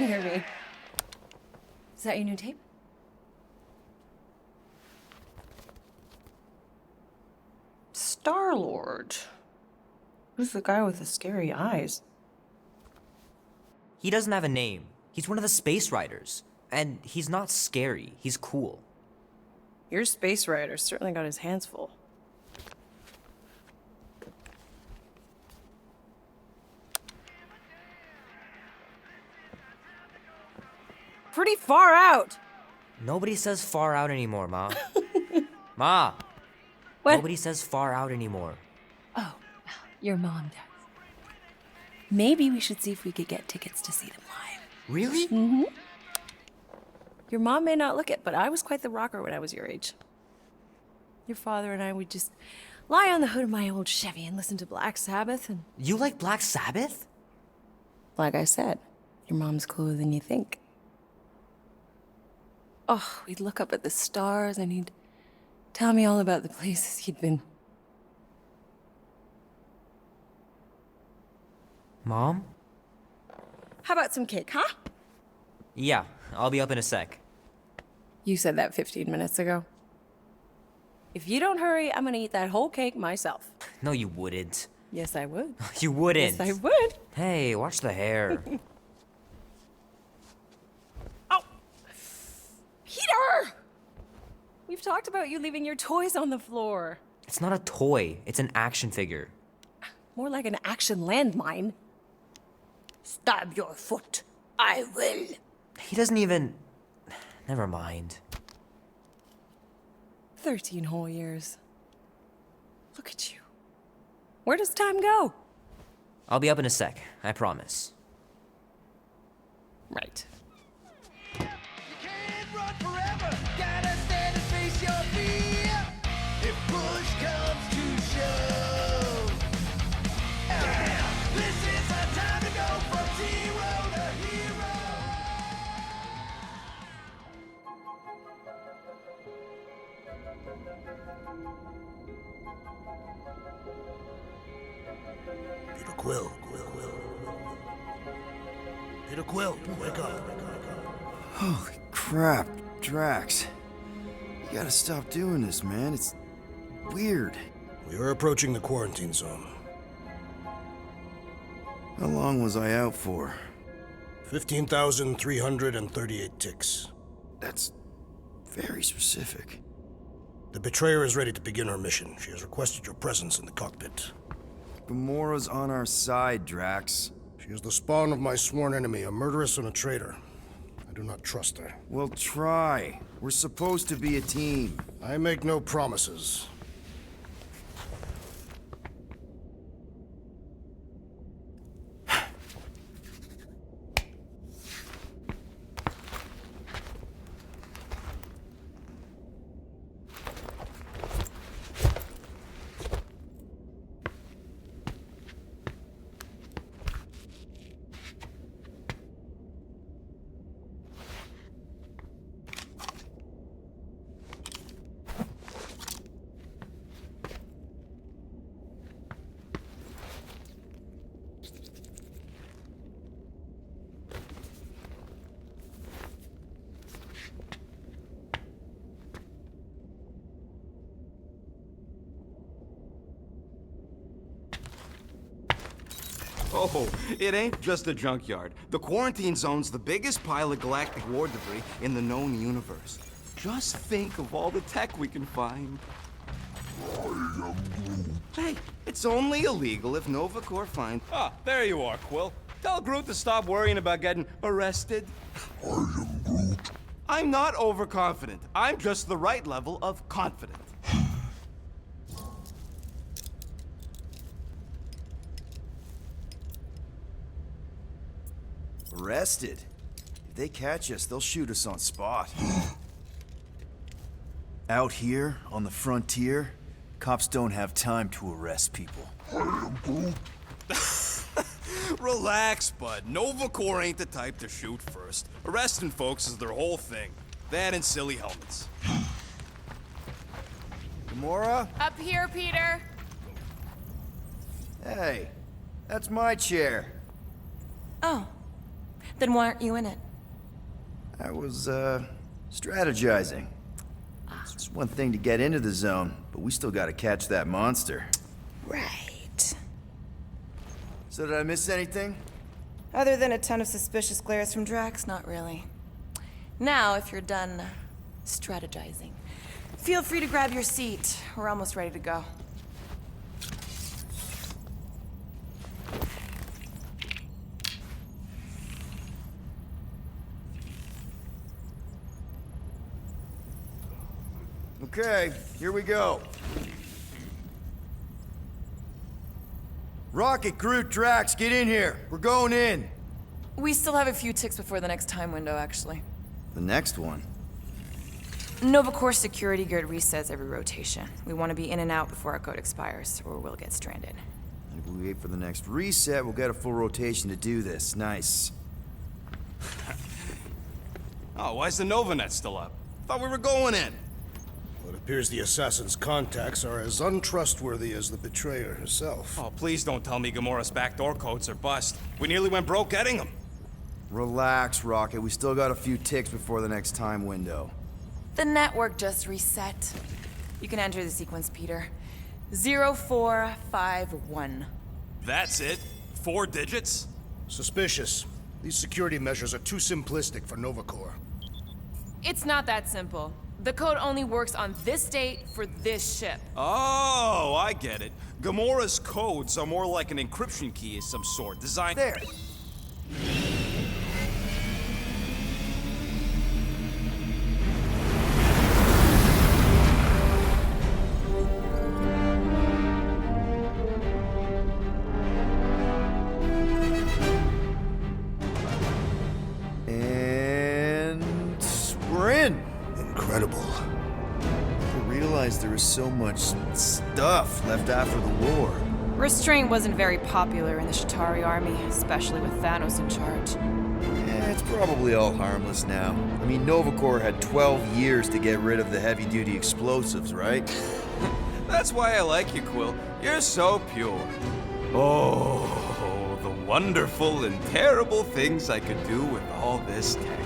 hear me. Is that your new tape? Star-Lord. Who's the guy with the scary eyes? He doesn't have a name. He's one of the space riders. And he's not scary. He's cool. Your space rider certainly got his hands full. Pretty far out. Nobody says far out anymore, Ma. Ma! What? Nobody says far out anymore. Oh, your mom does. Maybe we should see if we could get tickets to see them live. Really? Mm-hmm. Your mom may not look it, but I was quite the rocker when I was your age. Your father and I would just lie on the hood of my old Chevy and listen to Black Sabbath and... You like Black Sabbath? Like I said, your mom's cooler than you think. Oh, we'd look up at the stars and he'd tell me all about the places he'd been. Mom? How about some cake, huh? Yeah, I'll be up in a sec. You said that 15 minutes ago. If you don't hurry, I'm gonna eat that whole cake myself. No, you wouldn't. Yes, I would. You wouldn't. Yes, I would. Hey, watch the hair. Oh! Peter! We've talked about you leaving your toys on the floor. It's not a toy. It's an action figure. More like an action landmine. Stab your foot. I will. He doesn't even... Never mind. 13 whole years. Look at you. Where does time go? I'll be up in a sec, I promise. Right. You can't run forever. Gotta stand and face your fear. If push comes to shove. This is the time to go from zero to hero. Peter Quill. Peter Quill, wake up. Holy crap, Drax. You gotta stop doing this, man. It's weird. We are approaching the quarantine zone. How long was I out for? 15,338 ticks. That's very specific. The betrayer is ready to begin her mission. She has requested your presence in the cockpit. Gamora's on our side, Drax. She is the spawn of my sworn enemy, a murderess and a traitor. I do not trust her. Well, try. We're supposed to be a team. I make no promises. Oh, it ain't just a junkyard. The quarantine zone's the biggest pile of galactic war debris in the known universe. Just think of all the tech we can find. Hey, it's only illegal if Nova Corps finds... Ah, there you are, Quill. Tell Groot to stop worrying about getting arrested. I am Groot. I'm not overconfident. I'm just the right level of confident. Arrested? If they catch us, they'll shoot us on spot. Out here, on the frontier, cops don't have time to arrest people. Relax, bud. Nova Corps ain't the type to shoot first. Arresting folks is their whole thing. That and silly helmets. Gamora? Up here, Peter. Hey, that's my chair. Oh, Then why aren't you in it? I was, strategizing. It's one thing to get into the zone, but we still gotta catch that monster. Right. So did I miss anything? Other than a ton of suspicious glares from Drax, not really. Now, if you're done strategizing, feel free to grab your seat. We're almost ready to go. Okay, here we go. Rocket, Groot, Drax, get in here. We're going in. We still have a few ticks before the next time window, actually. The next one? Nova Corps security grid resets every rotation. We want to be in and out before our code expires, or we'll get stranded. And if we wait for the next reset, we'll get a full rotation to do this. Nice. Oh, why's the Novanet still up? Thought we were going in. Well, it appears the assassin's contacts are as untrustworthy as the betrayer herself. Oh, please don't tell me Gamora's backdoor codes are bust. We nearly went broke getting them. Relax, Rocket. We still got a few ticks before the next time window. The network just reset. You can enter the sequence, Peter. 0451. That's it? 4 digits? Suspicious. These security measures are too simplistic for Nova Corps. It's not that simple. The code only works on this date for this ship. Oh, I get it. Gamora's codes are more like an encryption key of some sort, designed... There. And we're in. Incredible. I realized there was so much stuff left after the war. Restraint wasn't very popular in the Shatari army, especially with Thanos in charge. It's probably all harmless now. I mean, Nova Corps had 12 years to get rid of the heavy-duty explosives, right? That's why I like you, Quill. You're so pure. Oh, the wonderful and terrible things I could do with all this tech.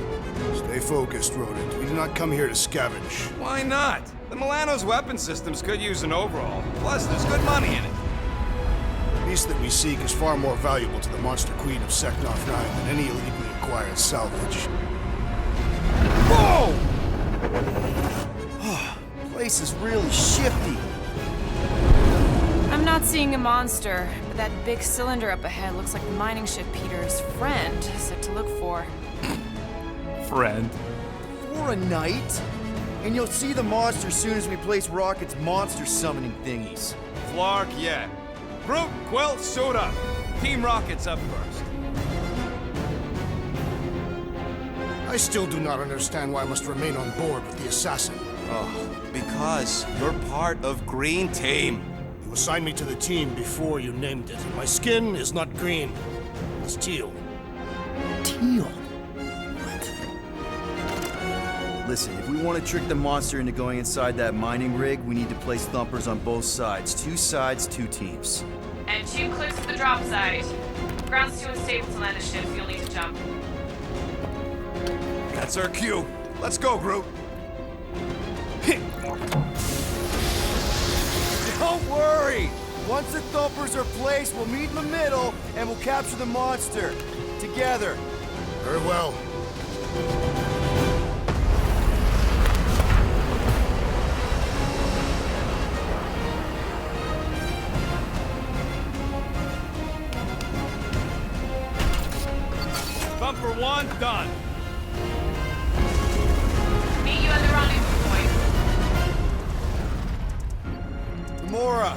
Stay focused, Rodent. We do not come here to scavenge. Why not? The Milano's weapon systems could use an overhaul. Plus, there's good money in it. The beast that we seek is far more valuable to the Monster Queen of Seknov 9 than any illegally acquired salvage. Whoa! Place is really shifty. I'm not seeing a monster, but that big cylinder up ahead looks like the mining ship Peter's friend said to look for. Friend. For a night? And you'll see the monster as soon as we place Rocket's monster summoning thingies. Flark, yeah. Groot, Quill, suit up. Team Rocket's up first. I still do not understand why I must remain on board with the assassin. Oh, because you're part of Green Team. You assigned me to the team before you named it. My skin is not green. It's teal. Teal? Listen, if we want to trick the monster into going inside that mining rig, we need to place thumpers on both sides. 2 sides, 2 teams. And 2 clicks to the drop side. Ground's too unstable to land a ship, so you'll need to jump. That's our cue. Let's go, Groot. Don't worry! Once the thumpers are placed, we'll meet in the middle, and we'll capture the monster. Together. Very well. Bumper 1, done. Meet you at the rendezvous point. Gamora,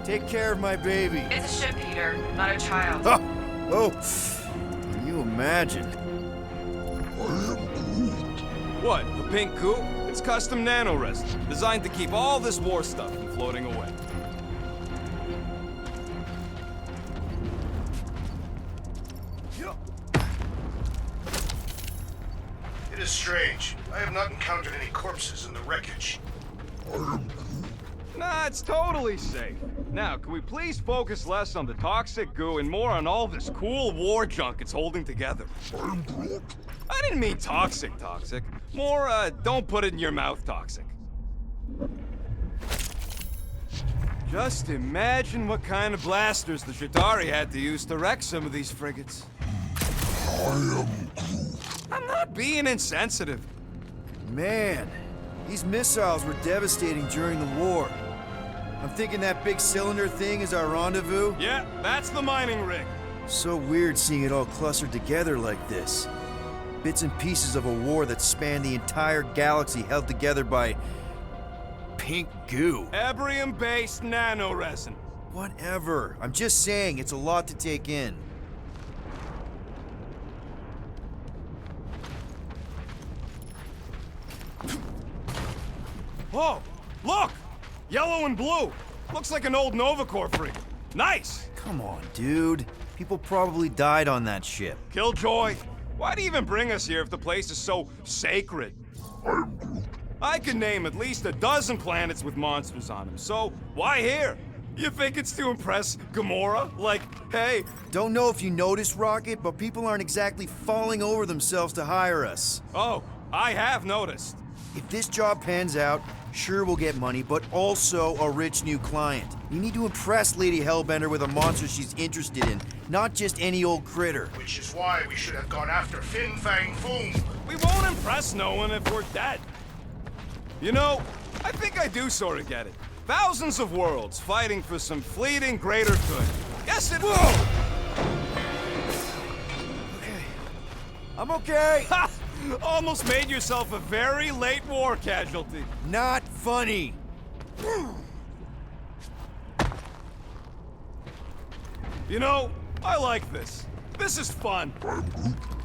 take care of my baby. It's a ship, Peter, not a child. Oh, can you imagine? What, the pink coupe? It's custom nano-resin, designed to keep all this war stuff from floating away. It is strange. I have not encountered any corpses in the wreckage. Nah, it's totally safe. Now, can we please focus less on the toxic goo and more on all this cool war junk it's holding together? I didn't mean toxic. More, don't put it in your mouth toxic. Just imagine what kind of blasters the Chitauri had to use to wreck some of these frigates. I'm not being insensitive. Man, these missiles were devastating during the war. I'm thinking that big cylinder thing is our rendezvous. Yeah, that's the mining rig. So weird seeing it all clustered together like this. Bits and pieces of a war that spanned the entire galaxy held together by pink goo. Ebrium-based nanoresin. Whatever. I'm just saying, it's a lot to take in. Whoa, look! Yellow and blue. Looks like an old Nova Corps frigate. Nice! Come on, dude. People probably died on that ship. Killjoy, why'd he even bring us here if the place is so sacred? I can name at least a dozen planets with monsters on them, so why here? You think it's to impress Gamora? Like, hey... Don't know if you noticed, Rocket, but people aren't exactly falling over themselves to hire us. Oh, I have noticed. If this job pans out, sure we'll get money, but also a rich new client. We need to impress Lady Hellbender with a monster she's interested in, not just any old critter. Which is why we should have gone after Fin Fang Foom. We won't impress no one if we're dead. You know, I think I do sort of get it. Thousands of worlds fighting for some fleeting greater good. Guess it... Whoa! Okay. I'm okay. Ha! Almost made yourself a very late war casualty. Not funny. You know, I like this. This is fun.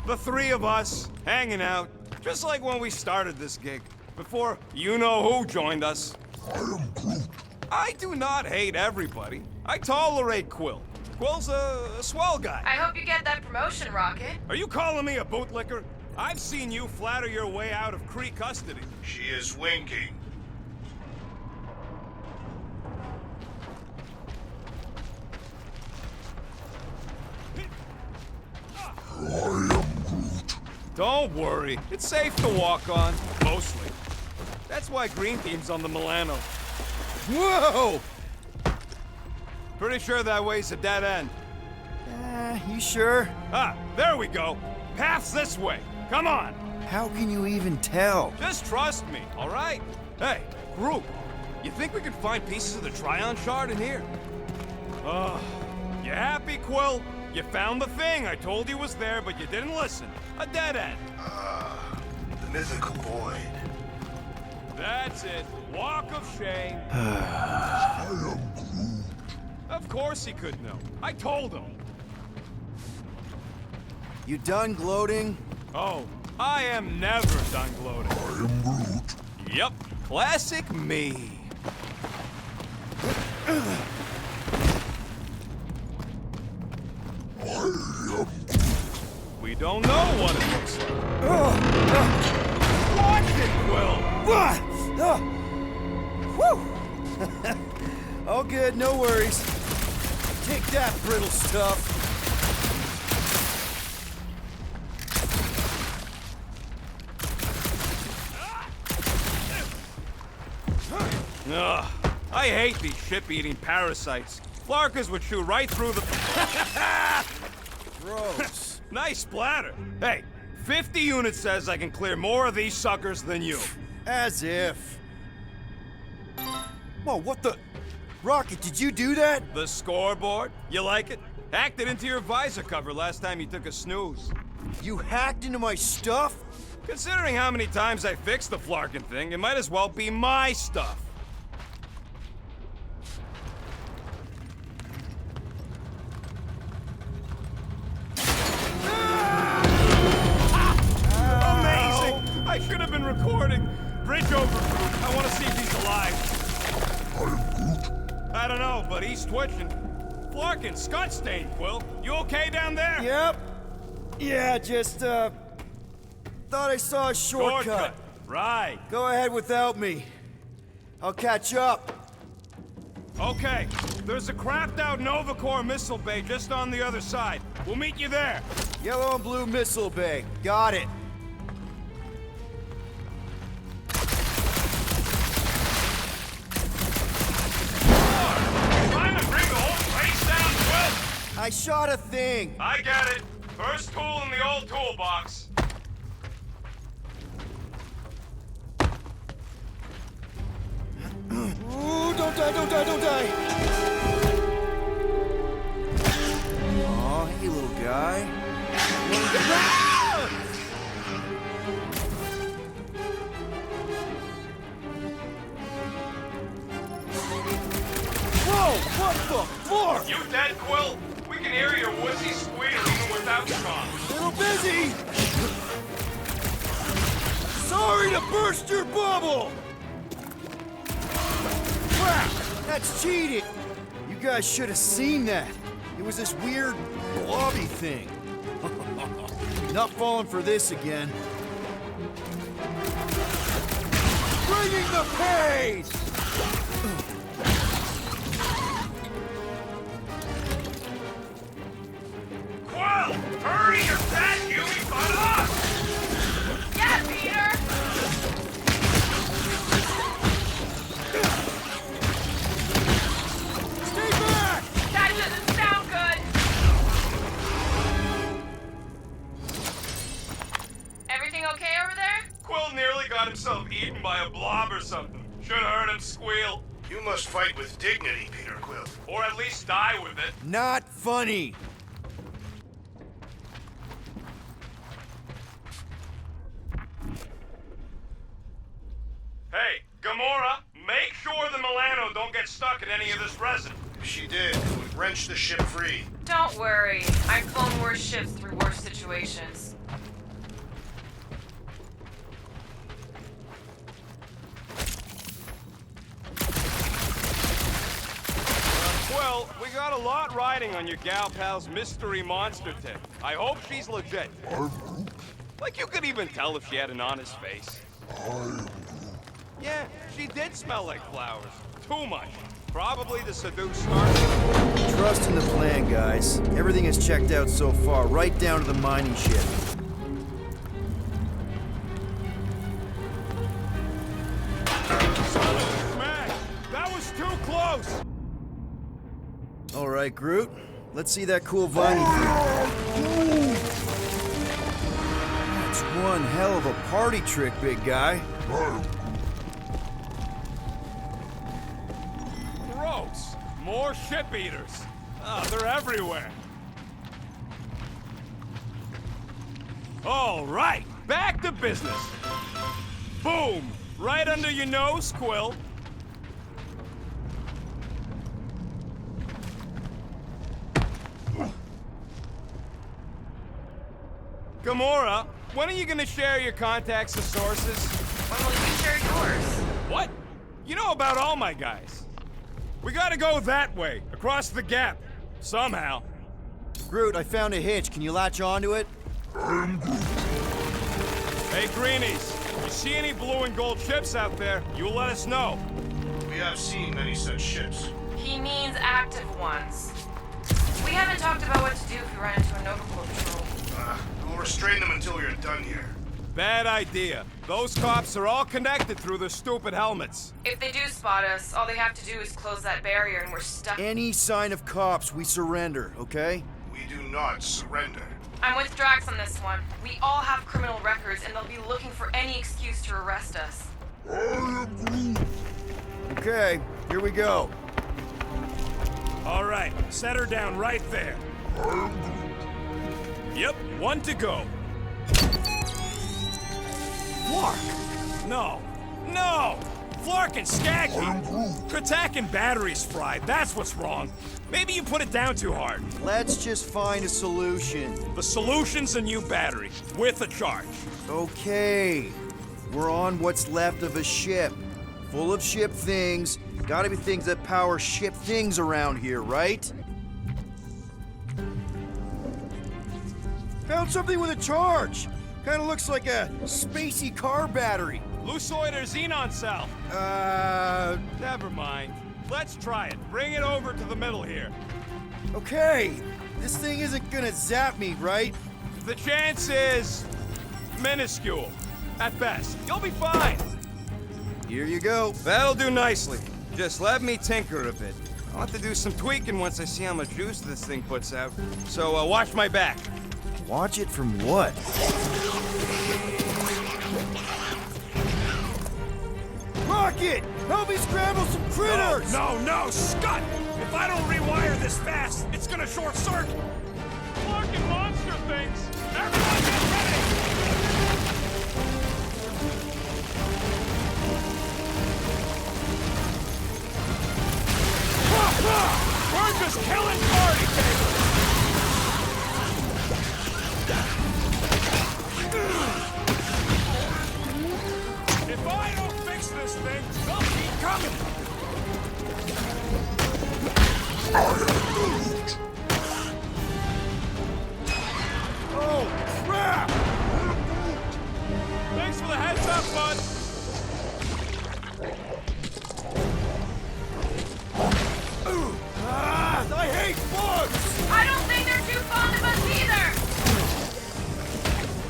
The three of us, hanging out, just like when we started this gig, before you-know-who joined us. I do not hate everybody. I tolerate Quill. Quill's a swell guy. I hope you get that promotion, Rocket. Are you calling me a bootlicker? I've seen you flatter your way out of Kree custody. She is winking. Don't worry, it's safe to walk on, mostly. That's why Green Team's on the Milano. Whoa! Pretty sure that way's a dead end. You sure? Ah, there we go. Path's this way. Come on. How can you even tell? Just trust me, all right? Hey, Groot, you think we could find pieces of the Tryon shard in here? You happy, Quill? You found the thing I told you was there, but you didn't listen. A dead end. The mythical void. That's it. Walk of shame. Of course he could know. I told him. You done gloating? Oh, I am never done gloating. I am Groot. Yep, classic me. We don't know what it looks like. Watch it, Whew! All good, no worries. Take that, brittle stuff. Ugh, I hate these ship-eating parasites. Flarkers would chew right through the... Gross. Nice splatter. Hey, 50 units says I can clear more of these suckers than you. As if. Whoa, what the... Rocket, did you do that? The scoreboard? You like it? Hacked it into your visor cover last time you took a snooze. You hacked into my stuff? Considering how many times I fixed the Flarkin thing, it might as well be my stuff. Amazing! I should have been recording. Bridge over, Groot. I want to see if he's alive. I don't know, but he's twitching. Flarkin, Scott stained, Quill. You okay down there? Yep. Yeah, just, thought I saw a shortcut. Right. Go ahead without me. I'll catch up. Okay, there's a crapped out Nova Corps missile bay just on the other side. We'll meet you there. Yellow and blue missile bay. Got it. Trying to bring the whole place down, Quill? I shot a thing. I get it. First tool in the old toolbox. Ooh, don't die, don't die, don't die! Aw, hey, little guy. Whoa, what the fuck? You dead, Quill? We can hear your wussy squeal even without comms. Little busy! Sorry to burst your bubble! Crap! That's cheating! You guys should have seen that. It was this weird blobby thing. Not falling for this again. Bringing the pace! Quill! Hurry, you're dead! You be fun off! Yeah, Peter! Stay back! That doesn't sound good! Everything okay over there? Quill nearly got himself eaten by a blob or something. Should have heard him squeal. You must fight with dignity, Peter Quill. Or at least die with it. Not funny. Hey, Gamora, make sure the Milano don't get stuck in any of this resin. If she did, it would wrench the ship free. Don't worry. I've flown worse ships through worse situations. Well, we got a lot riding on your gal pal's mystery monster tip. I hope she's legit. Like you could even tell if she had an honest face. Yeah, she did smell like flowers. Too much. Probably the seduced Starship. Trust in the plan, guys. Everything is checked out so far, right down to the mining ship. Man, that was too close. All right, Groot. Let's see that cool viney thing. That's one hell of a party trick, big guy. Gross. More ship eaters. Oh, they're everywhere. All right, back to business. Boom! Right under your nose, Quill. Gamora, when are you gonna share your contacts and sources? When will you share yours? What? You know about all my guys. We gotta go that way, across the gap. Somehow. Groot, I found a hitch. Can you latch onto it? Hey, Greenies, you see any blue and gold ships out there, you let us know. We have seen many such ships. He means active ones. We haven't talked about what to do if we run into a Nova Corps patrol. We'll restrain them until we are done here. Bad idea. Those cops are all connected through their stupid helmets. If they do spot us, all they have to do is close that barrier and we're stuck. Any sign of cops, we surrender, okay? We do not surrender. I'm with Drax on this one. We all have criminal records and they'll be looking for any excuse to arrest us. Okay, here we go. All right, set her down right there. Yep, one to go. Flark! No, no! Flark and Skaggy! Kratak and batteries fried, that's what's wrong. Maybe you put it down too hard. Let's just find a solution. The solution's a new battery, with a charge. Okay, we're on what's left of a ship. Full of ship things. Gotta be things that power ship things around here, right? Found something with a charge. Kinda looks like a spacey car battery. Lusoid or xenon cell? Never mind. let's try it. Bring it over to the middle here. Okay, this thing isn't gonna zap me, right? The chance is minuscule, at best. You'll be fine. Here you go. That'll do nicely. Just let me tinker a bit. I'll have to do some tweaking once I see how much juice this thing puts out. So watch my back. Watch it from what? Rocket! Help me scramble some critters! No, Scott! If I don't rewire this fast, it's gonna short circuit. Fucking monster things! Everyone get ready! We're just killing party favors! If I don't fix this thing, they'll keep coming! Oh, crap! Thanks for the heads up, bud! I hate bugs! I don't think they're too fond of us either!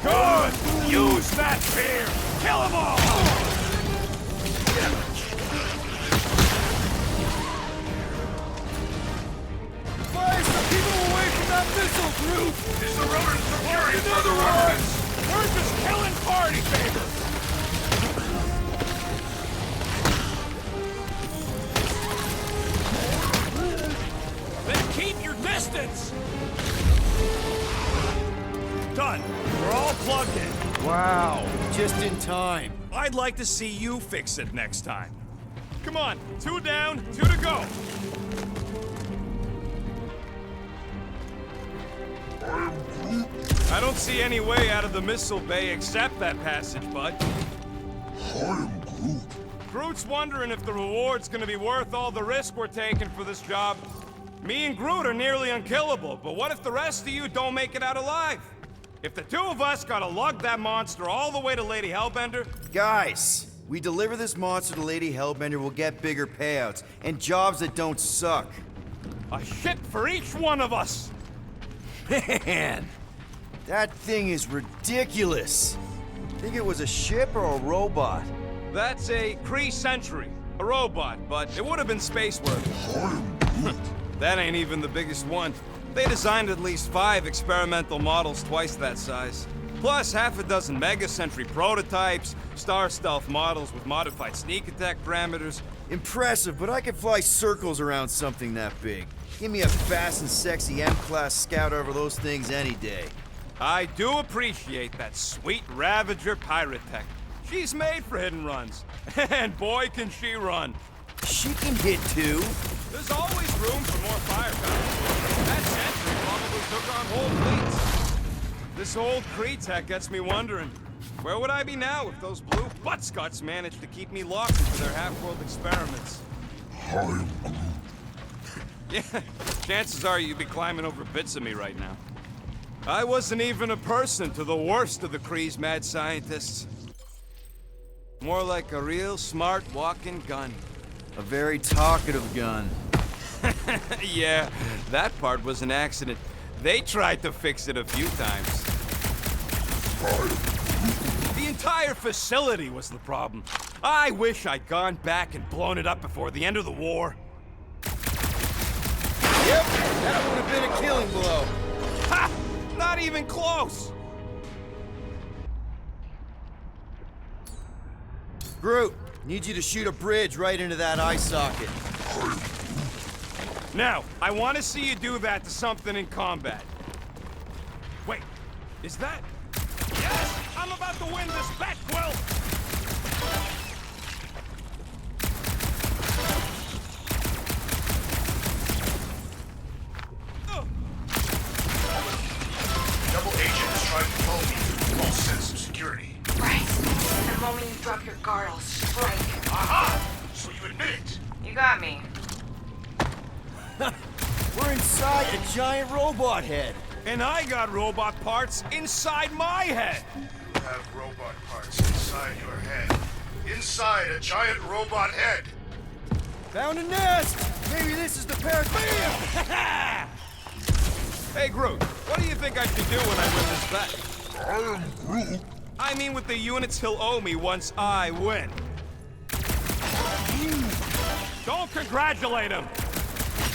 Good! Use that fear! Kill them all! Fire some people away from that missile, Groot! Is the rotor security in other words? We're just killing party favors! Then keep your distance! Done. We're all plugged in. Wow, just in time. I'd like to see you fix it next time. Come on, 2 down, 2 to go. I don't see any way out of the missile bay except that passage, bud. Groot's wondering if the reward's gonna be worth all the risk we're taking for this job. Me and Groot are nearly unkillable, but what if the rest of you don't make it out alive? If the 2 of us gotta lug that monster all the way to Lady Hellbender, Guys, we deliver this monster to Lady Hellbender, we'll get bigger payouts and jobs that don't suck. a ship for each one of us. Man, that thing is ridiculous. Think it was a ship or a robot? That's a Kree Sentry, a robot, but it would have been space-worthy. That ain't even the biggest one. They designed at least 5 experimental models twice that size. Plus half a dozen Mega Sentry prototypes, Star Stealth models with modified sneak attack parameters. Impressive, but I could fly circles around something that big. Give me a fast and sexy M-Class Scout over those things any day. I do appreciate that sweet Ravager pirate tech. She's made for hidden runs. And boy, can she run. She can hit too. There's always room for more firepower. That Sentry probably took on whole fleets. This old Kree tech gets me wondering, where would I be now if those blue butt-scuts managed to keep me locked into their half-world experiments? Yeah, chances are you'd be climbing over bits of me right now. I wasn't even a person to the worst of the Kree's mad scientists. More like a real smart walking gun. A very talkative gun. Yeah, that part was an accident. They tried to fix it a few times. The entire facility was the problem. I wish I'd gone back and blown it up before the end of the war. Yep, that would have been a killing blow. Ha! Not even close! Groot, need you to shoot a bridge right into that eye socket. Now, I want to see you do that to something in combat. Wait, is that... Yes! I'm about to win this bet, Quill! Double agents trying to pull me through false sense of security. Right. The moment you drop your guard, I'll strike. Aha! So you admit it. You got me. We're inside a giant robot head. And I got robot parts inside my head! You have robot parts inside your head. Inside a giant robot head. Found a nest! Maybe this is the pair. Bam! Hey, Groot, what do you think I should do when I win this bet? I am Groot. I mean with the units he'll owe me once I win. Don't congratulate him!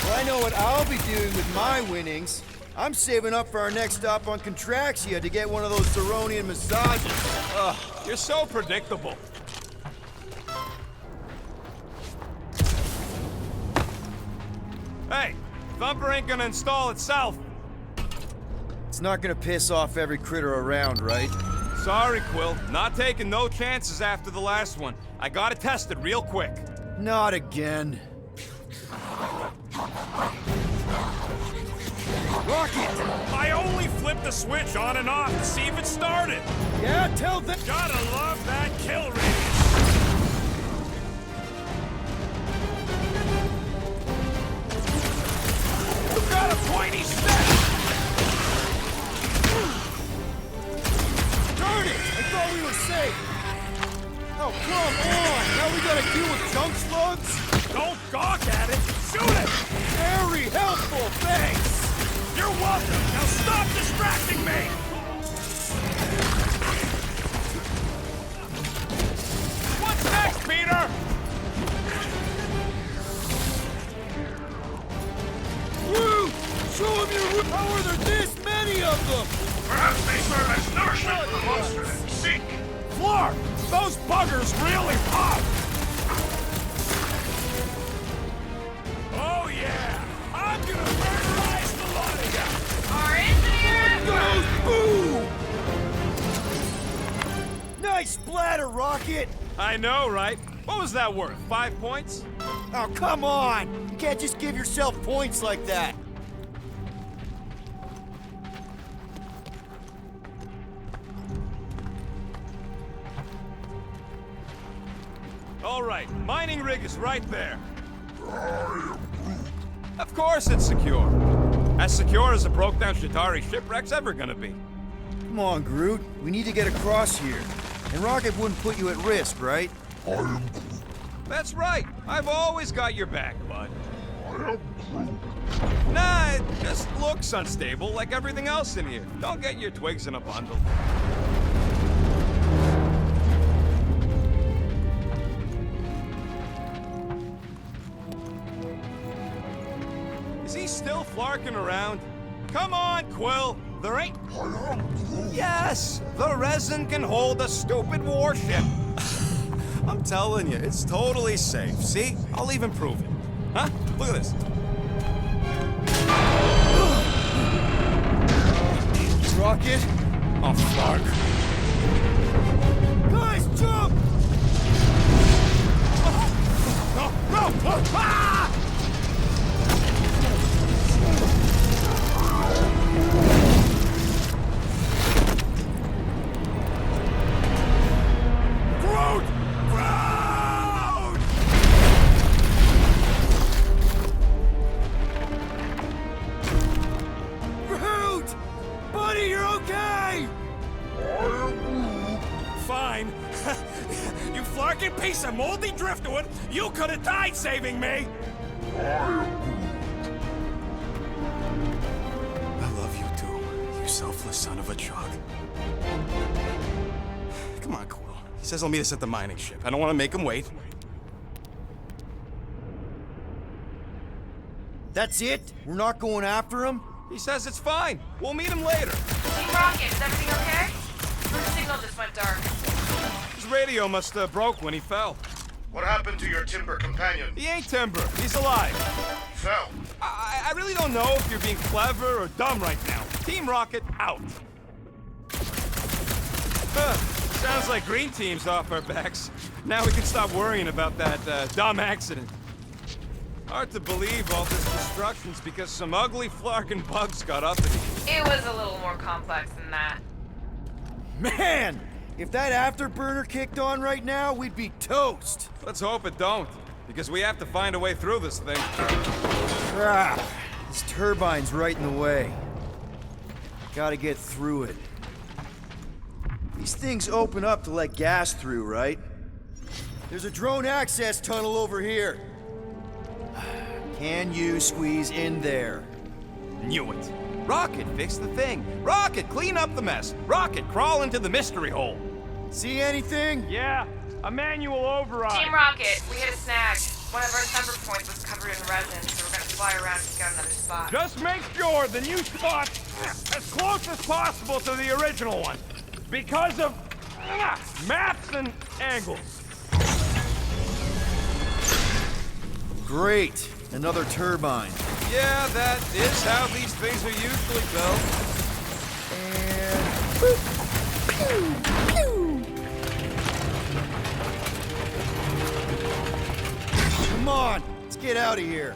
Well, I know what I'll be doing with my winnings. I'm saving up for our next stop on Contraxia to get one of those Zeronian massages. Ugh, you're so predictable. Hey, Thumper ain't gonna install itself. It's not gonna piss off every critter around, right? Sorry, Quill. Not taking no chances after the last one. I got it tested real quick. Not again. Rocket! I only flipped the switch on and off to see if it started. Yeah, tell them. Gotta love that kill radius. You got a pointy step. Darn it! I thought we were safe. Oh, come on! Now we gotta deal with junk slugs? Don't gawk at it. Shoot it. Very helpful, thanks! You're welcome. Now stop distracting me. What's next, Peter? Woo! Show them your root! How are there this many of them? Perhaps they serve as nourishment for the monster that we seek. Floor! Those buggers really pop! Oh yeah! I'm gonna murderize the lot of you! Our engineer! Boom! Nice splatter, Rocket! I know, right? What was that worth? 5 points? Oh, come on! You can't just give yourself points like that. All right, mining rig is right there. Of course it's secure. As secure as a broke-down Shatari shipwreck's ever gonna be. Come on, Groot. We need to get across here. And Rocket wouldn't put you at risk, right? That's right. I've always got your back, bud. Nah, it just looks unstable like everything else in here. Don't get your twigs in a bundle. Is he still flarking around? Come on, Quill. There ain't... Yes! The resin can hold a stupid warship. I'm telling you, it's totally safe. See? I'll even prove it. Huh? Look at this. Rocket? Oh, fuck. Guys, jump! No! No! Ah! Groot! Groot! Groot! Buddy, you're okay! Fine. You flarking piece of moldy driftwood! You could have died saving me! I love you too, you selfless son of a truck. Come on, Quill. He says he'll meet us at the mining ship. I don't want to make him wait. That's it? We're not going after him? He says it's fine. We'll meet him later. Team Rocket, is everything okay? Our signal just went dark. His radio must have broke when he fell. What happened to your timber companion? He ain't Timber. He's alive. Fell. I really don't know if you're being clever or dumb right now. Team Rocket, out. Sounds like Green Team's off our backs. Now we can stop worrying about that dumb accident. Hard to believe all this destruction's because some ugly flarkin' bugs got up in here. It was a little more complex than that. Man! If that afterburner kicked on right now, we'd be toast. Let's hope it don't, because we have to find a way through this thing. Crap. This turbine's right in the way. Gotta get through it. These things open up to let gas through, right? There's a drone access tunnel over here. Can you squeeze in there? Knew it. Rocket, fix the thing. Rocket, clean up the mess. Rocket, crawl into the mystery hole. See anything? Yeah, a manual override. Team Rocket, we hit a snag. One of our thumper points was covered in resin, so we're gonna fly around to get another spot. Just make sure the new spot as close as possible to the original one. Because of maps and angles. Great. Another turbine. Yeah, that is how these things are usually built. And boop. Pew, pew. Come on, let's get out of here.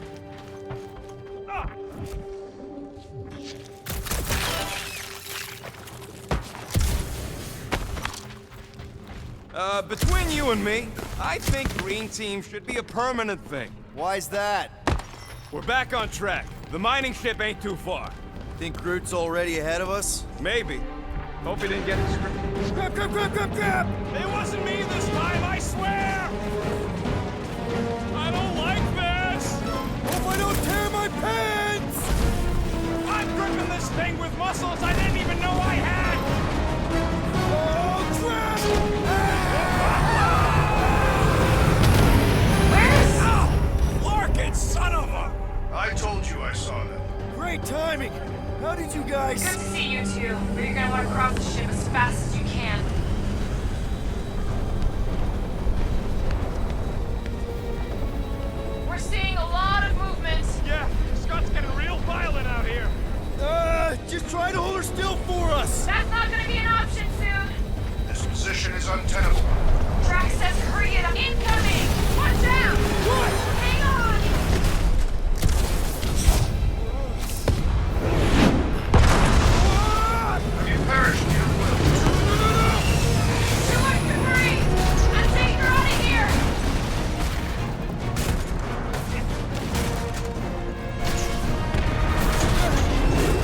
Between you and me, I think Green Team should be a permanent thing. Why's that? We're back on track. The mining ship ain't too far. Think Groot's already ahead of us? Maybe. Hope he didn't get it scripted. Grab, grab, grab, grab, grab! It wasn't me this time, I swear! I don't like this! Hope I don't tear my pants! I'm gripping this thing with muscles I didn't even know I had! Oh, crap! Where's... Ow! Larkin, son of a... I told you I saw that. Great timing! How did you guys... Good to see you two, but you're gonna want to cross the ship as fast as you can. We're seeing a lot of movement. Yeah, Scott's getting real violent out here. Just try to hold her still for us! That's not gonna be an option soon. This position is untenable. Drax says hurry it up. Incoming! Watch out! What? Hang on! Have you perished, dear Will? Too much debris! I'm taking her out of here!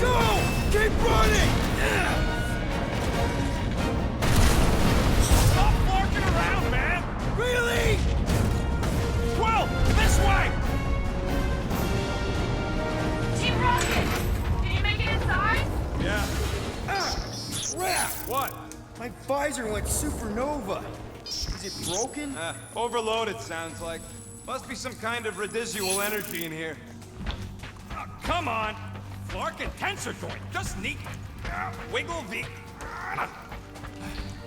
Go! Keep running! Stop larking around, man! Really? Well, this way! Team Rocket! Did you make it inside? Yeah. Crap! What? My visor went supernova. Is it broken? Overloaded, sounds like. Must be some kind of residual energy in here. Come on! Larkin tensor joint, just neat. Wiggle the...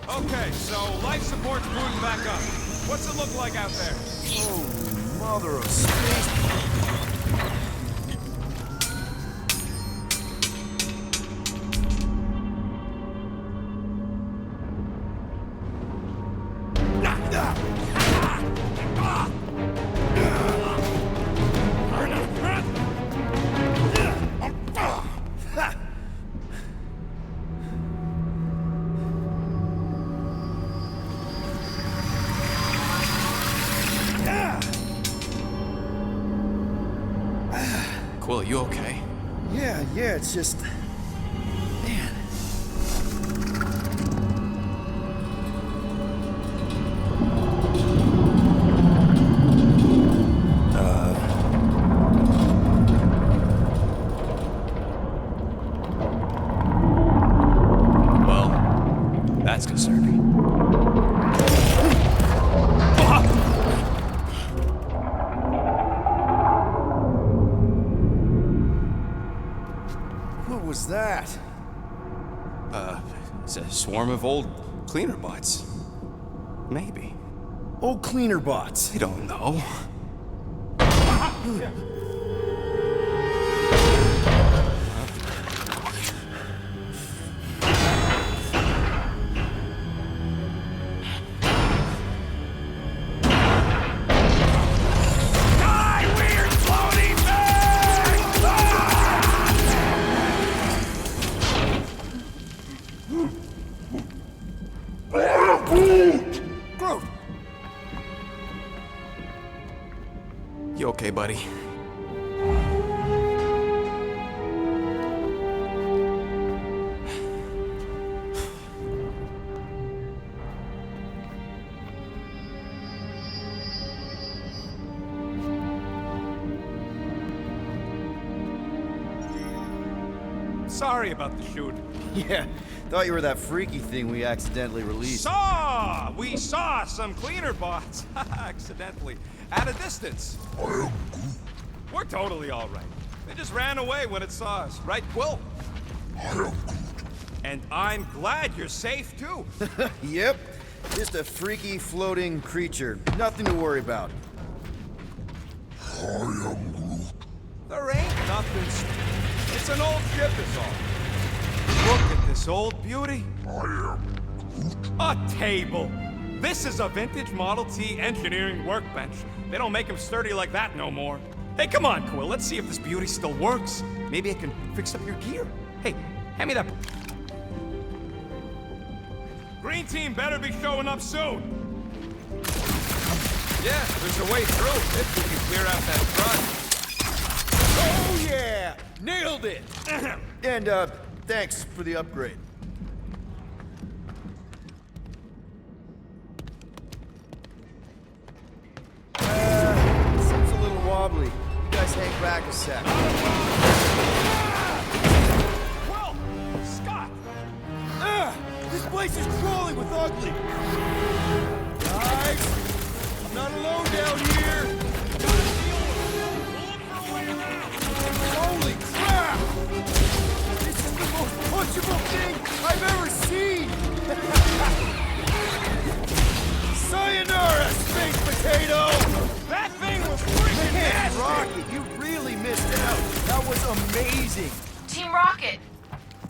Okay, so life support's booting back up. What's it look like out there? Oh, mother of space. Quill, you okay? Yeah, it's just... Man. Well, that's concerning. What was that? It's a swarm of old cleaner bots. Maybe. Old cleaner bots. I don't know. Die, weird floating Groot! You okay, buddy? Sorry about the shoot. Yeah, thought you were that freaky thing we accidentally released. We saw some cleaner bots, accidentally, at a distance. We're totally all right. They just ran away when it saw us, right, Quill? And I'm glad you're safe, too. Yep, just a freaky floating creature. Nothing to worry about. There ain't nothing. It's an old ship, is all. Look at this old beauty. A table. This is a vintage Model T engineering workbench. They don't make them sturdy like that no more. Hey, come on, Quill. Let's see if this beauty still works. Maybe I can fix up your gear. Hey, hand me that. Green team better be showing up soon. Yeah, there's a way through if we can clear out that truck. Oh yeah! Nailed it! And, thanks for the upgrade. Seems a little wobbly. You guys hang back a sec. Well, Scott! This place is crawling with ugly! Guys! I'm not alone down here! Holy crap! This is the most punchable thing I've ever seen! Sayonara, space potato! That thing was freaking Man, nasty! Rocket, you really missed out! That was amazing! Team Rocket!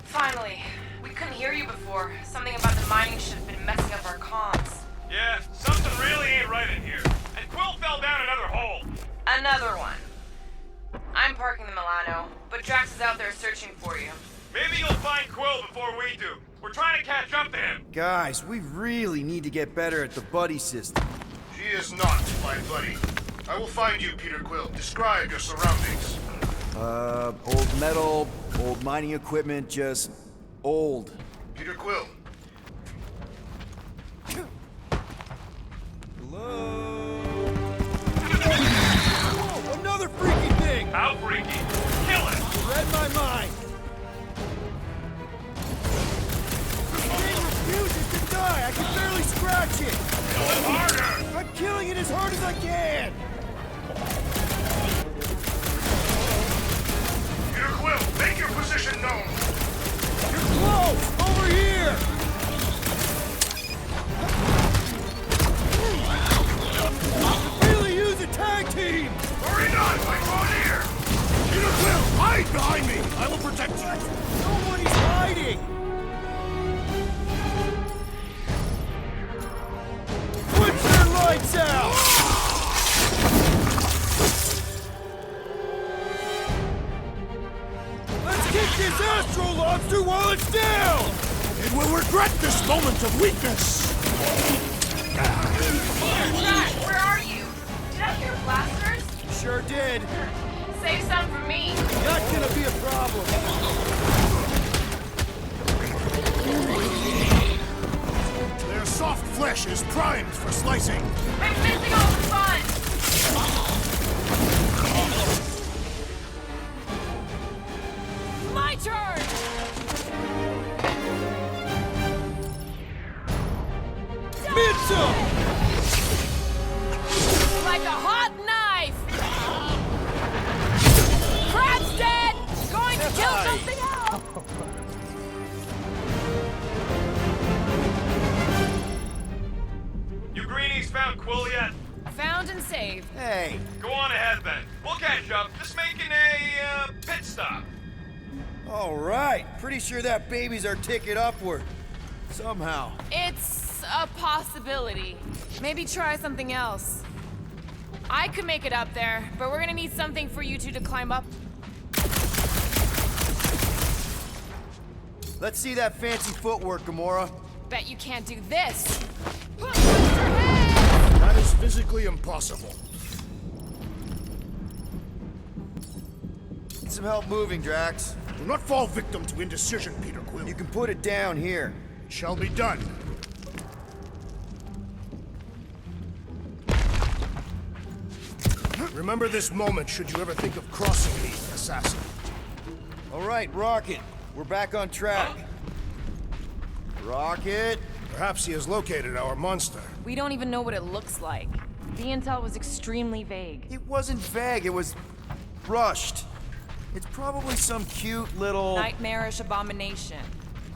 Finally. We couldn't hear you before. Something about the mining ship had been messing up our comms. Yeah, something really ain't right in here. And Quill fell down another hole. Another one. I'm parking the Milano, but Drax is out there searching for you. Maybe you'll find Quill before we do. We're trying to catch up to him. Guys, we really need to get better at the buddy system. She is not my buddy. I will find you, Peter Quill. Describe your surroundings. Old metal, old mining equipment, just old. Peter Quill. Whoa, another freaky thing! How freaky. Kill it. Read my mind. This thing refuses to die. I can barely scratch it. Kill it harder. I'm killing it as hard as I can. Peter Quill, make your position known. You're close. Over here. Really use a tag team. Hurry not, my Grenadier! Peter Quill, hide behind me! I will protect you! Nobody's hiding. Switch their lights out. Let's kick this astro lobster while it's down. It will regret this moment of weakness! Drax, where are you? Did I hear blasters? Sure did. Save some for me. Not gonna be a problem. Their soft flesh is primed for slicing. I'm missing all the fun. My turn! Mitchell! Like a hot knife! Crab's dead! Going to kill something else! You greenies found Quill yet? Found and saved. Hey, Go on ahead then. We'll catch up. Just making a pit stop. all right. Pretty sure that baby's our ticket upward. Somehow. It's a possibility. Maybe try something else. I could make it up there, but we're gonna need something for you two to climb up. Let's see that fancy footwork, Gamora. Bet you can't do this. That is physically impossible. Need some help moving, Drax. Do not fall victim to indecision, Peter Quill. You can put it down here. It shall be done. Remember this moment should you ever think of crossing me, assassin. All right, Rocket. we're back on track. Rocket! Perhaps he has located our monster. We don't even know what it looks like. The intel was extremely vague. It wasn't vague, it was rushed. It's probably some cute little... Nightmarish abomination.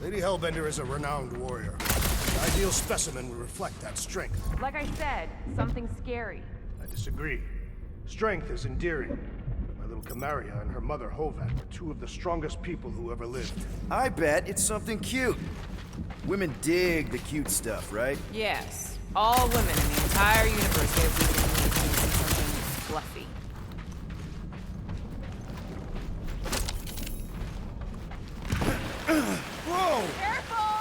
Lady Hellbender is a renowned warrior. The ideal specimen would reflect that strength. Like I said, something scary. I disagree. Strength is endearing. My little Camaria and her mother Hovat were two of the strongest people who ever lived. I bet it's something cute. Women dig the cute stuff, right? Yes. All women in the entire universe get weak and need to see something fluffy. Whoa! Careful!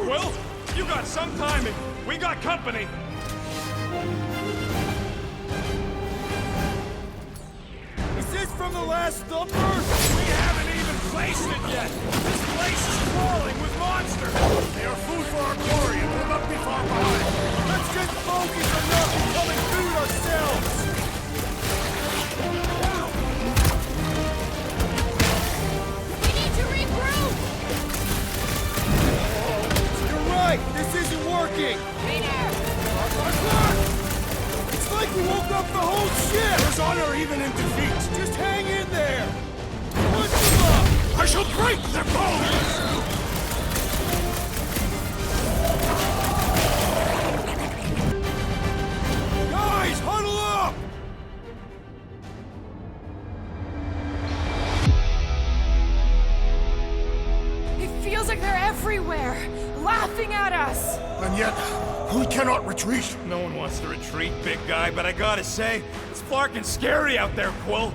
Well, you got some timing. We got company. Is this from the last thumper? We haven't even placed it yet. This place is crawling with monsters. They are food for our glory and will not be far behind. Let's just focus on not becoming food ourselves! We need to regroup! You're right! This isn't working! Peter! It's like we woke up the whole ship! There's honor even in defeat. Just hang in there! Punch them up! I shall break their bones! Guys, huddle up! It feels like they're everywhere, laughing at us! And yet, we cannot retreat. No one wants to retreat, big guy, but I gotta say, it's flarkin' scary out there, Quill.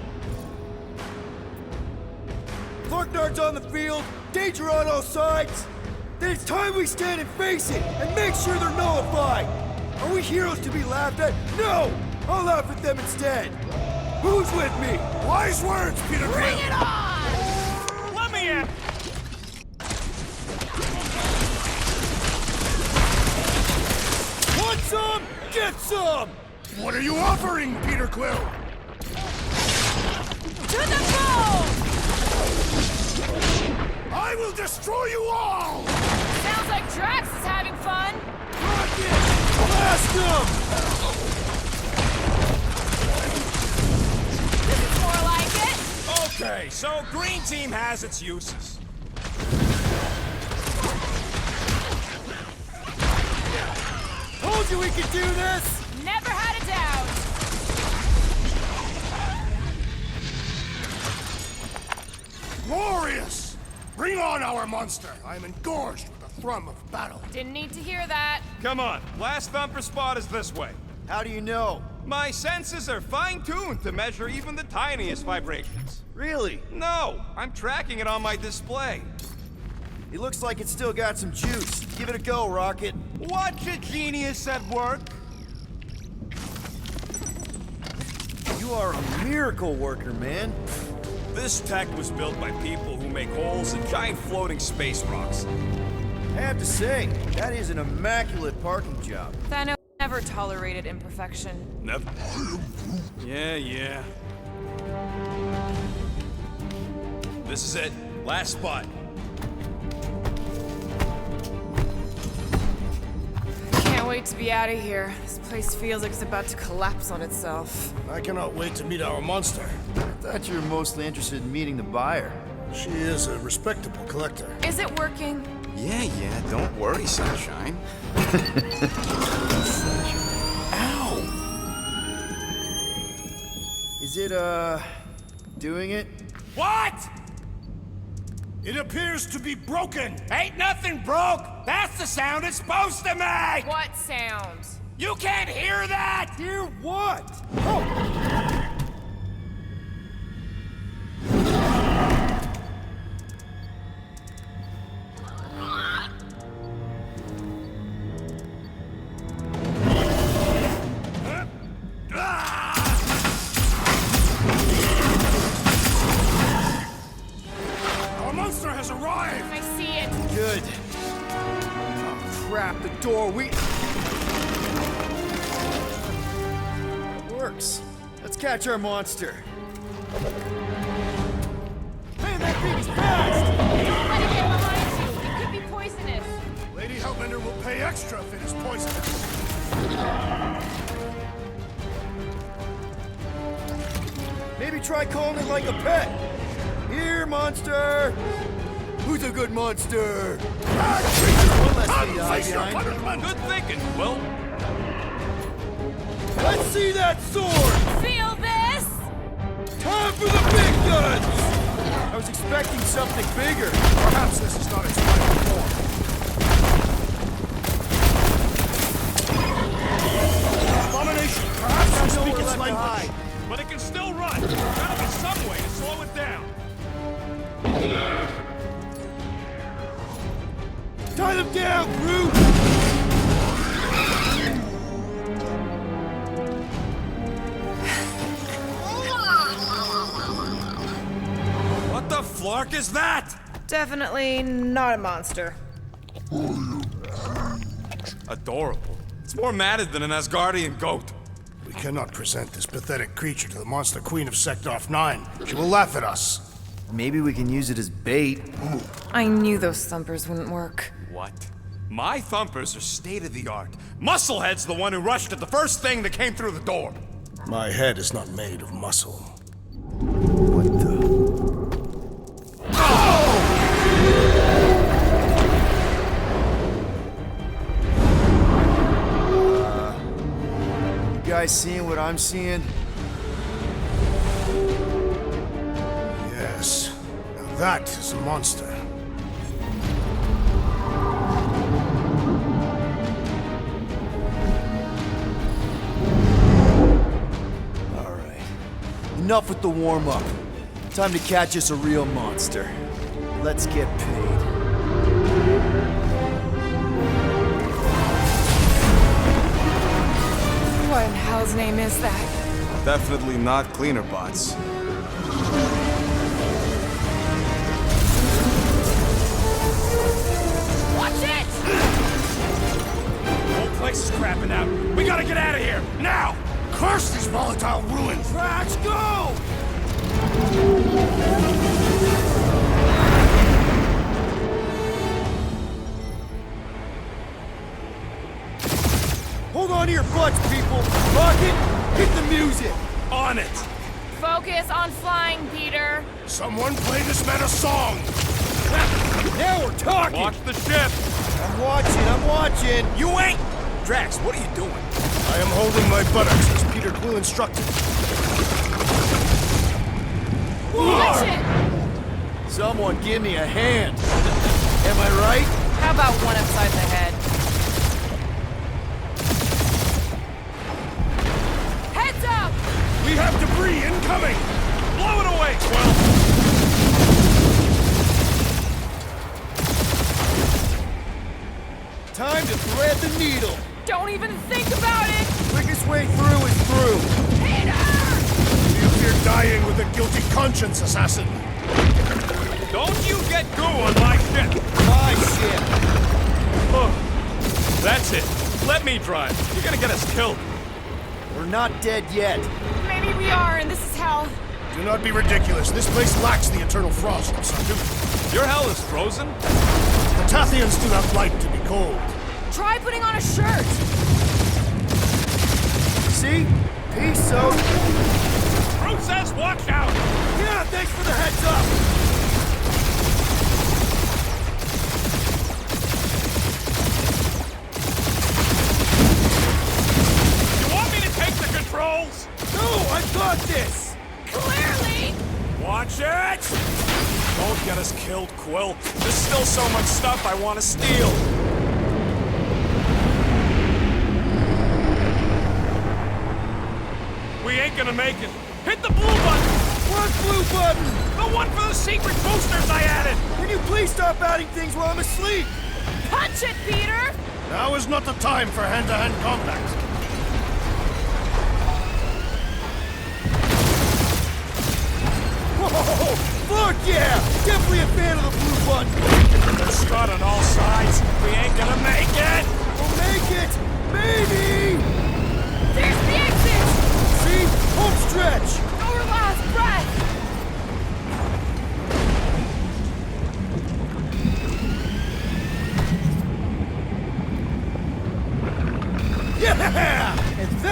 Clarknard's on the field, danger on all sides. Then it's time we stand and face it, and make sure they're nullified. Are we heroes to be laughed at? No! I'll laugh at them instead. Who's with me? Wise words, Peter Bring Quill. it on! Let me in! Want some? Get some! What are you offering, Peter Quill? To the bone! I will destroy you all! Sounds like Drax is having fun. Rocket! Blast them! This is more like it. Okay, so green team has its uses. Told you we could do this! Never had a doubt. Glorious! Bring on our monster! I am engorged with the thrum of battle. Didn't need to hear that. Come on, last thumper spot is this way. How do you know? My senses are fine-tuned to measure even the tiniest vibrations. Really? No, I'm tracking it on my display. It looks like it's still got some juice. Give it a go, Rocket. Watch a genius at work. You are a miracle worker, man. This tech was built by people who make holes in giant floating space rocks. I have to say, that is an immaculate parking job. Thanos never tolerated imperfection. Never. Yeah. This is it. Last spot. Can't wait to be out of here. This place feels like it's about to collapse on itself. I cannot wait to meet our monster. I thought you were mostly interested in meeting the buyer. She is a respectable collector. Is it working? Yeah, don't worry, Sunshine. Ow! Is it, doing it? What? It appears to be broken. Ain't nothing broke. That's the sound it's supposed to make. What sound? You can't hear that. Hear what? Oh! Our monster has arrived. I see it. Good. Oh, crap, the door, Works. Let's catch our monster. Hey, that thing is fast! Don't let it get behind you. It could be poisonous. Lady Hellbender will pay extra if it is poisonous. Maybe try calling it like a pet. Here, monster! Who's a good monster? One less thing to hide behind. Good thinking, Will. Let's see that sword! Feel this? Time for the big guns! I was expecting something bigger. Perhaps this is not its final form. Abomination, perhaps you speak its language. But it can still run. Gotta be some way to slow it down. Tie them down, Groot! What the flark is that? Definitely not a monster. Adorable. It's more matted than an Asgardian goat. We cannot present this pathetic creature to the monster queen of Sector 9. She will laugh at us. Maybe we can use it as bait. I knew those thumpers wouldn't work. What? My thumpers are state-of-the-art. Musclehead's the one who rushed at the first thing that came through the door. My head is not made of muscle. What the? You guys seeing what I'm seeing? Yes. Now that is a monster. All right. Enough with the warm-up. Time to catch us a real monster. Let's get paid. What in hell's name is that? Definitely not cleaner bots. Watch it! The whole place is crapping out. We gotta get out of here, now! Curse these volatile ruins! Trash, go! Hold on to your butts, people! Rocket, hit the music! On it! Focus on flying, Peter. Someone play this man a song! Now we're talking! Watch the ship! I'm watching! You ain't! Drax, what are you doing? I am holding my buttocks as Peter Quill instructed. Watch it! Someone give me a hand! Am I right? How about one upside the head? Heads up! We have debris incoming! Blow it away, Quill! Time to thread the needle! Don't even think about it! Quickest way through is through! Peter! You fear dying with a guilty conscience, assassin! Don't you get goo on my ship! My ship! Oh, that's it. Let me drive. You're gonna get us killed. We're not dead yet. Maybe we are, and this is hell. Do not be ridiculous. This place lacks the eternal frost of Sarduth. Your hell is frozen? The Tathians do not like to be cold. Try putting on a shirt. See? Peace, so. Groot says watch out! Yeah, thanks for the heads up! You want me to take the controls? No, I've got this! Clearly! Watch it! Don't get us killed, Quill. There's still so much stuff I want to steal. We ain't gonna make it. Hit the blue button! What blue button? The one for the secret boosters I added! Can you please stop adding things while I'm asleep? Punch it, Peter! Now is not the time for hand-to-hand combat. Whoa! Fuck yeah! Definitely a fan of the blue button! They're strut on all sides. We ain't gonna make it! We'll make it! Maybe! There's the exit! See? Home stretch! Our last breath!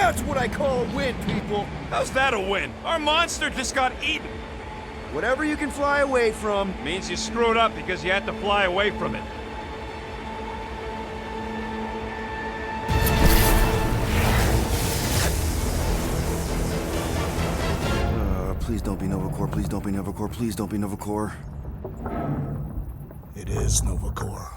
That's what I call a win, people! How's that a win? Our monster just got eaten. Whatever you can fly away from. Means you screwed up because you had to fly away from it. Please don't be Novacore, please don't be Novacore, please don't be Novacore. It is Novacore.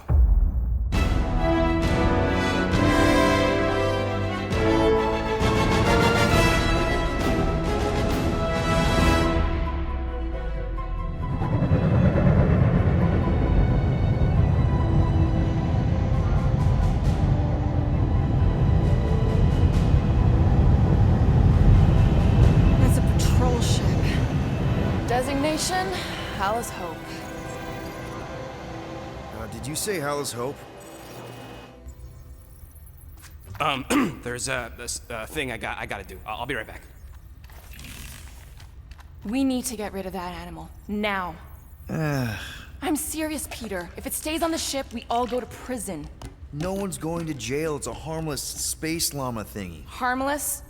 It's a patrol ship. Designation, Hal's Hope. Did you say Hal's Hope? There's this thing I gotta do. I'll be right back. We need to get rid of that animal. Now. I'm serious, Peter. If it stays on the ship, we all go to prison. No one's going to jail. It's a harmless space llama thingy. Harmless?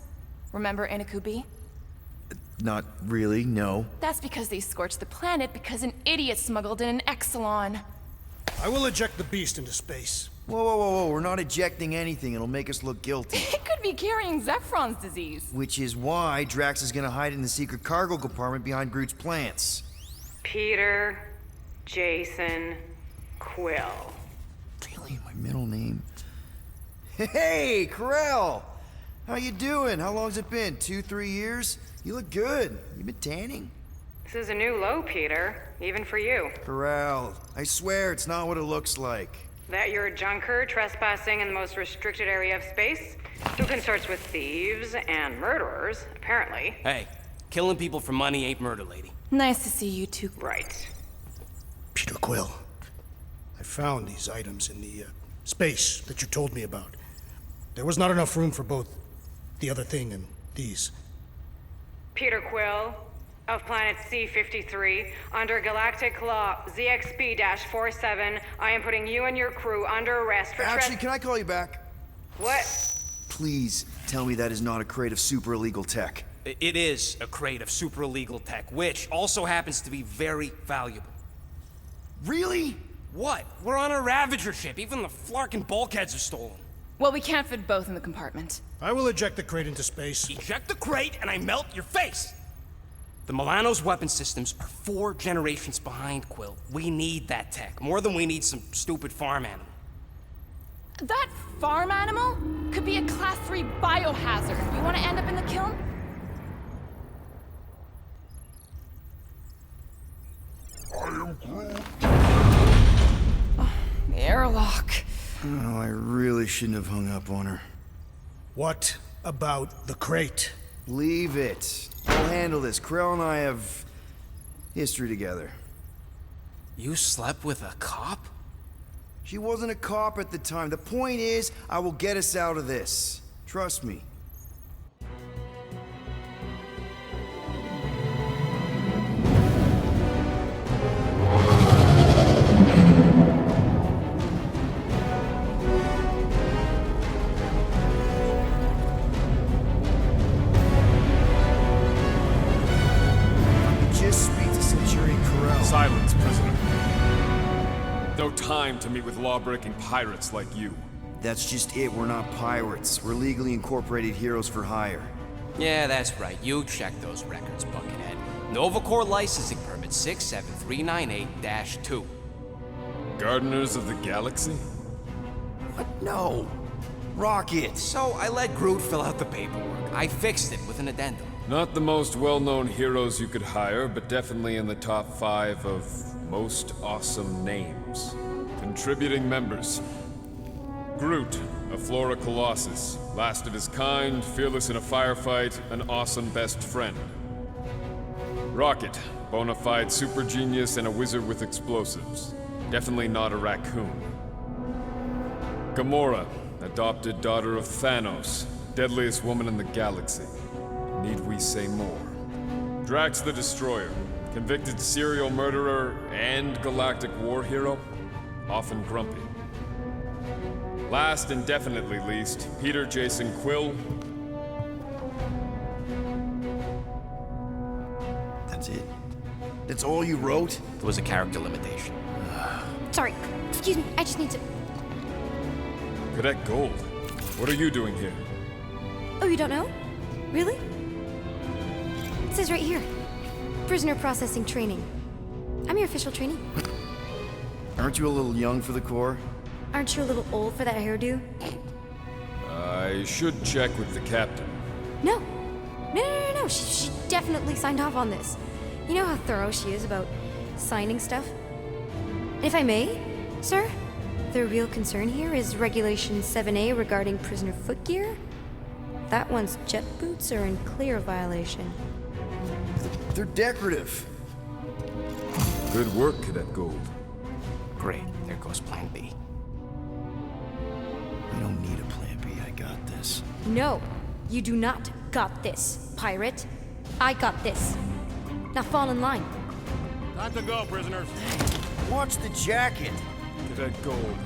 Remember Inakubi? Not really, no. That's because they scorched the planet because an idiot smuggled in an Exelon. I will eject the beast into space. Whoa, whoa, whoa, whoa. We're not ejecting anything. It'll make us look guilty. It could be carrying Zephron's disease. Which is why Drax is gonna hide in the secret cargo compartment behind Groot's plants. Peter, Jason, Quill. Really? My middle name? Hey, Corell! How you doing? How long's it been? 2-3 years? You look good. You been tanning? This is a new low, Peter, even for you. Corral, I swear it's not what it looks like. That you're a junker trespassing in the most restricted area of space, who consorts with thieves and murderers, apparently. Hey, killing people for money ain't murder, lady. Nice to see you two. Right. Peter Quill, I found these items in the space that you told me about. There was not enough room for both the other thing and these. Peter Quill, of planet C-53, under galactic law ZXB-47, I am putting you and your crew under arrest for Actually, can I call you back? What? Please tell me that is not a crate of super illegal tech. It is a crate of super illegal tech, which also happens to be very valuable. Really? What? We're on a Ravager ship. Even the Flarkin bulkheads are stolen. Well, we can't fit both in the compartment. I will eject the crate into space. Eject the crate and I melt your face! The Milano's weapon systems are 4 generations behind, Quill. We need that tech, more than we need some stupid farm animal. That farm animal could be a Class 3 biohazard. You want to end up in the kiln? I am Groot. The airlock. Oh, I really shouldn't have hung up on her. What about the crate? Leave it. I'll handle this. Krell and I have history together. You slept with a cop? She wasn't a cop at the time. The point is, I will get us out of this. Trust me. Silence, prisoner. No time to meet with law-breaking pirates like you. That's just it. We're not pirates. We're legally incorporated heroes for hire. Yeah, that's right. You check those records, Buckethead. Novacore licensing permit 67398-2. Gardeners of the Galaxy? What? No. Rocket. So I let Groot fill out the paperwork. I fixed it with an addendum. Not the most well-known heroes you could hire, but definitely in the top 5 of most awesome names. Contributing members. Groot, a Flora Colossus, last of his kind, fearless in a firefight, an awesome best friend. Rocket, bona fide super genius and a wizard with explosives. Definitely not a raccoon. Gamora, adopted daughter of Thanos, deadliest woman in the galaxy. Need we say more? Drax the Destroyer, convicted serial murderer and galactic war hero, often grumpy. Last and definitely least, Peter Jason Quill, That's all you wrote? It was a character limitation. Sorry, excuse me, I just need to... Cadet Gold, what are you doing here? Oh, you don't know? Really? It says right here. Prisoner processing training. I'm your official trainee. Aren't you a little young for the Corps? Aren't you a little old for that hairdo? I should check with the captain. No. No. She definitely signed off on this. You know how thorough she is about signing stuff? And if I may, sir, the real concern here is Regulation 7A regarding prisoner footgear. That one's jet boots are in clear violation. They're decorative. Good work, Cadet Gold. Great, there goes Plan B. I don't need a plan B, I got this. No, you do not got this, pirate. I got this. Now fall in line. Time to go, prisoners. Watch the jacket. Cadet Gold,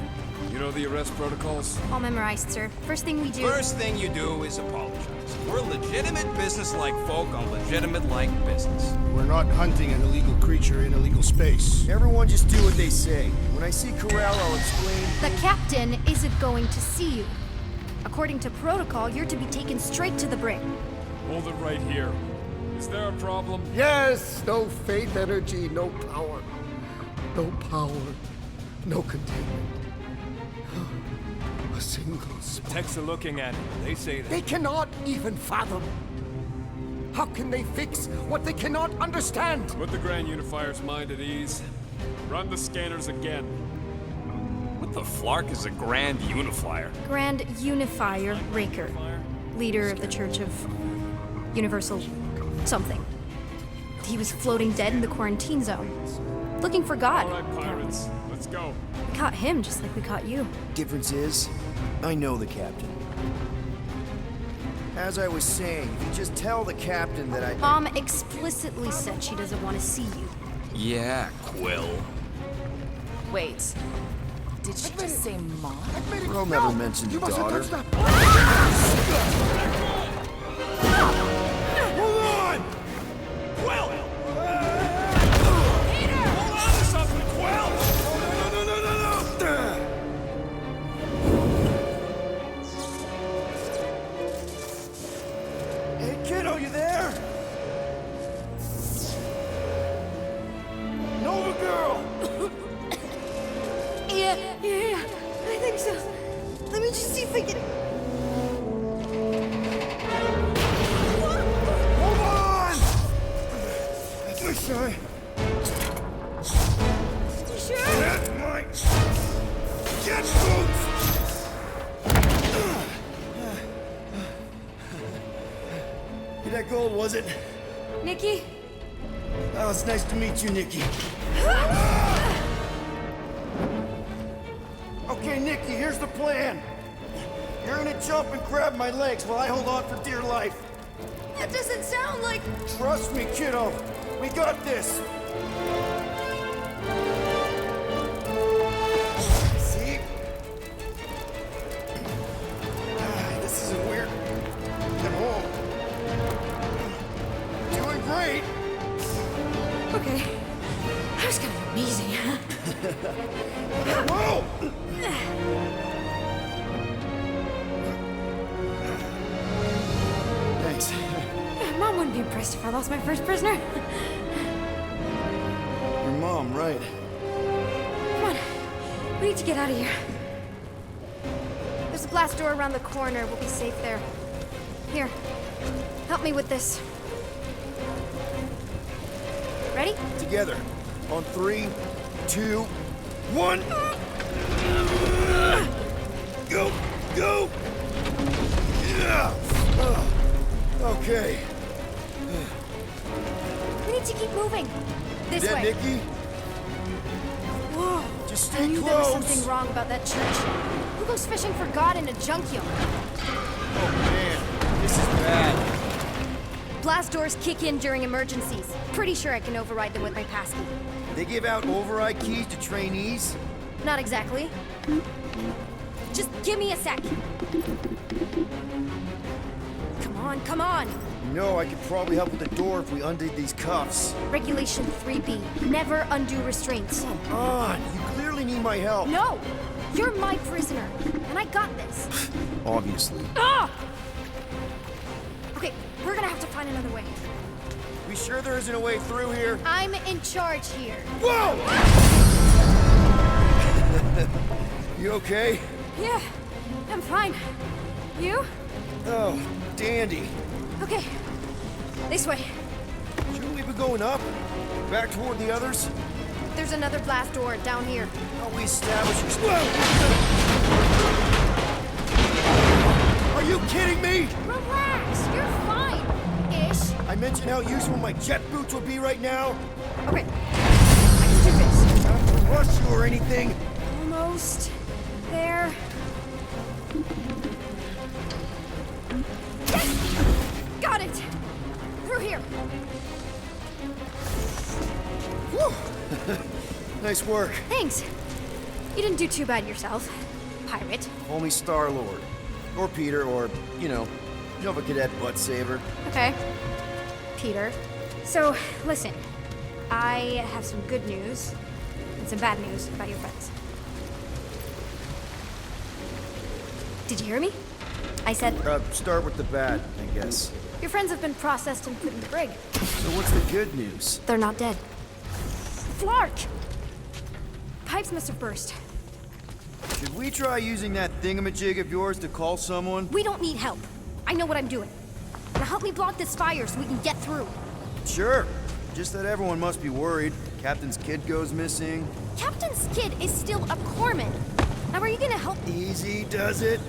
you know the arrest protocols? All memorized, sir. First thing we do... First thing you do is apologize. We're legitimate business-like folk on legitimate-like business. We're not hunting an illegal creature in illegal space. Everyone just do what they say. When I see Corral, I'll explain. The captain isn't going to see you. According to protocol, you're to be taken straight to the brig. Hold it right here. Is there a problem? Yes, no faith energy, no power. No power, no containment. A single spark. Techs are looking at it. They say that. They cannot even fathom. How can they fix what they cannot understand? Put the Grand Unifier's mind at ease. Run the scanners again. What the flark is a Grand Unifier? Grand Unifier Raker, leader of the Church of Universal something. He was floating dead in the quarantine zone, looking for God. All right, pirates, let's go. We caught him just like we caught you. Difference is, I know the captain. As I was saying, if you just tell the captain that I... Mom explicitly said she doesn't want to see you. Yeah, Quill. Wait. Did she just say mom? Earl never mentioned You mustn't daughter. touch that. Hold on! Quill! Peter! Hold on to something, Quill! No! Hey, kiddo, you there? Nova girl! Yeah, I think so. Let me just see if I can... Hold on! That's my son. You sure? That's my jet boots! That gold, was it? Nikki? Oh, it's nice to meet you, Nikki. Okay, Nikki, here's the plan. You're gonna jump and grab my legs while I hold on for dear life. That doesn't sound like... Trust me, kiddo. We got this. See? This isn't weird at all. Doing great. Okay. That was kind of amazing. Whoa! Thanks. Mom wouldn't be impressed if I lost my first prisoner. Your mom, right? Come on. We need to get out of here. There's a blast door around the corner. We'll be safe there. Here. Help me with this. Ready? Together. On 3, 2, 1. Go! Go! Yeah! Okay. We need to keep moving. This Dead, way. Nikki? Whoa. Just I stay knew there was close. something wrong about that church. Who goes fishing for God in a junkyard? Oh, man. This is bad. Blast doors kick in during emergencies. Pretty sure I can override them with my passkey. They give out override keys to trainees? Not exactly. Just give me a sec. Come come on. You know, I could probably help with the door if we undid these cuffs. Regulation 3B. Never undo restraints. Come on, you clearly need my help. No! You're my prisoner, and I got this. Obviously. Ah! Okay, we're gonna have to find another way. We sure there isn't a way through here? I'm in charge here. Whoa! You okay? Yeah, I'm fine. You? Oh, dandy. Okay, this way. Shouldn't we be going up? Back toward the others? There's another blast door down here. How we establish Are you kidding me? Relax, you're fine-ish. I mentioned how useful my jet boots would be right now. Okay, I can do this. Not to rush you or anything. Almost there. Yes! Got it! Through here. Whew. Nice work. Thanks. You didn't do too bad yourself, pirate. Call me Star-Lord. Or Peter, or, Nova Cadet Butt Saver. Okay. Peter. So, listen. I have some good news and some bad news about your friends. Did you hear me? I said... Start with the bad, I guess. Your friends have been processed and put in the brig. So what's the good news? They're not dead. Flark! Pipes must have burst. Should we try using that thingamajig of yours to call someone? We don't need help. I know what I'm doing. Now help me block this fire so we can get through. Sure. Just that everyone must be worried. Captain's kid goes missing. Captain's kid is still a corpsman. Now are you gonna help? Easy does it.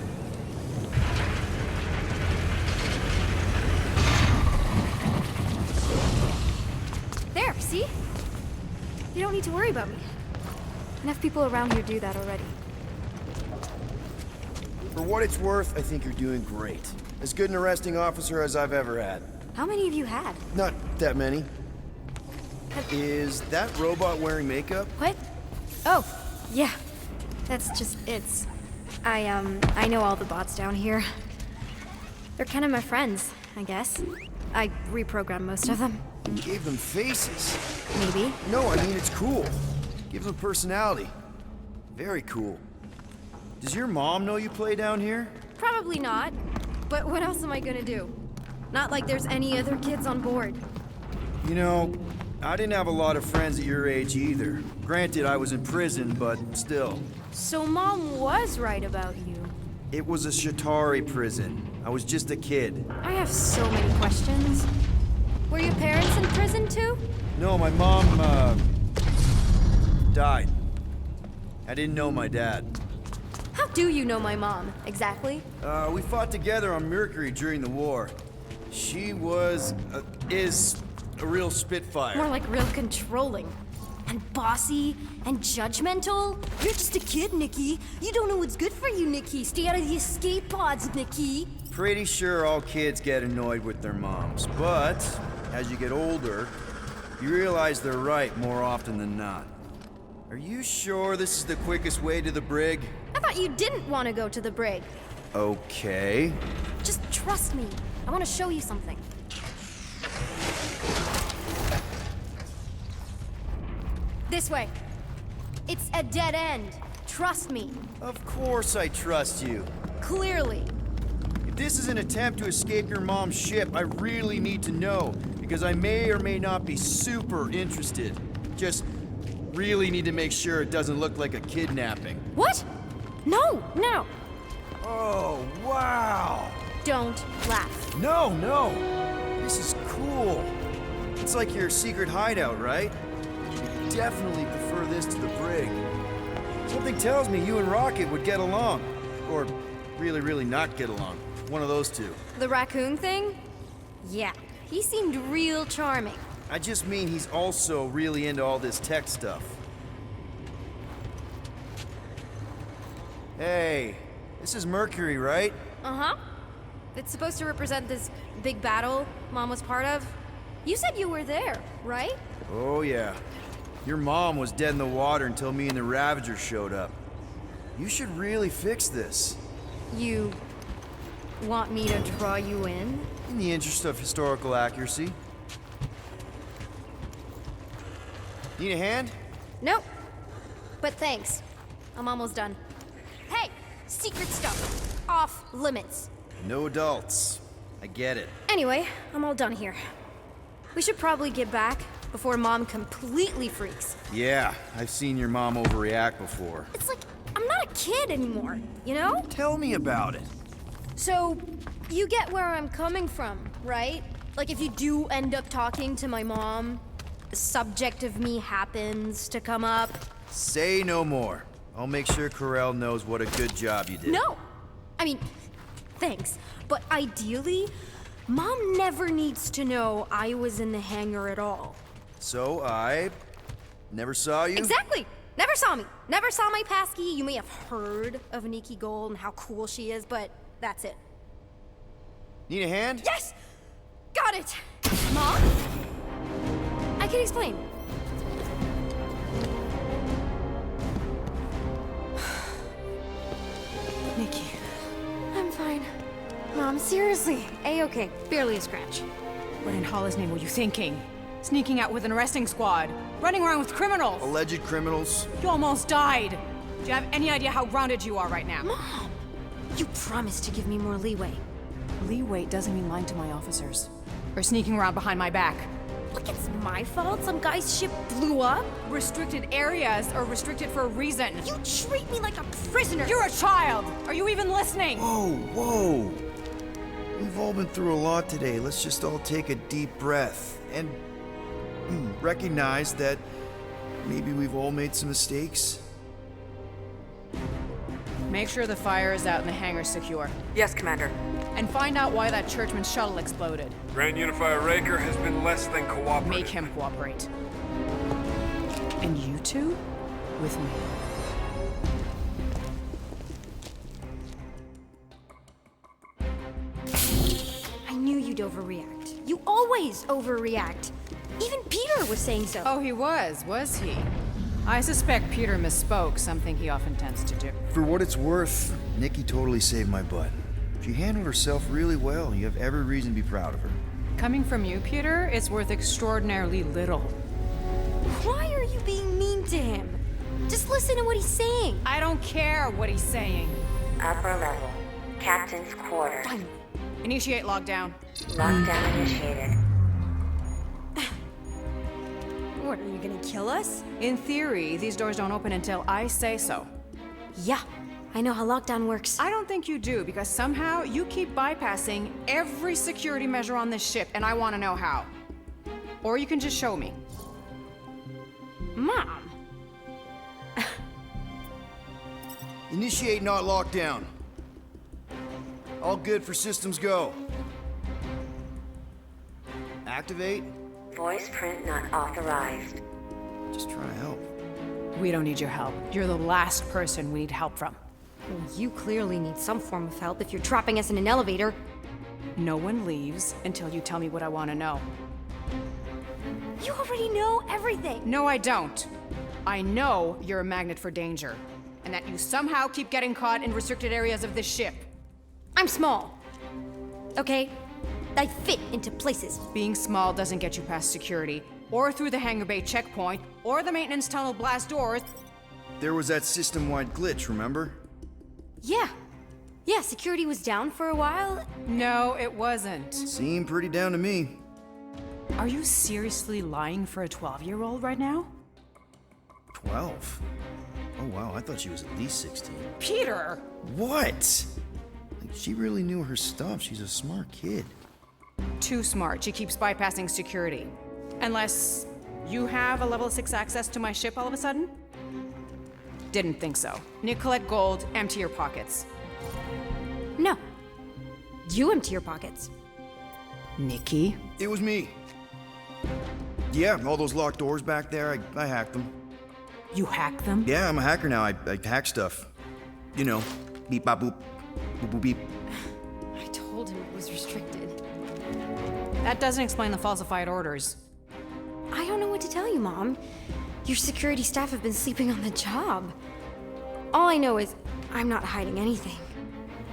There, see? You don't need to worry about me. Enough people around here do that already. For what it's worth, I think you're doing great. As good an arresting officer as I've ever had. How many of you had? Not that many. Is that robot wearing makeup? What? Oh, yeah. That's just, I know all the bots down here. They're kind of my friends, I guess. I reprogrammed most of them. You gave them faces. Maybe. No, I mean, it's cool. Gives them personality. Very cool. Does your mom know you play down here? Probably not. But what else am I gonna do? Not like there's any other kids on board. You know, I didn't have a lot of friends at your age either. Granted, I was in prison, but still. So Mom was right about you. It was a Shatari prison. I was just a kid. I have so many questions. Were your parents in prison too? No, my mom, died. I didn't know my dad. How do you know my mom, exactly? We fought together on Mercury during the war. She was, is a real spitfire. More like real controlling. And bossy and judgmental. You're just a kid, Nikki. You don't know what's good for you, Nikki. Stay out of the escape pods, Nikki. Pretty sure all kids get annoyed with their moms, but as you get older, you realize they're right more often than not. Are you sure this is the quickest way to the brig? I thought you didn't want to go to the brig. Okay. Just trust me. I want to show you something. This way. It's a dead end. Trust me. Of course I trust you. Clearly. If this is an attempt to escape your mom's ship, I really need to know, because I may or may not be super interested. Just really need to make sure it doesn't look like a kidnapping. What? No, no. Oh, wow. Don't laugh. No, no. This is cool. It's like your secret hideout, right? You definitely prefer this to the brig. Something tells me you and Rocket would get along. Or really, really not get along. One of those two. The raccoon thing? Yeah, he seemed real charming. I just mean he's also really into all this tech stuff. Hey, this is Mercury, right? Uh-huh. It's supposed to represent this big battle Mom was part of. You said you were there, right? Oh, yeah. Your mom was dead in the water until me and the Ravager showed up. You should really fix this. You Want me to draw you in? In the interest of historical accuracy. Need a hand? Nope. But thanks. I'm almost done. Hey! Secret stuff. Off limits. No adults. I get it. Anyway, I'm all done here. We should probably get back before Mom completely freaks. Yeah, I've seen your mom overreact before. It's like, I'm not a kid anymore, you know? Tell me about it. So, you get where I'm coming from, right? Like, if you do end up talking to my mom, the subject of me happens to come up. Say no more. I'll make sure Corell knows what a good job you did. No! I mean, thanks. But ideally, Mom never needs to know I was in the hangar at all. So I never saw you? Exactly! Never saw me. Never saw my passkey. You may have heard of Nikki Gold and how cool she is, but that's it. Need a hand? Yes! Got it! Mom? I can explain. Nikki. I'm fine. Mom, seriously. A-okay. Barely a scratch. What in Hollis' name were you thinking? Sneaking out with an arresting squad. Running around with criminals. Alleged criminals. You almost died. Do you have any idea how grounded you are right now? Mom! You promised to give me more leeway. Leeway doesn't mean lying to my officers. Or sneaking around behind my back. Look, it's my fault some guy's ship blew up. Restricted areas are restricted for a reason. You treat me like a prisoner. You're a child! Are you even listening? Whoa, whoa. We've all been through a lot today. Let's just all take a deep breath and recognize that maybe we've all made some mistakes. Make sure the fire is out and the hangar's secure. Yes, Commander. And find out why that churchman's shuttle exploded. Grand Unifier Raker has been less than cooperative. Make him cooperate. And you two? With me. I knew you'd overreact. You always overreact. Even Peter was saying so. Oh, he was he? I suspect Peter misspoke, something he often tends to do. For what it's worth, Nikki totally saved my butt. She handled herself really well. You have every reason to be proud of her. Coming from you, Peter, it's worth extraordinarily little. Why are you being mean to him? Just listen to what he's saying. I don't care what he's saying. Upper level. Captain's quarters. Finally. Initiate lockdown. Lockdown initiated. What, are you gonna kill us? In theory, these doors don't open until I say so. Yeah, I know how lockdown works. I don't think you do, because somehow you keep bypassing every security measure on this ship, and I want to know how. Or you can just show me. Mom! Initiate not lockdown. All good for systems go. Activate. Voice print not authorized. Just trying to help. We don't need your help. You're the last person we need help from. Well, you clearly need some form of help if you're trapping us in an elevator. No one leaves until you tell me what I want to know. You already know everything. No, I don't. I know you're a magnet for danger, and that you somehow keep getting caught in restricted areas of this ship. I'm small. Okay? I fit into places. Being small doesn't get you past security, or through the hangar bay checkpoint, or the maintenance tunnel blast doors. There was that system-wide glitch, remember? Yeah. Yeah, security was down for a while. No, it wasn't. Seemed pretty down to me. Are you seriously lying for a 12-year-old right now? 12? Oh wow, I thought she was at least 16. Peter! What? Like, she really knew her stuff. She's a smart kid. Too smart. She keeps bypassing security. Unless you have a level 6 access to my ship all of a sudden? Didn't think so. Nicolette Gold, empty your pockets. No. You empty your pockets. Nikki? It was me. Yeah, all those locked doors back there, I hacked them. You hacked them? Yeah, I'm a hacker now. I hack stuff. You know, beep bop boop, boop boop beep. I told him it was restricted. That doesn't explain the falsified orders. I don't know what to tell you, Mom. Your security staff have been sleeping on the job. All I know is I'm not hiding anything.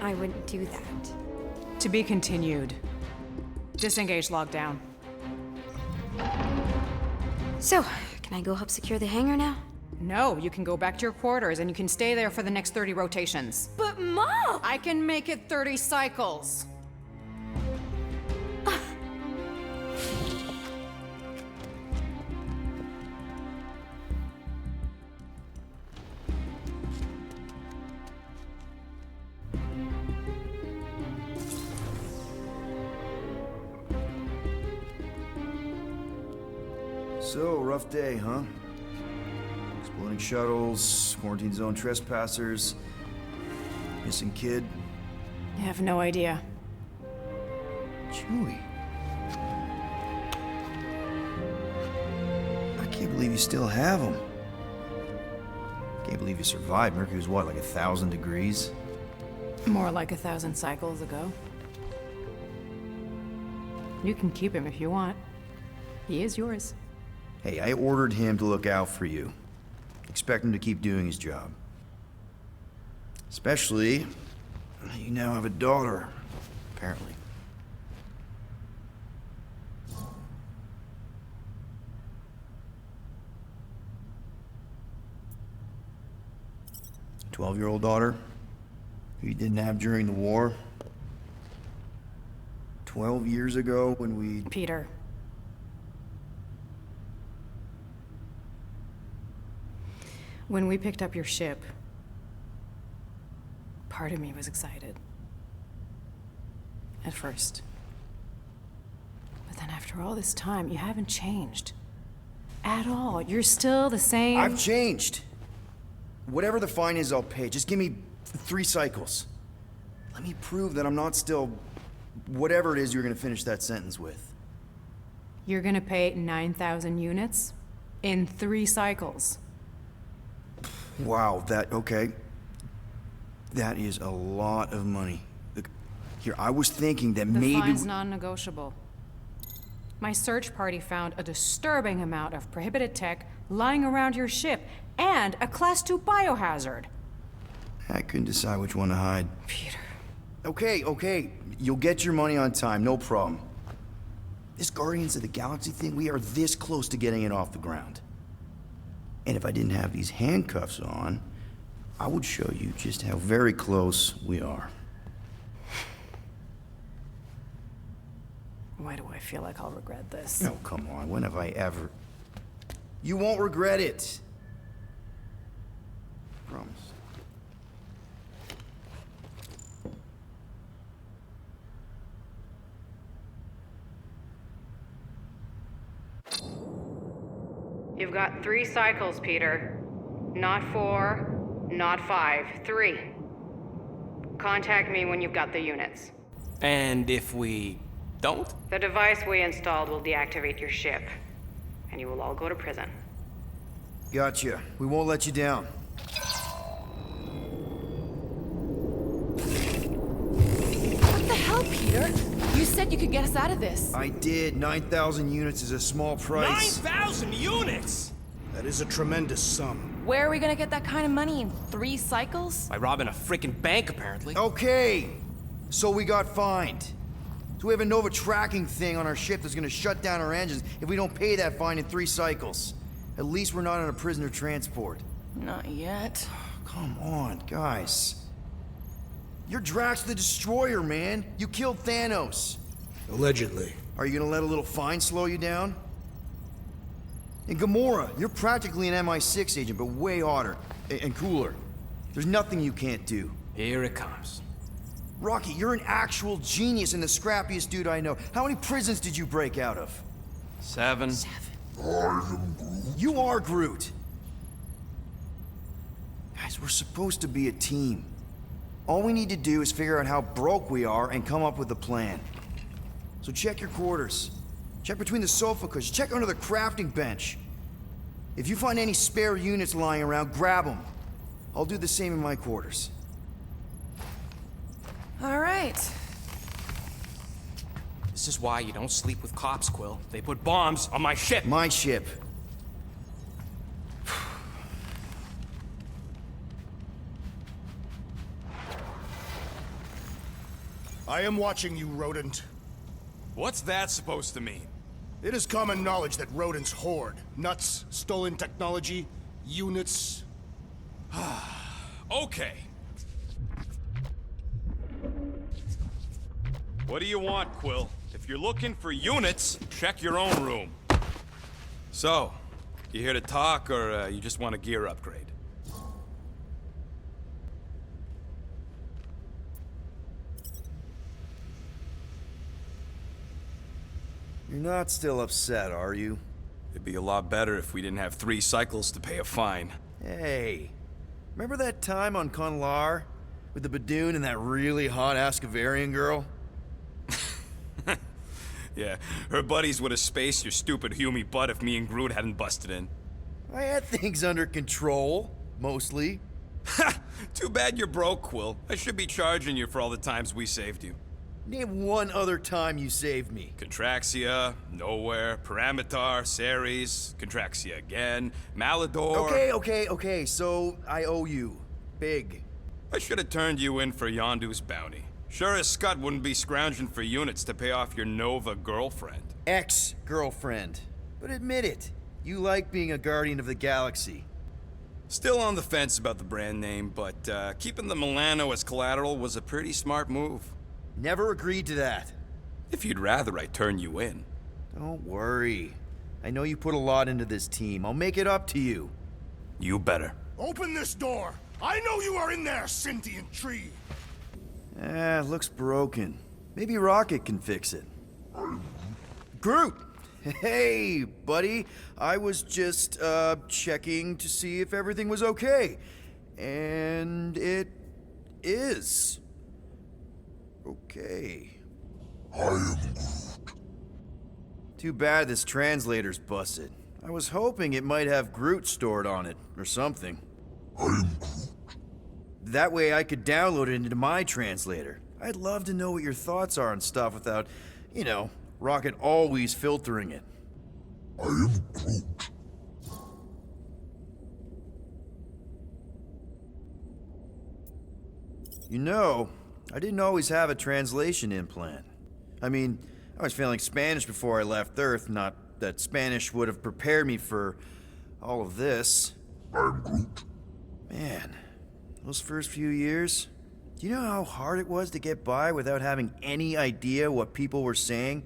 I wouldn't do that. To be continued. Disengage lockdown. So, can I go help secure the hangar now? No, you can go back to your quarters and you can stay there for the next 30 rotations. But Mom! I can make it 30 cycles. So, rough day, huh? Exploding shuttles, quarantine zone trespassers, missing kid. I have no idea. Chewie. I can't believe you still have him. Can't believe you survived. Mercury was what, like 1,000 degrees? More like 1,000 cycles ago. You can keep him if you want. He is yours. Hey, I ordered him to look out for you. Expect him to keep doing his job. Especially, you now have a daughter, apparently. A 12-year-old daughter who you didn't have during the war. 12 years ago when we... Peter. When we picked up your ship, part of me was excited. At first. But then after all this time, you haven't changed. At all. You're still the same... I've changed. Whatever the fine is, I'll pay. Just give me 3 cycles. Let me prove that I'm not still... whatever it is you're gonna finish that sentence with. You're gonna pay 9,000 units in 3 cycles. Wow, okay. That is a lot of money. Look, here, I was thinking that The maybe... fine's non-negotiable. My search party found a disturbing amount of prohibited tech lying around your ship, and a Class 2 biohazard. I couldn't decide which one to hide. Peter. Okay. You'll get your money on time, no problem. This Guardians of the Galaxy thing, we are this close to getting it off the ground. And if I didn't have these handcuffs on, I would show you just how very close we are. Why do I feel like I'll regret this? Oh, come on. When have I ever... You won't regret it. Promise. You've got 3 cycles, Peter. Not 4, not 5, 3. Contact me when you've got the units. And if we don't? The device we installed will deactivate your ship, and you will all go to prison. Gotcha. We won't let you down. What the hell, Peter? You said you could get us out of this. I did. 9,000 units is a small price. 9,000 units?! That is a tremendous sum. Where are we gonna get that kind of money in 3 cycles? By robbing a freaking bank, apparently. Okay. So we got fined. So we have a Nova tracking thing on our ship that's gonna shut down our engines if we don't pay that fine in 3 cycles. At least we're not on a prisoner transport. Not yet. Come on, guys. You're Drax the Destroyer, man. You killed Thanos. Allegedly. Are you gonna let a little fine slow you down? And Gamora, you're practically an MI6 agent, but way hotter and cooler. There's nothing you can't do. Here it comes. Rocky, you're an actual genius and the scrappiest dude I know. How many prisons did you break out of? 7. You are Groot. Guys, we're supposed to be a team. All we need to do is figure out how broke we are and come up with a plan. So check your quarters. Check between the sofa cushions. Check under the crafting bench. If you find any spare units lying around, grab them. I'll do the same in my quarters. All right. This is why you don't sleep with cops, Quill. They put bombs on my ship. My ship. I am watching you, rodent. What's that supposed to mean? It is common knowledge that rodents hoard nuts, stolen technology, units. Okay. What do you want, Quill? If you're looking for units, check your own room. So, you here to talk, or you just want a gear upgrade? You're not still upset, are you? It'd be a lot better if we didn't have 3 cycles to pay a fine. Hey, remember that time on Conlar? With the Badoon and that really hot Ascavarian girl? Yeah, her buddies would have spaced your stupid Humy butt if me and Groot hadn't busted in. I had things under control, mostly. Ha! Too bad you're broke, Quill. I should be charging you for all the times we saved you. Name one other time you saved me. Contraxia, Nowhere, Paramitar, Ceres, Contraxia again, Malador... Okay, so I owe you. Big. I should have turned you in for Yondu's bounty. Sure as Scott wouldn't be scrounging for units to pay off your Nova girlfriend. Ex-girlfriend. But admit it, you like being a Guardian of the Galaxy. Still on the fence about the brand name, but keeping the Milano as collateral was a pretty smart move. Never agreed to that. If you'd rather I turn you in. Don't worry. I know you put a lot into this team. I'll make it up to you. You better. Open this door! I know you are in there, sentient tree! Looks broken. Maybe Rocket can fix it. Groot! Hey, buddy. I was just, checking to see if everything was okay. And it is. Okay. I am Groot. Too bad this translator's busted. I was hoping it might have Groot stored on it, or something. I am Groot. That way I could download it into my translator. I'd love to know what your thoughts are on stuff without, you know, Rocket always filtering it. I am Groot. You know, I didn't always have a translation implant. I mean, I was failing Spanish before I left Earth, not that Spanish would have prepared me for all of this. I'm Groot. Man, those first few years, do you know how hard it was to get by without having any idea what people were saying?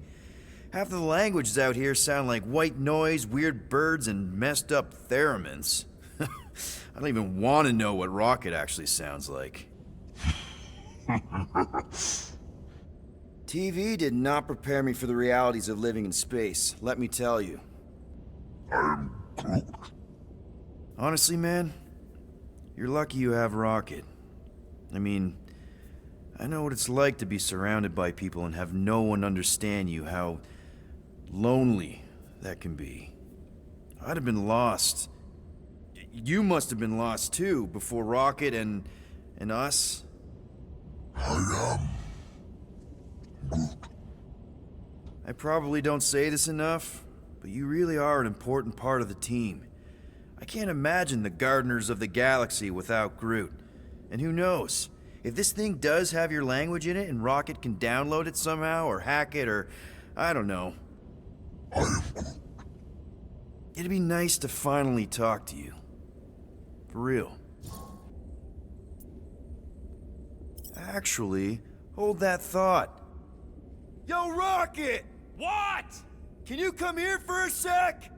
Half of the languages out here sound like white noise, weird birds, and messed up theremins. I don't even want to know what Rocket actually sounds like. TV did not prepare me for the realities of living in space, let me tell you. I'm Groot. Honestly, man, you're lucky you have Rocket. I mean, I know what it's like to be surrounded by people and have no one understand you, how lonely that can be. I'd have been lost. You must have been lost too, before Rocket and us. I am Groot. I probably don't say this enough, but you really are an important part of the team. I can't imagine the Gardeners of the Galaxy without Groot. And who knows, if this thing does have your language in it and Rocket can download it somehow or hack it or, I don't know. I am Groot. It'd be nice to finally talk to you. For real. Actually, hold that thought. Yo, Rocket! What? Can you come here for a sec?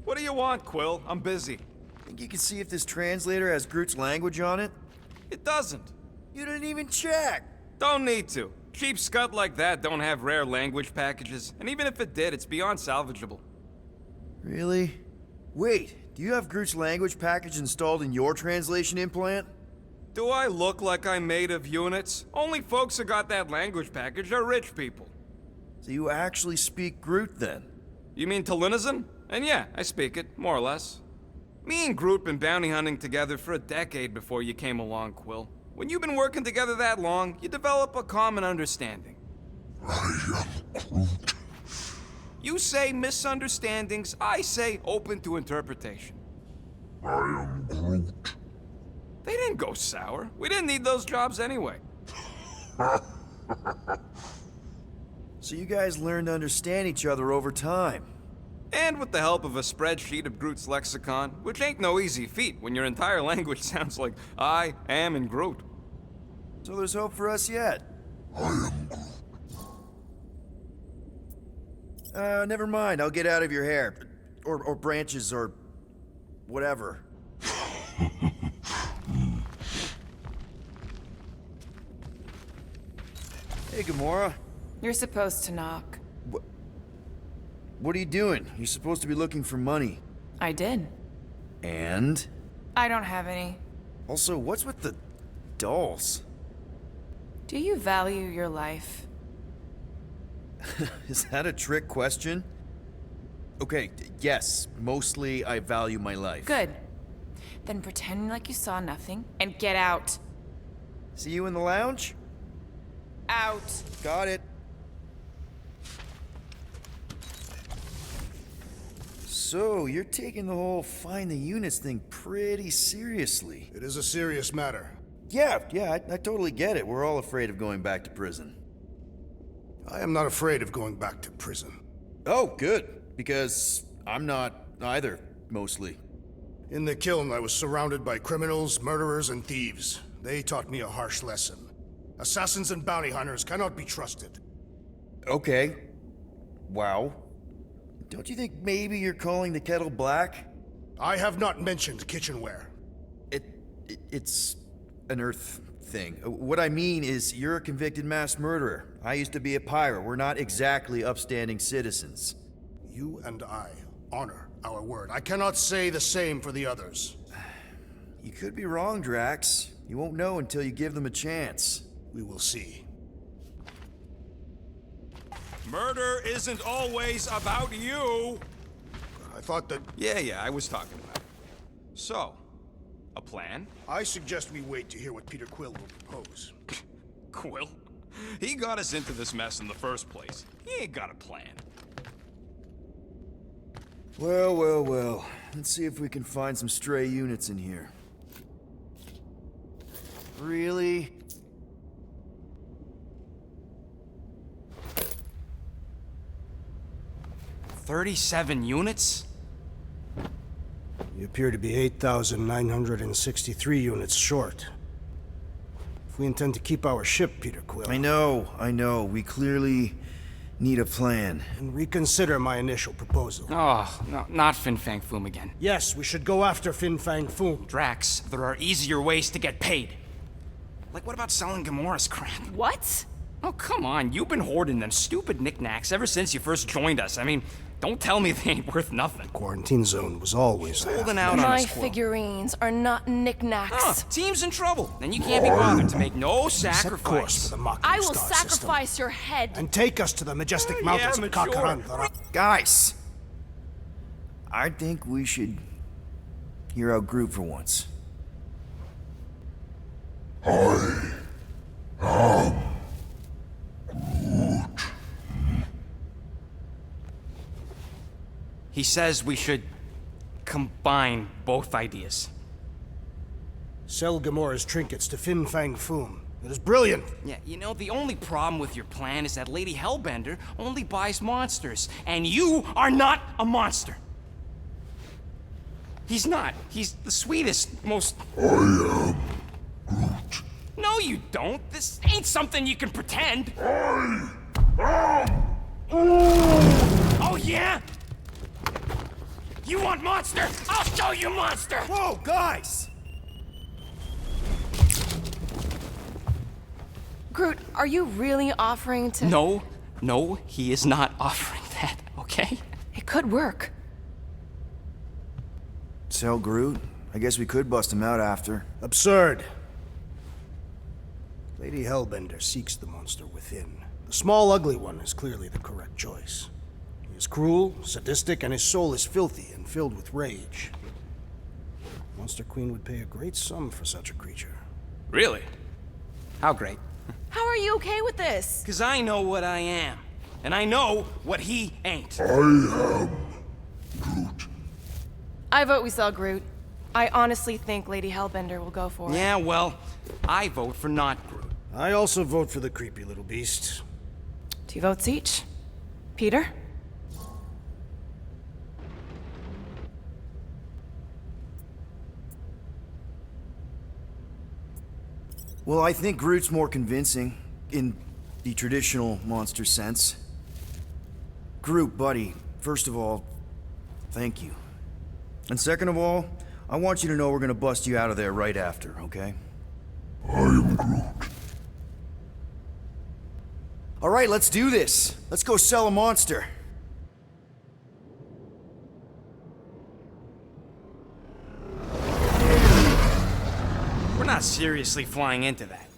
What do you want, Quill? I'm busy. Think you can see if this translator has Groot's language on it? It doesn't. You didn't even check! Don't need to. Cheap scud like that don't have rare language packages, and even if it did, it's beyond salvageable. Really? Wait, do you have Groot's language package installed in your translation implant? Do I look like I'm made of units? Only folks who got that language package are rich people. So you actually speak Groot then? You mean Talinisan? And yeah, I speak it, more or less. Me and Groot been bounty hunting together for a decade before you came along, Quill. When you've been working together that long, you develop a common understanding. I am Groot. You say misunderstandings, I say open to interpretation. I am Groot. They didn't go sour. We didn't need those jobs anyway. So you guys learned to understand each other over time. And with the help of a spreadsheet of Groot's lexicon, which ain't no easy feat when your entire language sounds like I am in Groot. So there's hope for us yet. Never mind. I'll get out of your hair. Or branches, or whatever. Hey, Gamora. You're supposed to knock. What are you doing? You're supposed to be looking for money. I did. And? I don't have any. Also, what's with the dolls? Do you value your life? Is that a trick question? Okay, yes, mostly I value my life. Good. Then pretend like you saw nothing and get out. See you in the lounge? Out. Got it. So, you're taking the whole find the units thing pretty seriously. It is a serious matter. Yeah, I totally get it. We're all afraid of going back to prison. I am not afraid of going back to prison. Oh, good. Because I'm not either, mostly. In the kiln, I was surrounded by criminals, murderers, and thieves. They taught me a harsh lesson. Assassins and bounty hunters cannot be trusted. Okay. Wow. Don't you think maybe you're calling the kettle black? I have not mentioned kitchenware. It's an Earth thing. What I mean is, you're a convicted mass murderer. I used to be a pirate. We're not exactly upstanding citizens. You and I honor our word. I cannot say the same for the others. You could be wrong, Drax. You won't know until you give them a chance. We will see. Murder isn't always about you. I thought that... Yeah, I was talking about it. So, a plan? I suggest we wait to hear what Peter Quill will propose. Quill? He got us into this mess in the first place. He ain't got a plan. Well. Let's see if we can find some stray units in here. Really? $37 units? You appear to be 8,963 units short. If we intend to keep our ship, Peter Quill... I know. We clearly need a plan. And reconsider my initial proposal. Oh, no, not Fin Fang Foom again. Yes, we should go after Fin Fang Foom. Drax, there are easier ways to get paid. Like, what about selling Gamora's crap? What? Oh, come on. You've been hoarding them stupid knickknacks ever since you first joined us. I mean, don't tell me they ain't worth nothing. Quarantine zone was always there. Holding out on My us, Quill. figurines are not knickknacks. Team's in trouble, and you can't be bothered to make no Set course for sacrifice. the Mocking I will Star system. sacrifice your head. And take us to the majestic mountains of mature. Kakarandara. Guys! I think we should hear out Groot for once. He says we should combine both ideas. Sell Gamora's trinkets to Fin Fang Foom. It is brilliant. Yeah, you know, the only problem with your plan is that Lady Hellbender only buys monsters, and you are not a monster. He's not. He's the sweetest, most... I am Groot. No, you don't. This ain't something you can pretend. I am Oh, yeah? You want monster? I'll show you monster! Whoa, guys! Groot, are you really offering to... No, he is not offering that, okay? It could work. Sell Groot? I guess we could bust him out after. Absurd. Lady Hellbender seeks the monster within. The small, ugly one is clearly the correct choice. He is cruel, sadistic, and his soul is filthy and filled with rage. Monster Queen would pay a great sum for such a creature. Really? How great? How are you okay with this? Because I know what I am. And I know what he ain't. I am Groot. I vote we sell Groot. I honestly think Lady Hellbender will go for it. Yeah, well, I vote for not Groot. I also vote for the creepy little beast. 2 votes each. Peter? Well, I think Groot's more convincing, in the traditional monster sense. Groot, buddy, first of all, thank you. And second of all, I want you to know we're gonna bust you out of there right after, okay? I am Groot. All right, let's do this. Let's go sell a monster. We're not seriously flying into that.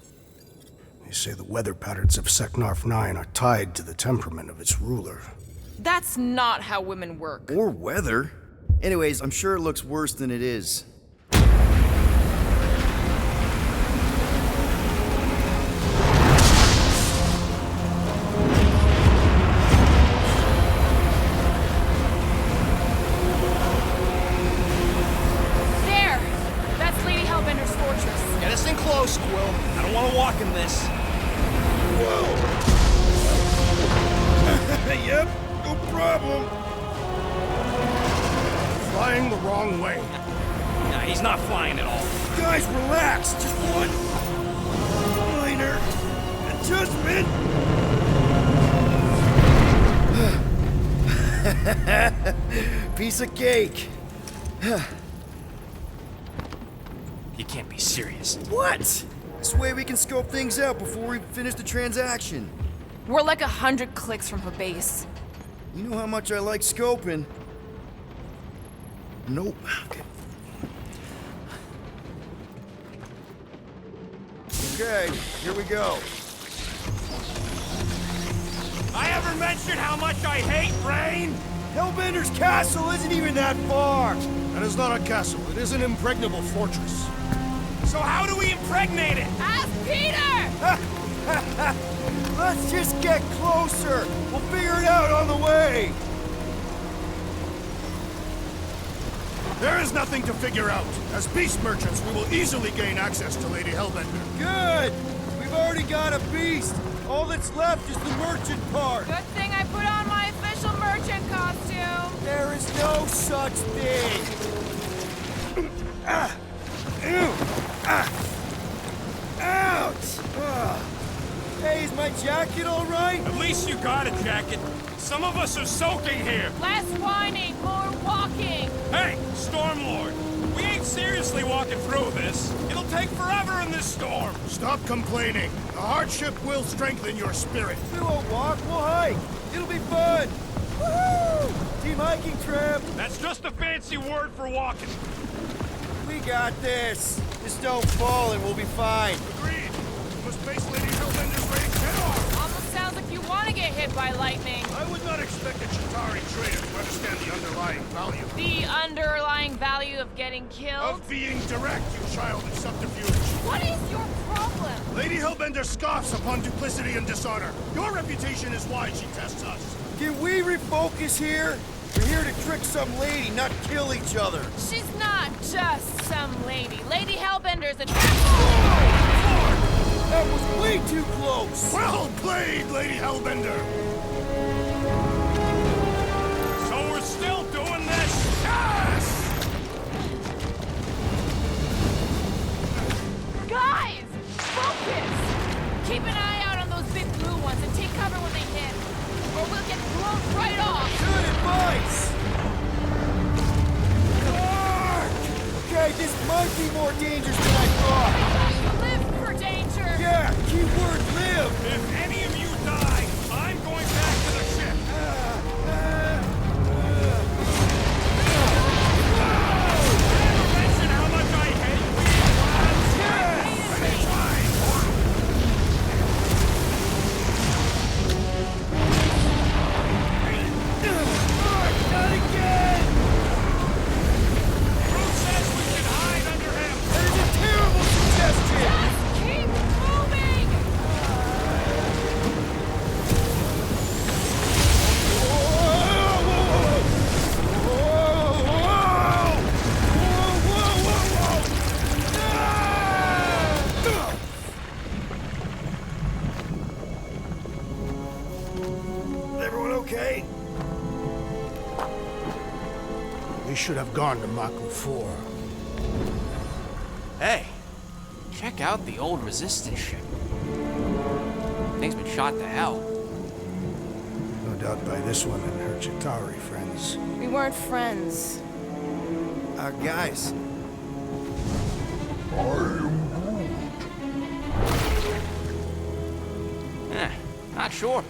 They say the weather patterns of Seknarf 9 are tied to the temperament of its ruler. That's not how women work. Or weather. Anyways, I'm sure it looks worse than it is. There! That's Lady Hellbender's fortress. Get us in close, Quill. I don't want to walk in this. Yep, no problem. Flying the wrong way. Nah, he's not flying at all. Guys, relax. Just one minor adjustment. Piece of cake. You can't be serious. What? This way we can scope things out before we finish the transaction. We're like 100 clicks from her base. You know how much I like scoping. Nope. Okay, here we go. I ever mentioned how much I hate rain? Hellbender's castle isn't even that far. That is not a castle. It is an impregnable fortress. So how do we impregnate it? Ask Peter! Let's just get closer. We'll figure it out on the way. There is nothing to figure out. As beast merchants, we will easily gain access to Lady Hellbender. Good. We've already got a beast. All that's left is the merchant part. Good thing I put on my official merchant costume. There is no such thing. Ew. Ouch. Hey, is my jacket all right? At least you got a jacket. Some of us are soaking here. Less whining, more walking. Hey, Stormlord. We ain't seriously walking through this. It'll take forever in this storm. Stop complaining. The hardship will strengthen your spirit. We won't walk, we'll hike. It'll be fun. Woohoo! Team hiking trip. That's just a fancy word for walking. We got this. Just don't fall and we'll be fine. Agreed. We must face Lady Hellbender's rage head on. Almost sounds like you want to get hit by lightning. I would not expect a Chitauri trader to understand the underlying value. The underlying value of getting killed? Of being direct, you child of subterfuge. What is your problem? Lady Hellbender scoffs upon duplicity and dishonor. Your reputation is why she tests us. Can we refocus here? We're here to trick some lady, not kill each other. She's not just some lady. Lady Hellbender's an That was way too close. Well played, Lady Hellbender. So we're still doing this? Yes! Guys! Focus! Keep an eye out on those big blue ones and take cover when they hit. Or we'll get blown right off! Good advice! Mark! Okay, this might be more dangerous than I thought. You live for danger! Yeah, keyword live! If any of you die, I'm going back to the ship. Never mention how much I hate Not again! Groot says we should hide under him. That is a terrible suggestion! We should have gone to Maku 4. Hey, check out the old resistance ship. Thing's been shot to hell. No doubt by this one and her Chitauri friends. We weren't friends. Guys. Not sure.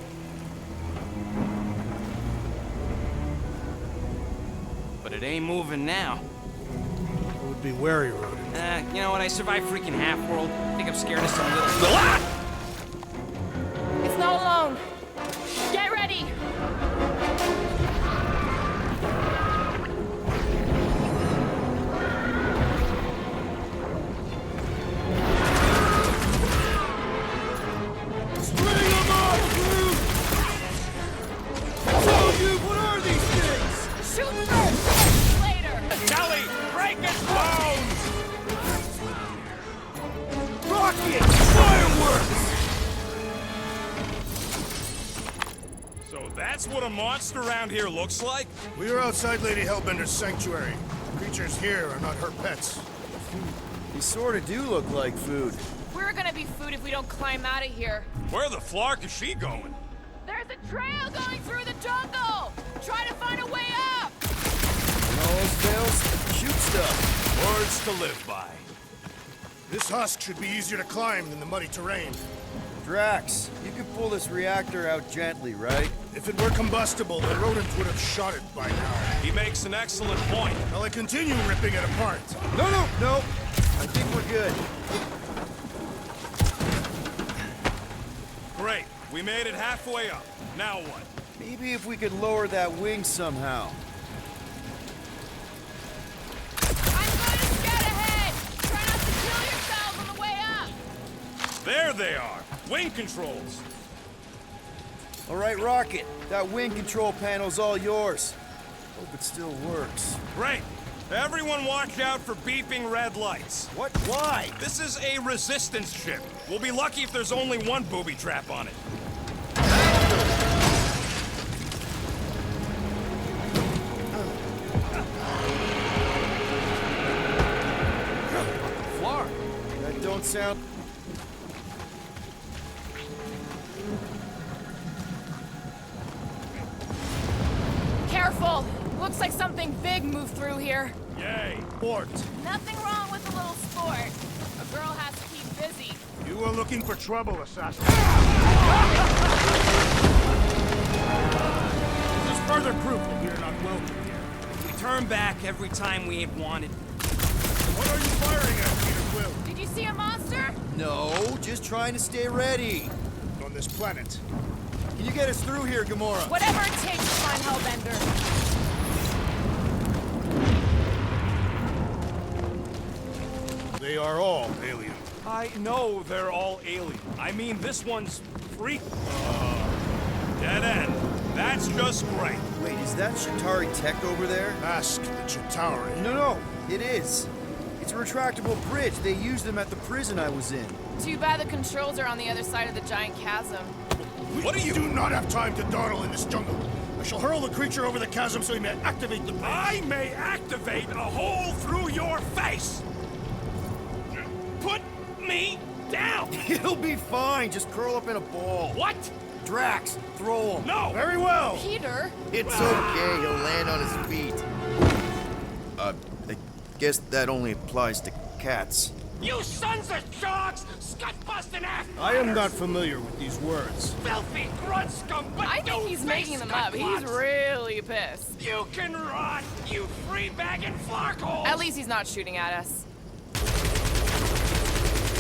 But it ain't moving now. I would be wary, Rodent. You know what? I survived freaking Half-World. I think I'm scared of some little... Ah! It's not alone. Get ready. String them up, Groot! Tell you, what are these things? Shoot first, later. Kelly, break its bones! Rockets! Fireworks! So that's what a monster around here looks like? We are outside Lady Hellbender's sanctuary. The creatures here are not her pets. They sort of do look like food. We're gonna be food if we don't climb out of here. Where the flark is she going? There's a trail going through the jungle. Try to find a way up. And all else fails, shoot stuff. Words to live by. This husk should be easier to climb than the muddy terrain. Drax, you could pull this reactor out gently, right? If it were combustible, the rodent would have shot it by now. He makes an excellent point. Will I continue ripping it apart? No. I think we're good. Great. We made it halfway up. Now what? Maybe if we could lower that wing somehow. I'm going to scout ahead. Try not to kill yourselves on the way up. There they are. Wing controls. All right, Rocket. That wing control panel's all yours. Hope it still works. Great. Everyone watch out for beeping red lights. What? Why? This is a resistance ship. We'll be lucky if there's only one booby trap on it. Flar. That don't sound... Careful. Looks like something big moved through here. Yay. Port. Nothing wrong with a little sport. A girl has to keep busy. You are looking for trouble, assassin. This is further proof that we are not welcome here. We turn back every time we ain't wanted. What are you firing at, Peter Quill? Did you see a monster? No, just trying to stay ready. On this planet. Can you get us through here, Gamora? Whatever it takes to find Hellbender. They are all alien. I know they're all alien. I mean, this one's freak. Dead end. That's just great. Wait, is that Chitauri tech over there? Ask the Chitauri. No, it is. It's a retractable bridge. They used them at the prison I was in. Too bad the controls are on the other side of the giant chasm. What are you... do not have time to dawdle in this jungle. I shall hurl the creature over the chasm so he may activate the bridge. I may activate a hole through your face! Put me down! He'll be fine. Just curl up in a ball. What? Drax, throw him. No! Very well! Peter? It's okay. He'll land on his feet. I guess that only applies to cats. You sons of dogs! Scut-busting ass! I am not familiar with these words. Filthy grunt scum! But I think he's making them up. He's really pissed. You can rot, you free-bagging flarkhole! At least he's not shooting at us.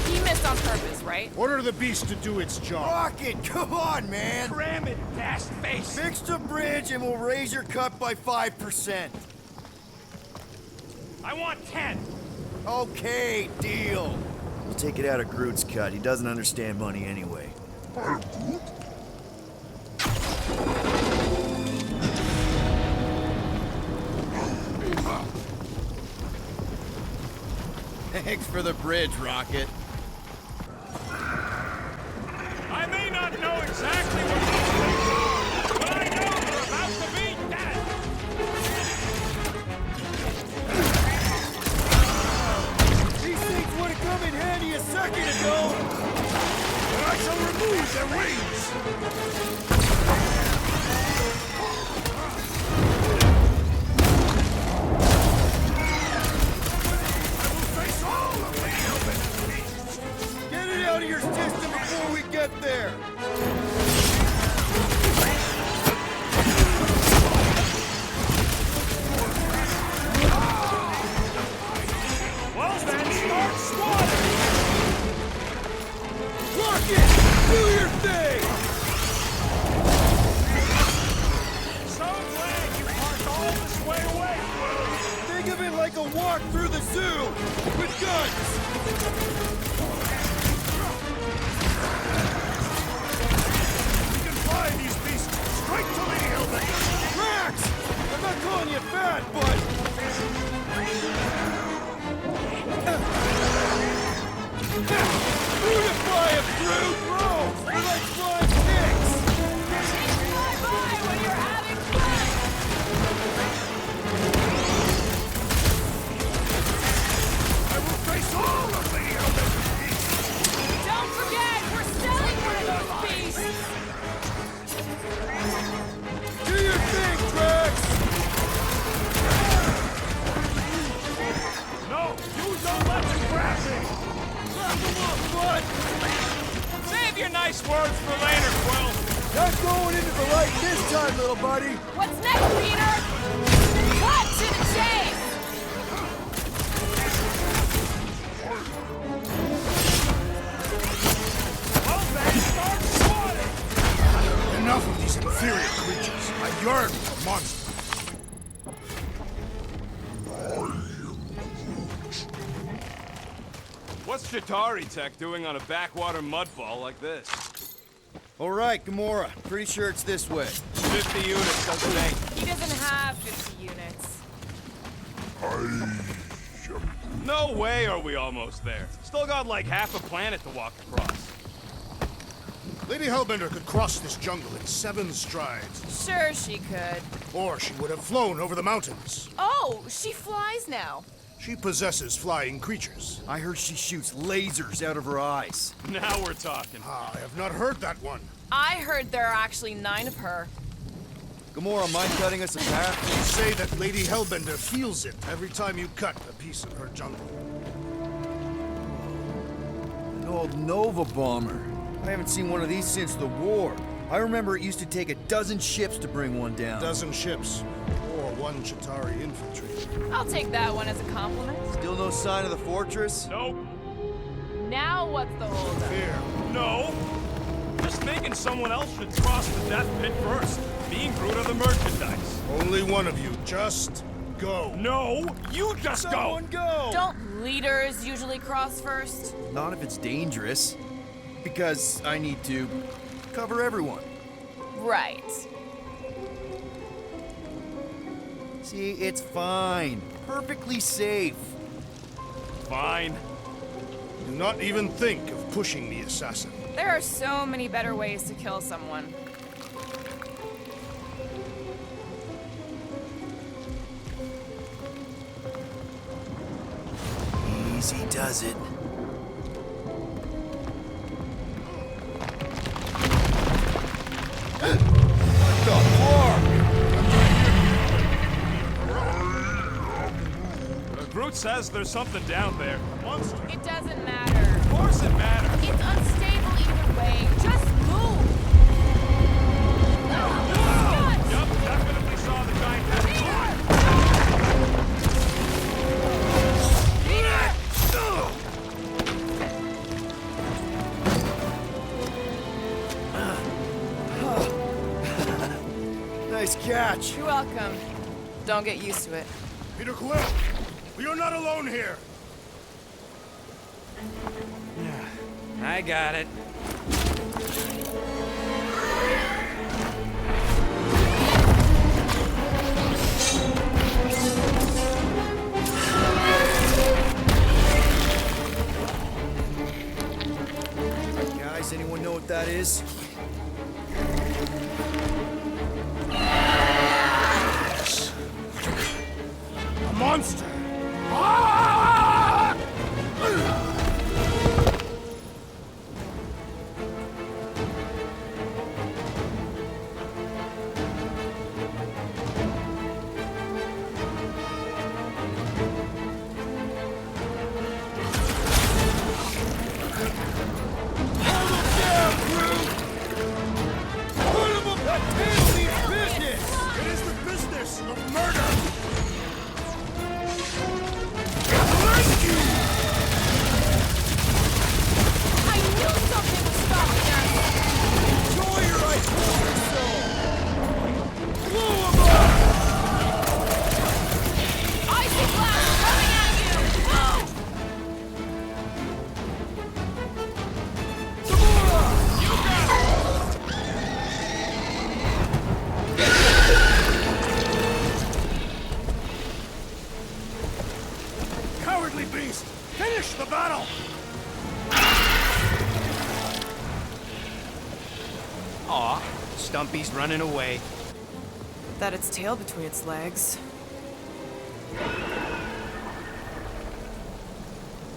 He missed on purpose, right? Order the beast to do its job. Rocket, come on, man. Cram it, dash face! Fix the bridge and we'll raise your cut by 5%. I want 10! Okay, deal. We'll take it out of Groot's cut. He doesn't understand money anyway. Thanks for the bridge, Rocket. I may not know exactly what these things are, but I know they're about to be dead! Ooh, their wings! Get it out of your system before we get there! Well then, start swatting! Rocket! Do your thing! So glad you parked all this way away! Think of it like a walk through the zoo! With guns! We can fly these beasts straight to Lady Hellbender! Max! I'm not calling you fat, but... Beautify him, Groot! Bro! You're like flying pigs! Fly by when you're having fun! I will face all of Lady Hellbender's beasts! Don't forget, we're selling one of those beasts! Do your thing, Drax! No! You don't let them grab me! What? Save your nice words for later, Quill! Not going into the light this time, little buddy! What's next, Peter? Cut to the chase! Well then, start swatting! Enough of these inferior creatures. I yearn for monsters. What's Chitauri Tech doing on a backwater mudball like this? All right, Gamora. Pretty sure it's this way. 50 units, doesn't he? He doesn't have 50 units. No way are we almost there. Still got like half a planet to walk across. Lady Hellbender could cross this jungle in 7 strides. Sure she could. Or she would have flown over the mountains. Oh, she flies now. She possesses flying creatures. I heard she shoots lasers out of her eyes. Now we're talking. I have not heard that one. I heard there are actually 9 of her. Gamora, mind cutting us a path? They say that Lady Hellbender feels it every time you cut a piece of her jungle. An old Nova bomber. I haven't seen one of these since the war. I remember it used to take a dozen ships to bring one down. A dozen ships, or 1 Chitauri infantry. I'll take that one as a compliment. Still no sign of the fortress? Nope. Now what's the holdup? Fear. No. Just thinking someone else should cross the death pit first. Being Groot of the merchandise. Only one of you. Just go. No, you just Someone go! Don't leaders usually cross first? Not if it's dangerous. Because I need to cover everyone. Right. See, it's fine. Perfectly safe. Fine. Do not even think of pushing the assassin. There are so many better ways to kill someone. Easy does it. Groot says there's something down there. A monster. It doesn't matter. Of course it matters. It's unstable either way. Just move! Yup, definitely saw the giant head. Nice catch. You're welcome. Don't get used to it. Peter Quill, we are not alone here. I got it. Guys, anyone know what that is? A monster. Aw, Stumpy's running away. That its tail between its legs.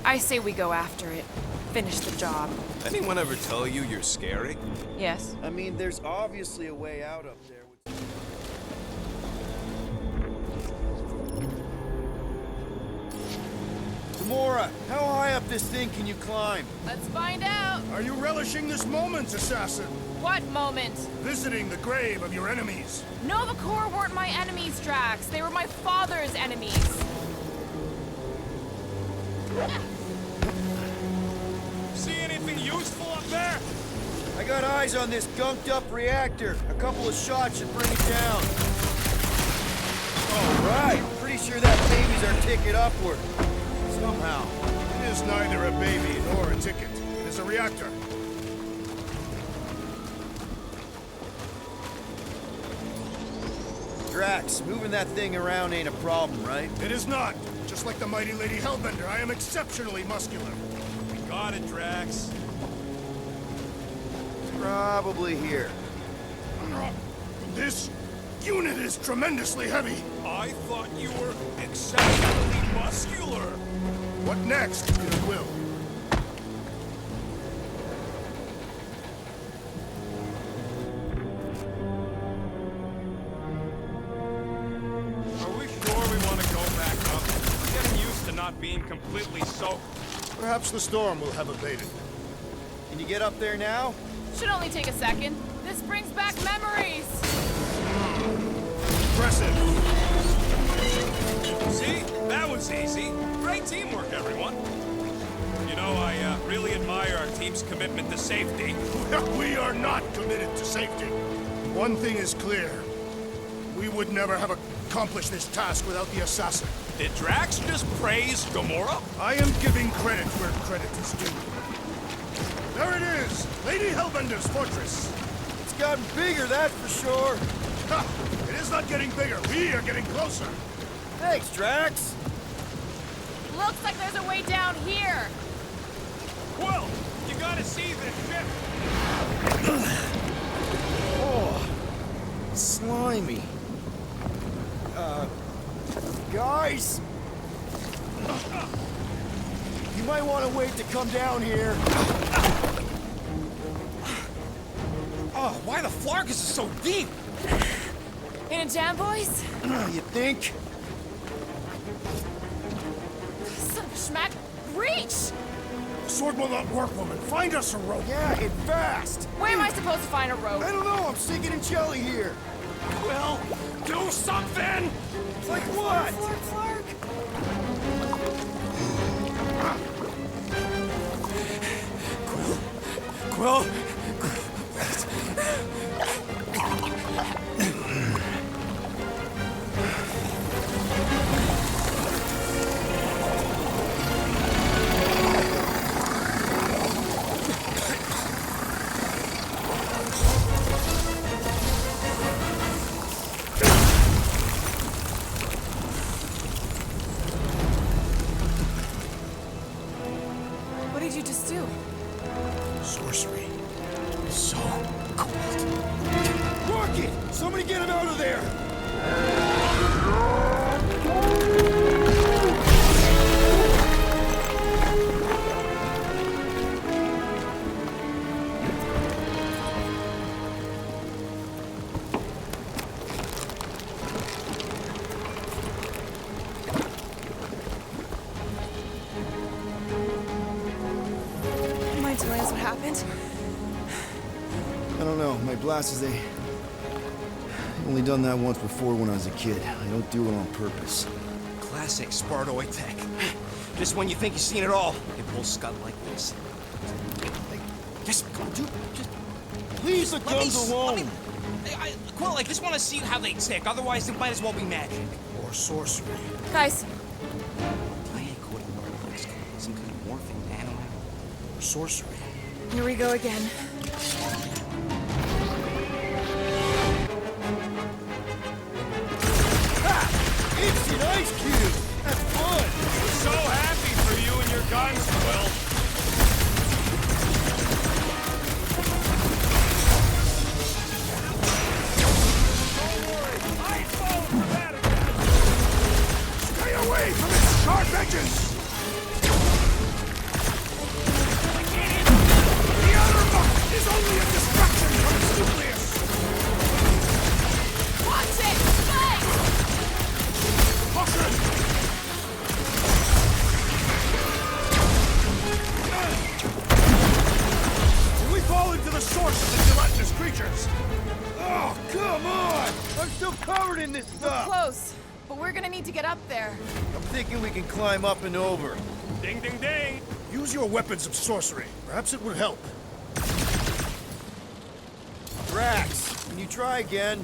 I say we go after it. Finish the job. Anyone ever tell you you're scary? Yes. I mean, there's obviously a way out up there. Gamora, how high up this thing can you climb? Let's find out. Are you relishing this moment, assassin? What moment? Visiting the grave of your enemies. Nova Corps weren't my enemies, Drax. They were my father's enemies. See anything useful up there? I got eyes on this gunked up reactor. A couple of shots should bring it down. All right, pretty sure that baby's our ticket upward. Somehow. It is neither a baby nor a ticket. It is a reactor. Drax, moving that thing around ain't a problem, right? It is not. Just like the mighty Lady Hellbender, I am exceptionally muscular. We got it, Drax. Probably here. This unit is tremendously heavy. I thought you were exceptionally muscular. What next, Peter Quill? Are we sure we want to go back up? I'm getting used to not being completely soaked. Perhaps the storm will have abated. Can you get up there now? Should only take a second. This brings back memories. Impressive. See? That was easy. Great teamwork, everyone. You know, I really admire our team's commitment to safety. We are not committed to safety. One thing is clear. We would never have accomplished this task without the assassin. Did Drax just praise Gamora? I am giving credit where credit is due. There it is! Lady Hellbender's fortress! It's gotten bigger, that's for sure. Ha! It is not getting bigger. We are getting closer. Thanks, Drax. Looks like there's a way down here. Quill, you gotta see this ship. Oh, slimy. Guys? You might want to wait to come down here. Oh, why the Flarkus is so deep? In a jam, boys? You think? Son of a schmack. Reach! Sword will not work, woman. Find us a rope. Yeah, and fast. Where am I supposed to find a rope? I don't know. I'm sinking in jelly here. Quill, do something! Like what? Flark. Quill? What did you just do? Sorcery. So cold. Rocket! Somebody get him out of there! Mind telling us what happened? I don't know. My blasters, they... only done that once before when I was a kid. I don't do it on purpose. Classic Spartoid tech. Just when you think you've seen it all, it pulls scud like this. Just come on, dude. Just Leave the guns alone! Quill, I just want to see how they tick. Otherwise, it might as well be magic. Or sorcery. Guys, I ain't quitting. Some kind of morphing nano. Or sorcery. here we go again. Instant ice cube! That's fun! We're so happy for you and your guns, Quill. creatures! Oh, come on! I'm still covered in this stuff! Close, but we're gonna need to get up there. I'm thinking we can climb up and over. Ding, ding, ding! Use your weapons of sorcery. Perhaps it would help. Drax, can you try again?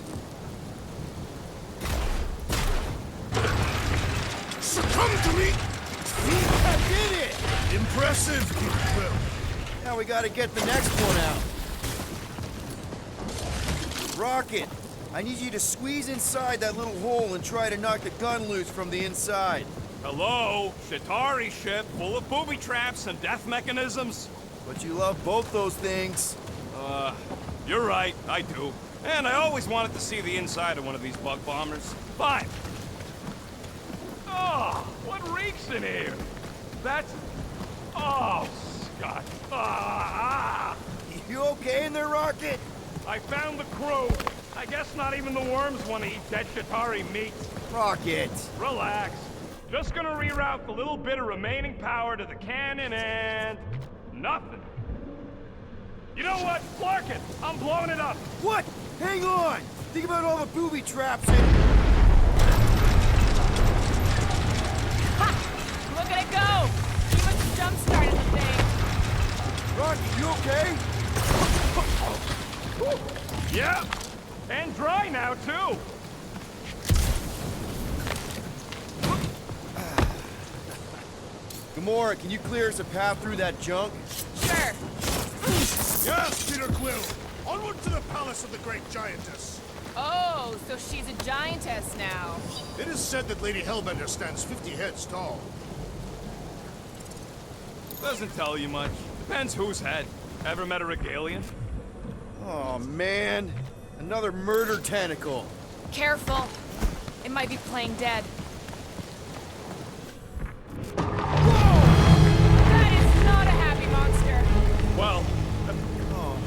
Succumb to me! I did it! Impressive, Peter Quill. Now we gotta get the next one out. Rocket, I need you to squeeze inside that little hole and try to knock the gun loose from the inside. Hello? Shatari ship full of booby traps and death mechanisms? But you love both those things. You're right, I do. And I always wanted to see the inside of one of these bug bombers. Fine. Oh, what reeks in here? That's... Oh, Scott. You okay in there, Rocket? I found the crew. I guess not even the worms want to eat dead Shatari meat. Rocket. Relax. Just gonna reroute the little bit of remaining power to the cannon and... nothing. You know what? Flark it! I'm blowing it up! What? Hang on! Think about all the booby traps and... Ha! Look at it go! He must have jump-started the thing. Rocky, you okay? Yeah! And dry now, too! Gamora, can you clear us a path through that junk? Sure. Yes, Peter Quill! Onward to the palace of the great giantess! Oh, so she's a giantess now. It is said that Lady Hellbender stands 50 heads tall. Doesn't tell you much. Depends whose head. Ever met a regalian? Oh, man. Another murder tentacle. Careful. It might be playing dead. That is not a happy monster. Well... Come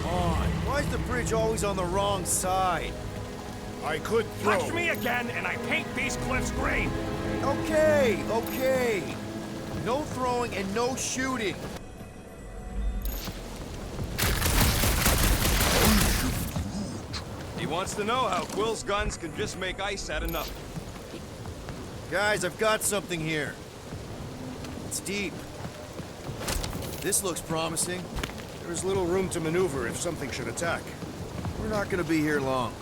on. Why is the bridge always on the wrong side? I could throw... Touch me again, and I paint these cliffs green! Okay, okay. No throwing and no shooting. He wants to know how Quill's guns can just make ice out of nothing. Guys, I've got something here. It's deep. This looks promising. There is little room to maneuver if something should attack. We're not gonna be here long.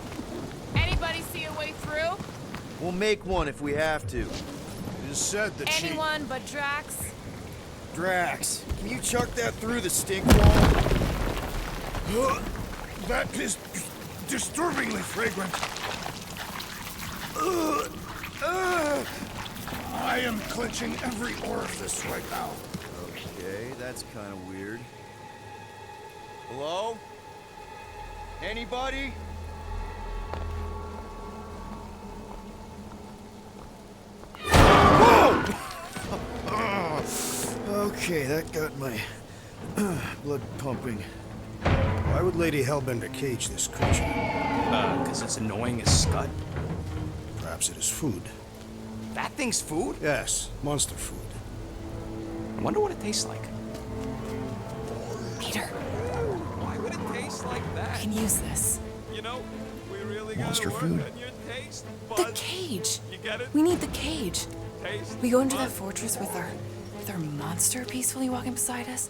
Anybody see a way through? We'll make one if we have to. It is said that Anyone but Drax? Drax, can you chuck that through the stink wall? That is disturbingly fragrant. I am clenching every orifice right now. Okay, that's kind of weird. Hello? Anybody? Whoa! Okay, that got my blood pumping. Why would Lady Hellbender cage this creature? Because it's annoying as scud. Perhaps it is food. That thing's food? Yes, monster food. I wonder what it tastes like. Peter, Why would it taste like I that? can use this. You know, we really Monster gotta work food. on your taste The buds. cage. You get it? We need the cage. Taste We go into that buds. fortress with our monster peacefully walking beside us.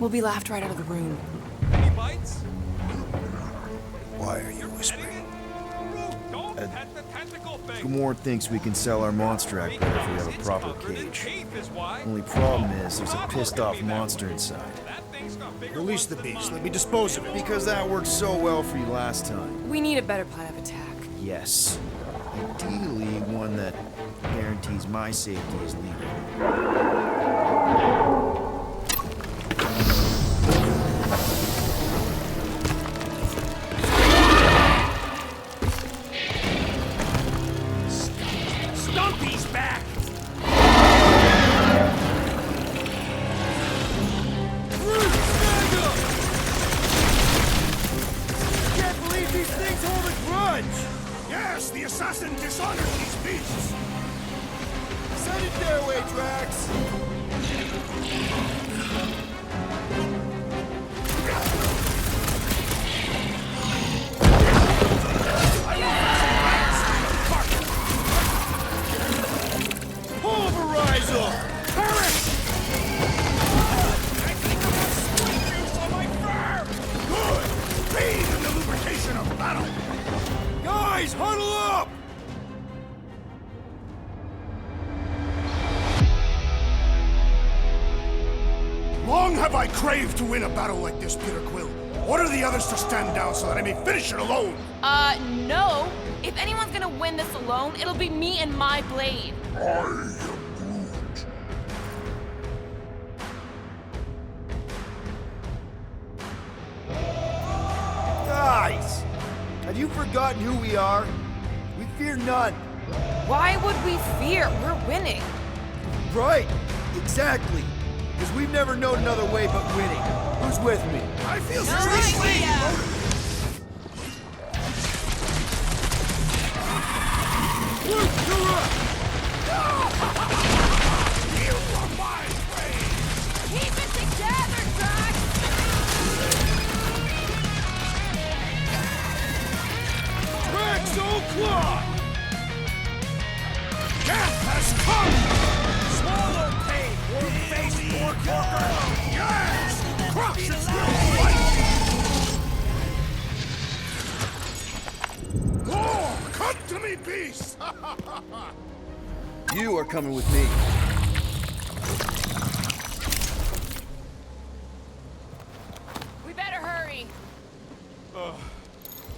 We'll be laughed right out of the room. Any bites? Why are you whispering? Anything? Groot, don't pet the tentacle thing. Gamora thinks we can sell our monster act better if we have a proper cage. Only problem is there's a pissed off monster inside. Release the beast. Let me dispose of it. Because that worked so well for you last time. We need a better plan of attack. Yes. Ideally, one that guarantees my safety as leader. Stumpy's back! Can't believe these things hold a grudge! Yes, the assassin dishonored these beasts. Send it their way, Drax! huddle up! Long have I craved to win a battle like this, Peter Quill. Order the others to stand down so that I may finish it alone. No. If anyone's gonna win this alone, it'll be me and my blade. I am Groot. Guys! Have you forgotten who we are? We fear none. Why would we fear? We're winning. Right! Exactly! Because we've never known another way but winning. Who's with me? I feel No seriously idea. Groot, you're up! You are my way! Keep it together, Drax! Drax O'Clock! Death has come! Swallow pain, war-faced pork-walker! Yes! Crush its will fight! Oh, come to me, beast! You are coming with me. We better hurry.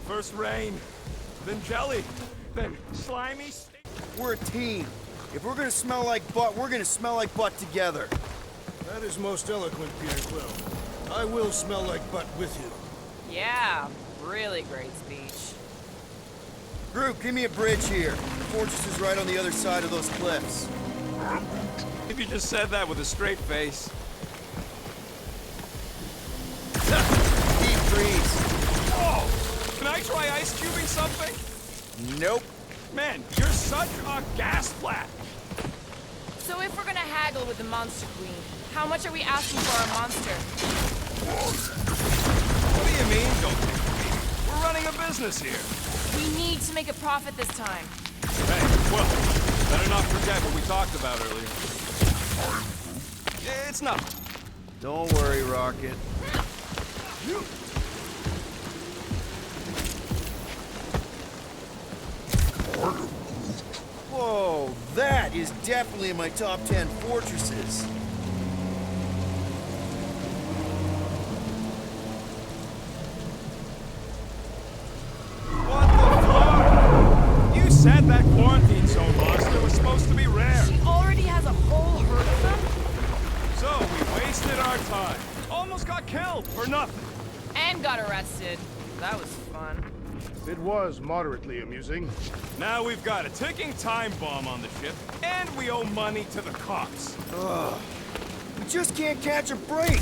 First rain, then jelly, then slimy steak. We're a team. If we're gonna smell like butt, we're gonna smell like butt together. That is most eloquent, Peter Quill. I will smell like butt with you. Yeah, really great speech. Groot, give me a bridge here. The fortress is right on the other side of those cliffs. If you just said that with a straight face. Deep freeze. Oh! Can I try ice cubing something? Nope. Man, you're such a gas flat. So if we're gonna haggle with the Monster Queen, how much are we asking for our monster? What do you mean, don't think of me? We're running a business here. We need to make a profit this time. Hey, well, better not forget what we talked about earlier. It's nothing. Don't worry, Rocket. Whoa, that is definitely in my top 10 fortresses. What the fuck? You said that quarantine zone monster was supposed to be rare. She already has a whole herd of them? So we wasted our time. Almost got killed for nothing. And got arrested. That was fun. It was moderately amusing. Now we've got a ticking time bomb on the ship, and we owe money to the cops. We just can't catch a break.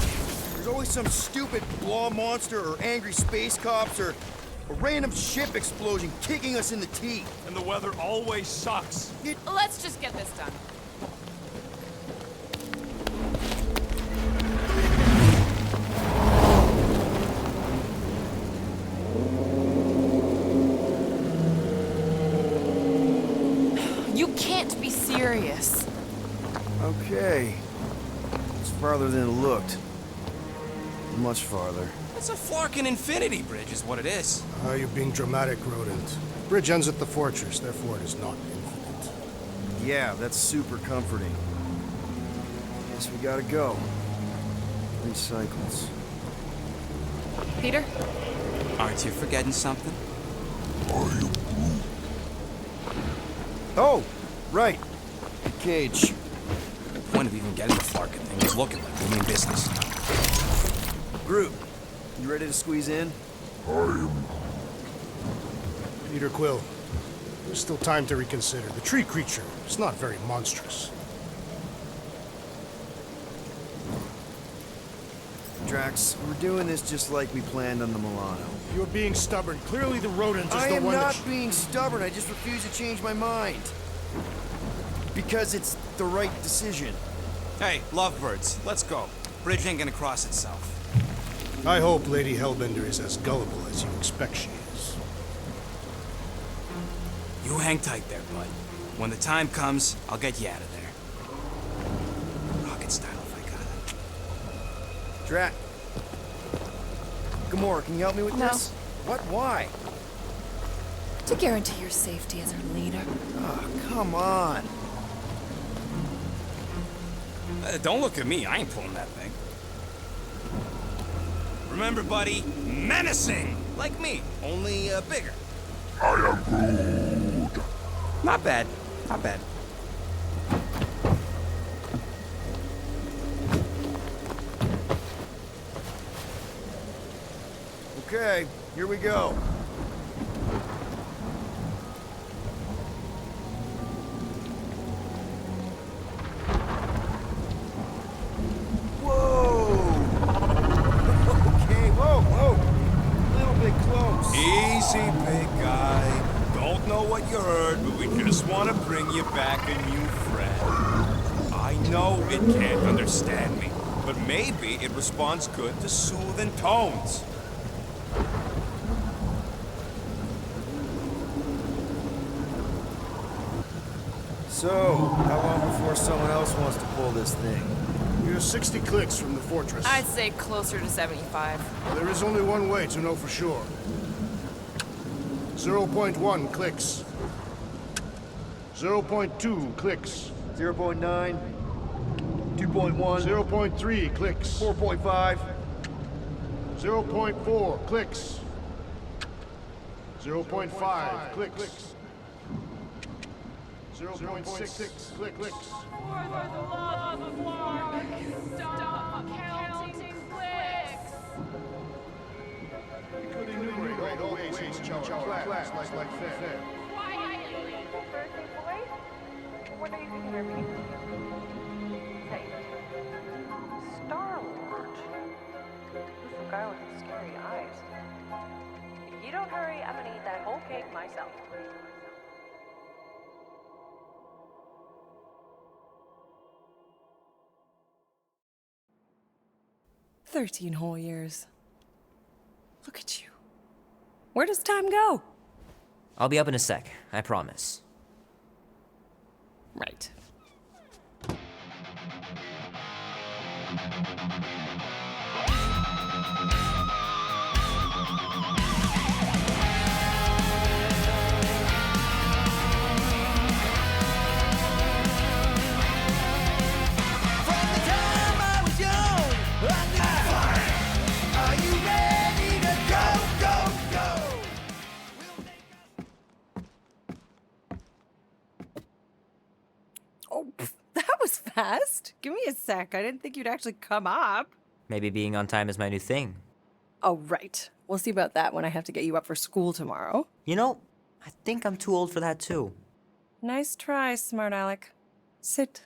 There's always some stupid blah monster or angry space cops or a random ship explosion kicking us in the teeth. And the weather always sucks. Let's just get this done. You can't be serious. Okay. It's farther than it looked. Much farther. It's a Flarkin infinity bridge is what it is. You're being dramatic, Rodent. Bridge ends at the fortress, therefore it is not infinite. Yeah, that's super comforting. Guess we gotta go. 3 cycles. Peter? Aren't you forgetting something? Oh, right. The cage. The point of even getting the Flarkin thing was looking like we mean business. Groot, you ready to squeeze in? Peter Quill, there's still time to reconsider. The tree creature is not very monstrous. Drax, we're doing this just like we planned on the Milano. You're being stubborn. Clearly the rodent is I the am one not that... being stubborn, I just refuse to change my mind. Because it's the right decision. Hey, lovebirds, let's go. Bridge ain't gonna cross itself. I hope Lady Hellbender is as gullible as you expect she is. You hang tight there, bud. When the time comes, I'll get you out of there. Rocket style if I got it. Drax. Gamora, can you help me with No. this? What? Why? To guarantee your safety as our leader. Oh, come on. Don't look at me, I ain't pulling that thing. Remember, buddy, menacing! Like me, only bigger. I am Groot. Not bad, not bad. Okay, here we go. Easy, big guy. Don't know what you heard, but we just want to bring you back a new friend. I know it can't understand me, but maybe it responds good to soothing tones. So, how long before someone else wants to pull this thing? You're 60 clicks from the fortress. I'd say closer to 75. There is only one way to know for sure. 0.1 clicks. 0.2 clicks. 0.9, 2.1, 0.3 clicks. 4.5, 0.4 clicks. 0.5 clicks. 0.6 clicks. For the love of Mark, stop counting clicks. You could enumerate all the ways in which our class like fair. Quietly. Thursday, boy? What are you thinking of me? Hey. Star-Lord. Who's the guy with the scary eyes? If you don't hurry, I'm gonna eat that whole cake myself. "13 whole years. Look at you. Where does time go?" I'll be up in a sec, I promise. Right. Fast? Give me a sec. I didn't think you'd actually come up. Maybe being on time is my new thing. Oh, right. We'll see about that when I have to get you up for school tomorrow. You know, I think I'm too old for that too. Nice try, smart Alec. Sit.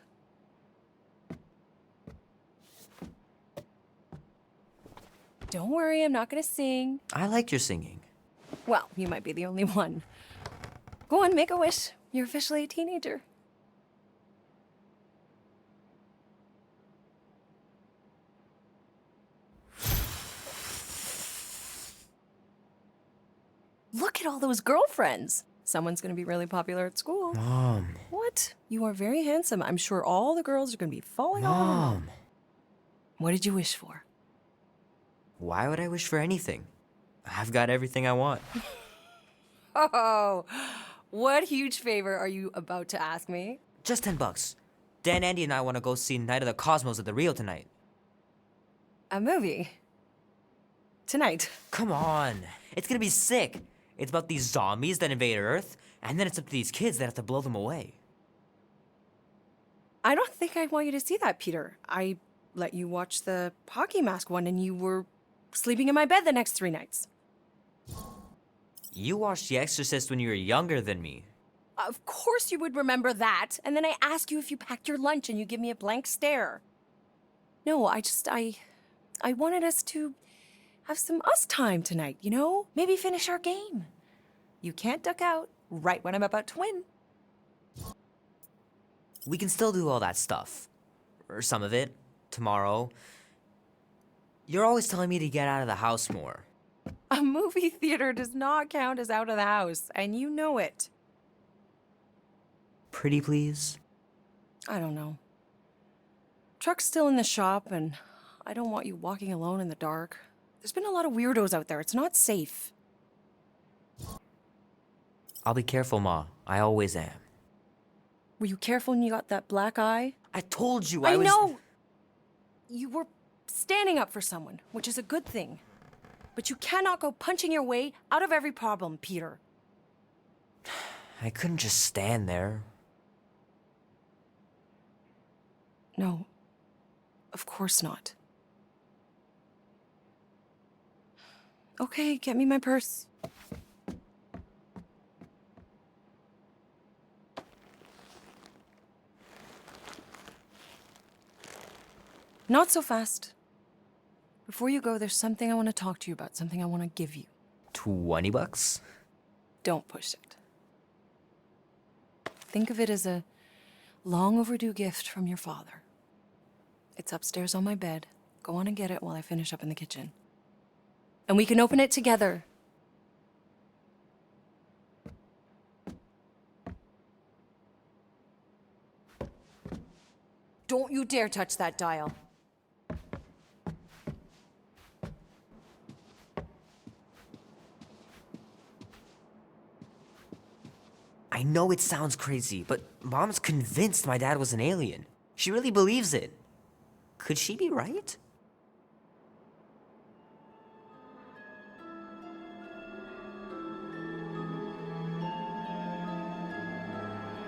Don't worry, I'm not gonna sing. I like your singing. Well, you might be the only one. Go on, make a wish. You're officially a teenager. Look at all those girlfriends. Someone's gonna be really popular at school. Mom. What? You are very handsome. I'm sure all the girls are gonna be falling all over. Mom. What did you wish for? Why would I wish for anything? I've got everything I want. Oh, what huge favor are you about to ask me? Just $10. Dan, Andy, and I want to go see Night of the Cosmos at the Rio tonight. A movie? Tonight? Come on. It's gonna be sick. It's about these zombies that invade Earth, and then it's up to these kids that have to blow them away. I don't think I want you to see that, Peter. I let you watch the hockey mask one and you were sleeping in my bed the next 3 nights. You watched The Exorcist when you were younger than me. Of course you would remember that. And then I ask you if you packed your lunch and you give me a blank stare. No, I wanted us to have some us time tonight, you know? Maybe finish our game. You can't duck out right when I'm about to win. We can still do all that stuff. Or some of it. Tomorrow. You're always telling me to get out of the house more. A movie theater does not count as out of the house, and you know it. Pretty please? I don't know. Truck's still in the shop, and I don't want you walking alone in the dark. There's been a lot of weirdos out there. It's not safe. I'll be careful, Ma. I always am. Were you careful when you got that black eye? I told you I was... know! You were standing up for someone, which is a good thing. But you cannot go punching your way out of every problem, Peter. I couldn't just stand there. No. Of course not. Okay, get me my purse. Not so fast. Before you go, there's something I want to talk to you about, something I want to give you. $20? Don't push it. Think of it as a long overdue gift from your father. It's upstairs on my bed. Go on and get it while I finish up in the kitchen. And we can open it together. Don't you dare touch that dial. I know it sounds crazy, but Mom's convinced my dad was an alien. She really believes it. Could she be right?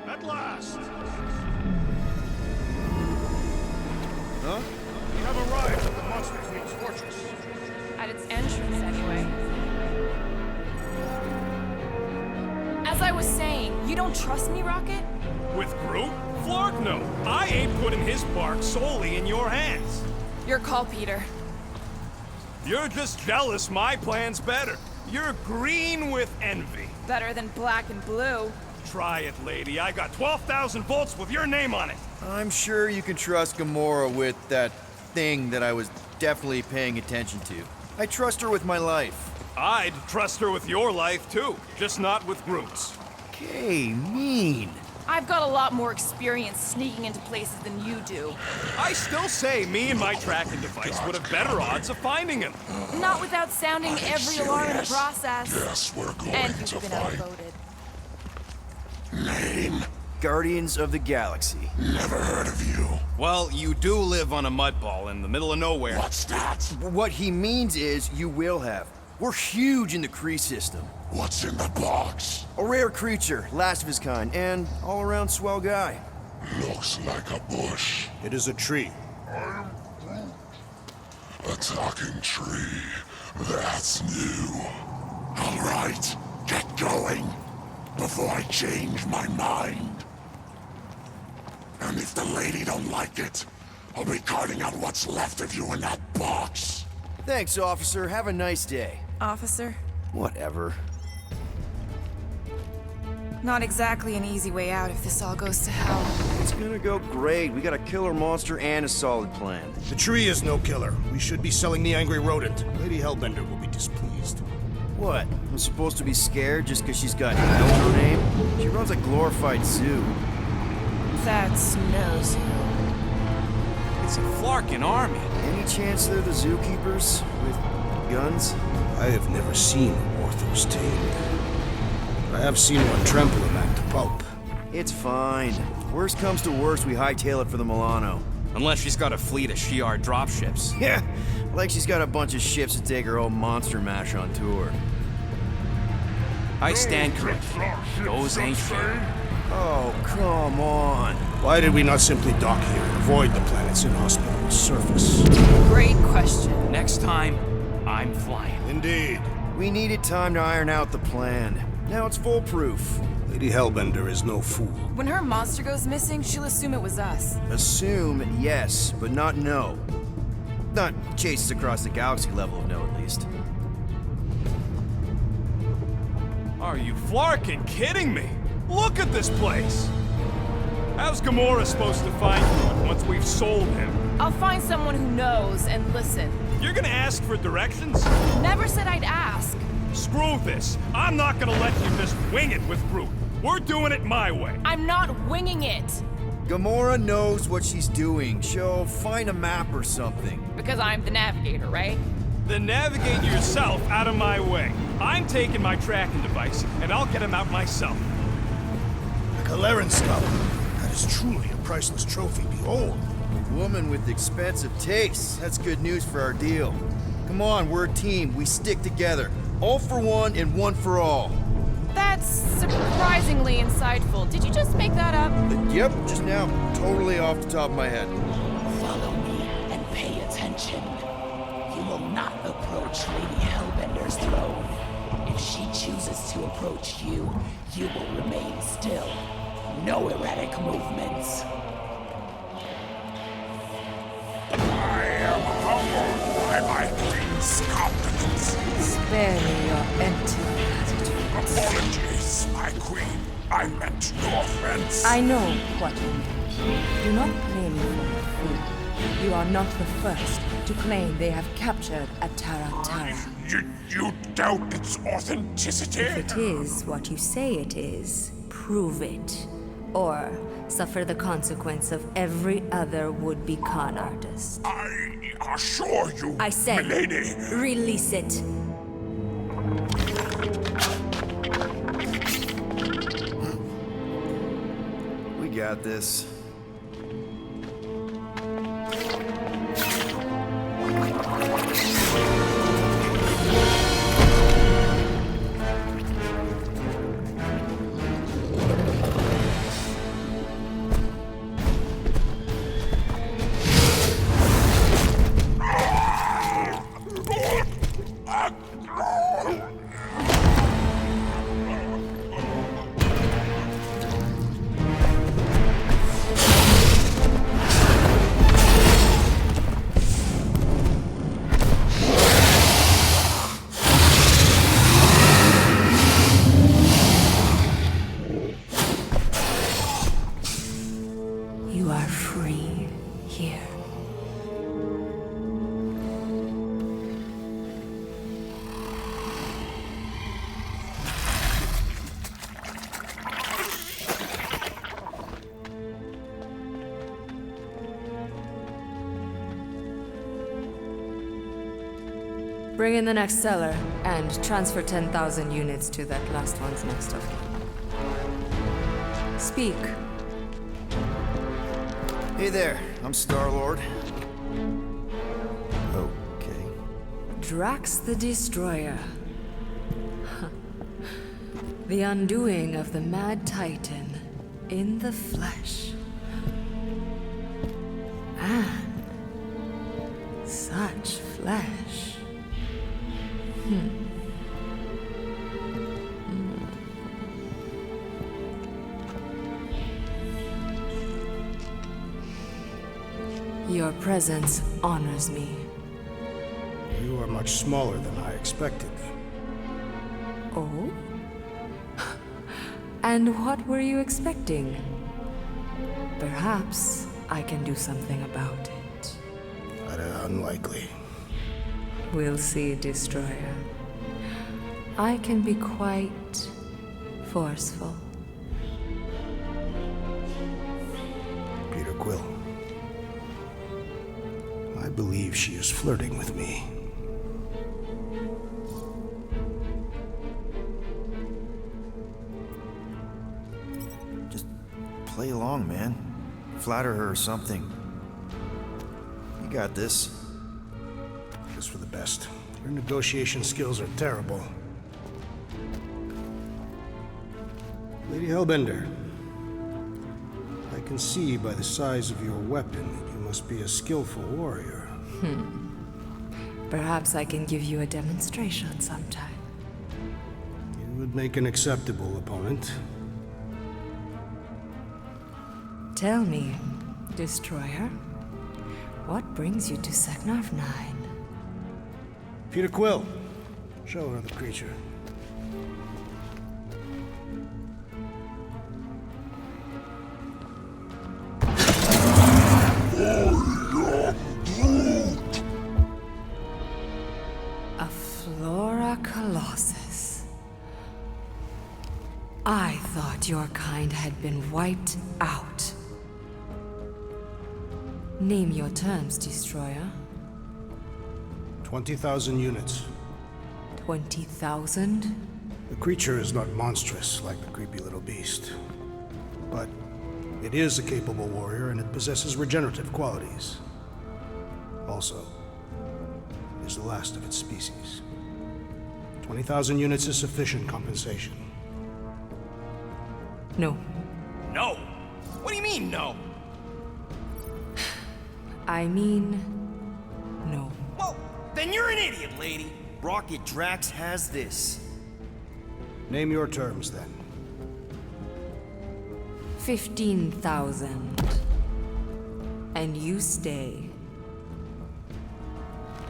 At last! Huh? We have arrived at the Monster Queen's fortress. At its entrance, anyway. As I was saying, you don't trust me, Rocket? With Groot? Flark no. I ain't putting his bark solely in your hands. Your call, Peter. You're just jealous my plan's better. You're green with envy. Better than black and blue. Try it, lady. I got 12,000 volts with your name on it. I'm sure you can trust Gamora with that thing that I was definitely paying attention to. I trust her with my life. I'd trust her with your life, too. Just not with Groot's. Okay, mean. I've got a lot more experience sneaking into places than you do. I still say me and my tracking device would have better odds of finding him. Not without sounding every alarm in the process. Yes, we're going And to you've been find outvoted. Name? Guardians of the Galaxy. Never heard of you. Well, you do live on a mud ball in the middle of nowhere. What's that? What he means is you will have. We're huge in the Kree system. What's in the box? A rare creature, last of his kind, and all-around swell guy. Looks like a bush. It is a tree. A talking tree. That's new. All right, get going before I change my mind. And if the lady don't like it, I'll be carting out what's left of you in that box. Thanks, officer. Have a nice day. Officer? Whatever. Not exactly an easy way out if this all goes to hell. It's gonna go great. We got a killer monster and a solid plan. The tree is no killer. We should be selling the angry rodent. Lady Hellbender will be displeased. What? I'm supposed to be scared just because she's got hell in her name? She runs a glorified zoo. That's no zoo. It's a Flarkin army. Any chance they're the zookeepers with guns? I have never seen a Orthos tamed. I have seen one trample a man to pulp. It's fine. Worst comes to worst, we hightail it for the Milano. Unless she's got a fleet of Shi'ar dropships. Yeah, like she's got a bunch of ships to take her whole monster mash on tour. I stand corrected. Those ain't fair. Oh, come on. Why did we not simply dock here and avoid the planet's inhospitable surface? Great question. Next time, I'm flying. Indeed. We needed time to iron out the plan. Now it's foolproof. Lady Hellbender is no fool. When her monster goes missing, she'll assume it was us. Assume yes, but not no. Not chases across the galaxy level of no, at least. Are you Flarkin kidding me? Look at this place! How's Gamora supposed to find Groot once we've sold him? I'll find someone who knows and listen. You're gonna ask for directions? Never said I'd ask. Screw this. I'm not gonna let you just wing it with Groot. We're doing it my way. I'm not winging it. Gamora knows what she's doing. She'll find a map or something. Because I'm the navigator, right? Then navigate yourself out of my way. I'm taking my tracking device, and I'll get him out myself. The Kaleran skull. That is truly a priceless trophy. Behold. A woman with expensive tastes. That's good news for our deal. Come on, we're a team. We stick together. All for one and one for all. That's surprisingly insightful. Did you just make that up? Yep, just now. Totally off the top of my head. Follow me and pay attention. You will not approach Lady Hellbender's throne. If she chooses to approach you, you will remain still. No erratic movements. I am humbled by my queen's competence. Spare me your empty attitudes. Apologies, my queen. I meant no offense. I know what you meant. Do not play me for a fool. You are not the first to claim they have captured a Tara. You doubt its authenticity? If it is what you say it is, prove it. Or suffer the consequence of every other would-be con artist. I assure you, I said, milady. Release it. We got this. You are free here. Bring in the next seller and transfer 10,000 units to that last one's next of kin. Speak. Hey there, I'm Star-Lord. Okay. Drax the Destroyer. The undoing of the Mad Titan in the flesh. And such flesh. Your presence honors me. You are much smaller than I expected. Oh? And what were you expecting? Perhaps I can do something about it. Unlikely. We'll see, Destroyer. I can be quite forceful. Peter Quill. I believe she is flirting with me. Just play along, man. Flatter her or something. You got this. Just for the best. Your negotiation skills are terrible. Lady Hellbender, I can see by the size of your weapon that you must be a skillful warrior. Perhaps I can give you a demonstration sometime. You would make an acceptable opponent. Tell me, Destroyer, what brings you to Seknarf 9? Peter Quill, show her the creature. A Flora Colossus. I thought your kind had been wiped out. Name your terms, Destroyer. 20,000 units. 20,000? The creature is not monstrous like the creepy little beast. But it is a capable warrior and it possesses regenerative qualities. Also, it is the last of its species. 20,000 units is sufficient compensation. No. No? What do you mean, no? I mean, no. Well, then you're an idiot, lady. Rocket Drax has this. Name your terms, then. 15,000. And you stay.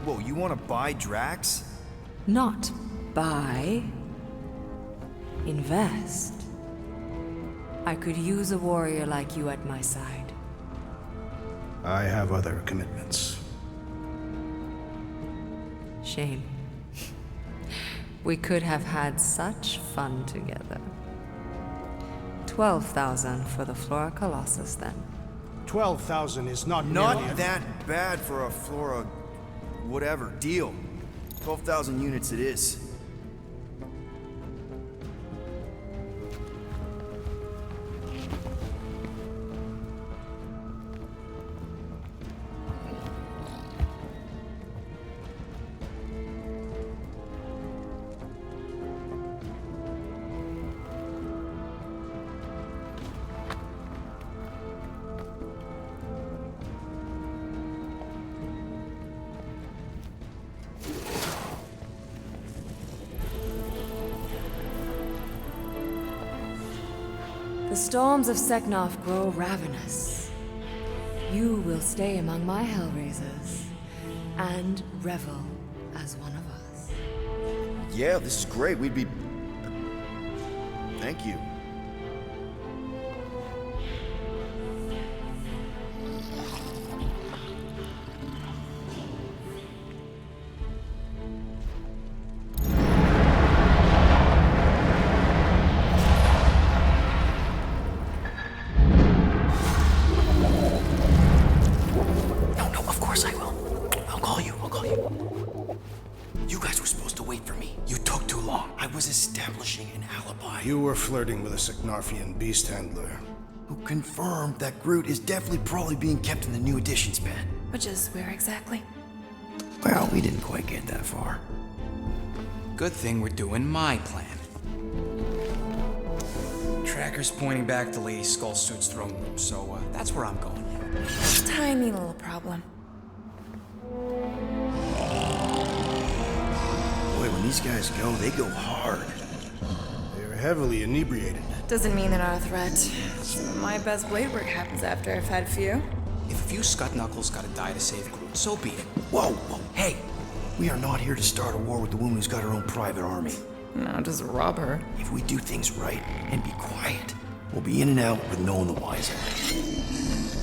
Whoa, you want to buy Drax? Not buy. Invest. I could use a warrior like you at my side. I have other commitments. Shame. We could have had such fun together. 12,000 for the Flora Colossus, then. 12,000 is not Not nearly that bad for a Flora... whatever, deal. 12,000 units it is. The storms of Seknov grow ravenous. You will stay among my Hellraisers and revel as one of us. Yeah, this is great. We'd be... Thank you. You were flirting with a Seknarfian beast handler. Who confirmed that Groot is definitely probably being kept in the new editions pen. Which is where exactly? Well, we didn't quite get that far. Good thing we're doing my plan. Tracker's pointing back to Lady Skullsuit's throne room, so that's where I'm going. Tiny little problem. Boy, when these guys go, they go hard. They're heavily inebriated. Doesn't mean they're not a threat. My best blade work happens after I've had a few. If a few scut knuckles gotta die to save Groot, so be it. Whoa, whoa, hey! We are not here to start a war with the woman who's got her own private army. No, just rob her. If we do things right and be quiet, we'll be in and out with no one the wiser.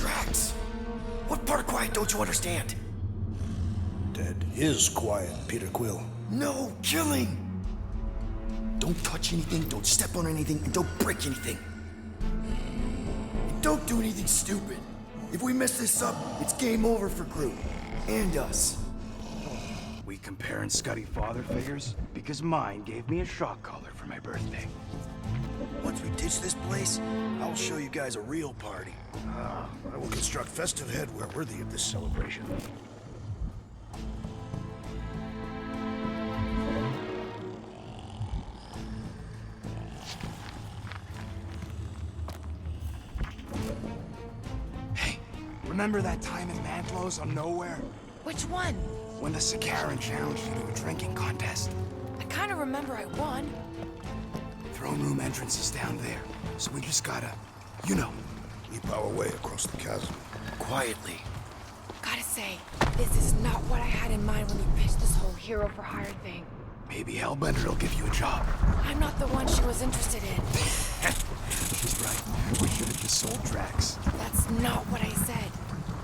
Drax, what part of quiet don't you understand? Ted is quiet, Peter Quill. No killing! Don't touch anything, don't step on anything, and don't break anything. And don't do anything stupid. If we mess this up, it's game over for Groot. And us. We comparing Scuddy father figures? Because mine gave me a shock collar for my birthday. Once we ditch this place, I'll show you guys a real party. I will construct festive headwear worthy of this celebration. Remember that time in Mantlos on Nowhere? Which one? When the Sakaran challenged you to a drinking contest? I kind of remember I won. Throne room entrance is down there, so we just gotta, you know, leap our way across the chasm. Quietly. Gotta say, this is not what I had in mind when you pitched this whole hero for hire thing. Maybe Hellbender will give you a job. I'm not the one she was interested in. She's right. We should have just sold Drax. That's not what I said.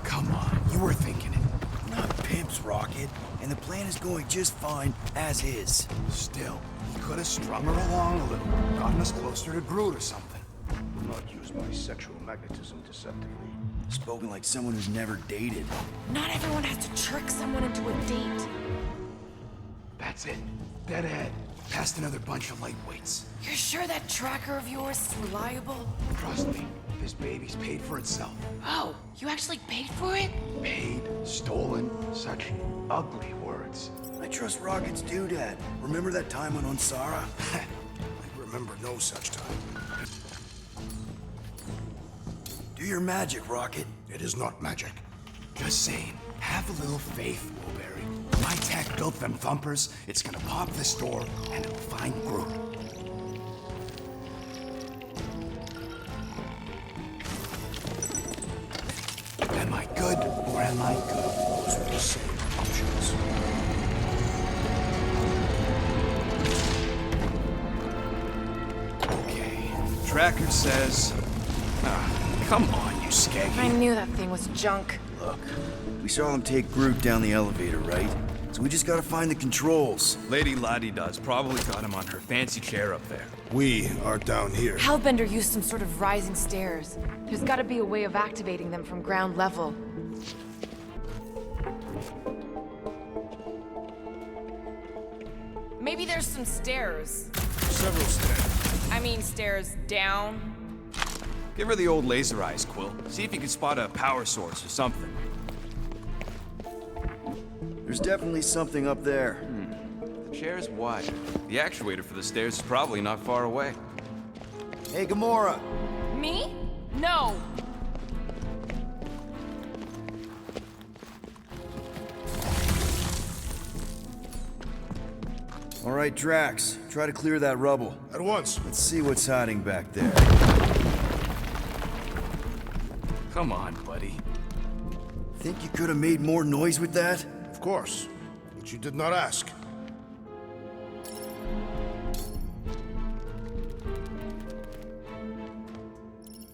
Come on, you were thinking it. Not pimps, Rocket. And the plan is going just fine, as is. Still, he could have strung her along a little, gotten us closer to Groot or something. Do not use my sexual magnetism deceptively. Spoken like someone who's never dated. Not everyone has to trick someone into a date. That's it. Dead ahead. Past another bunch of lightweights. You're sure that tracker of yours is reliable? Trust me, this baby's paid for itself. Oh, you actually paid for it? Paid, stolen, such ugly words. I trust Rocket's doodad. Remember that time on Onsara? I remember no such time. Do your magic, Rocket. It is not magic. Just saying, have a little faith, Woolberry. My tech built them thumpers. It's gonna pop this door, and it'll find Groot. Am I good, or am I good? Those are the same options. Okay, tracker says... come on, you skeggy. I knew that thing was junk. Look, we saw them take Groot down the elevator, right? So we just gotta find the controls. Lady Lottie-Does probably got him on her fancy chair up there. We are down here. Hellbender used some sort of rising stairs. There's gotta be a way of activating them from ground level. Maybe there's some stairs. Several stairs. I mean stairs down. Give her the old laser eyes, Quill. See if you can spot a power source or something. There's definitely something up there. The chair's wide. The actuator for the stairs is probably not far away. Hey, Gamora! Me? No. All right, Drax, try to clear that rubble. At once. Let's see what's hiding back there. Come on, buddy. Think you could have made more noise with that? Of course. But you did not ask.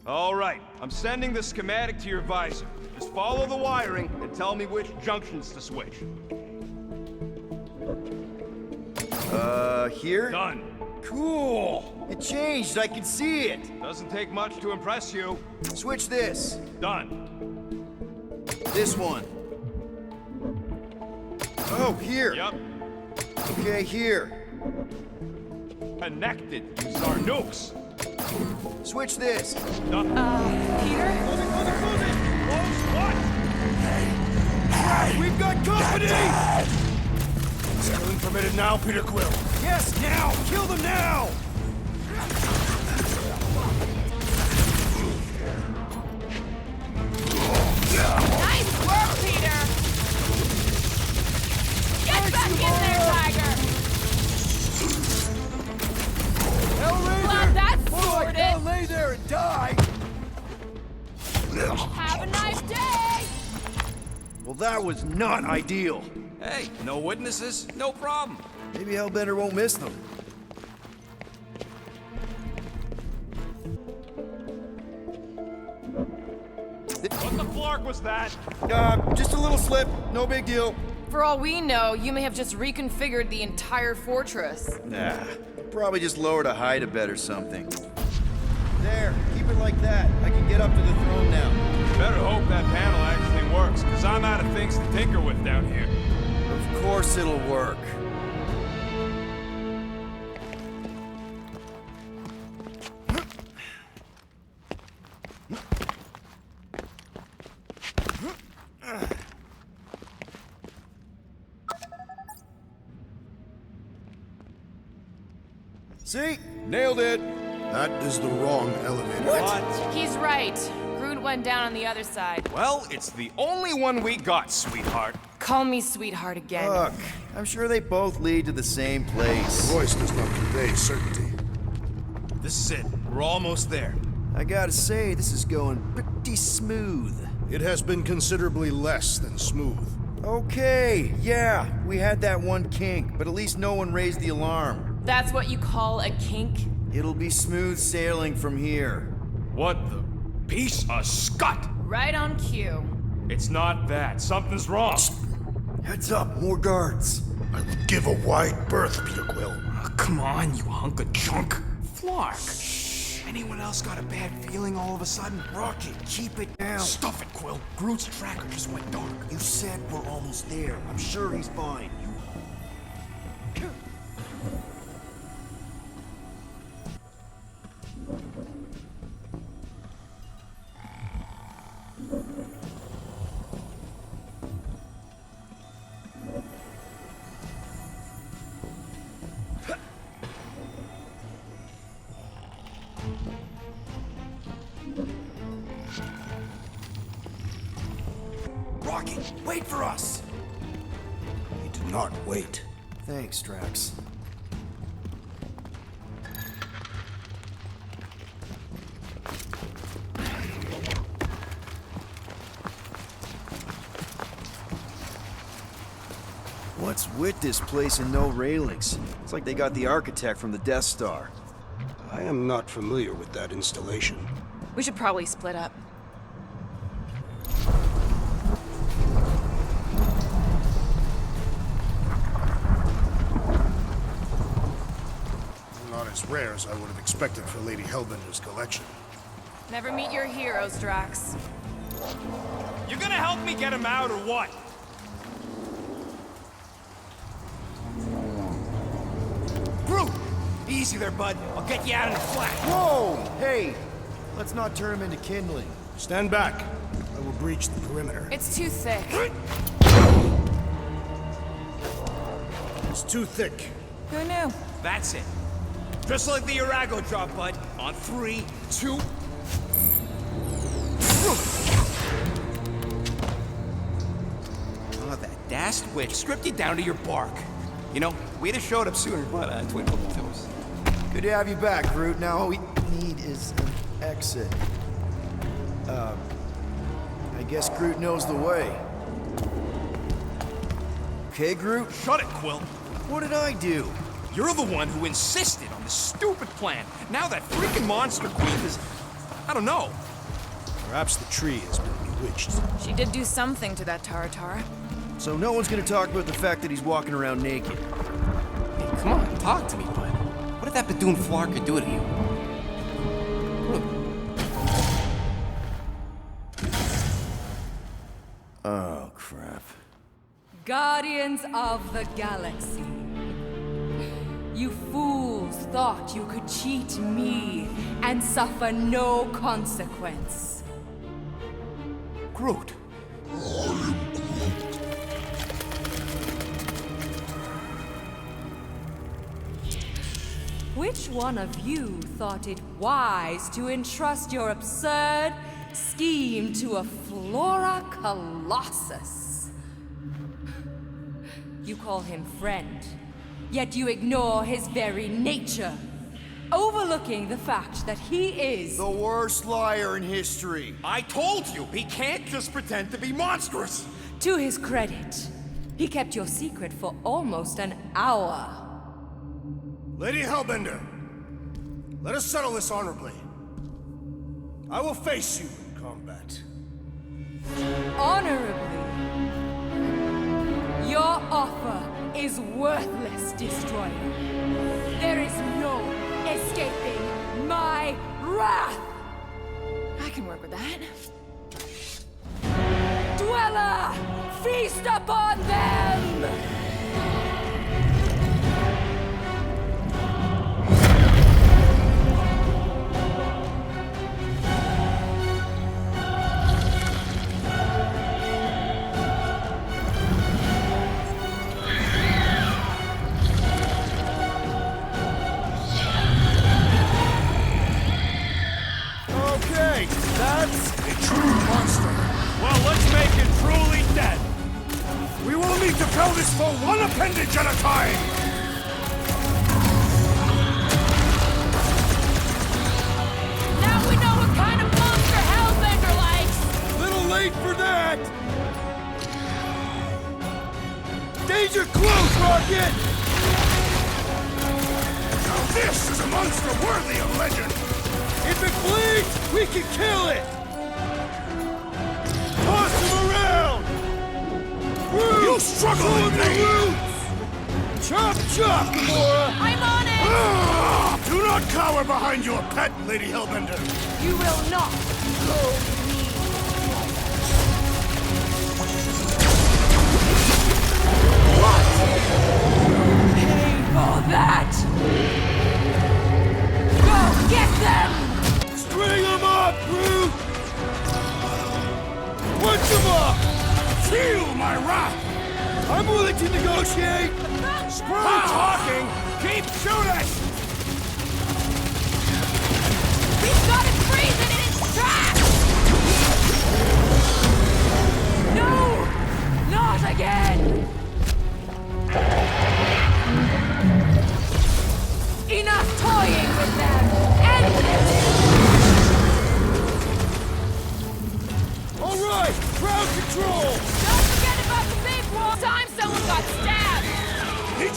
All right, I'm sending the schematic to your visor. Just follow the wiring and tell me which junctions to switch. Here? Done. Cool! It changed, I can see it! Doesn't take much to impress you. Switch this. Done. This one. Oh, here. Yep. Okay, here. Connected. Use our nukes. Switch this. Done. Peter? Close what? We've got company! Killing permitted now, Peter Quill. Yes, now! Kill them now! Nice work, Peter! Get back in there, Tiger! Hellraiser! Glad that's More like sorted! now lay there and die! Have a nice day! Well, that was not ideal. Hey, no witnesses, no problem. Maybe Hellbender won't miss them. What the flark was that? Just a little slip. No big deal. For all we know, you may have just reconfigured the entire fortress. Nah, probably just lowered a hide-a-bed or something. There, keep it like that. I can get up to the throne now. Better hope that panel actually works, because I'm out of things to tinker with down here. Of course it'll work. See? Nailed it! That is the wrong elevator. What? He's right. Groot went down on the other side. Well, it's the only one we got, sweetheart. Call me sweetheart again. Look, I'm sure they both lead to the same place. Voice does not convey certainty. This is it. We're almost there. I gotta say, this is going pretty smooth. It has been considerably less than smooth. Okay, yeah, we had that one kink, but at least no one raised the alarm. That's what you call a kink? It'll be smooth sailing from here. What the piece of scut? Right on cue. It's not that. Something's wrong. Heads up, more guards. I would give a wide berth, Peter Quill. Oh, come on, you hunk of junk. Flark. Anyone else got a bad feeling all of a sudden? Rocket, keep it down. Stuff it, Quill. Groot's tracker just went dark. You said we're almost there. I'm sure he's fine. Wait for us! He did not wait. Thanks, Drax. What's with this place and no railings? It's like they got the architect from the Death Star. I am not familiar with that installation. We should probably split up. Not as rare as I would have expected for Lady Hellbender's collection. Never meet your heroes, Drax. You gonna help me get him out or what? Groot! Easy there, bud. I'll get you out in a flash. Whoa! Hey! Let's not turn him into kindling. Stand back. I will breach the perimeter. It's too thick. It's too thick. Who knew? That's it. Just like the Urago drop, bud. On 3, 2... Oh, that dashed witch stripped you down to your bark. You know, we'd have showed up sooner, but twinkle your toes. Good to have you back, Groot. Now all we need is an exit. I guess Groot knows the way. Okay, Groot? Shut it, Quill. What did I do? You're the one who insisted on this stupid plan. Now that freaking monster queen is... I don't know. Perhaps the tree has been bewitched. She did do something to that Tara. So no one's gonna talk about the fact that he's walking around naked. Hey, come on, talk to me, bud. What did that Badoon Flarka do to you? Oh, crap. Guardians of the Galaxy. You fools thought you could cheat me and suffer no consequence. Groot. Which one of you thought it wise to entrust your absurd scheme to a Flora Colossus? You call him friend, yet you ignore his very nature, overlooking the fact that he is the worst liar in history. I told you, he can't just pretend to be monstrous. To his credit, he kept your secret for almost an hour. Lady Hellbender, let us settle this honorably. I will face you in combat. Honorably? Your offer is worthless, Destroyer. There is no escaping my wrath! I can work with that. Dweller! Feast upon them! Okay, that's a true monster. Well, let's make it truly dead. We will need to fell this foe one appendage at a time! Now we know what kind of monster Hellbender likes! Little late for that! Danger close, Rocket! Now this is a monster worthy of legend! If it bleeds, we can kill it! Toss him around! You struggle with me! Chop, chop, Gamora! I'm on it! Do not cower behind your pet, Lady Hellbender! You will not hold me. Pay for that! Go get them! String him up, Groot! Punch him up! Feel my wrath! I'm willing to negotiate! Stop talking! Keep shooting! We've got to freeze it in its tracks! No!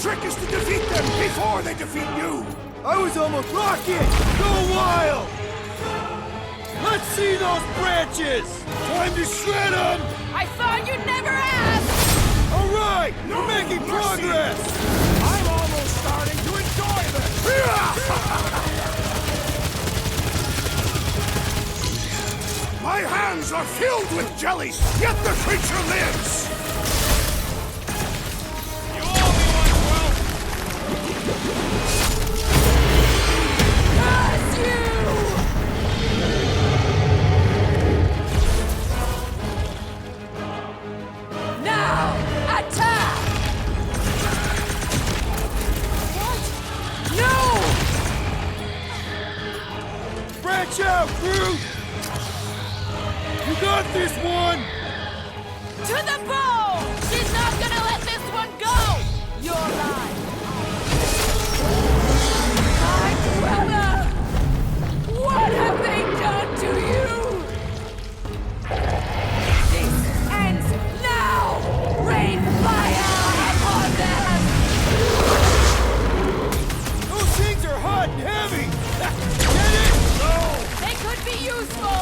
trick is to defeat them before they defeat you! I was almost Rocket! Go wild! Let's see those branches! Time to shred them! I thought you'd never ask! Alright! We're making progress! I'm almost starting to enjoy this! My hands are filled with jelly, yet the creature lives! You owe me one, Quill! Curse you! Now, attack! What? No! Branch out, Groot! You got this one! To the bow! She's not gonna let this one go! You're lying. My brother! What have they done to you? This ends now! Rain fire upon them! Those things are hot and heavy! Get it? No! They could be useful!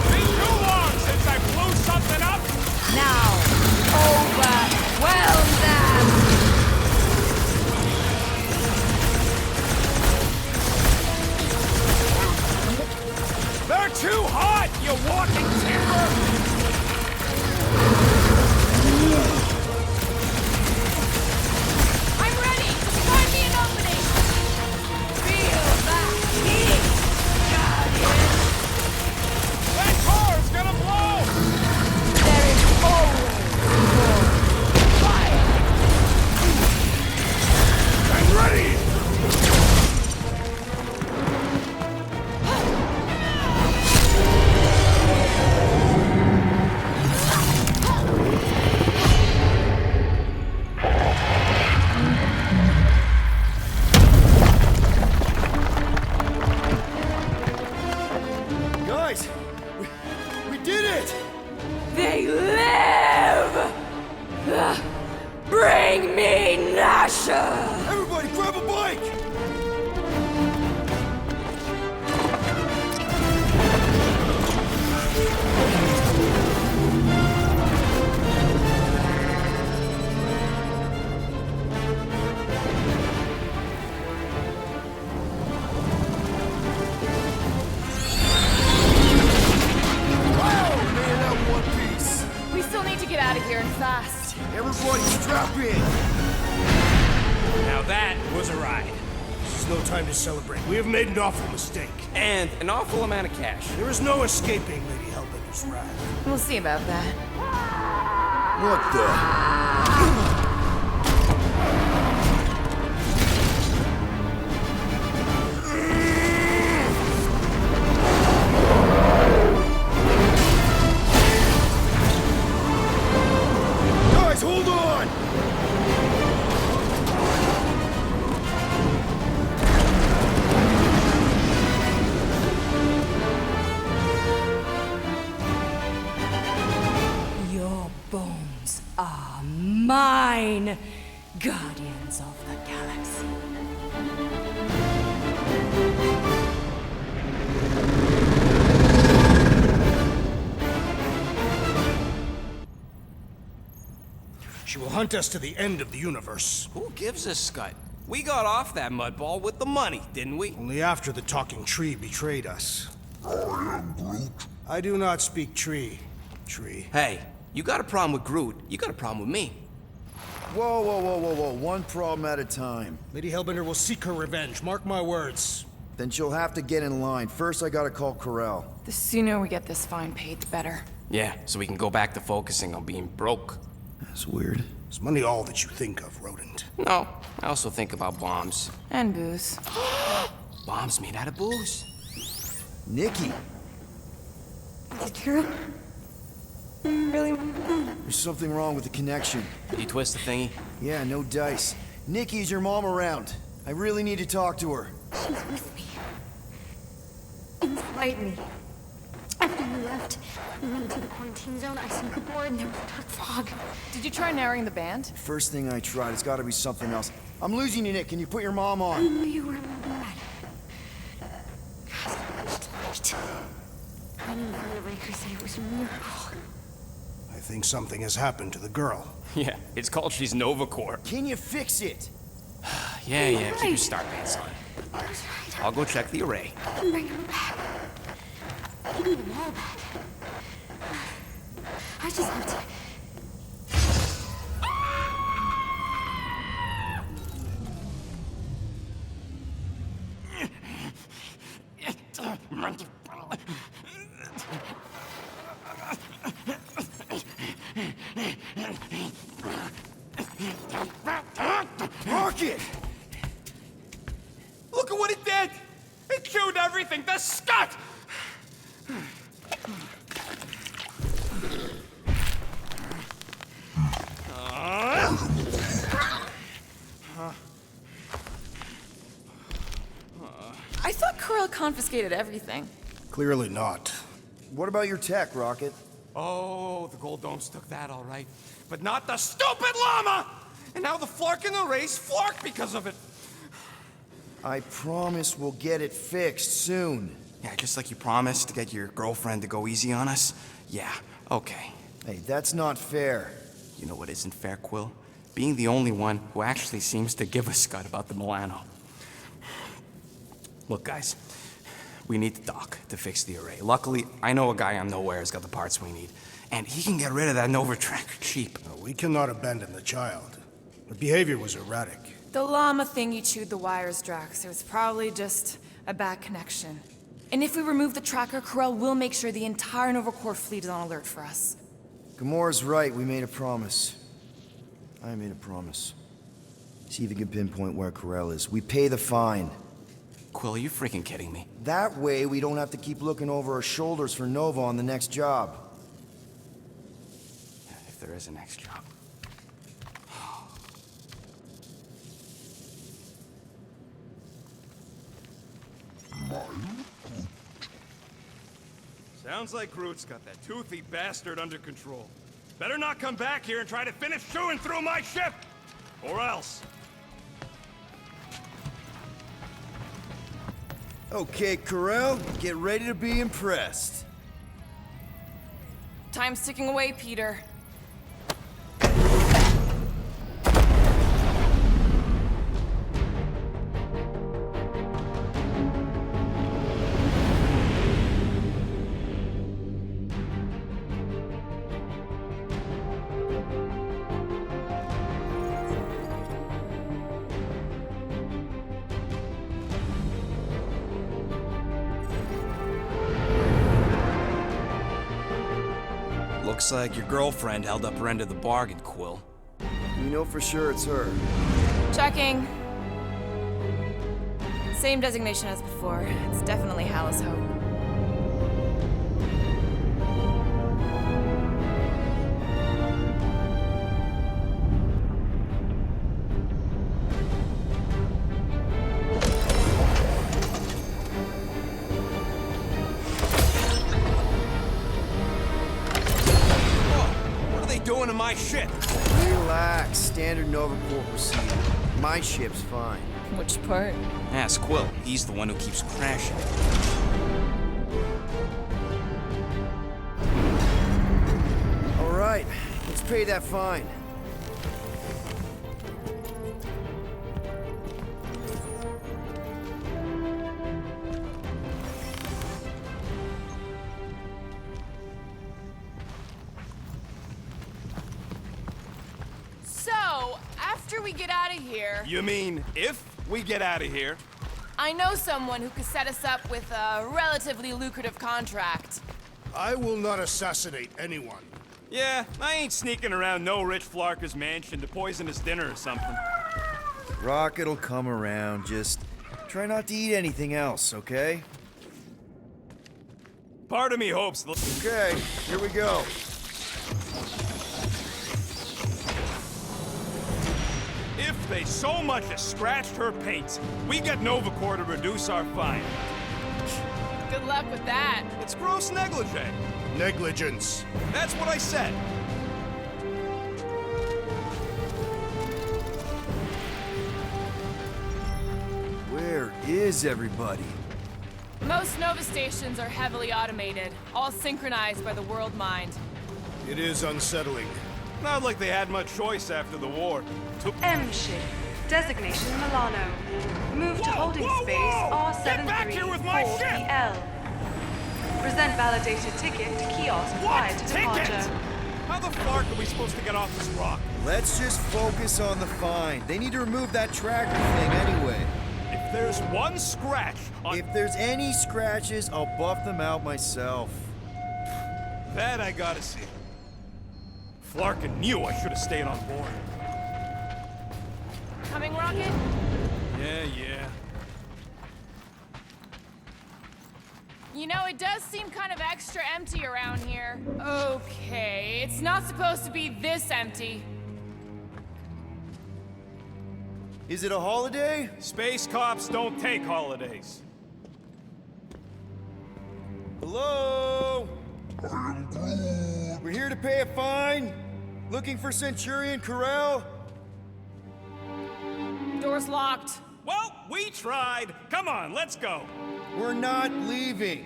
Been too long since I blew something up! Now, overwhelm them! They're too hot, you walking timber! I'm ready! Find me an opening! Feel that heat, Guardian! That car's gonna blow! There is always more fire! I'm ready! Guys, we did it! They live! Bring me Nasha! Everybody grab a bike! We still need to get out of here and fast. Everybody strap in! Now that was a ride. This is no time to celebrate. We have made an awful mistake. And an awful amount of cash. There is no escaping Lady Hellbender's wrath. We'll see about that. What the? Guys, hold on! Your bones are mine, guardians of the galaxy. She will hunt us to the end of the universe. Who gives a scut? We got off that mudball with the money, didn't we? Only after the talking tree betrayed us. I am Groot. I do not speak tree. Hey, you got a problem with Groot, you got a problem with me. Whoa, whoa, whoa, whoa, whoa. One problem at a time. Lady Hellbender will seek her revenge. Mark my words. Then she'll have to get in line. First, I gotta call Corel. The sooner we get this fine paid, the better. Yeah, so we can go back to focusing on being broke. That's weird. Is money all that you think of, rodent? No, I also think about bombs. And booze. Bombs made out of booze. Nikki, Is it true? Really? there's something wrong with the connection. Did you twist the thingy? Yeah, no dice. Nikki, is your mom around? I really need to talk to her. She's with me. Inside me. After you left, we went into the quarantine zone. I sunk aboard and there was dark fog. Did you try narrowing the band? First thing I tried, it's gotta be something else. I'm losing you, Nick. Can you put your mom on? I knew you were bad. Right. I knew the Raker said it was a miracle. I think something has happened to the girl. Yeah, it's called she's Novacore. Can you fix it? Yeah, keep your start pants on. I'll go check the array. I can bring her back. Give me them all back. I just have to... Rocket! Look at what it did! It chewed everything! The scut! I thought Corel confiscated everything. Clearly not. What about your tech, Rocket? Oh, the Gold Domes took that all right. But not the stupid llama! And now the Flark in the race flark because of it. I promise we'll get it fixed soon. Yeah, just like you promised to get your girlfriend to go easy on us? Yeah, okay. Hey, that's not fair. You know what isn't fair, Quill? Being the only one who actually seems to give a scut about the Milano. Look, guys, we need the dock to fix the array. Luckily, I know a guy on Nowhere has got the parts we need, and he can get rid of that Nova tracker cheap. We cannot abandon the child. The behavior was erratic. The llama thingy chewed the wires, Drax. It was probably just a bad connection. And if we remove the tracker, Corel will make sure the entire Novacore fleet is on alert for us. Gamora's right, we made a promise. I made a promise. See if you can pinpoint where Corel is. We pay the fine. Quill, are you freaking kidding me? That way, we don't have to keep looking over our shoulders for Nova on the next job. If there is a next job. Sounds like Groot's got that toothy bastard under control. Better not come back here and try to finish chewing through my ship! Or else. Okay, Corel, get ready to be impressed. Time's ticking away, Peter. Looks like your girlfriend held up her end of the bargain, Quill. We know for sure it's her. Checking. Same designation as before. It's definitely Hal's Hope. Doing to my ship? Relax, standard Novacore procedure. My ship's fine. Which part? Ask Quill. He's the one who keeps crashing. All right, let's pay that fine. After we get out of here... You mean if we get out of here? I know someone who could set us up with a relatively lucrative contract. I will not assassinate anyone. Yeah, I ain't sneaking around no rich flarker's mansion to poison his dinner or something. Rocket'll come around, just try not to eat anything else, okay? Part of me hopes... Okay, here we go. If they so much as scratched her paint, we get Novacore to reduce our fine. Good luck with that. It's gross negligee. Negligence. That's what I said. Where is everybody? Most Nova stations are heavily automated, all synchronized by the world mind. It is unsettling. Not like they had much choice after the war. M ship. Designation Milano. Move to holding space Get back here with my ship! R734PL. Present validated ticket to kiosk prior to departure. How the fuck are we supposed to get off this rock? Let's just focus on the find. They need to remove that tracker thing anyway. If there's one scratch on... If there's any scratches, I'll buff them out myself. That I gotta see. Flarkin knew I should have stayed on board. Coming, Rocket? Yeah. You know, it does seem kind of extra empty around here. Okay, it's not supposed to be this empty. Is it a holiday? Space cops don't take holidays. Hello? We're here to pay a fine. Looking for Centurion Corral? Door's locked. Well, we tried. Come on, let's go. We're not leaving.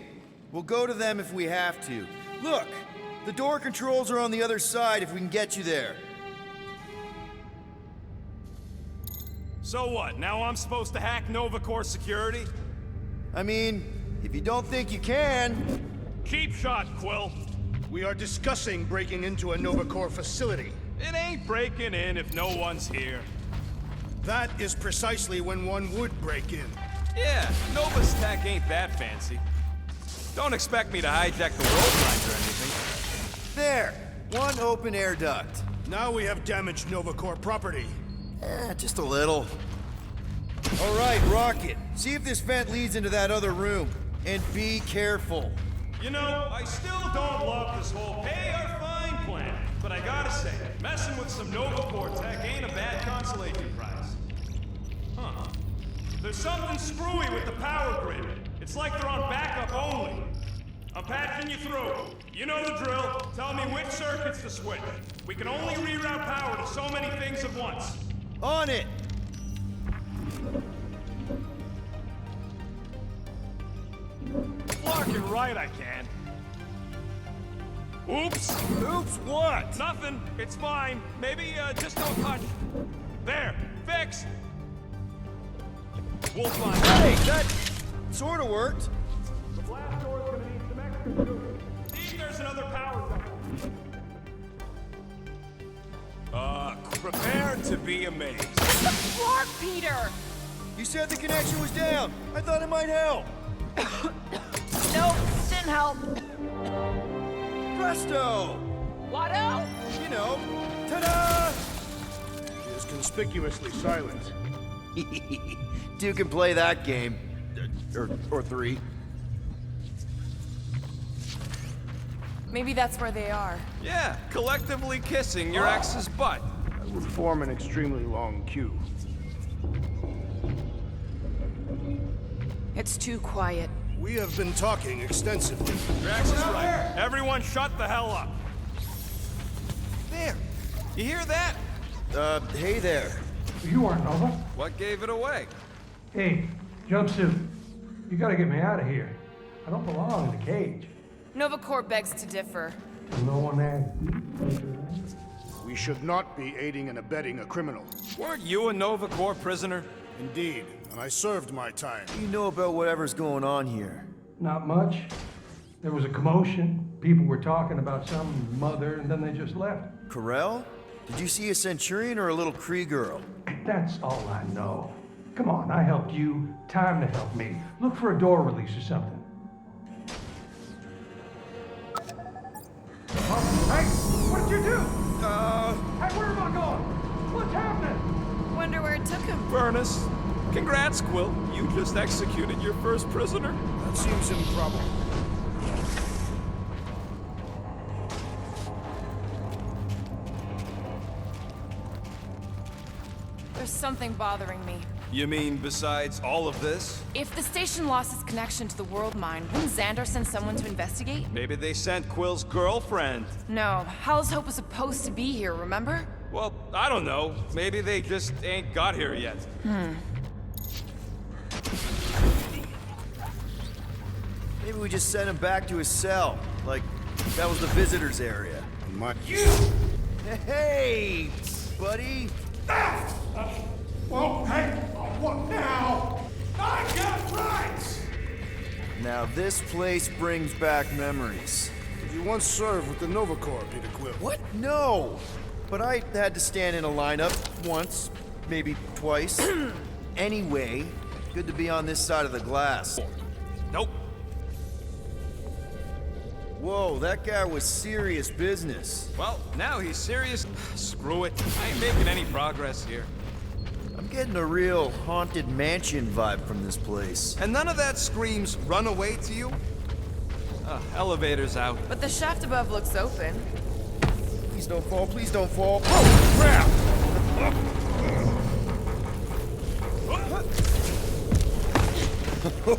We'll go to them if we have to. Look, the door controls are on the other side if we can get you there. So what, now I'm supposed to hack Nova Corps security? I mean, if you don't think you can... Cheap shot, Quill. We are discussing breaking into a Nova Corps facility. It ain't breaking in if no one's here. That is precisely when one would break in. Yeah, Nova's tech ain't that fancy. Don't expect me to hijack the world mind or anything. There! One open air duct. Now we have damaged Nova Corps property. Just a little. All right, Rocket. See if this vent leads into that other room. And be careful. You know, I still don't love this whole pay or fine plan. But I gotta say, messing with some Nova Corps tech ain't a bad consolation prize. Huh. There's something screwy with the power grid. It's like they're on backup only. I'm patching you through. You know the drill. Tell me which circuits to switch. We can only reroute power to so many things at once. On it! Fucking right I can. Oops. Oops, what? Nothing. It's fine. Maybe, just don't touch. There. Fixed. We'll find out. Hey, that sort of worked. The blast door's gonna need some extra tubing. See if there's another power zone. Prepare to be amazed. What the fuck, Peter? You said the connection was down. I thought it might help. Nope, didn't help. Presto! Watto? You know, ta-da! He is conspicuously silent. Two can play that game. Or three. Maybe that's where they are. Yeah, collectively kissing your ex's butt. That would form an extremely long queue. It's too quiet. We have been talking extensively. Drax is right. Everyone shut the hell up. There. You hear that? Hey there. You aren't Nova. What gave it away? Hey, jumpsuit. You gotta get me out of here. I don't belong in the cage. Nova Corps begs to differ. No one there. We should not be aiding and abetting a criminal. Weren't you a Nova Corps prisoner? Indeed, and I served my time. You know about whatever's going on here. Not much. There was a commotion. People were talking about some mother, and then they just left. Corel? Did you see a Centurion or a little Kree girl? That's all I know. Come on, I helped you. Time to help me. Look for a door release or something. Hey, what did you do? Hey, where am I going? What's happening? Wonder where it took him. Furnace. Congrats, Quill. You just executed your first prisoner. That seems improbable. There's something bothering me. You mean besides all of this? If the station lost its connection to the world mine, wouldn't Xandar send someone to investigate? Maybe they sent Quill's girlfriend. No, Howl's Hope was supposed to be here, remember? Well, I don't know. Maybe they just ain't got here yet. Maybe we just sent him back to his cell. Like, that was the visitor's area. Hey, buddy! Well, hey, what now? I got rights! Now this place brings back memories. You once served with the Nova Corps, Peter Quill. What? No! But I had to stand in a lineup once, maybe twice. Anyway, good to be on this side of the glass. Nope. Whoa, that guy was serious business. Well, now he's serious. Screw it. I ain't making any progress here. I'm getting a real haunted mansion vibe from this place. And none of that screams run away to you? Elevator's out. But the shaft above looks open. Please don't fall, please don't fall. Oh, crap!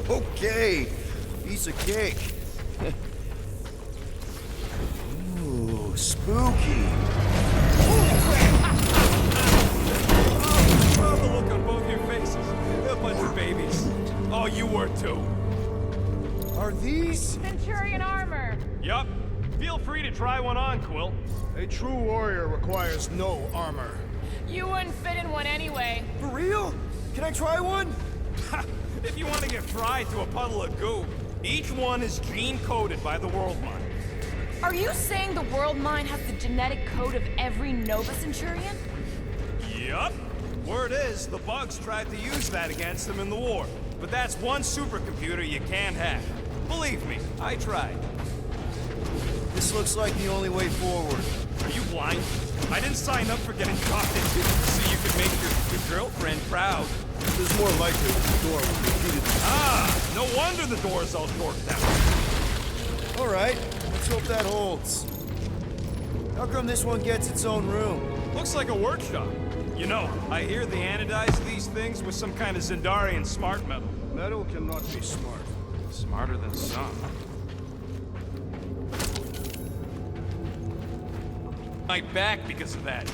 Okay, piece of cake. Ooh, spooky. Oh, the look on both your faces. They're a bunch of babies. Oh, you were too. Are these? Centurion armor. Yup. Feel free to try one on, Quill. A true warrior requires no armor. You wouldn't fit in one anyway. For real? Can I try one? If you want to get fried to a puddle of goo, each one is gene-coded by the World Mine. Are you saying the world mine has the genetic code of every Nova Centurion? Yup. Word is, the bugs tried to use that against them in the war. But that's one supercomputer you can't hack. Believe me, I tried. This looks like the only way forward. Are you blind? I didn't sign up for getting dropped into so you could make your girlfriend proud. There's more likely that the door will be heated. Ah, no wonder the door's all torqued out. All right, let's hope that holds. How come this one gets its own room? Looks like a workshop. You know, I hear they anodize these things with some kind of Zendarian smart metal. Metal cannot be smart. Smarter than some. My back because of that.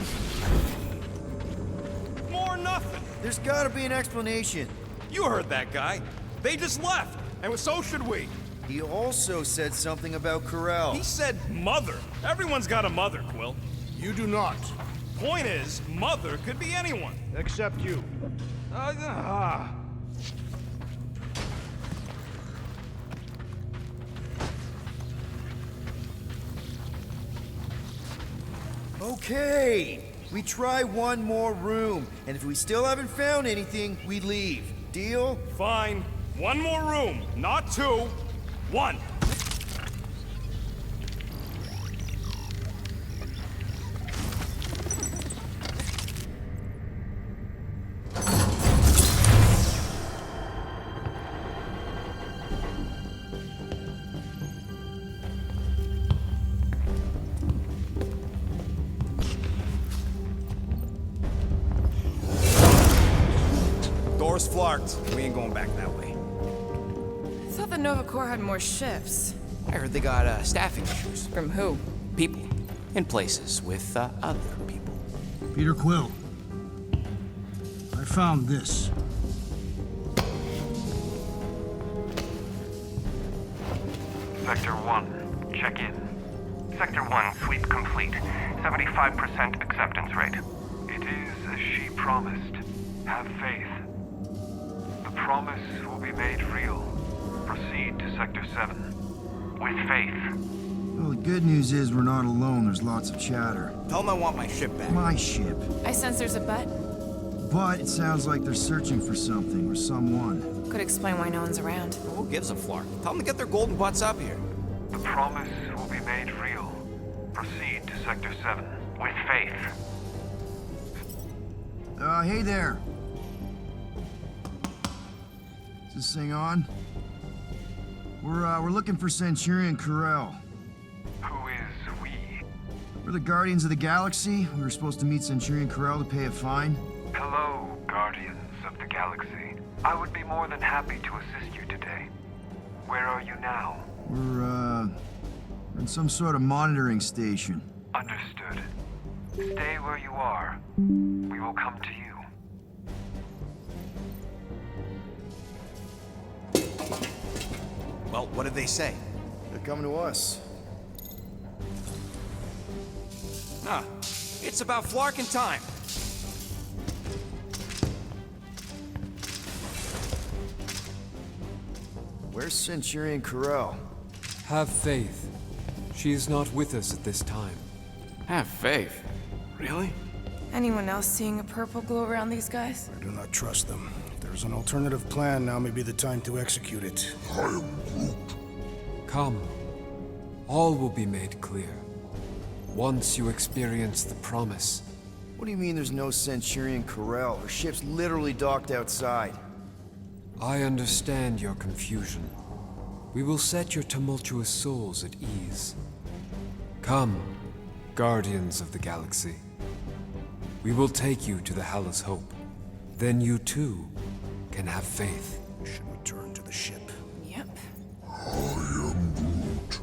More nothing. There's gotta be an explanation. You heard that guy. They just left, and so should we. He also said something about Corral. He said mother. Everyone's got a mother, Quill. You do not. Point is, mother could be anyone. Except you. Okay, we try one more room, and if we still haven't found anything, we leave. Deal? Fine. One more room, not two. One. Door's flarked. We ain't going back that way. I thought the Nova Corps had more ships. I heard they got staffing issues. From who? People. In places with other people. Peter Quill. I found this. Sector 1, check in. Sector 1, sweep complete. 75% acceptance rate. It is as she promised. Have faith. The promise will be made real. Proceed to Sector 7. With faith. Well, the good news is we're not alone. There's lots of chatter. Tell them I want my ship back. My ship. I sense there's a but. But it sounds like they're searching for something or someone. Could explain why no one's around. Who gives a flark? Tell them to get their golden butts up here. The promise will be made real. Proceed to Sector 7. With faith. Hey there. Is this thing on? We're looking for Centurion Corral. Who is we? We're the Guardians of the Galaxy. We were supposed to meet Centurion Corral to pay a fine. Hello, Guardians of the Galaxy. galaxy. I would be more than happy to assist you today. Where are you now? We're in some sort of monitoring station. Understood. Stay where you are. We will come to you. Well, what did they say? They're coming to us. Ah, it's about Flark and time. Where's Centurion Corral? Have faith. She is not with us at this time. Have faith? Really? Anyone else seeing a purple glow around these guys? I do not trust them. If there's an alternative plan, now may be the time to execute it. I am Groot. Come. All will be made clear. Once you experience the promise. What do you mean there's no Centurion Corral? Her ship's literally docked outside. I understand your confusion. We will set your tumultuous souls at ease. Come, guardians of the galaxy. We will take you to the Hallis Hope. Then you too can have faith. Should return to the ship. Yep. I am Groot.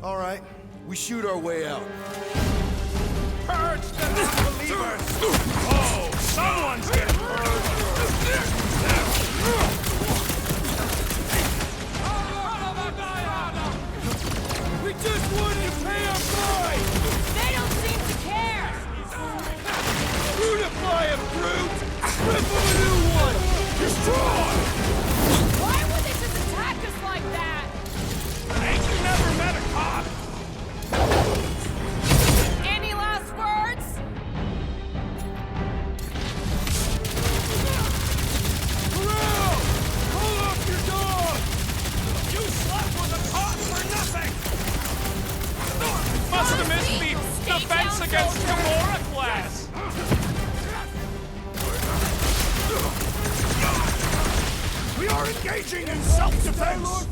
All right, we shoot our way out. Purge the non-believers! Oh, someone's getting We just wanted to pay our fine! They don't seem to care! Brutify him, Groot! Rip him a new one! Destroy! Why would they just attack us like that? Ain't you never met a cop? Any last words? Corral! Call off your dog! You slept with a cop for nothing! Must have missed the Defense Against Gamora class! We are engaging in self-defense!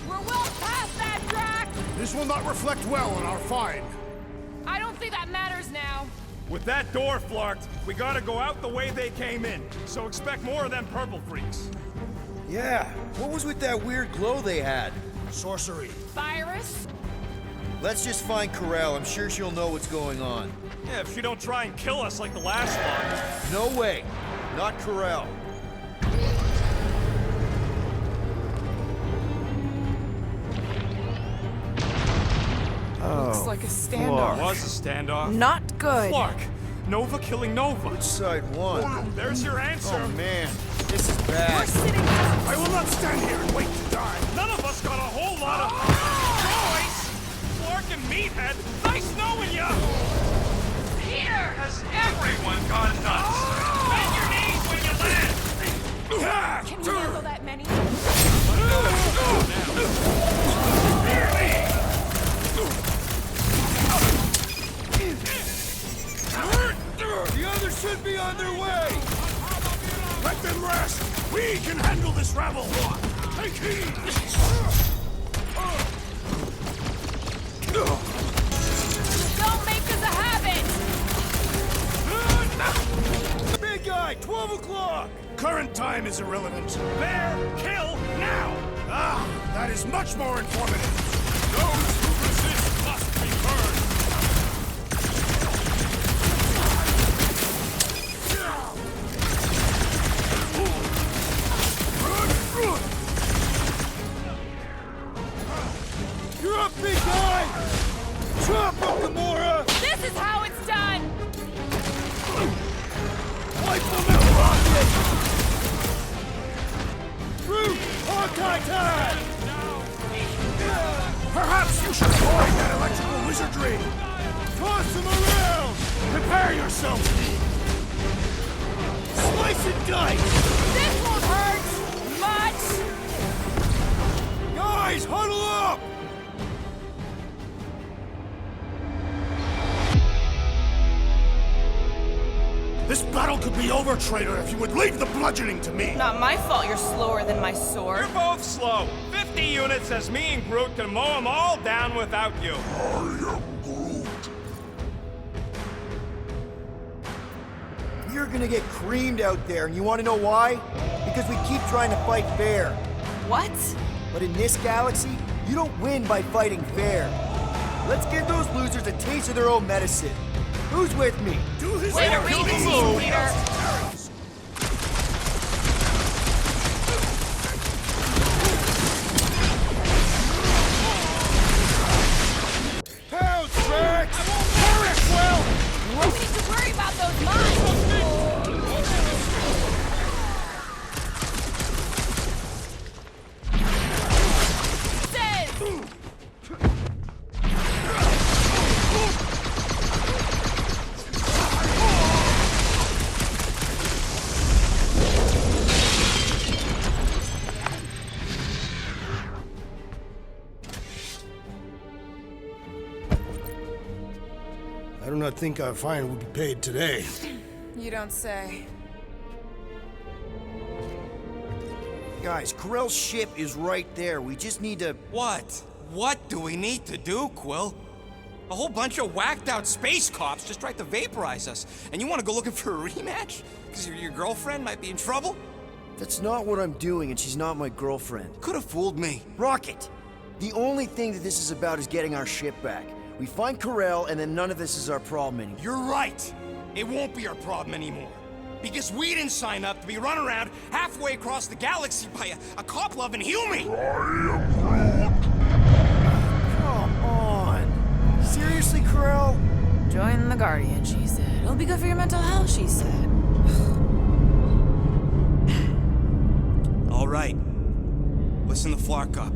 We're well past that, Drac! This will not reflect well on our find. I don't think that matters now. With that door flarked, we gotta go out the way they came in, so expect more of them purple freaks. Yeah, what was with that weird glow they had? Sorcery. Virus? Let's just find Corral. I'm sure she'll know what's going on. Yeah, if she don't try and kill us like the last lot. No way. Not Corral. Looks like a standoff. Was a standoff. Not good. Flark! Nova killing Nova. Which side won? There's your answer. Oh man, this is bad. We're sitting down. I will not stand here and wait to die. None of us got a whole lot of choice. Flark and Meathead, nice knowing ya. Here has everyone gone nuts. Bend your knees when you land. Can you handle that many? The others should be on their way! Let them rest. We can handle this rabble. Take heed. Don't make us a habit! Big guy, 12 o'clock! Current time is irrelevant. Bear, kill, now! Ah, that is much more informative. Those who resist must be burned. You're up, big guy! Chop up, Gamora! This is how it's done! Wipe them out, Rocket! Groot, Hawkeye time! Perhaps you should avoid that electrical wizardry. Toss them around! Prepare yourself. Slice and dice! This won't hurt much! Guys, huddle up! This battle could be over, traitor, if you would leave the bludgeoning to me. Not my fault you're slower than my sword. You're both slow. 50 units as me and Groot can mow them all down without you. I am Groot. You're We're gonna get creamed out there, and you wanna know why? Because we keep trying to fight fair. What? But in this galaxy, you don't win by fighting fair. Let's give those losers a taste of their own medicine. Who's with me? Do his Way to read the team, leader. Pounce, Rex! I won't perish, well! We need to worry about those mines. I do not think our fine will be paid today. You don't say. Guys, Corell's ship is right there. We just need to... What? What do we need to do, Quill? A whole bunch of whacked out space cops just tried to vaporize us, and you want to go looking for a rematch? Because your girlfriend might be in trouble? That's not what I'm doing, and she's not my girlfriend. Could have fooled me. Rocket! The only thing that this is about is getting our ship back. We find Corell, and then none of this is our problem anymore. You're right. It won't be our problem anymore. Because we didn't sign up to be run around halfway across the galaxy by a cop-loving human. Come on. Seriously, Corell? Join the Guardian, she said. It'll be good for your mental health, she said. All right. Listen to Flark up.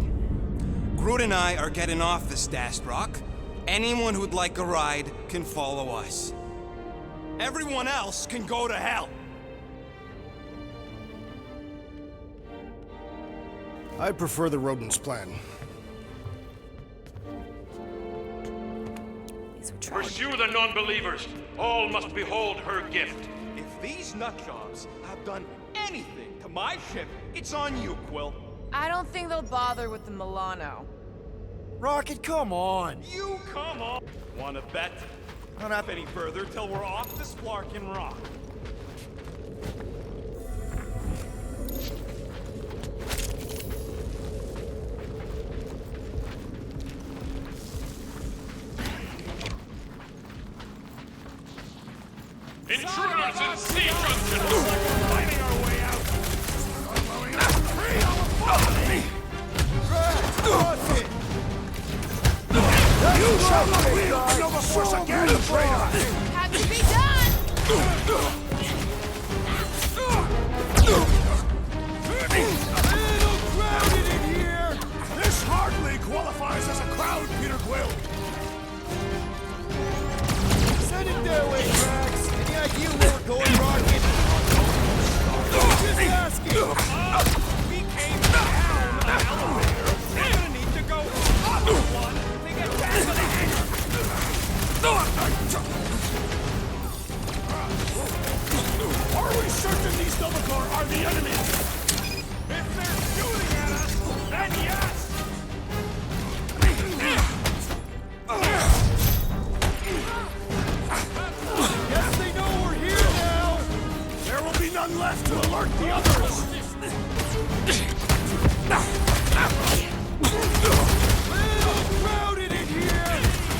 Groot and I are getting off this Dast Rock. Anyone who'd like a ride can follow us. Everyone else can go to hell. I prefer the rodent's plan. Pursue the non-believers. All must behold her gift. If these nutjobs have done anything to my ship, it's on you, Quill. I don't think they'll bother with the Milano. Rocket, come on! You come on! Wanna bet? Not up any further till we're off the Splarkin Rock. Intruders in sea junction! Fighting our way out! You shall not wield Nova Force again, traitor! Have to be done! Little crowded in here! This hardly qualifies as a crowd, Peter Quill! Send it their way, Drax! Any idea where we're going, Rocket? Just asking! We came down an elevator. We're gonna need to go up one to get back to the hangar. Are we certain these Novacore are the enemy? If they're shooting at us, then yes! Guess they know we're here now! There will be none left to alert the others! Little crowded in here!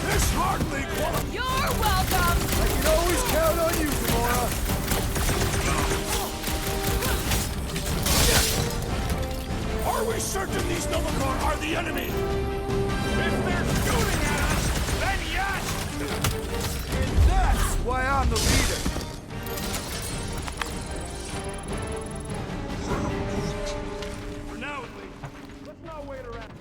This hardly qualifies! You're welcome! I can always count on you, Gamora! Are we certain these Novacore are the enemy? If they're shooting at us, then yes! And that's why I'm the leader! For now, at least. Let's not wait around.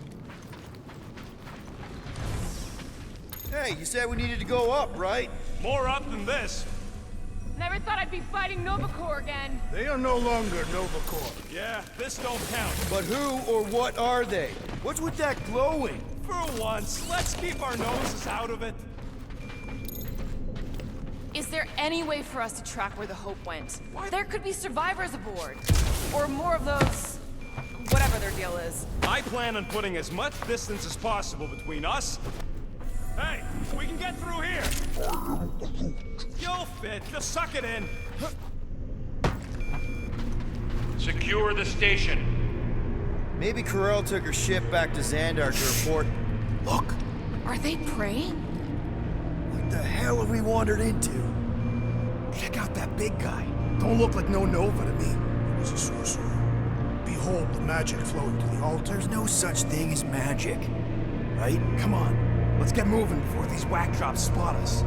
Hey, you said we needed to go up, right? More up than this. Never thought I'd be fighting Novacore again. They are no longer Novacore. Yeah, this don't count. But who or what are they? What's with that glowing? For once, let's keep our noses out of it. Is there any way for us to track where the Hope went? There could be survivors aboard. Or more of those... whatever their deal is. I plan on putting as much distance as possible between us. Hey, we can get through here. You'll fit. Just suck it in. Secure the station. Maybe Corel took her ship back to Xandar to report. Look! Are they praying? What the hell have we wandered into? Check out that big guy. Don't look like no Nova to me. He's a sorcerer. Behold the magic flowing to the altar. There's no such thing as magic, right? Come on, let's get moving before these whack drops spot us.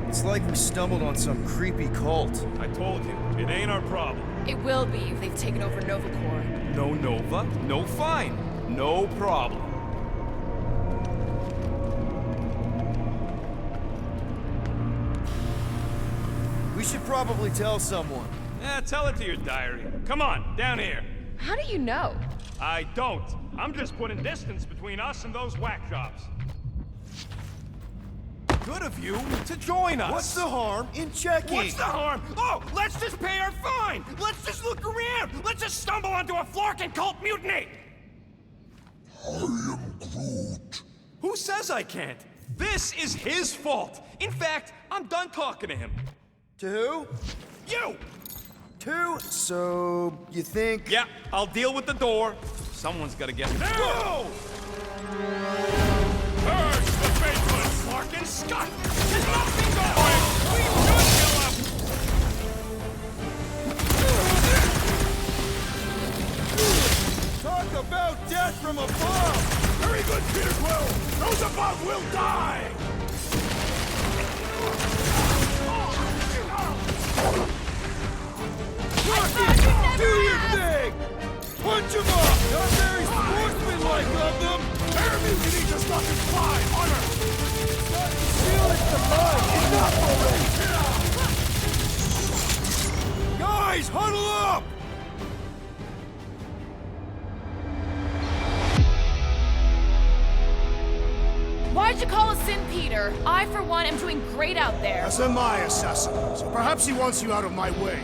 It's like we stumbled on some creepy cult. I told you, it ain't our problem. It will be if they've taken over Nova Corps. No Nova, no fine. No problem. We should probably tell someone. Yeah, tell it to your diary. Come on, down here. How do you know? I don't. I'm just putting distance between us and those whack jobs. Good of you to join us. What's the harm in checking? What's the harm? Oh, let's just pay our fine. Let's just look around. Let's just stumble onto a Flarkin cult mutiny. I am Groot. Who says I can't? This is his fault. In fact, I'm done talking to him. To who? You! So, you think... Yeah, I'll deal with the door. Someone's gotta get there. Whoa! Purge the faithless, Larkin Scott! There's nothing going! We should kill him! Talk about death from above! Very good, Peter Quill! Those above will die! Do your thing! Punch him up! Not very sportsmanlike of them! Air mutiny does not imply honor! Shield is the line! Enough already! Guys, huddle up! Why'd you call us in, Peter? I, for one, am doing great out there. That's my assassin, so perhaps he wants you out of my way.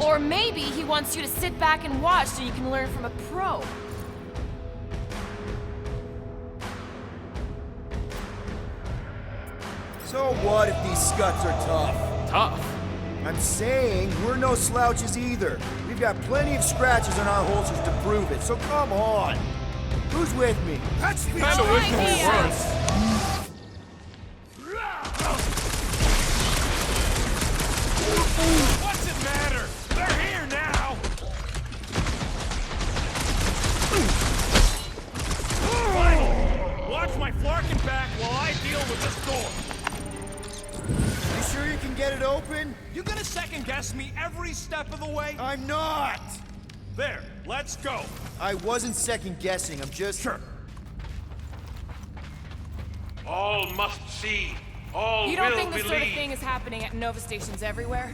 Or maybe he wants you to sit back and watch so you can learn from a pro. So what if these scuts are tough? Tough? I'm saying we're no slouches either. We've got plenty of scratches on our holsters to prove it, so come on. Who's with me? That's the Kinda wish we weren't. What's it matter? They're here now! Finally! Watch my Flarkin back while I deal with this door. You sure you can get it open? You gonna second guess me every step of the way? I'm not! There, let's go. I wasn't second guessing, I'm just... Sure. All must see. All You don't will think this believe. sort of thing is happening at Nova stations everywhere?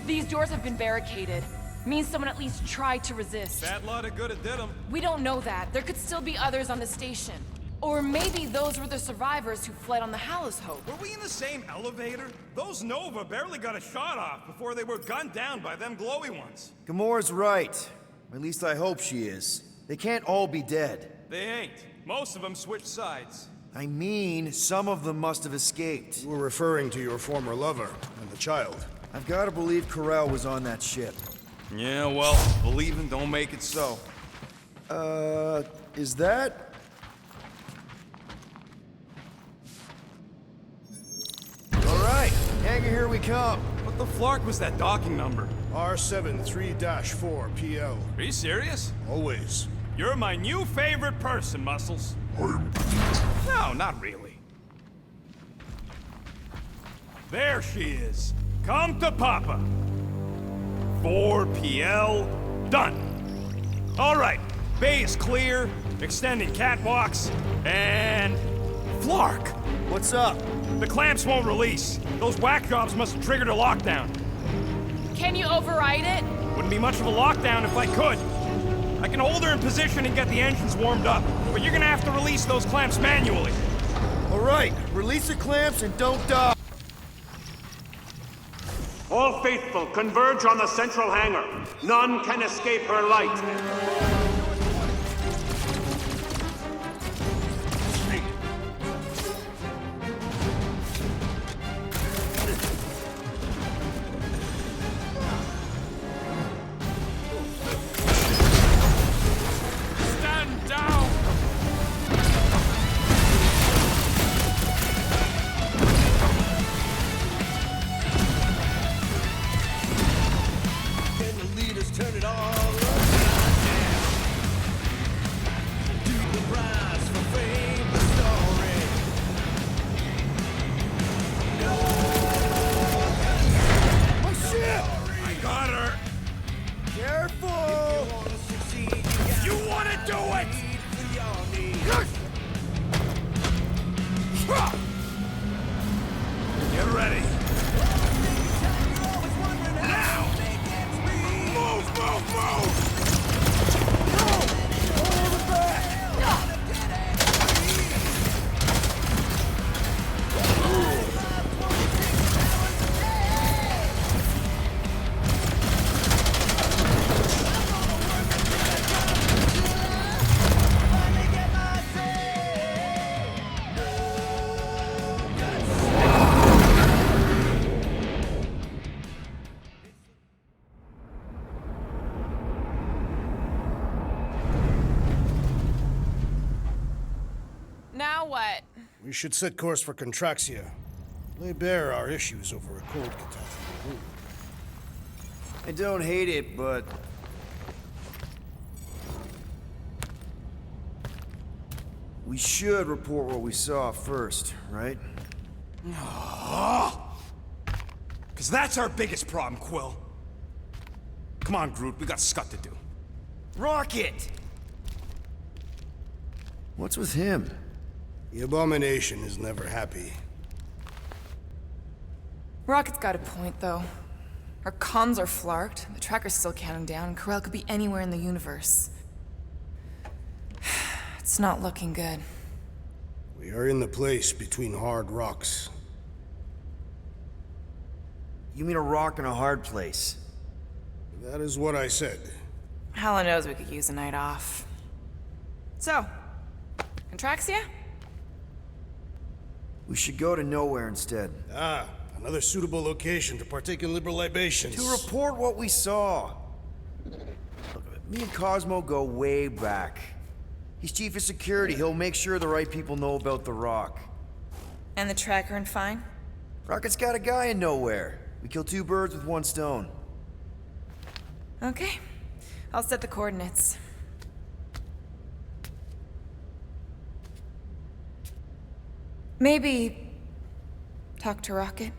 These doors have been barricaded. Means someone at least tried to resist. Bad lot of good it did 'em. We don't know that. There could still be others on the station. Or maybe those were the survivors who fled on the Hallows Hope. Were we in the same elevator? Those Nova barely got a shot off before they were gunned down by them glowy ones. Gamora's right. At least I hope she is. They can't all be dead. They ain't. Most of them switched sides. I mean, some of them must have escaped. You were referring to your former lover and the child. I've got to believe Corel was on that ship. Yeah, well, believing don't make it so. Is that... All right, hangar, here we come. What the flark was that docking number? R73-4 PL. Are you serious? Always. You're my new favorite person, Muscles. No, not really. There she is. Come to Papa. 4 PL, done. All right, bay is clear, extending catwalks, and... Flark! What's up? The clamps won't release. Those whack jobs must have triggered a lockdown. Can you override it? Wouldn't be much of a lockdown if I could. I can hold her in position and get the engines warmed up, but you're gonna have to release those clamps manually. All right, release the clamps and don't die. All faithful, converge on the central hangar. None can escape her light. Careful! You wanna do it? Get ready. Now! Move, move, move! Now what? We should set course for Contraxia. Lay bare our issues over a cold catastrophe. I don't hate it, but... we should report what we saw first, right? Because that's our biggest problem, Quill. Come on, Groot, we got scut to do. Rocket! What's with him? The Abomination is never happy. Rocket's got a point, though. Our comms are flarked, the tracker's still counting down, and Corel could be anywhere in the universe. It's not looking good. We are in the place between hard rocks. You mean a rock in a hard place? That is what I said. Hella knows we could use a night off. So, Contraxia? We should go to nowhere instead. Ah, another suitable location to partake in liberal libations. To report what we saw. Look, me and Cosmo go way back. He's chief of security. He'll make sure the right people know about the rock. And the tracker and fine? Rocket's got a guy in nowhere. We kill two birds with one stone. Okay. I'll set the coordinates. Maybe talk to Rocket.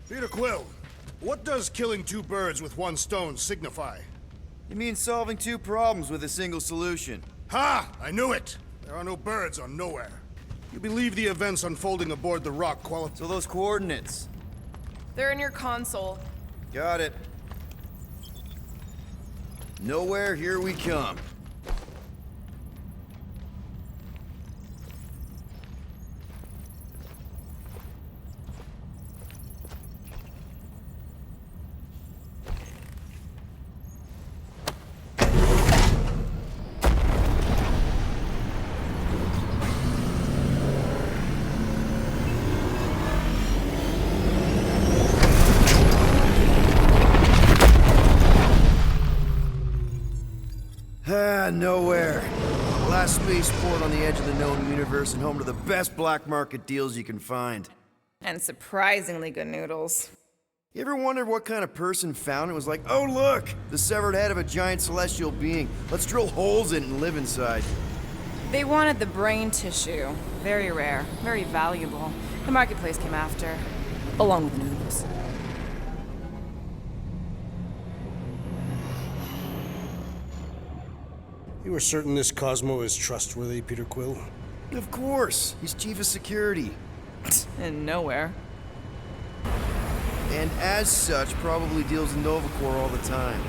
Peter Quill, what does killing two birds with one stone signify? You mean solving two problems with a single solution? Ha! I knew it! There are no birds on Nowhere. You believe the events unfolding aboard the rock qualify. So those coordinates? They're in your console. Got it. Nowhere, here we come. Nowhere. Last spaceport on the edge of the known universe and home to the best black market deals you can find. And surprisingly good noodles. You ever wondered what kind of person found it? Was like, oh look, the severed head of a giant celestial being. Let's drill holes in it and live inside. They wanted the brain tissue. Very rare, very valuable. The marketplace came after, along with the noodles. You are certain this Cosmo is trustworthy, Peter Quill? Of course. He's chief of security. And Nowhere. And as such, probably deals in Novacore all the time.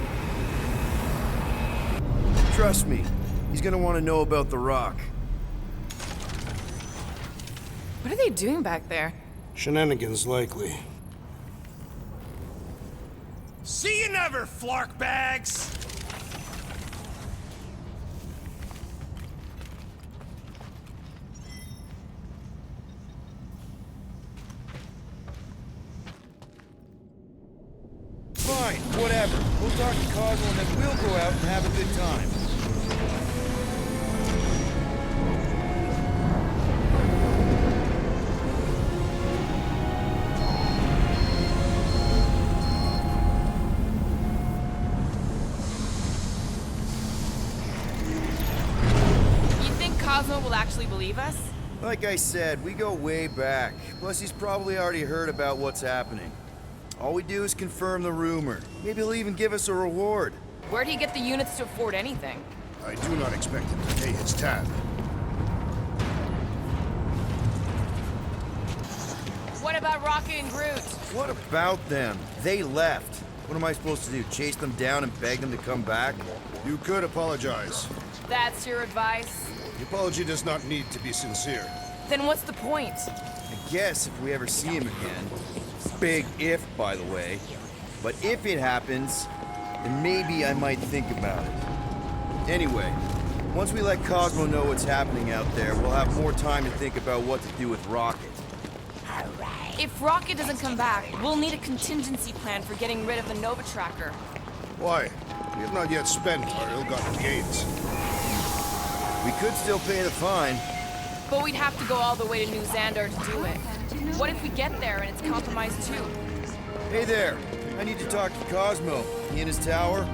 Trust me, he's gonna want to know about the rock. What are they doing back there? Shenanigans, likely. See you never, flark bags! Fine, whatever. We'll talk to Cosmo and then we'll go out and have a good time. You think Cosmo will actually believe us? Like I said, we go way back. Plus, he's probably already heard about what's happening. All we do is confirm the rumor. Maybe he'll even give us a reward. Where'd he get the units to afford anything? I do not expect him to pay his tab. What about Rocket and Groot? What about them? They left. What am I supposed to do? Chase them down and beg them to come back? You could apologize. That's your advice? The apology does not need to be sincere. Then what's the point? I guess if we ever see him again. Big if, by the way. But if it happens, then maybe I might think about it. Anyway, once we let Cosmo know what's happening out there, we'll have more time to think about what to do with Rocket. If Rocket doesn't come back, we'll need a contingency plan for getting rid of the Nova Tracker. Why? We have not yet spent our ill-gotten gains. We could still pay the fine. But we'd have to go all the way to New Xandar to do it. What if we get there and it's compromised too? Hey there, I need to talk to Cosmo. He in his tower?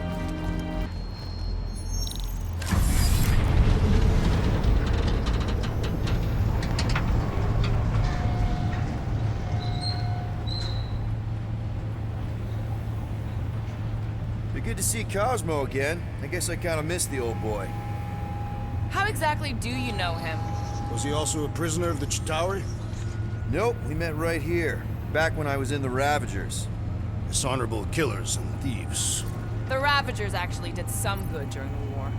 Be good to see Cosmo again. I guess I kind of missed the old boy. How exactly do you know him? Was he also a prisoner of the Chitauri? Nope, we met right here, back when I was in the Ravagers. Dishonorable killers and thieves. The Ravagers actually did some good during the war.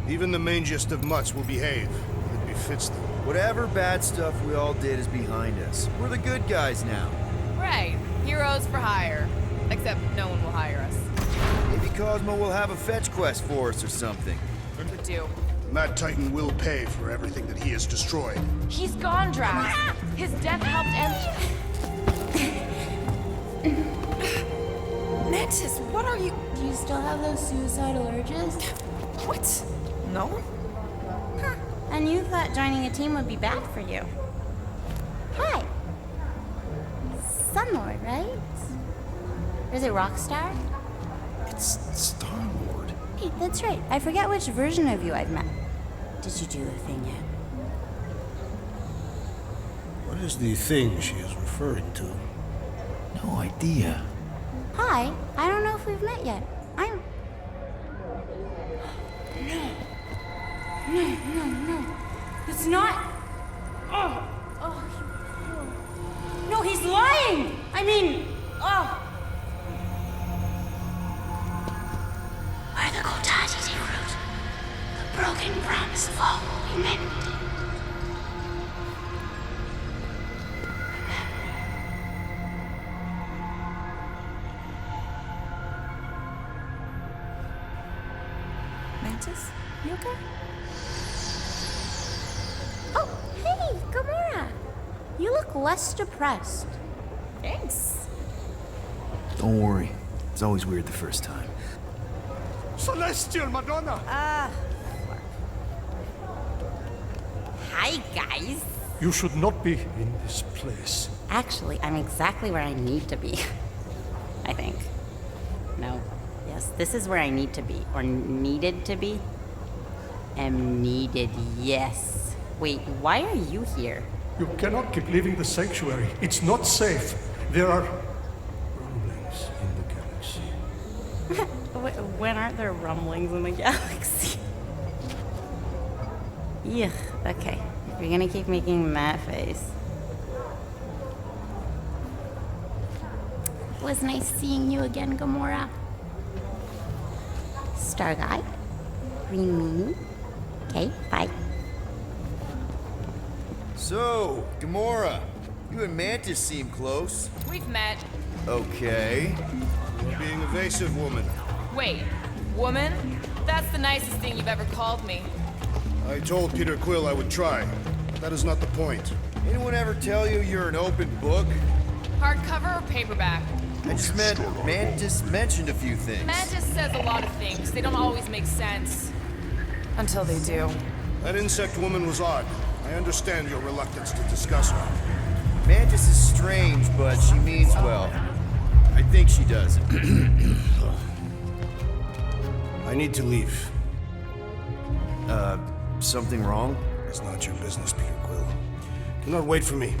Even the mangiest of mutts will behave. It befits them. Whatever bad stuff we all did is behind us. We're the good guys now. Right. Heroes for hire. Except no one will hire us. Maybe Cosmo will have a fetch quest for us or something. Could do. Mad Titan will pay for everything that he has destroyed. He's gone, Drax. His death helped Mantis, what are you... Do you still have those suicidal urges? What? No? Huh. And you thought joining a team would be bad for you. Hi. Sunlord, right? Or is it Rockstar? It's Star-Lord. Hey, that's right. I forget which version of you I've met. Did you do the thing yet? What is the thing she is referring to? No idea. Hi. I don't know if we've met yet. I'm... No. It's not... Oh. No, he's lying! I mean... Where the Kotati take root, the broken promise of all will be mended. Mantis? You okay? Oh, hey, Gamora! You look less depressed. Thanks. Don't worry. It's always weird the first time. Celestial Madonna! Hi, guys. You should not be in this place. Actually, I'm exactly where I need to be. I think. No. Yes, this is where I need to be. Or needed to be. Am needed, yes. Wait, why are you here? You cannot keep leaving the sanctuary. It's not safe. There are rumblings in the galaxy. When aren't there rumblings in the galaxy? Yuck, okay. If you're gonna keep making that face. It was nice seeing you again, Gamora. Star Guy. Green Meanie. Okay, bye. So, Gamora, you and Mantis seem close. We've met. Okay. You're being evasive, woman. Wait, woman? That's the nicest thing you've ever called me. I told Peter Quill I would try. That is not the point. Anyone ever tell you you're an open book? Hardcover or paperback? I just meant Mantis mentioned a few things. Mantis says a lot of things. They don't always make sense. Until they do. That insect woman was odd. I understand your reluctance to discuss her. Mantis is strange, but she means well. I think she does. I need to leave. Something wrong? It's not your business, Peter Quill. Do not wait for me.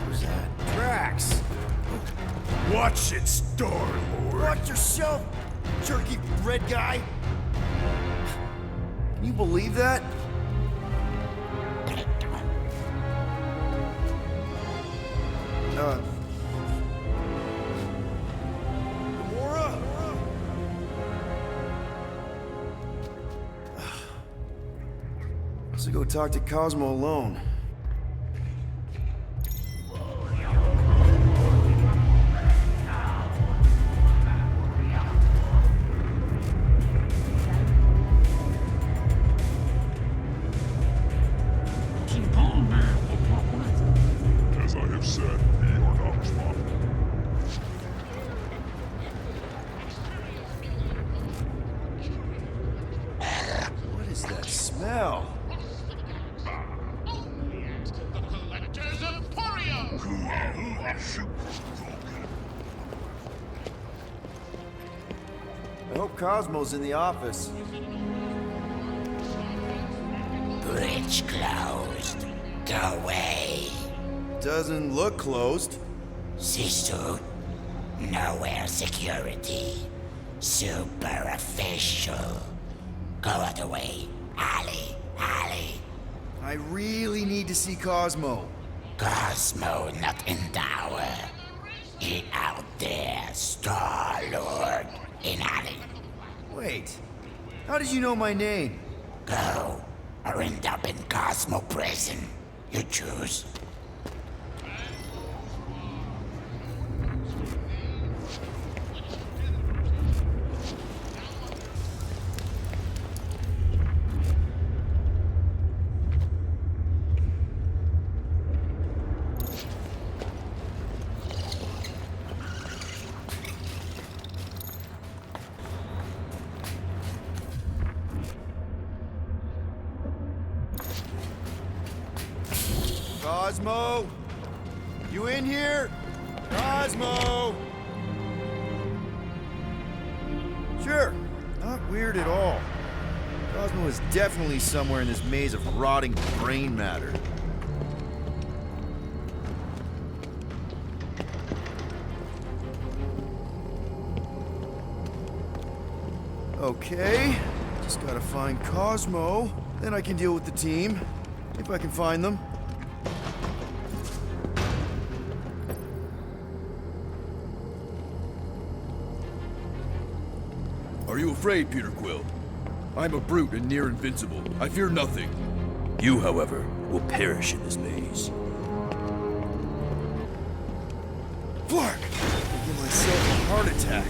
Who's that? Drax! Watch it, Star-Lord. Watch yourself, jerky red guy! Can you believe that? Let's go talk to Cosmo alone. As I have said, we are not responsible. What is that smell? I hope Cosmo's in the office. Bridge closed. Go away. Doesn't look closed. C-suit. Nowhere security. Super official. Go other way. Alley. I really need to see Cosmo. Cosmo not in tower. He out there, Star-Lord. In alley. Wait. How did you know my name? Go. Or end up in Cosmo prison. You choose. Cosmo? You in here? Cosmo! Sure, not weird at all. Cosmo is definitely somewhere in this maze of rotting brain matter. Okay, just gotta find Cosmo, then I can deal with the team, if I can find them. Are you afraid, Peter Quill? I'm a brute and near invincible. I fear nothing. You, however, will perish in this maze. Flark! I give myself a heart attack.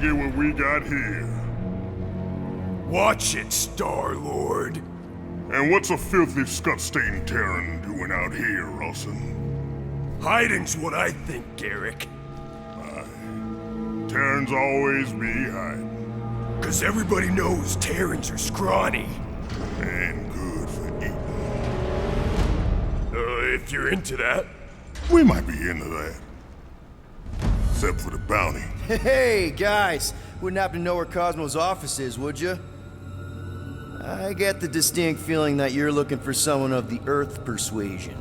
What we got here. Watch it, Star-Lord. And what's a filthy scut-stained Terran doing out here, Rawson? Hiding's what I think, Garrick. Terrans always be hiding. 'Cause everybody knows Terrans are scrawny. And good for eating. If you're into that. We might be into that. except for the bounty. Hey, guys! Wouldn't happen to know where Cosmo's office is, would you? I get the distinct feeling that you're looking for someone of the Earth persuasion.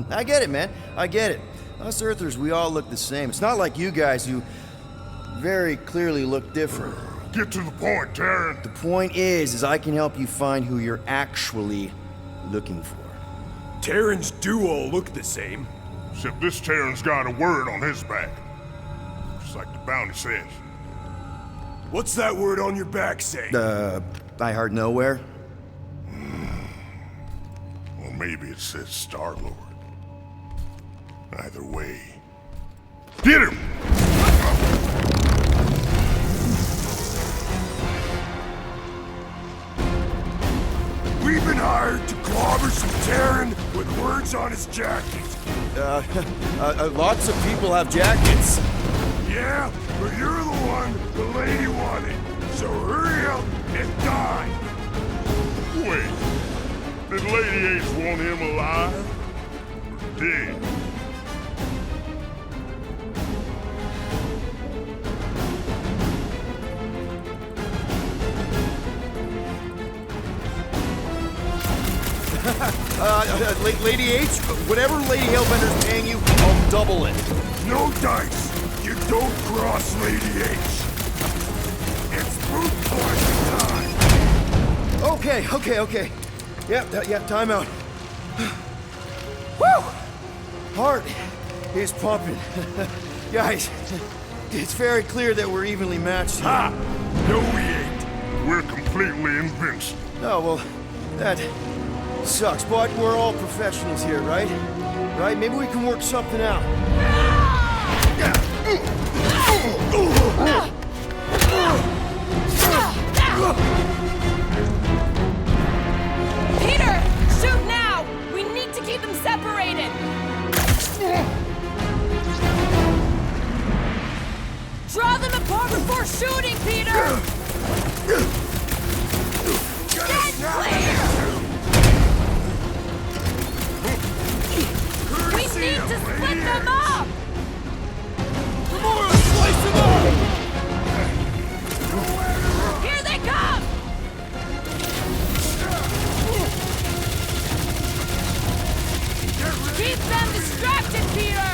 I get it, man. I get it. Us Earthers, we all look the same. It's not like you guys who very clearly look different. Get to the point, Terran. The point is I can help you find who you're actually looking for. Terrans do all look the same. Except this Terran's got a word on his back. Just like the bounty says. What's that word on your back say? I heard nowhere. Well, maybe it says Star-Lord. Either way. Get him! We've been hired to clobber some Terran with words on his jacket. Lots of people have jackets. Yeah, but you're the one the lady wanted. So hurry up and die. Wait. Did Lady H want him alive? Or dead? Lady H, whatever Lady Hellbender's paying you, I'll double it. No dice. You don't cross Lady H. It's brute force time. Okay. Yeah, time out. Woo! Heart is pumping. Guys, it's very clear that we're evenly matched here. Ha! No, we ain't. We're completely invincible. Oh, well, that sucks, but we're all professionals here, right? Right? Maybe we can work something out. Peter! Shoot now! We need to keep them separated! Draw them apart before shooting, Peter! Get clear! We need to split them up! More, slice them up! Here they come! Keep them distracted, Peter!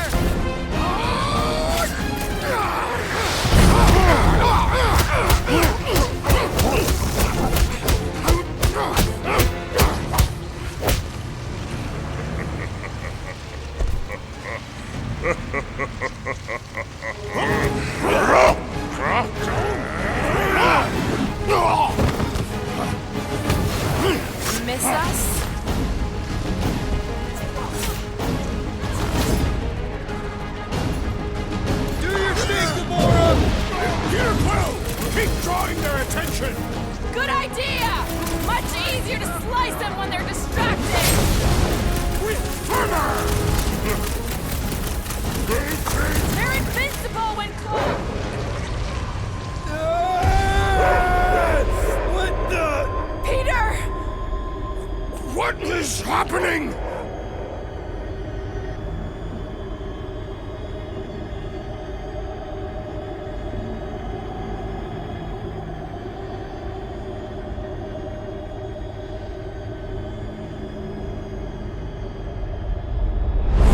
Miss us? Do your thing, Gamora! Peter Quill! Keep drawing their attention! Good idea! Much easier to slice them when they're distracted! With fervor! They're invincible when close! What the? Peter! What is happening?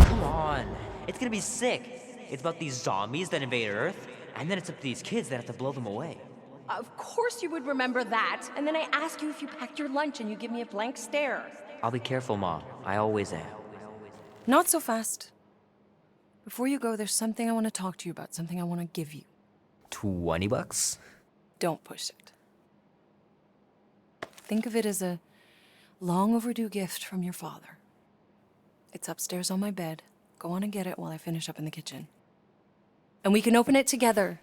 Come on. It's gonna be sick. It's about these zombies that invade Earth, and then it's up to these kids that have to blow them away. Of course you would remember that. And then I ask you if you packed your lunch and you give me a blank stare. I'll be careful, Ma. I always am. Not so fast. Before you go, there's something I want to talk to you about, something I want to give you. $20? Don't push it. Think of it as a long overdue gift from your father. It's upstairs on my bed. Go on and get it while I finish up in the kitchen. And we can open it together.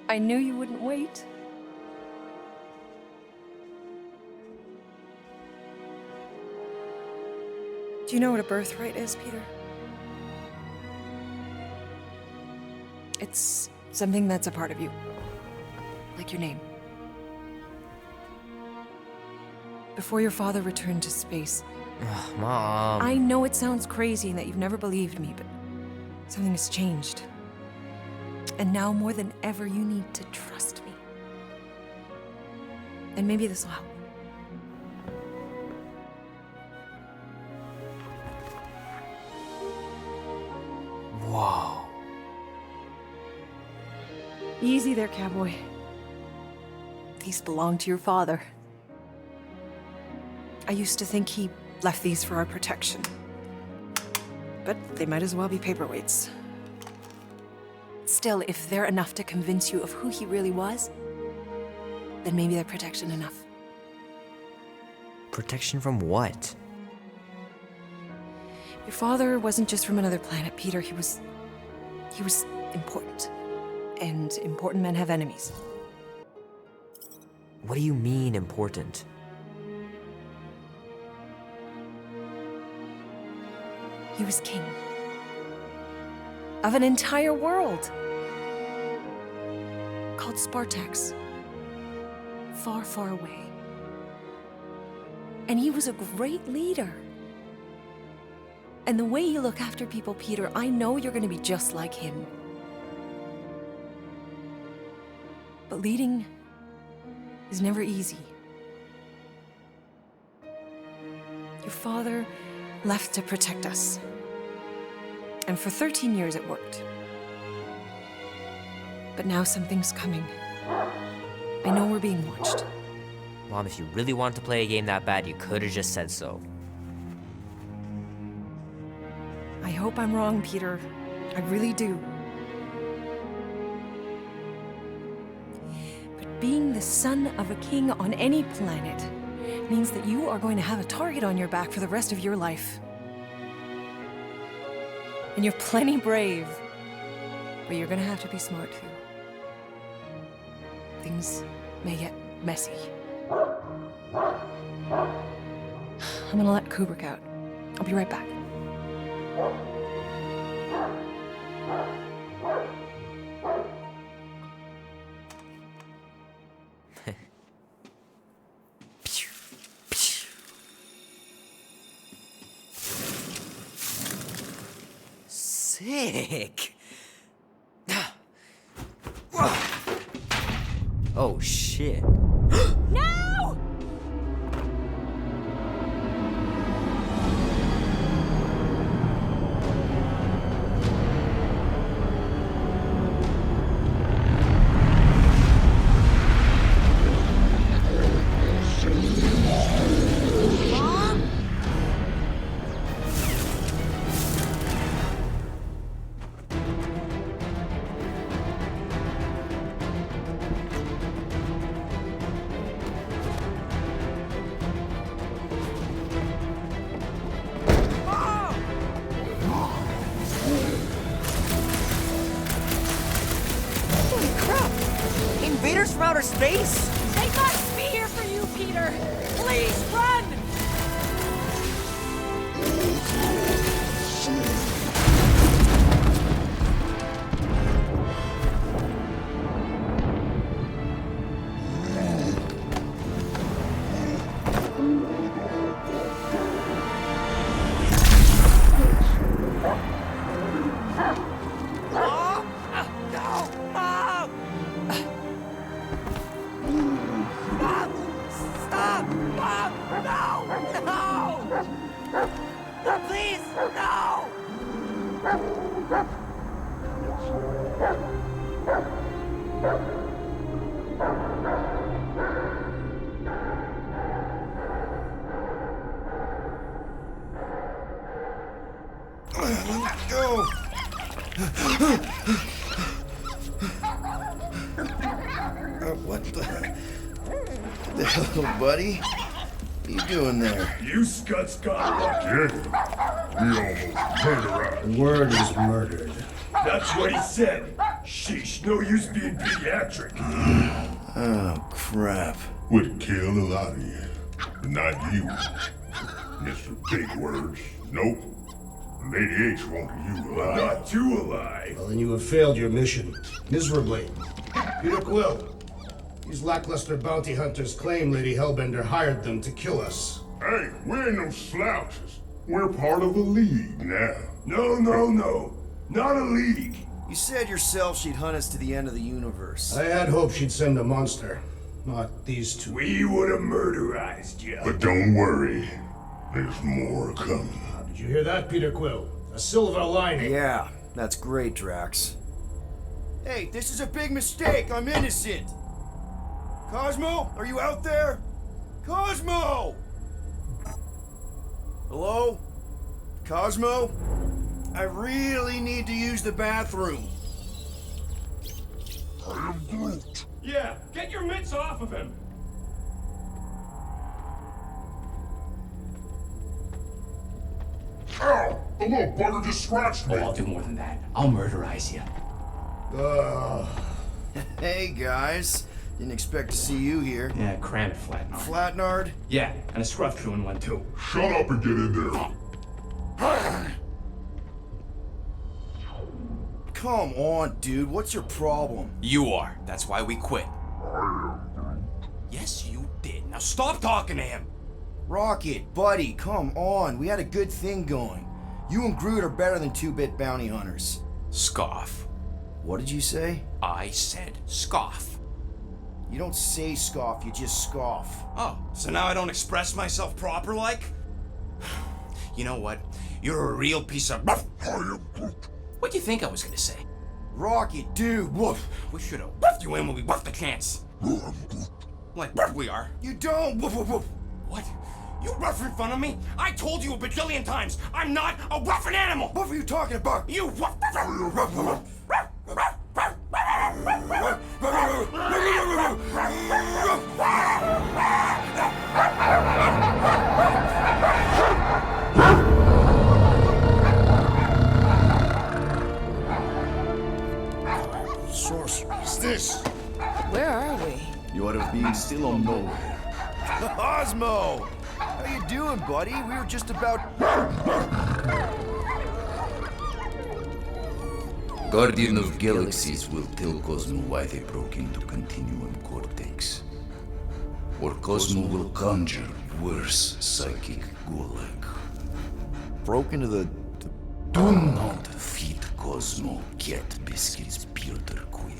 I knew you wouldn't wait. Do you know what a birthright is, Peter? It's something that's a part of you. Like your name. Before your father returned to space. Ugh, Mom. I know it sounds crazy and that you've never believed me, but something has changed. And now more than ever, you need to trust me. And maybe this will help. Whoa. Easy there, cowboy. These belong to your father. I used to think he left these for our protection. But they might as well be paperweights. Still, if they're enough to convince you of who he really was, then maybe they're protection enough. Protection from what? Your father wasn't just from another planet, Peter. He was important. And important men have enemies. What do you mean, important? He was king. Of an entire world. Called Spartax. Far, far away. And he was a great leader. And the way you look after people, Peter, I know you're gonna be just like him. But leading is never easy. Your father left to protect us. And for 13 years it worked. But now something's coming. I know we're being watched. Mom, if you really wanted to play a game that bad, you could have just said so. I hope I'm wrong, Peter. I really do. But being the son of a king on any planet means that you are going to have a target on your back for the rest of your life. And you're plenty brave, but you're gonna have to be smart too. Things may get messy. I'm gonna let Kubrick out. I'll be right back. Sick. Oh shit. No! Invaders from outer space? They must be here for you, Peter! Please, run! Go! What the hell, buddy? What are you doing there? You scuts got lucky. We almost murdered. Word is murdered. That's what he said. Sheesh, no use being pediatric. Oh, crap. Would kill a lot of you, but not you. Mr. Big Words. Nope. Lady H won't you alive. Not you alive. Well, then you have failed your mission. Miserably. Peter Quill. These lackluster bounty hunters claim Lady Hellbender hired them to kill us. Hey, we ain't no slouches. We're part of a league now. No. Not a league. You said yourself she'd hunt us to the end of the universe. I had hoped she'd send a monster, not these two. We would have murderized you. But don't worry. There's more coming. Did you hear that, Peter Quill? A silver lining. Yeah, that's great, Drax. Hey, this is a big mistake. I'm innocent. Cosmo, are you out there? Cosmo! Hello? Cosmo? I really need to use the bathroom. I am Groot. Yeah, get your mitts off of him! Ow! The little bugger just scratched me. Oh, I'll do more than that. I'll murderize you. Hey, guys. Didn't expect to see you here. Yeah, cram it, Flatnard. Flatnard? Yeah, and a scruff crew in one too. Shut up and get in there. Come on, dude. What's your problem? You are. That's why we quit. Yes, you did. Now stop talking to him. Rocket, buddy, come on. We had a good thing going. You and Groot are better than 2-bit bounty hunters. Scoff. What did you say? I said scoff. You don't say scoff, you just scoff. Oh, so now I don't express myself proper like? You know what? You're a real piece of... What do you think I was gonna say? Rocket, dude, woof. We should have woofed you in when we woofed the chance. Like we are. You don't, woof, woof, woof. What? You rough in front of me? I told you a bajillion times, I'm not a rough animal! What were you talking about? You rough... Sorcery. What's this? Where are we? You ought to be still on nowhere. Cosmo! How you doing, buddy? We were just about... Guardian of Galaxies will tell Cosmo why they broke into Continuum Cortex. Or Cosmo will conjure worse psychic gulag. Broke into the... Do not feed Cosmo cat biscuits, Peter Quill.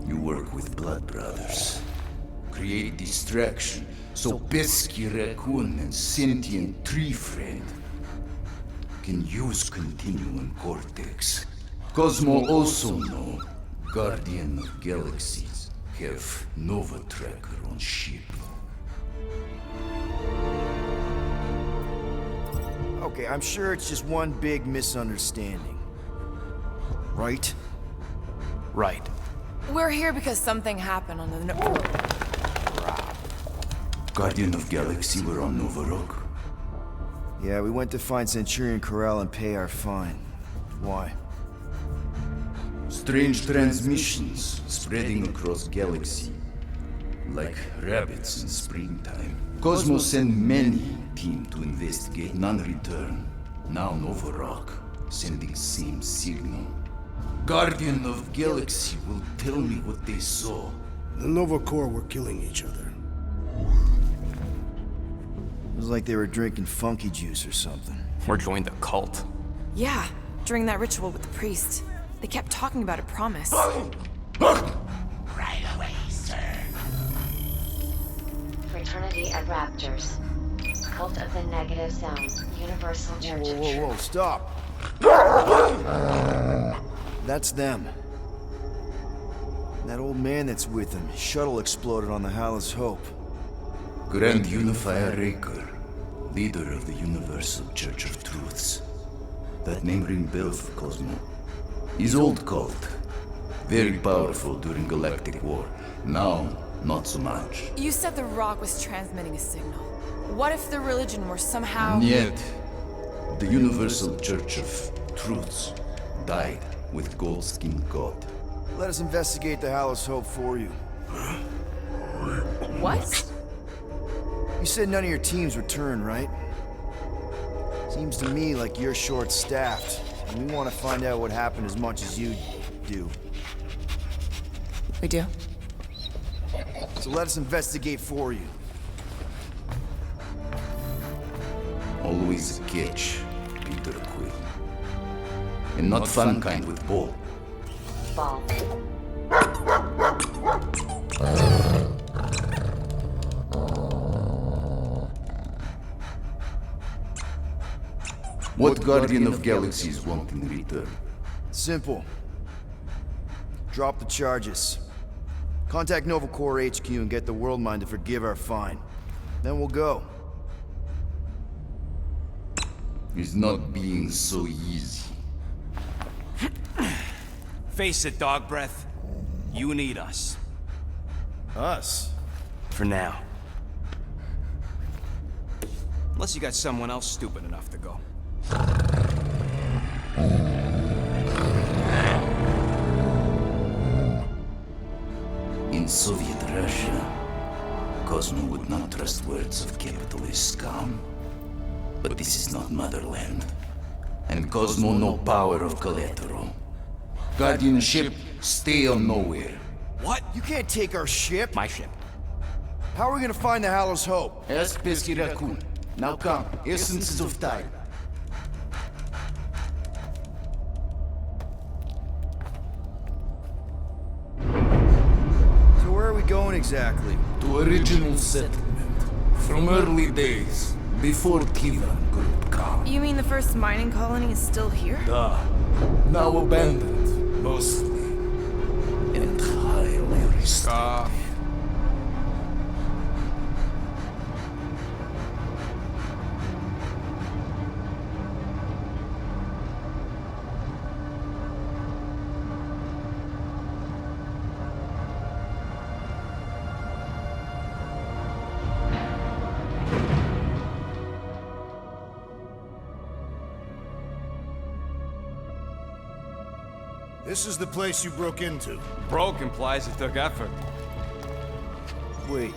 You work with Blood Brothers. Create distraction so pesky raccoon and sentient tree friend can use Continuum Cortex. Cosmo also know Guardian of Galaxies have Nova Tracker on ship. Okay, I'm sure it's just one big misunderstanding. Right? Right. We're here because something happened on the... Guardian of Galaxy were on Nova Rock. Yeah, we went to find Centurion Corral and pay our fine. Why? Strange transmissions spreading across galaxy, like rabbits in springtime. Cosmo sent many team to investigate, none return. Now Nova Rock sending same signal. Guardian of Galaxy will tell me what they saw. The Nova Corps were killing each other. It was like they were drinking funky juice or something. Or joined the cult. Yeah, during that ritual with the priest. They kept talking about a promise. Right away, sir. Fraternity of Raptors. Cult of the Negative Sound. Universal Church of Truth. Whoa, stop. That's them. That old man that's with them. His shuttle exploded on the Hallis Hope. Grand Unifier Raker, leader of the Universal Church of Truths. That name ring bell for Cosmo. His old cult. Very powerful during Galactic War. Now, not so much. You said the rock was transmitting a signal. What if the religion were somehow... Yet, the Universal Church of Truths died with Gold-Skinned God. Let us investigate the Hallis Hope for you. What? You said none of your teams return, right? Seems to me like you're short-staffed, and we want to find out what happened as much as you do. We do? So let us investigate for you. Always a catch, Peter Quill. And not fun kind with ball. Ball. What Guardian of Galaxies want in return? Simple. Drop the charges. Contact Nova Corps HQ and get the World Mind to forgive our fine. Then we'll go. It's not being so easy. Face it, dog breath. You need us. Us? For now. Unless you got someone else stupid enough to go. In Soviet Russia, Cosmo would not trust words of capitalist scum. But this is not motherland. And Cosmo no power of collateral. Guardianship, stay on nowhere. What? You can't take our ship? My ship. How are we gonna find the Hallows Hope? Ask Pesky Raccoon. Now come, essences of time. So where are we going exactly? To original settlement. From early days. Before Kivan Group come. You mean the first mining colony is still here? Duh. Now abandoned, mostly. And highly restored. This is the place you broke into. Broke implies it took effort. Wait,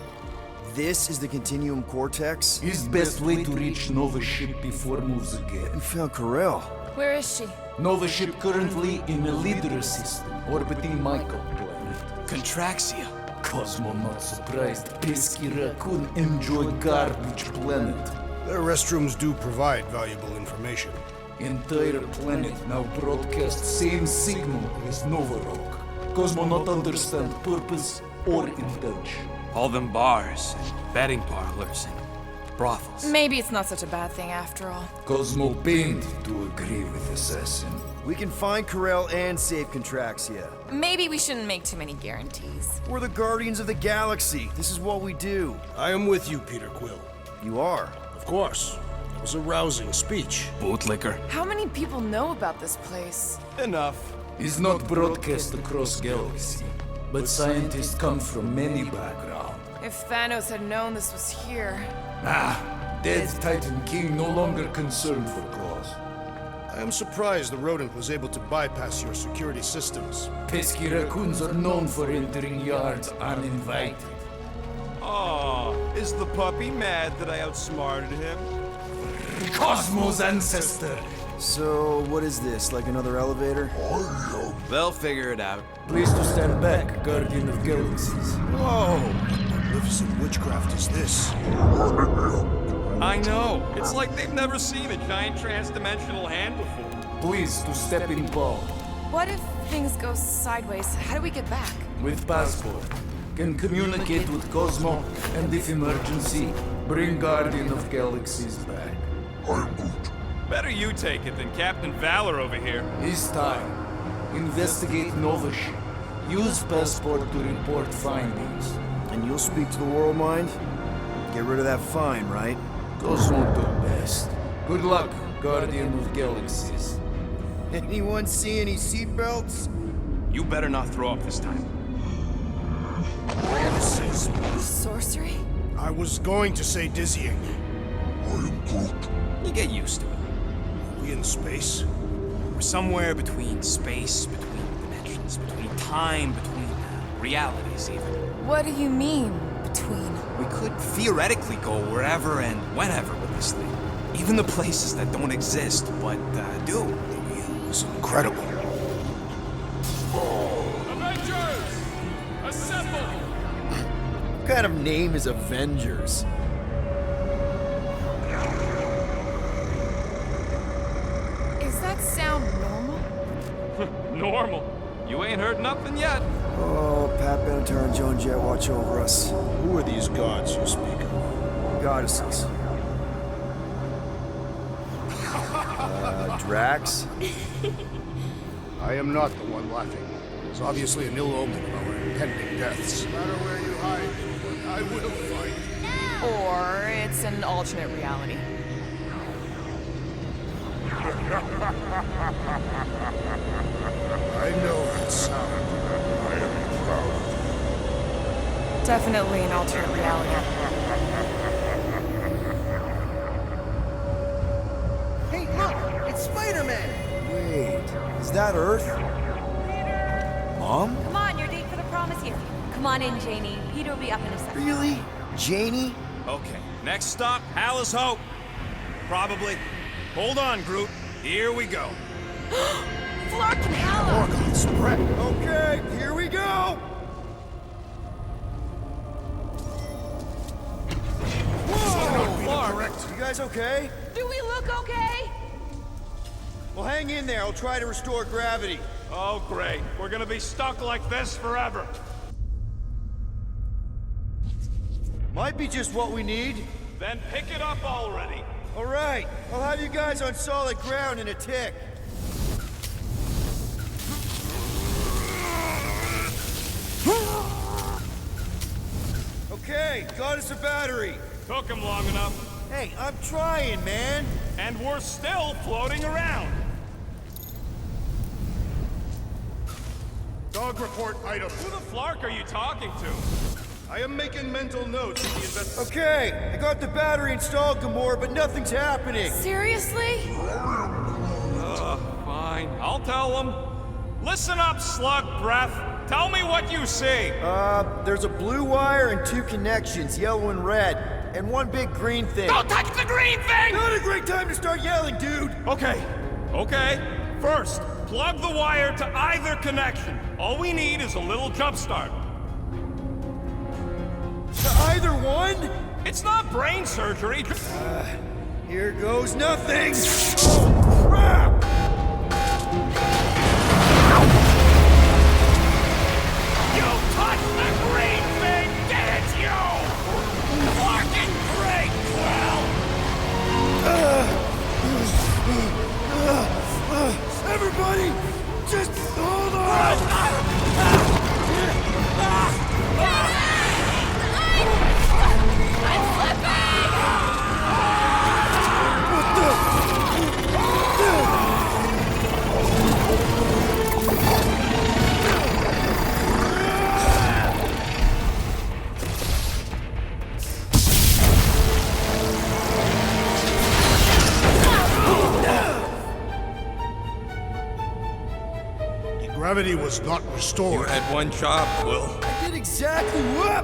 this is the Continuum Cortex? Is best way to reach Nova ship before moves again. We found Corel. Where is she? Nova ship currently in a leader system, orbiting Michael planet. Contraxia. Cosmo not surprised. Pesky Raccoon enjoy garbage planet. Their restrooms do provide valuable information. Entire planet now broadcast same signal as Nova Rock. Cosmo not understand purpose or intention. All them bars and betting parlors and brothels. Maybe it's not such a bad thing after all. Cosmo pained to agree with Assassin. We can find Corel and save Contraxia. Maybe we shouldn't make too many guarantees. We're the Guardians of the Galaxy. This is what we do. I am with you, Peter Quill. You are? Of course. It was a rousing speech. Bootlicker. How many people know about this place? Enough. Is not broadcast across galaxy, but scientists come from many backgrounds. If Thanos had known this was here... Dead Titan King no longer concerned for cause. I am surprised the rodent was able to bypass your security systems. Pesky raccoons are known for entering yards uninvited. Oh, is the puppy mad that I outsmarted him? Cosmo's ancestor! So, what is this, like another elevator? They'll figure it out. Please to stand back, Guardian of Galaxies. Whoa! What magnificent witchcraft is this? I know. It's like they've never seen a giant trans-dimensional hand before. Please to step in palm. What if things go sideways? How do we get back? With passport. Can communicate with Cosmo, and if emergency, bring Guardian of Galaxies back. Better you take it than Captain Valor over here. It's time. Investigate Nova ship. Use passport to report findings. And you'll speak to the World Mind? Get rid of that fine, right? Cosmo do best. Good luck, Guardian of Galaxies. Anyone see any seatbelts? You better not throw up this time. This is... Sorcery? I was going to say dizzying. You get used to it. Are we in space? We're somewhere between space, between dimensions, between time, between realities even. What do you mean, between. We could theoretically go wherever and whenever with this thing. Even the places that don't exist, but do. It's incredible. Avengers! Assemble! What kind of name is Avengers? Is that sound normal? Normal. You ain't heard nothing yet. Oh, Pat Benatar and Joan Jett watch over us. Who are these gods you speak of? Goddesses. Drax? I am not the one laughing. It's obviously an ill omen of our impending deaths. No matter where you hide, I will fight. Or it's an alternate reality. I know that sound. I am proud. Definitely an alternate reality. Hey, look! It's Spider-Man! Wait, is that Earth? Mom? Come on, you're late for the prom is here. Come on in, Janie. Peter will be up in a second. Really? Janie? Okay, next stop, Hal's Hope. Probably. Hold on, Groot. Here we go. Flark and Hala! Spread. Okay, here we go! Whoa! Correct. You guys okay? Do we look okay? Well, hang in there. I'll try to restore gravity. Oh, great. We're gonna be stuck like this forever. Might be just what we need. Then pick it up already. All right, I'll have you guys on solid ground in a tick. Okay, got us a battery. Took him long enough. Hey, I'm trying, man. And we're still floating around. Dog report item. Who the flark are you talking to? I am making mental notes of the investigation. Okay, I got the battery installed, Gamora, but nothing's happening. Seriously? Fine. I'll tell them. Listen up, slug breath. Tell me what you see. There's a blue wire and 2 connections, yellow and red, and 1 big green thing. Don't touch the green thing! Not a great time to start yelling, dude. Okay. First, plug the wire to either connection. All we need is a little jump start. To either one? It's not brain surgery. Here goes nothing. Oh, crap! You touched the green thing, didn't you? Fucking great, Quill! Everybody, just hold on! I'm slipping! What the? Gravity was not restored. You had one job, Quill. I did exactly what?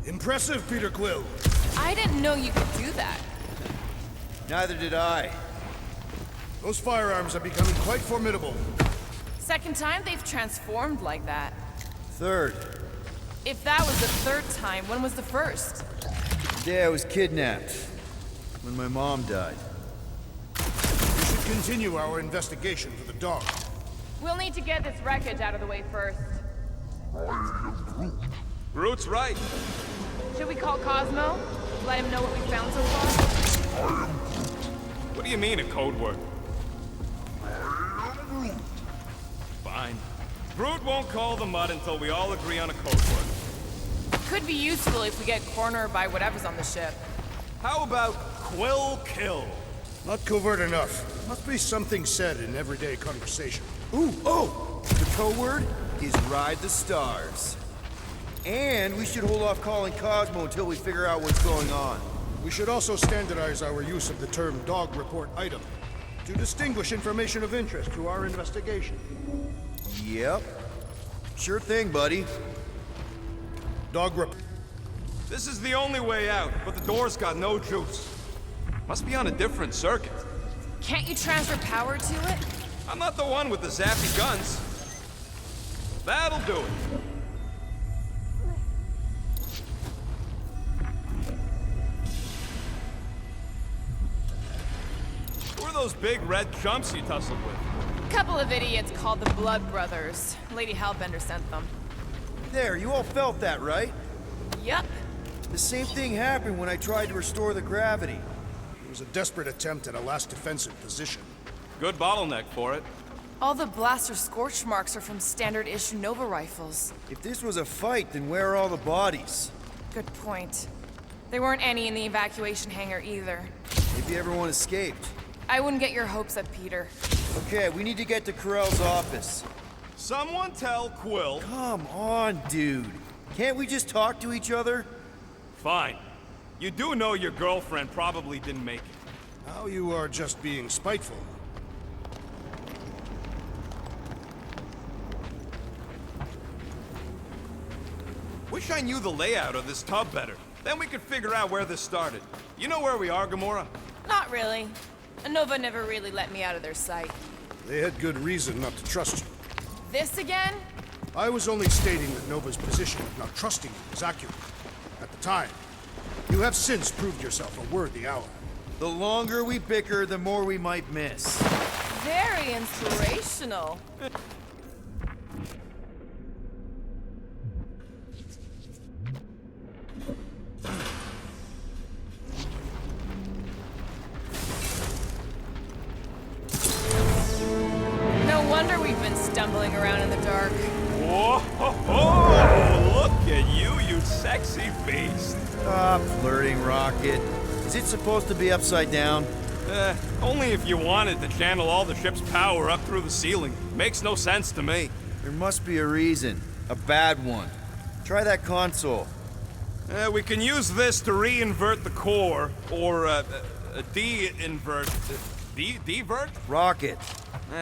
Impressive, Peter Quill. I didn't know you could do that. Neither did I. Those firearms are becoming quite formidable. Second time they've transformed like that. Third. If that was the third time, when was the first? The day I was kidnapped. When my mom died. We should continue our investigation for the dog. We'll need to get this wreckage out of the way first. Groot's right. Should we call Cosmo? Let him know what we found so far? What do you mean, a code word? Fine. Groot won't call the mud until we all agree on a code word. Could be useful if we get cornered by whatever's on the ship. How about Quill Kill? Not covert enough. Must be something said in everyday conversation. Ooh, oh! The code word is Ride the Stars. And we should hold off calling Cosmo until we figure out what's going on. We should also standardize our use of the term dog report item to distinguish information of interest to our investigation. Yep. Sure thing, buddy. Dog report. This is the only way out, but the door's got no juice. Must be on a different circuit. Can't you transfer power to it? I'm not the one with the zappy guns. That'll do it. Who are those big red chumps you tussled with? Couple of idiots called the Blood Brothers. Lady Hellbender sent them. There, you all felt that, right? Yup. The same thing happened when I tried to restore the gravity. It was a desperate attempt at a last defensive position. Good bottleneck for it. All the blaster scorch marks are from standard-issue Nova rifles. If this was a fight, then where are all the bodies? Good point. There weren't any in the evacuation hangar either. Maybe everyone escaped. I wouldn't get your hopes up, Peter. Okay, we need to get to Carell's office. Someone tell Quill. Come on, dude. Can't we just talk to each other? Fine. You do know your girlfriend probably didn't make it. Now you are just being spiteful. Wish I knew the layout of this tub better. Then we could figure out where this started. You know where we are, Gamora? Not really. Nova never really let me out of their sight. They had good reason not to trust you. This again? I was only stating that Nova's position of not trusting you was accurate. At the time, you have since proved yourself a worthy ally. The longer we bicker, the more we might miss. Very inspirational. No wonder we've been stumbling around in the dark. Whoa! Look at you, you sexy beast. Stop flirting, Rocket. Is it supposed to be upside down? Only if you wanted to channel all the ship's power up through the ceiling. Makes no sense to me. There must be a reason. A bad one. Try that console. We can use this to re-invert the core, or de-invert. Divert? Rocket.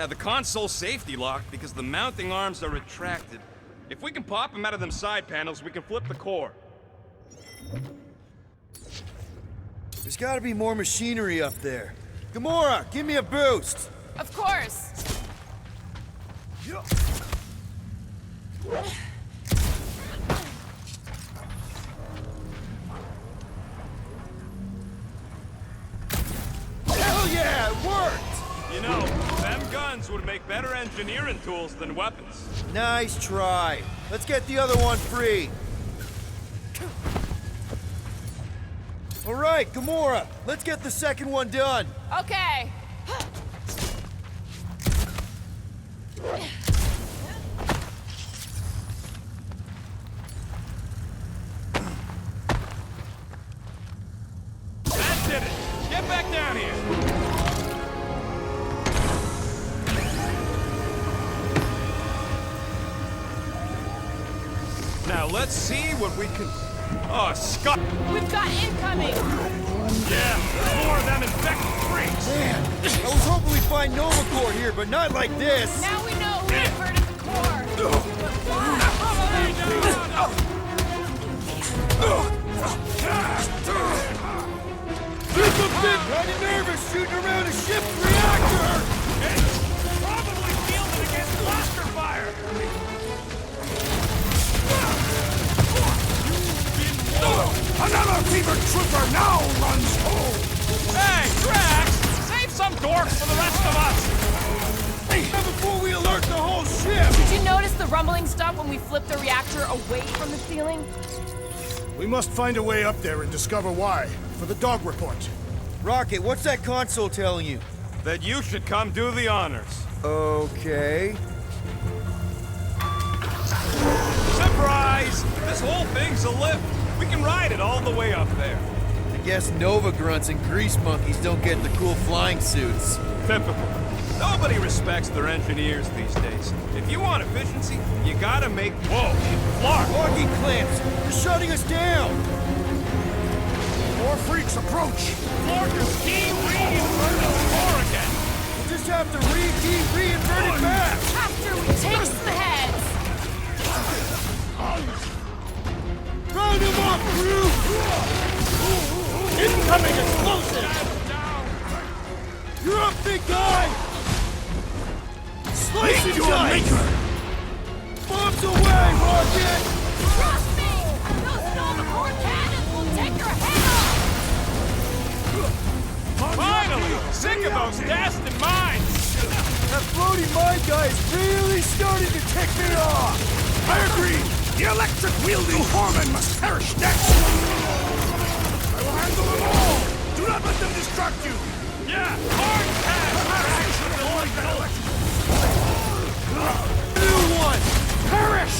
The console's safety locked because the mounting arms are retracted. If we can pop them out of them side panels, we can flip the core. There's gotta be more machinery up there. Gamora, give me a boost! Of course! Hell yeah, it worked! You know, them guns would make better engineering tools than weapons. Nice try. Let's get the other one free. All right, Gamora, let's get the second one done. Okay. That did it! Get back down here! Now let's see what we can... Oh, Scott! We've got incoming! Yeah, more of them infected freaks! Man, I was hoping we'd find Nova Corps here, but not like this. Now we know who inverted the core! This a bit kind of nervous shooting around a ship's reactor! It's probably shielded against blaster fire! Another fever trooper now runs home! Hey, Drax! Save some dorks for the rest of us! Hey, before we alert the whole ship! Did you notice the rumbling stopped when we flipped the reactor away from the ceiling? We must find a way up there and discover why, for the dog report. Rocket, what's that console telling you? That you should come do the honors. Okay. Surprise! This whole thing's a lift. We can ride it all the way up there. I guess Nova grunts and grease monkeys don't get the cool flying suits. Typical. Nobody respects their engineers these days. If you want efficiency, you gotta make... Whoa! Clark! Locking clamps! They're shutting us down! More freaks approach! Marcus, re-inverted core again! We'll just have to re-invert it back! After we takes the heads! Round him up, Groot! Incoming explosive! You're up, big guy! Slice and dice! Bombs away, Rocket! Trust me! Those Nova-Core cannons will take your head off! Finally! Sick of those Dastan mines! That floating mine guy is really starting to tick me off! I agree! The electric-wielding Horman must perish next! I will handle them all! Do not let them distract you! Yeah! Hard pass! New one! Perish!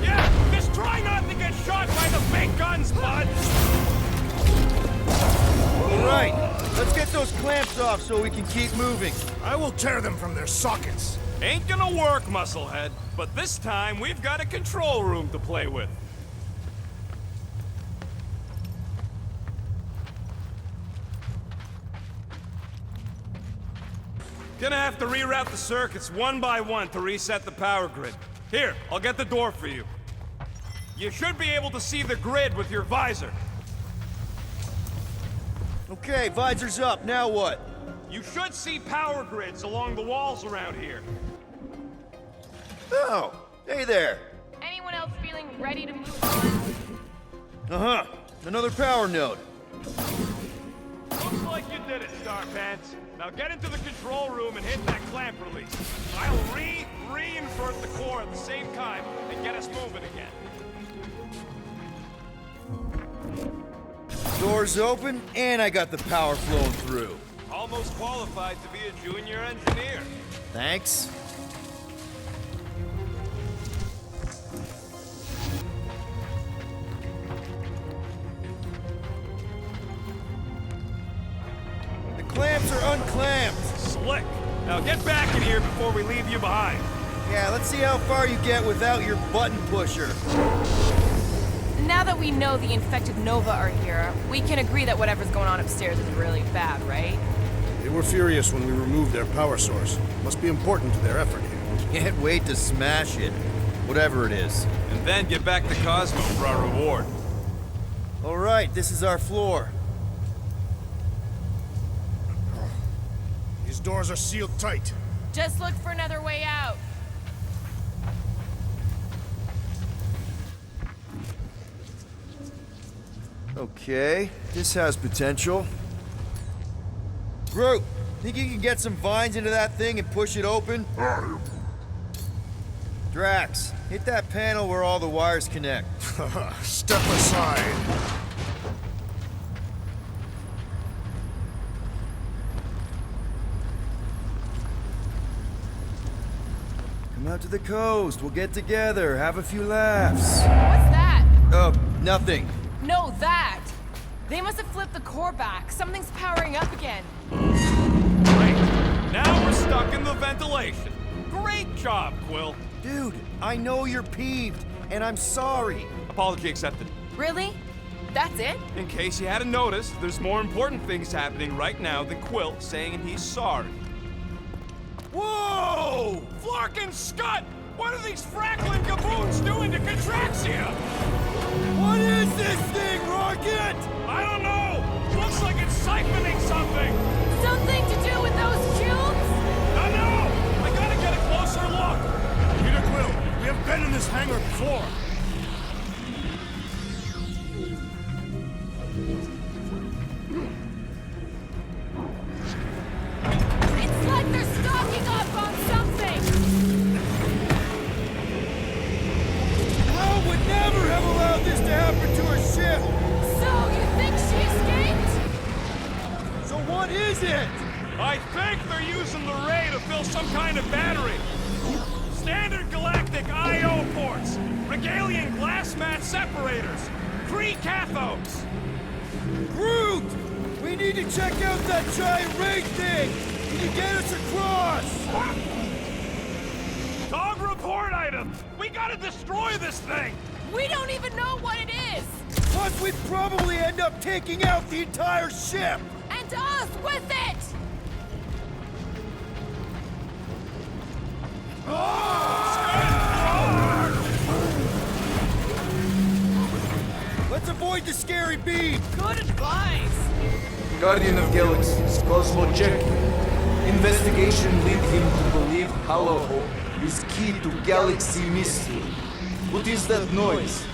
Yeah! Just try not to get shot by the fake guns, bud! Alright, let's get those clamps off so we can keep moving. I will tear them from their sockets. Ain't gonna work, Musclehead. But this time, we've got a control room to play with. Gonna have to reroute the circuits one by one to reset the power grid. Here, I'll get the door for you. You should be able to see the grid with your visor. Okay, visor's up, now what? You should see power grids along the walls around here. Oh, hey there. Anyone else feeling ready to move on? Uh-huh, another power node. Looks like you did it, Starpants. Now get into the control room and hit that clamp release. I'll re-invert the core at the same time and get us moving again. Doors open, and I got the power flowing through. Almost qualified to be a junior engineer. Thanks. The clamps are unclamped. Slick. Now get back in here before we leave you behind. Yeah, let's see how far you get without your button pusher. Now that we know the infected Nova are here, we can agree that whatever's going on upstairs is really bad, right? They were furious when we removed their power source. Must be important to their effort here. Can't wait to smash it. Whatever it is. And then get back to Cosmo for our reward. Alright, this is our floor. These doors are sealed tight. Just look for another way out. Okay, this has potential. Groot, think you can get some vines into that thing and push it open? Drax, hit that panel where all the wires connect. Step aside. Come out to the coast, we'll get together, have a few laughs. What's that? Oh, nothing. No, that! They must have flipped the core back. Something's powering up again. Great. Now we're stuck in the ventilation. Great job, Quill. Dude, I know you're peeved, and I'm sorry. Apology accepted. Really? That's it? In case you hadn't noticed, there's more important things happening right now than Quill saying he's sorry. Whoa! Flarkin' Scud! What are these frackling gaboons doing to Contraxia? What is this thing, Rocket? I don't know! Looks like it's siphoning something! Something to do with those cubes? I know! I gotta get a closer look! Peter Quill, we have been in this hangar before. It's like they're stocking up on something! Hell would never have allowed this to happen to her ship! So, you think she escaped? So what is it? I think they're using the ray to fill some kind of battery. Standard galactic I.O. ports, Regalian glass mat separators, Kree cathodes. Groot! We need to check out that giant ray thing! Can you get us across? Dog report item! We gotta destroy this thing! We don't even know what it is! Plus, we'd probably end up taking out the entire ship! And us with it! Let's avoid the scary beam! Good advice! Guardian of Galaxies, Cosmo check. Investigation lead him to believe Hollow is key to galaxy mystery. What is that noise?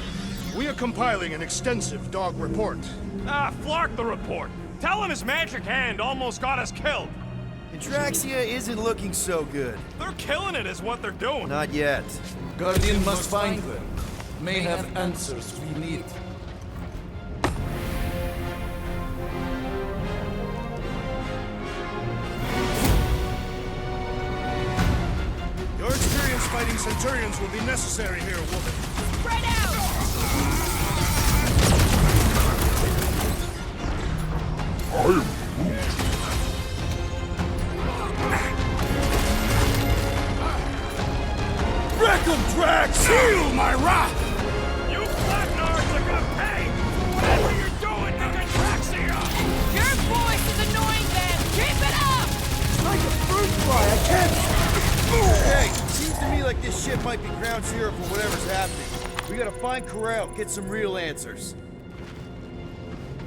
We are compiling an extensive dog report. Ah, Flark the report. Tell him his magic hand almost got us killed. Intraxia isn't looking so good. They're killing it is what they're doing. Not yet. Guardian must find them. May have answers we need. Your experience fighting Centurions will be necessary here, woman. Spread out! Wreck 'em, Drax! Seal my wrath! You Blacknards are gonna pay for whatever you're doing to Contraxia! Your voice is annoying them! Keep it up! Like a fruit fly, I can't... Hey, seems to me like this ship might be ground zero for whatever's happening. We gotta find Corel, get some real answers.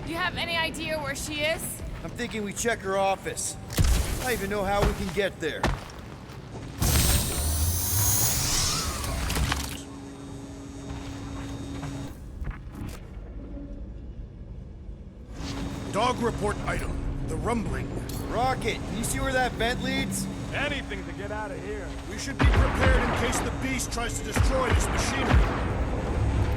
Do you have any idea where she is? I'm thinking we check her office. I don't even know how we can get there. Dog report item. The rumbling. Rocket, can you see where that vent leads? Anything to get out of here. We should be prepared in case the beast tries to destroy this machinery.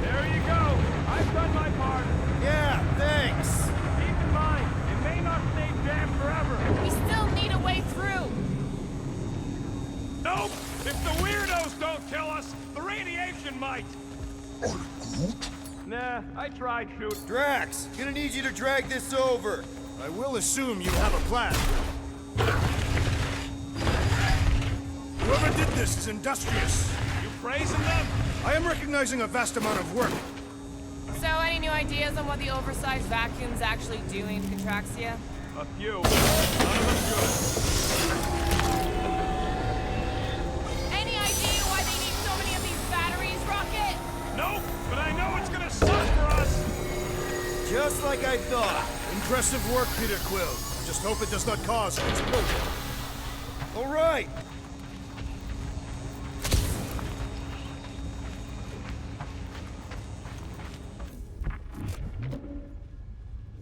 There you go. I've done my part. Yeah, thanks. Keep in mind, it may not stay jammed forever. We still need a way through. Nope. If the weirdos don't kill us, the radiation might. Nah, I tried shooting. Drax, gonna need you to drag this over. I will assume you have a plan. Whoever did this is industrious. You praising them? I am recognizing a vast amount of work. So, any new ideas on what the oversized vacuum's actually doing to Contraxia? A few. None of them good. Any idea why they need so many of these batteries, Rocket? Nope, but I know it's gonna suck for us. Just like I thought. Impressive work, Peter Quill. Just hope it does not cause an explosion. All right.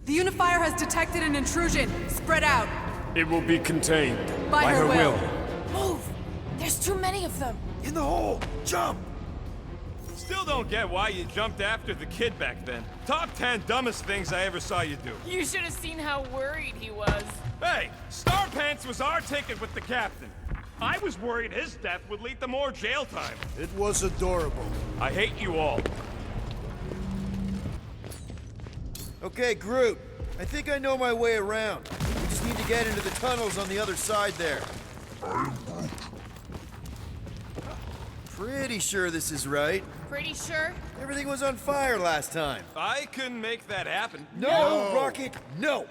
The Unifier has detected an intrusion. Spread out. It will be contained. By her will. Move! There's too many of them. In the hole! Jump! Still don't get why you jumped after the kid back then. Top 10 dumbest things I ever saw you do. You should have seen how worried he was. Hey, Star Pants was our ticket with the captain. I was worried his death would lead to more jail time. It was adorable. I hate you all. Okay, Groot. I think I know my way around. We just need to get into the tunnels on the other side there. Pretty sure this is right. Pretty sure? Everything was on fire last time. I couldn't make that happen. No, Rocket, no!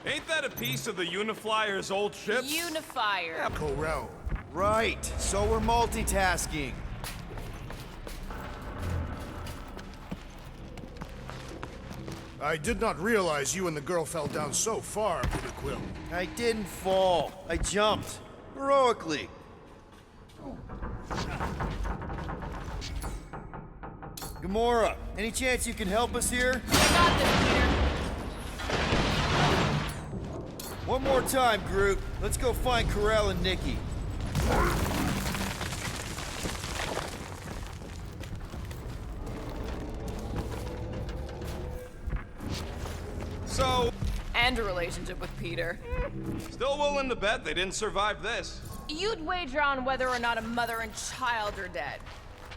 Ain't that a piece of the Uniflyer's old ships? Unifier. Corel. Right, so we're multitasking. I did not realize you and the girl fell down so far, Peter Quill. I didn't fall. I jumped. Heroically. Gamora, any chance you can help us here? I got this, Peter. One more time, Groot. Let's go find Corel and Nikki. So... And a relationship with Peter. Still willing to bet they didn't survive this. You'd wager on whether or not a mother and child are dead.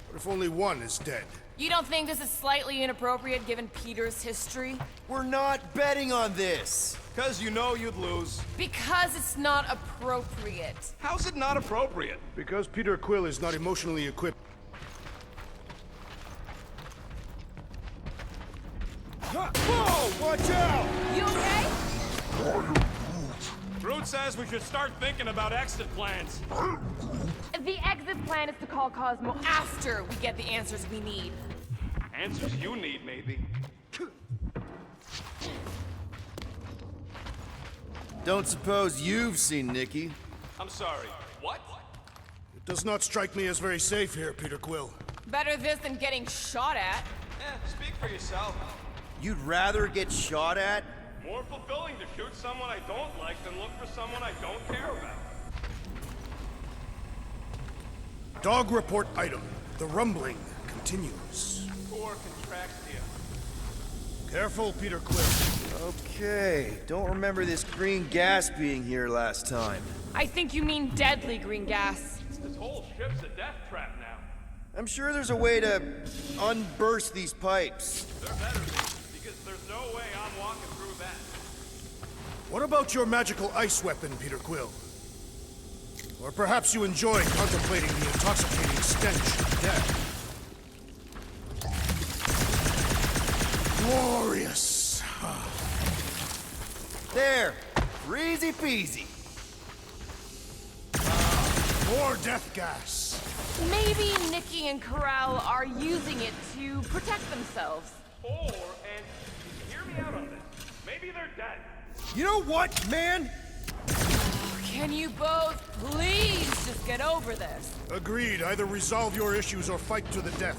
What if only one is dead? You don't think this is slightly inappropriate given Peter's history? We're not betting on this. Because you know you'd lose. Because it's not appropriate. How's it not appropriate? Because Peter Quill is not emotionally equipped. Whoa! Watch out! You okay? Groot says we should start thinking about exit plans. The exit plan is to call Cosmo after we get the answers we need. Answers you need, maybe. Don't suppose you've seen Nikki? I'm sorry, what? It does not strike me as very safe here, Peter Quill. Better this than getting shot at. Speak for yourself. You'd rather get shot at? More fulfilling to shoot someone I don't like than look for someone I don't care about. Dog report item. The rumbling continues. Poor contraxia. Careful, Peter Quill. Okay, don't remember this green gas being here last time. I think you mean deadly green gas. This whole ship's a death trap now. I'm sure there's a way to unburst these pipes. There better be, because there's no way I'm walking through that. What about your magical ice weapon, Peter Quill? Or perhaps you enjoy contemplating the intoxicating stench of death. Glorious. There! Easy peasy. More death gas. Maybe Nikki and Corral are using it to protect themselves. Or, and hear me out on this, maybe they're dead. You know what, man? Can you both please just get over this? Agreed. Either resolve your issues or fight to the death.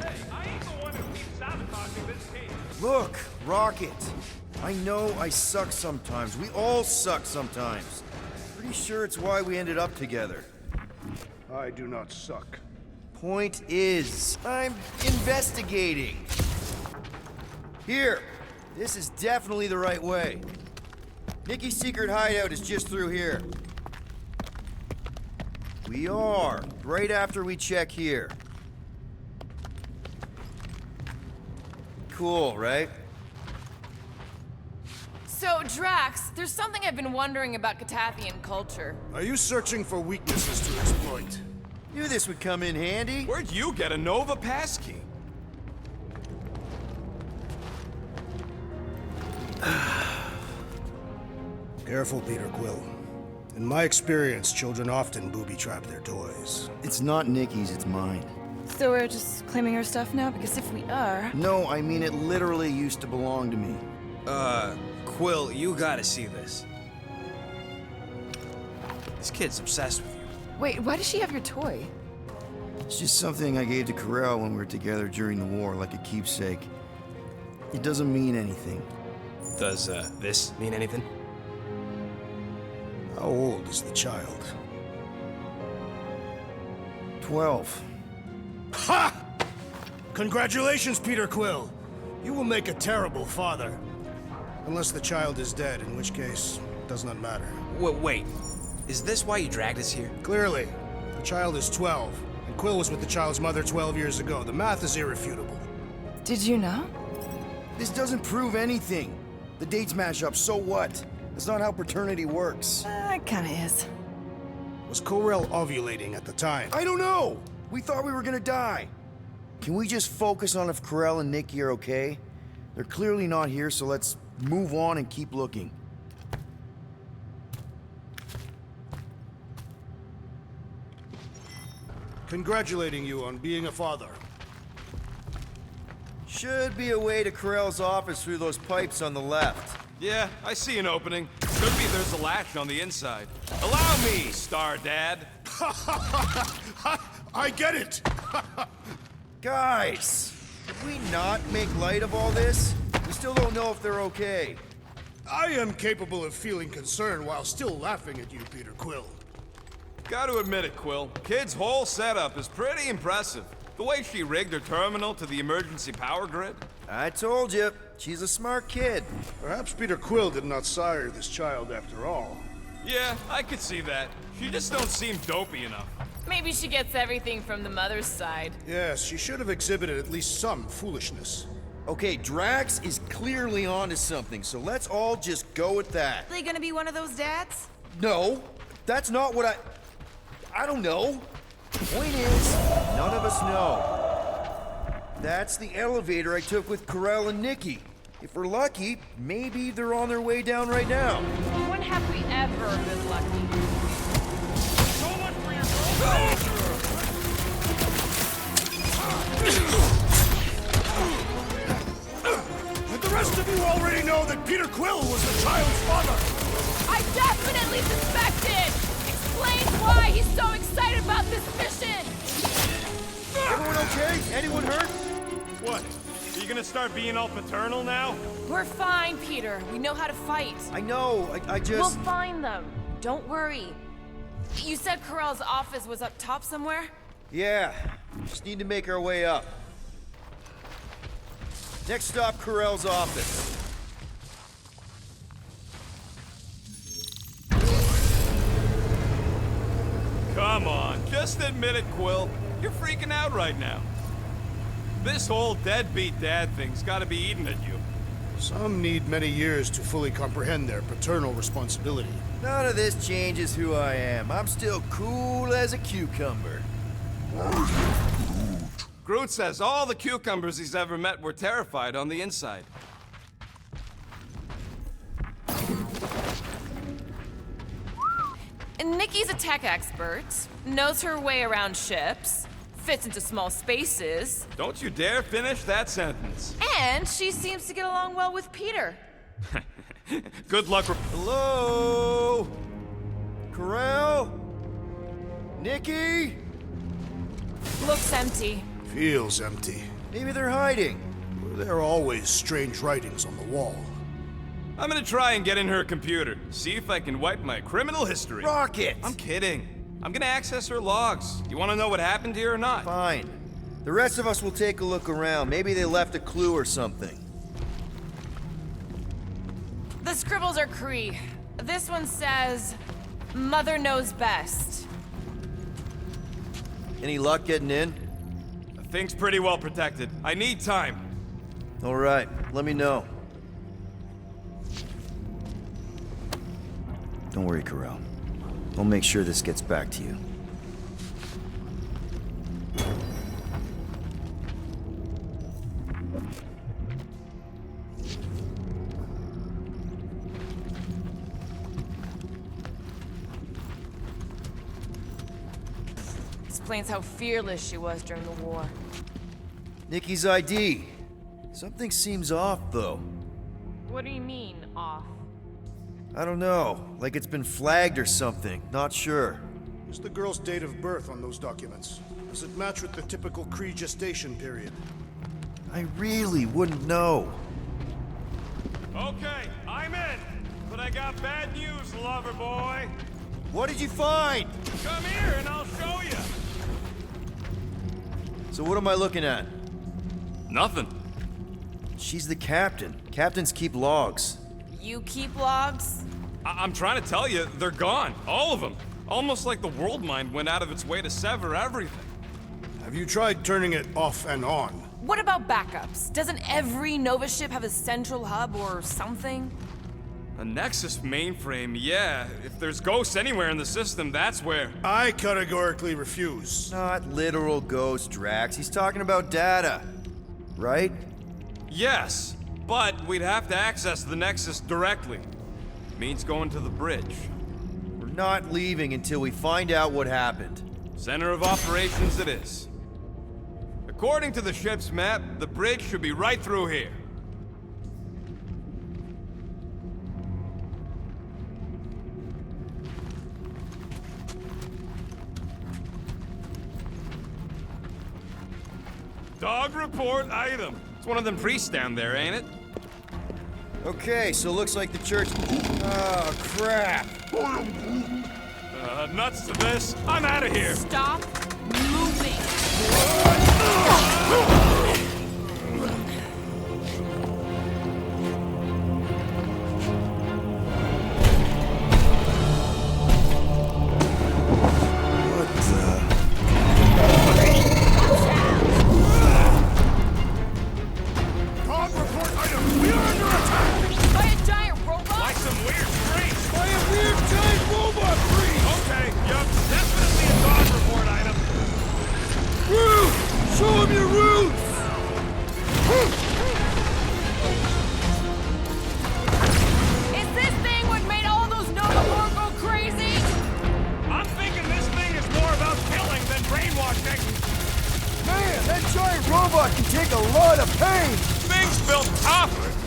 Hey, I ain't the one who keeps sabotaging this team. Look, Rocket. I know I suck sometimes. We all suck sometimes. Pretty sure it's why we ended up together. I do not suck. Point is, I'm investigating. Here, this is definitely the right way. Nikki's secret hideout is just through here. We are, right after we check here. Cool, right? So, Drax, there's something I've been wondering about Catathian culture. Are you searching for weaknesses to exploit? Knew this would come in handy. Where'd you get a Nova passkey? Careful, Peter Quill. In my experience, children often booby-trap their toys. It's not Nikki's, it's mine. So we're just claiming her stuff now? Because if we are... No, I mean it literally used to belong to me. Quill, you gotta see this. This kid's obsessed with you. Wait, why does she have your toy? It's just something I gave to Corral when we were together during the war, like a keepsake. It doesn't mean anything. Does, this mean anything? How old is the child? 12. Ha! Congratulations, Peter Quill. You will make a terrible father. Unless the child is dead, in which case, it does not matter. Wait. Is this why you dragged us here? Clearly. The child is 12, and Quill was with the child's mother 12 years ago. The math is irrefutable. Did you know? This doesn't prove anything. The dates match up, so what? That's not how paternity works. It kinda is. Was Corel ovulating at the time? I don't know! We thought we were gonna die. Can we just focus on if Corel and Nikki are okay? They're clearly not here, so let's move on and keep looking. Congratulating you on being a father. Should be a way to Corel's office through those pipes on the left. Yeah, I see an opening. Could be there's a latch on the inside. Allow me, Star Dad. I get it! Guys, did we not make light of all this? We still don't know if they're okay. I am capable of feeling concern while still laughing at you, Peter Quill. Gotta admit it, Quill. Kid's whole setup is pretty impressive. The way she rigged her terminal to the emergency power grid. I told you, she's a smart kid. Perhaps Peter Quill did not sire this child after all. Yeah, I could see that. She just don't seem dopey enough. Maybe she gets everything from the mother's side. Yes, she should have exhibited at least some foolishness. Okay, Drax is clearly onto something, so let's all just go with that. Are they gonna be one of those dads? No, that's not what I don't know. Point is, none of us know. That's the elevator I took with Corell and Nikki. If we're lucky, maybe they're on their way down right now. When have we ever been lucky? So much for your But the rest of you already know that Peter Quill was the child's father. I definitely suspected! Explains why he's so excited about this mission! Everyone okay? Anyone hurt? What? Are you gonna start being all paternal now? We're fine, Peter. We know how to fight. I know, I just... We'll find them. Don't worry. You said Corell's office was up top somewhere? Yeah, just need to make our way up. Next stop, Corell's office. Come on, just admit it, Quill. You're freaking out right now. This whole deadbeat dad thing's gotta be eating at you. Some need many years to fully comprehend their paternal responsibility. None of this changes who I am. I'm still cool as a cucumber. Groot says all the cucumbers he's ever met were terrified on the inside. And Nikki's a tech expert, knows her way around ships, fits into small spaces. Don't you dare finish that sentence. And she seems to get along well with Peter. Good luck. Hello? Corell? Nikki? Looks empty. Feels empty. Maybe they're hiding. There are always strange writings on the wall. I'm gonna try and get in her computer, see if I can wipe my criminal history. Rocket! I'm kidding. I'm gonna access her logs. You wanna know what happened here or not? Fine. The rest of us will take a look around. Maybe they left a clue or something. The scribbles are Cree. This one says, Mother knows best. Any luck getting in? The thing's pretty well protected. I need time. All right, let me know. Don't worry, Corell. I'll make sure this gets back to you. Explains how fearless she was during the war. Nikki's ID. Something seems off, though. What do you mean, off? I don't know. Like it's been flagged or something. Not sure. What's the girl's date of birth on those documents? Does it match with the typical Kree gestation period? I really wouldn't know. Okay, I'm in. But I got bad news, lover boy. What did you find? Come here and I'll show you. So what am I looking at? Nothing. She's the captain. Captains keep logs. You keep logs? I'm trying to tell you, they're gone. All of them. Almost like the world mind went out of its way to sever everything. Have you tried turning it off and on? What about backups? Doesn't every Nova ship have a central hub or something? A Nexus mainframe, yeah. If there's ghosts anywhere in the system, that's where. I categorically refuse. Not literal ghost, Drax. He's talking about data. Right? Yes, but we'd have to access the Nexus directly. Means going to the bridge. We're not leaving until we find out what happened. Center of operations it is. According to the ship's map, the bridge should be right through here. Dog report item. It's one of them priests down there, ain't it? Okay, so looks like the church... Oh, crap! Nuts to this. I'm out of here. Stop moving. Like some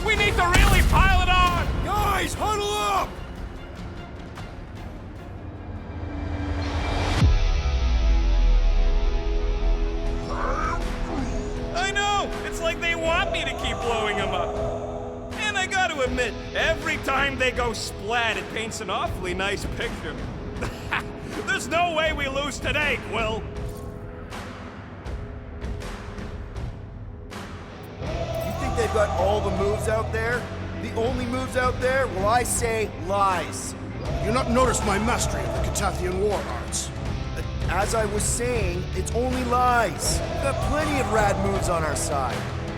We need to really pile it on! Guys, huddle up! I know! It's like they want me to keep blowing them up. And I gotta admit, every time they go splat, it paints an awfully nice picture. There's no way we lose today, Quill. You think they've got all the moves out there? The only moves out there? Well, I say lies. You not noticed my mastery of the Catathian war arts? As I was saying, it's only lies. We've got plenty of rad moves on our side.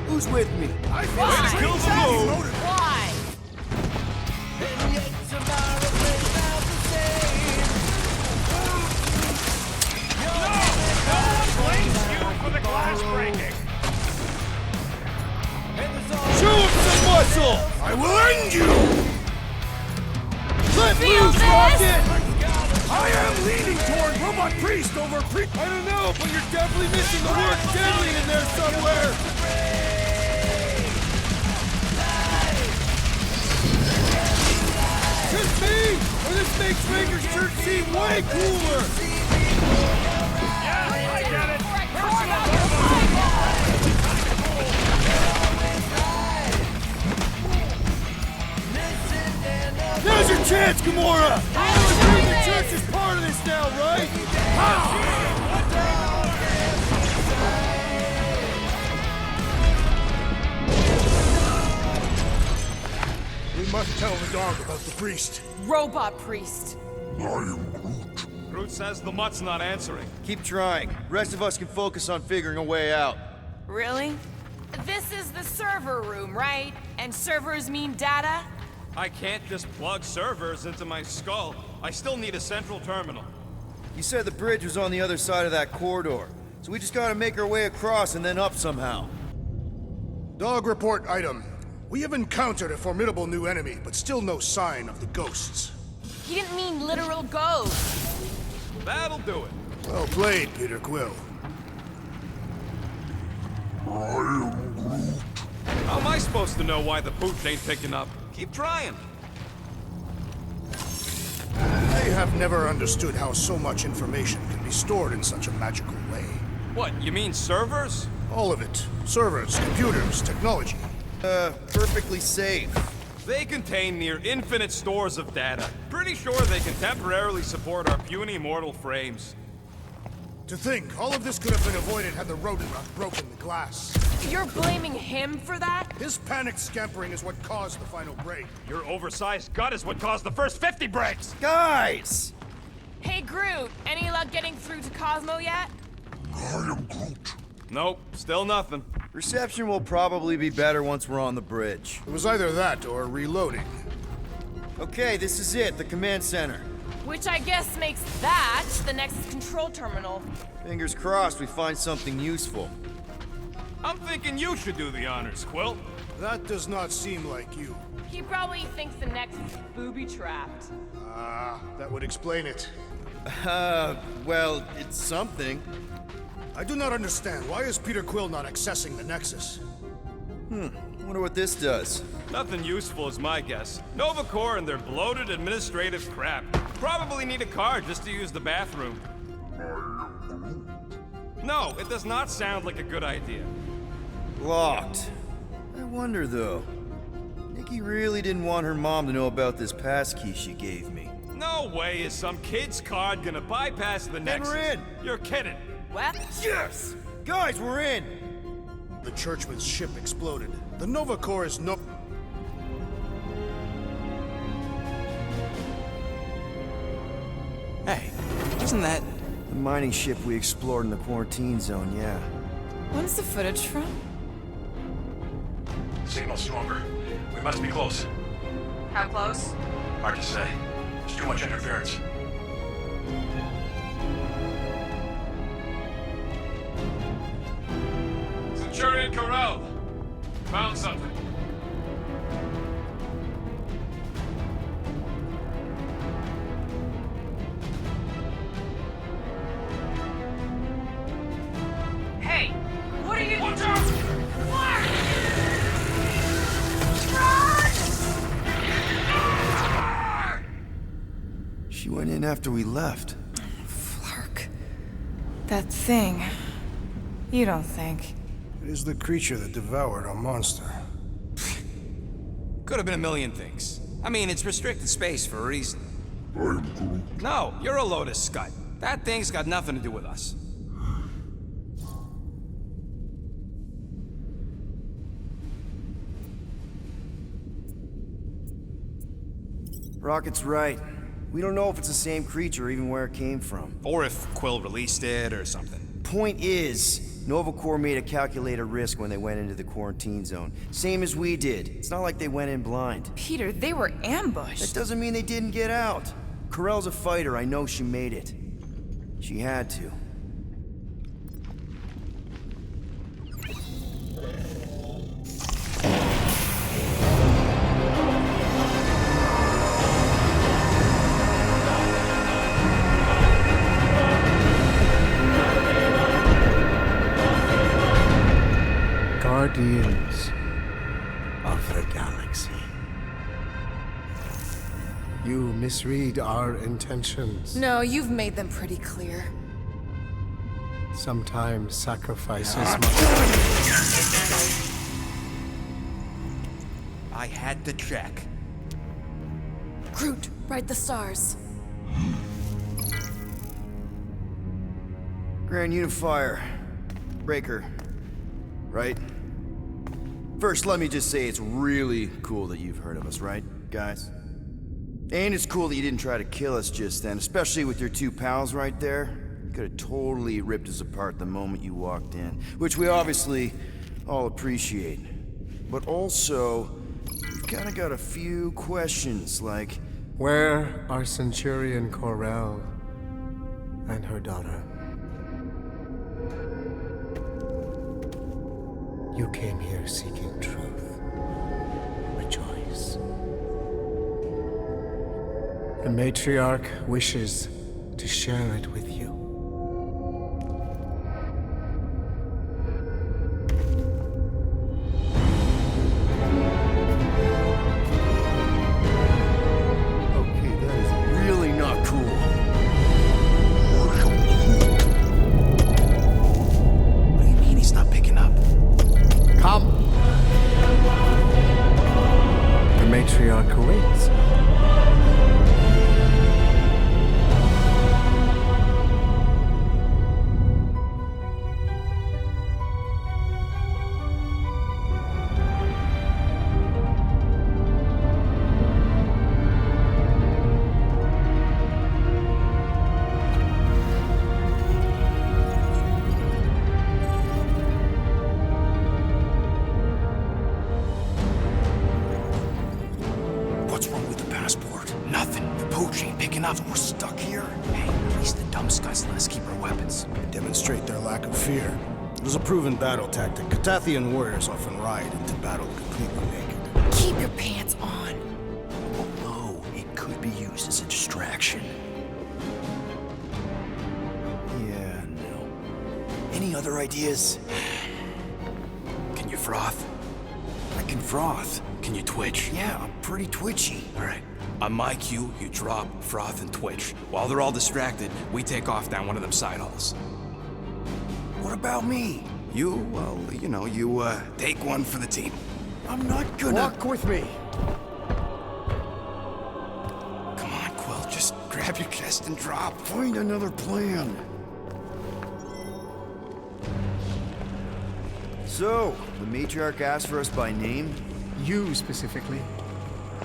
Who's with me? I feel like kill the move. Why? No one blames you for the glass breaking. Show him some muscle! I will end you! Let Feel loose, this? Rocket! I am leaning toward Robot Priest over Priest. I don't know, but you're definitely missing the word deadly in there somewhere! Just me? Or this makes Ranger's Church seem way cooler! Yeah, I get it. Now's your chance, Gamora! You agree the Church is part of this now, right? We must tell the dog about the priest. Robot priest. I am Groot. Groot says the mutt's not answering. Keep trying. Rest of us can focus on figuring a way out. Really? This is the server room, right? And servers mean data? I can't just plug servers into my skull. I still need a central terminal. You said the bridge was on the other side of that corridor, so we just gotta make our way across and then up somehow. Dog report item. We have encountered a formidable new enemy, but still no sign of the ghosts. He didn't mean literal ghosts. That'll do it. Well played, Peter Quill. I am Groot. How am I supposed to know why the pooch ain't picking up? Keep trying. I have never understood how so much information can be stored in such a magical way. What, you mean servers? All of it. Servers, computers, technology. Perfectly safe. They contain near infinite stores of data. Pretty sure they can temporarily support our puny mortal frames. To think, all of this could have been avoided had the rodent not broken the glass. You're blaming him for that? His panicked scampering is what caused the final break. Your oversized gut is what caused the first 50 breaks! Guys! Hey, Groot, any luck getting through to Cosmo yet? I am Groot. Nope, still nothing. Reception will probably be better once we're on the bridge. It was either that or reloading. Okay, this is it, the command center. Which I guess makes that the next control terminal. Fingers crossed we find something useful. I'm thinking you should do the honors, Quill. That does not seem like you. He probably thinks the next is booby-trapped. That would explain it. Well, it's something. I do not understand. Why is Peter Quill not accessing the Nexus? Wonder what this does. Nothing useful is my guess. Nova Corps and their bloated administrative crap. Probably need a card just to use the bathroom. No, it does not sound like a good idea. Locked. I wonder, though. Nikki really didn't want her mom to know about this passkey she gave me. No way is some kid's card gonna bypass the Nexus. we're in. You're kidding. What? Yes! Guys, we're in! The Churchman's ship exploded. The Nova Corps is no... Hey, wasn't that... The mining ship we explored in the quarantine zone, yeah. When's the footage from? Signal stronger. We must be close. How close? Hard to say. There's too much interference. Centurion Corral. Found something. Hey, what are you... Watch out! Fire! She went in after we left. Flark. That thing. You don't think. It is the creature that devoured our monster. Could have been a million things. I mean, it's restricted space for a reason. No, you're a Lotus Scud. That thing's got nothing to do with us. Rocket's right. We don't know if it's the same creature or even where it came from. Or if Quill released it or something. Point is, Nova Corps made a calculated risk when they went into the quarantine zone. Same as we did. It's not like they went in blind. Peter, they were ambushed. That doesn't mean they didn't get out. Corell's a fighter. I know she made it. She had to. Guardians of the Galaxy. You misread our intentions. No, you've made them pretty clear. Sometimes sacrifices I had to check. Groot, write the stars. Grand Unifier. Breaker. Right? First, let me just say it's really cool that you've heard of us, right, guys? And it's cool that you didn't try to kill us just then, especially with your two pals right there. You could have totally ripped us apart the moment you walked in, which we obviously all appreciate. But also, we've kind of got a few questions, like... Where are Centurion Corell and her daughter? You came here seeking truth. Rejoice. The Matriarch wishes to share it with you. Okay, that is really not cool. What do you mean he's not picking up? Come! The Matriarch awaits. What's wrong with the passport? Nothing. The pooch ain't picking up. We're stuck here. Hey, at least the dumb scuds let us keep our weapons. Demonstrate their lack of fear. It was a proven battle tactic. Catathian warriors often ride into battle completely naked. Keep your pants on. Although, it could be used as a distraction. Yeah, no. Any other ideas? Can you froth? I can froth. Can you twitch? Yeah, I'm pretty twitchy. All right. On my cue, you drop, froth, and twitch. While they're all distracted, we take off down one of them side halls. What about me? You, well, you know, you, take one for the team. I'm not gonna... Walk with me. Come on, Quill, just grab your chest and drop. Find another plan. So, the Matriarch asked for us by name? You specifically.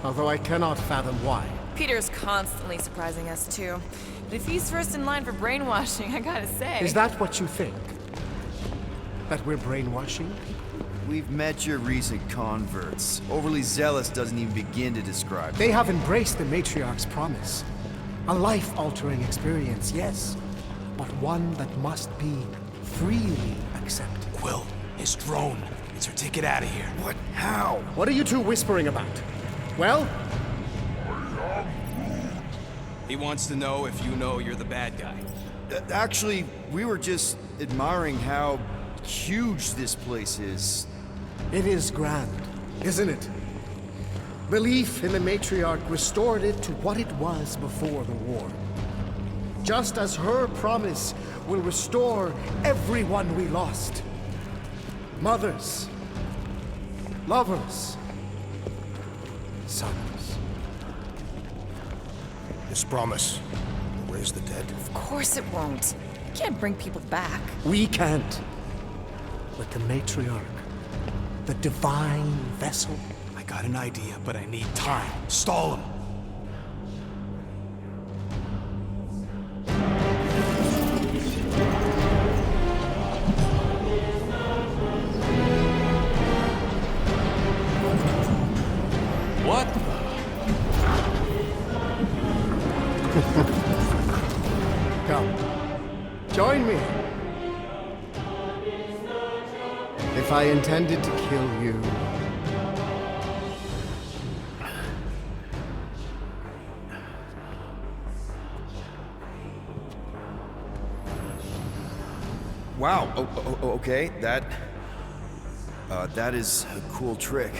Although I cannot fathom why. Peter's constantly surprising us, too. But if he's first in line for brainwashing, I gotta say... Is that what you think? That we're brainwashing people? We've met your recent converts. Overly zealous doesn't even begin to describe. They have embraced the Matriarch's promise. A life-altering experience, yes. But one that must be freely accepted. Quill, his drone. It's our ticket out of here. What? How? What are you two whispering about? Well? He wants to know if you know you're the bad guy. Actually, we were just admiring how huge this place is. It is grand, isn't it? Belief in the Matriarch restored it to what it was before the war. Just as her promise will restore everyone we lost. Mothers, lovers, sons. This promise will raise the dead. Of course it won't. You can't bring people back. We can't. But the Matriarch, the divine vessel. I got an idea, but I need time. Stall him. What? Come, join me. If I intended to kill you, Wow. Okay. That is a cool trick.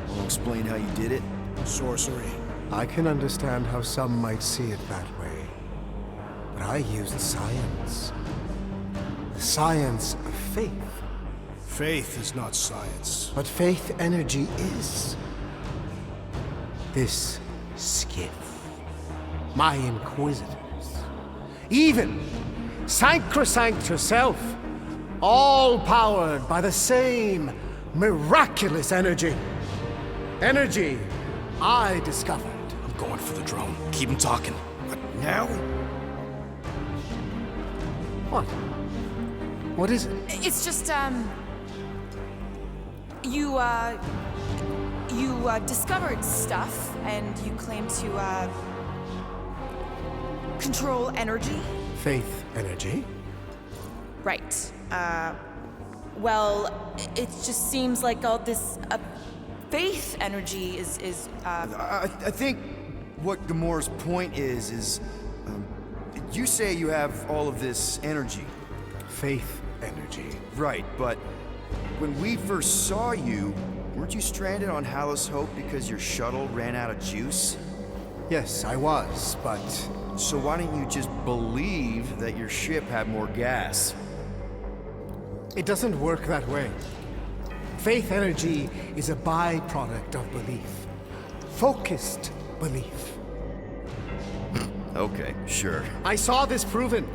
Will explain how you did it? Sorcery. I can understand how some might see it that way. But I used science. The science of faith. Faith is not science. But faith energy is. This skiff. My inquisitors. Even Sacrosanct herself. All powered by the same miraculous energy. Energy I discovered. I'm going for the drone. Keep him talking. What, now? What? What is it? It's just, you discovered stuff, and you claim to, control energy? Faith energy? Right. Well, it just seems like all this, faith energy is. I think what Gamora's point is, you say you have all of this energy. Faith energy. Right, but when we first saw you, weren't you stranded on Hallis Hope because your shuttle ran out of juice? Yes, I was, but... So why don't you just believe that your ship had more gas? It doesn't work that way. Faith energy is a byproduct of belief. Focused belief. Okay, sure. I saw this proven.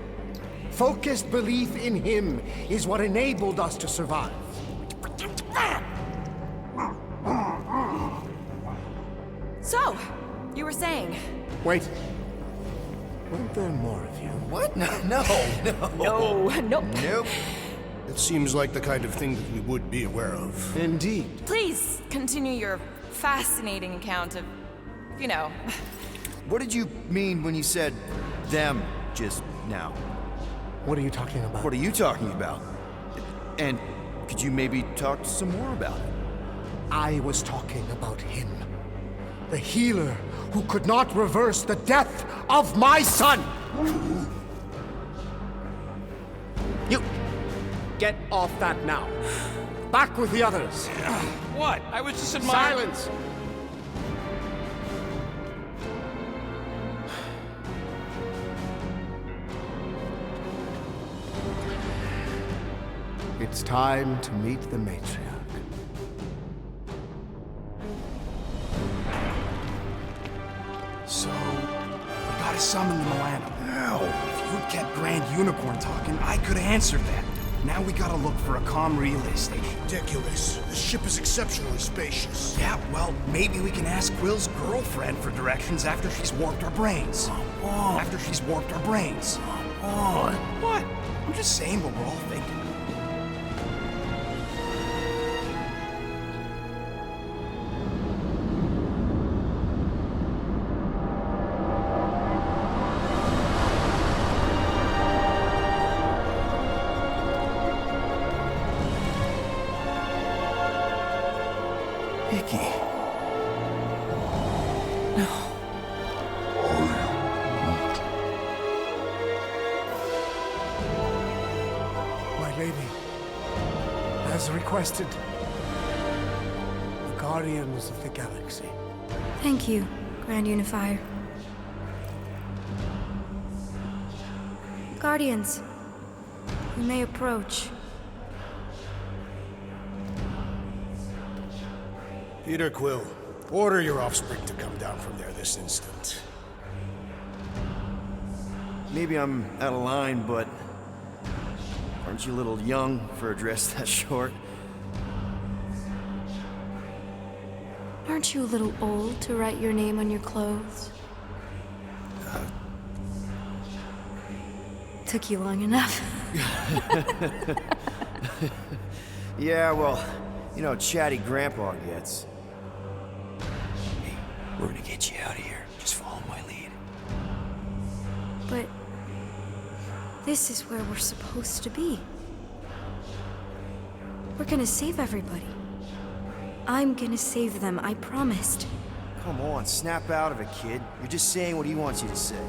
Focused belief in him is what enabled us to survive. So, you were saying... Wait. Weren't there more of you? What? No. Nope. It seems like the kind of thing that we would be aware of. Indeed. Please continue your fascinating account of, you know... What did you mean when you said them just now? What are you talking about? What are you talking about? And could you maybe talk some more about it? I was talking about him. The healer who could not reverse the death of my son! You... Get off that now. Back with the others. What? I was just admiring... Silence! It's time to meet the Matriarch. So, we gotta summon the Milano. Now, if you'd kept Grand Unicorn talking, I could've answered that. Now we gotta look for a comm relay station. Ridiculous. This ship is exceptionally spacious. Yeah, well, maybe we can ask Quill's girlfriend for directions after she's warped our brains. Come on. After she's warped our brains. Come on. What? I'm just saying what we're all thinking. Vicky. No. My lady, as requested, the guardians of the galaxy. Thank you, Grand Unifier. Guardians, you may approach. Peter Quill, order your offspring to come down from there this instant. Maybe I'm out of line, but aren't you a little young for a dress that short? Aren't you a little old to write your name on your clothes? Took you long enough. Yeah, well, you know how chatty Grandpa gets. Hey, we're gonna get you out of here. Just follow my lead. But this is where we're supposed to be. We're gonna save everybody. I'm gonna save them, I promised. Come on, snap out of it, kid. You're just saying what he wants you to say.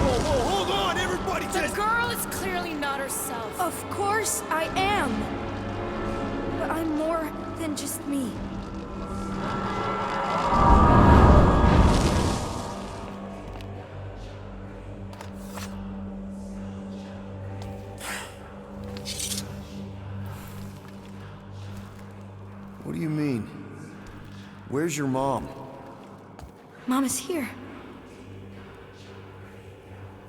Whoa, hold on, everybody! The girl is clearly not herself. Of course I am. But I'm more than just me. What do you mean? Where's your mom? Mama's here.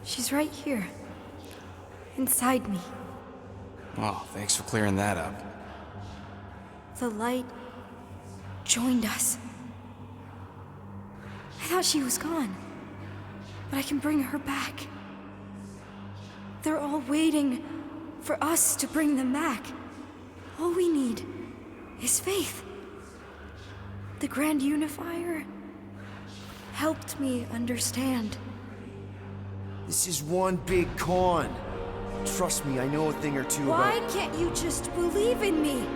She's right here. Inside me. Oh, thanks for clearing that up. The light joined us. I thought she was gone. But I can bring her back. They're all waiting for us to bring them back. All we need is faith. The Grand Unifier helped me understand. This is one big con. Trust me, I know a thing or two Why about... can't you just believe in me?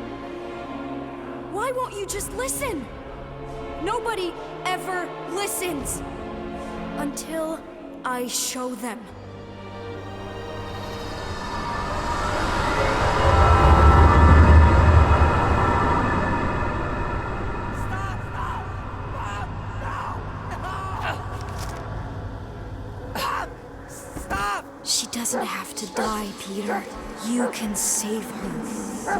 Why won't you just listen? Nobody ever listens. Until I show them. She doesn't have to die, Peter. You can save her.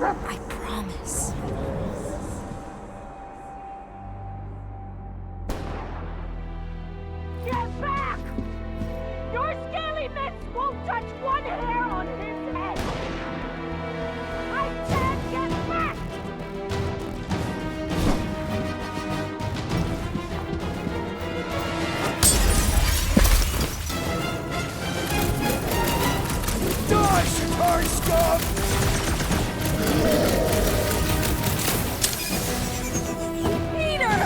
I promise. Get back! Your scaly mitts won't touch one hair on his head! I said get back! Die, Shikari scum! Peter!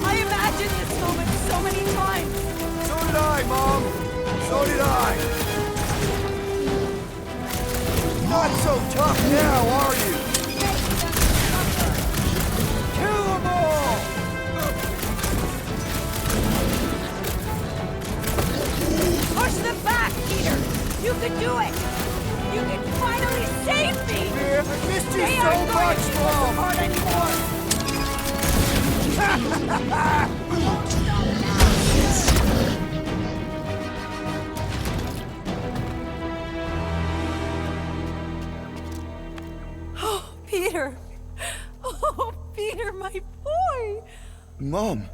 I imagined this moment so many times. So did I, Mom. So did I. Not so tough now, are you? Kill them all! Push them back, Peter! You can do it! You can finally save me! I missed you They so aren't going much, to be Mom! hard anymore! Oh, Peter! Oh, Peter, my boy! Mom!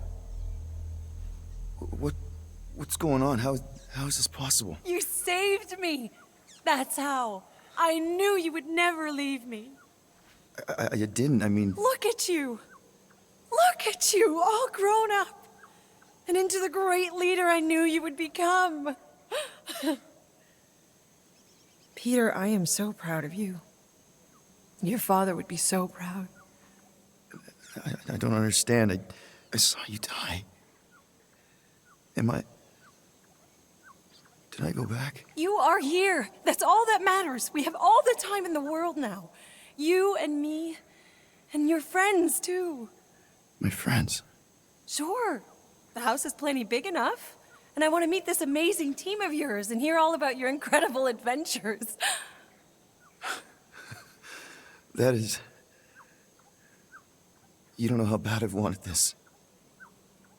What's going on? How is this possible? You saved me! That's how. I knew you would never leave me. I didn't, I mean... Look at you! Look at you, all grown up! And into the great leader I knew you would become! Peter, I am so proud of you. Your father would be so proud. I don't understand. I saw you die. Did I go back? You are here. That's all that matters. We have all the time in the world now. You and me, and your friends, too. My friends? Sure. The house is plenty big enough. And I want to meet this amazing team of yours and hear all about your incredible adventures. That is... You don't know how bad I've wanted this.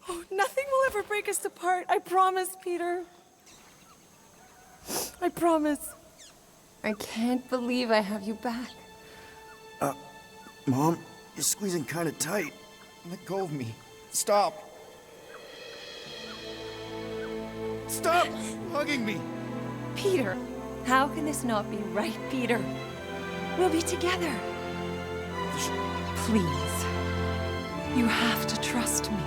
Oh, nothing will ever break us apart. I promise, Peter. I promise. I can't believe I have you back. Mom, you're squeezing kind of tight. Let go of me. Stop. Stop hugging me. Peter, how can this not be right, Peter? We'll be together. Please. You have to trust me.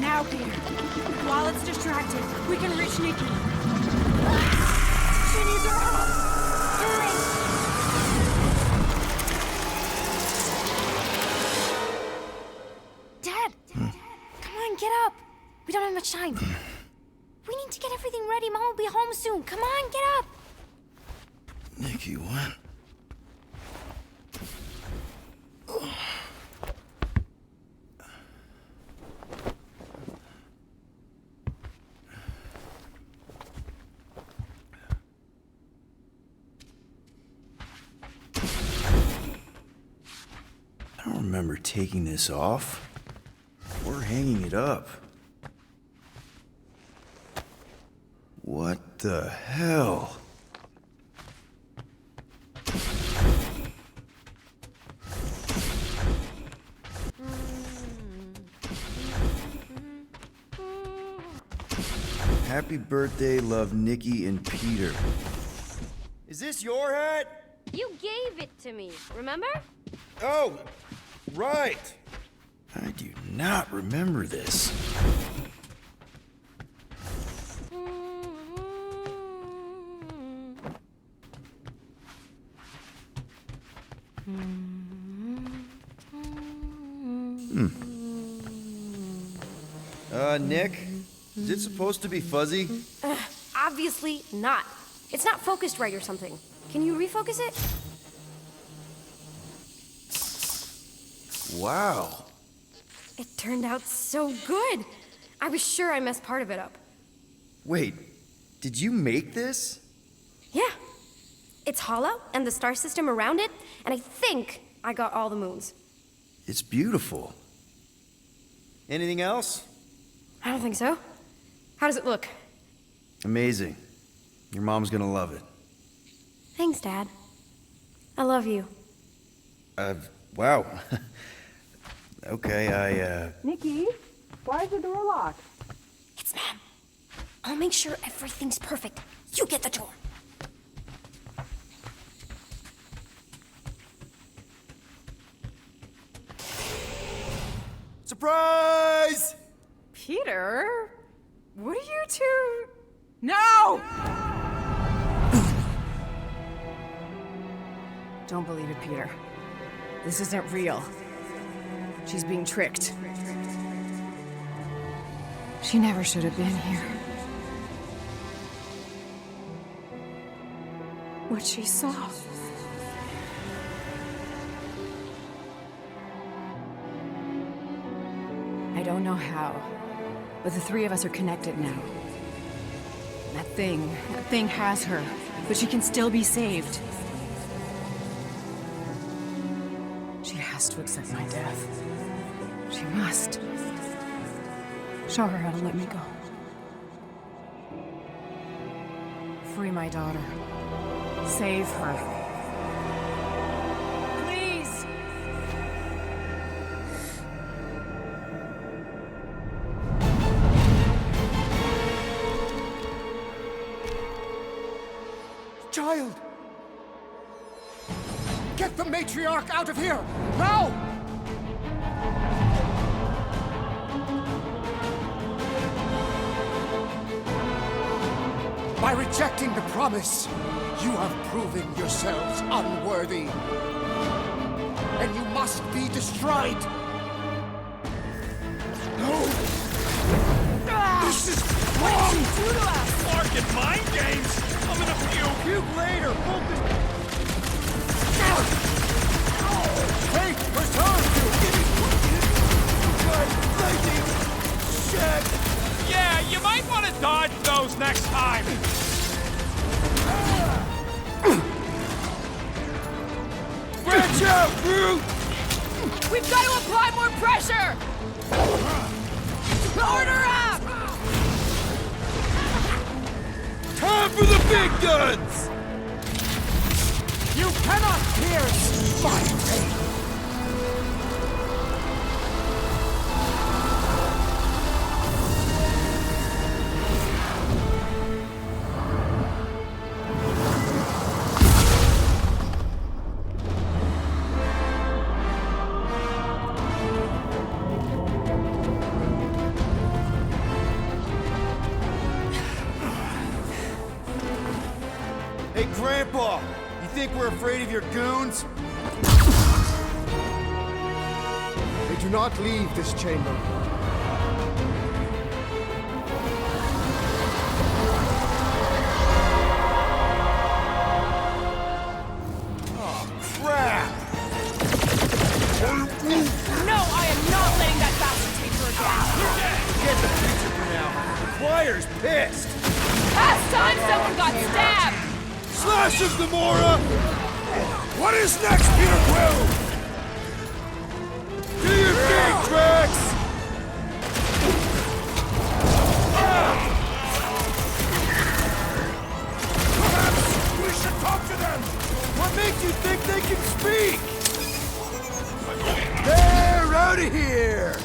Now, Peter. While it's distracted, we can reach Nikki. She needs our help. Hurry! Dad! Come on, get up. We don't have much time. We need to get everything ready. Mom will be home soon. Come on, get up. Nikki, what? I don't remember taking this off or hanging it up. What the hell? Happy birthday, love, Nikki and Peter. Is this your hat? You gave it to me, remember? Oh, right. I do not remember this. Nick, is it supposed to be fuzzy? Obviously not. It's not focused right or something. Can you refocus it? Wow. It turned out so good. I was sure I messed part of it up. Wait, did you make this? Yeah. It's hollow, and the star system around it, and I think I got all the moons. It's beautiful. Anything else? I don't think so. How does it look? Amazing. Your mom's gonna love it. Thanks, Dad. I love you. Wow. Okay, Nikki, why is the door locked? It's Mom. I'll make sure everything's perfect. You get the door. Surprise! Peter? What are you two... No! Don't believe it, Peter. This isn't real. She's being tricked. She never should have been here. What she saw. I don't know how, but the three of us are connected now. That thing has her, but she can still be saved. She has to accept my death. She must. Show her how to let me go. Free my daughter. Save her. Please! Child! Get the Matriarch out of here! Now! By rejecting the promise, you have proven yourselves unworthy. And you must be destroyed! No! This is wrong! What did you do to us? Market mind games! I'm gonna puke later! Hey, return! lightning! Shit! Yeah, you might want to dodge those next time. Branch out, Groot! We've got to apply more pressure! Order up! Time for the big guns! You cannot pierce my faith! Hey, Grandpa! You think we're afraid of your goons? They do not leave this chamber. Oh, crap! No, I am not letting that bastard take her again! Forget the future for now. The choir's pissed! Last time someone got stabbed! Slash him, Gamora! What is next, Peter Quill? Do your thing, Drax! Perhaps we should talk to them! What makes you think they can speak? They're out of here!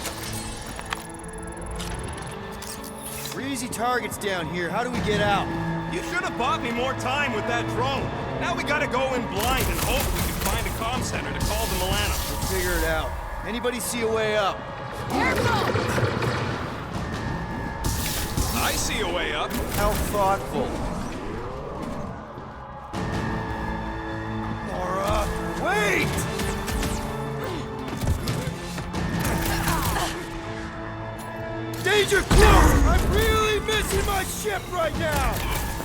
Easy targets down here. How do we get out? You should have bought me more time with that drone. Now we gotta go in blind and hope we can find a comm center to call to Milano. We'll figure it out. Anybody see a way up? Careful! I see a way up. How thoughtful. Laura, wait! Danger close! I'm really missing my ship right now!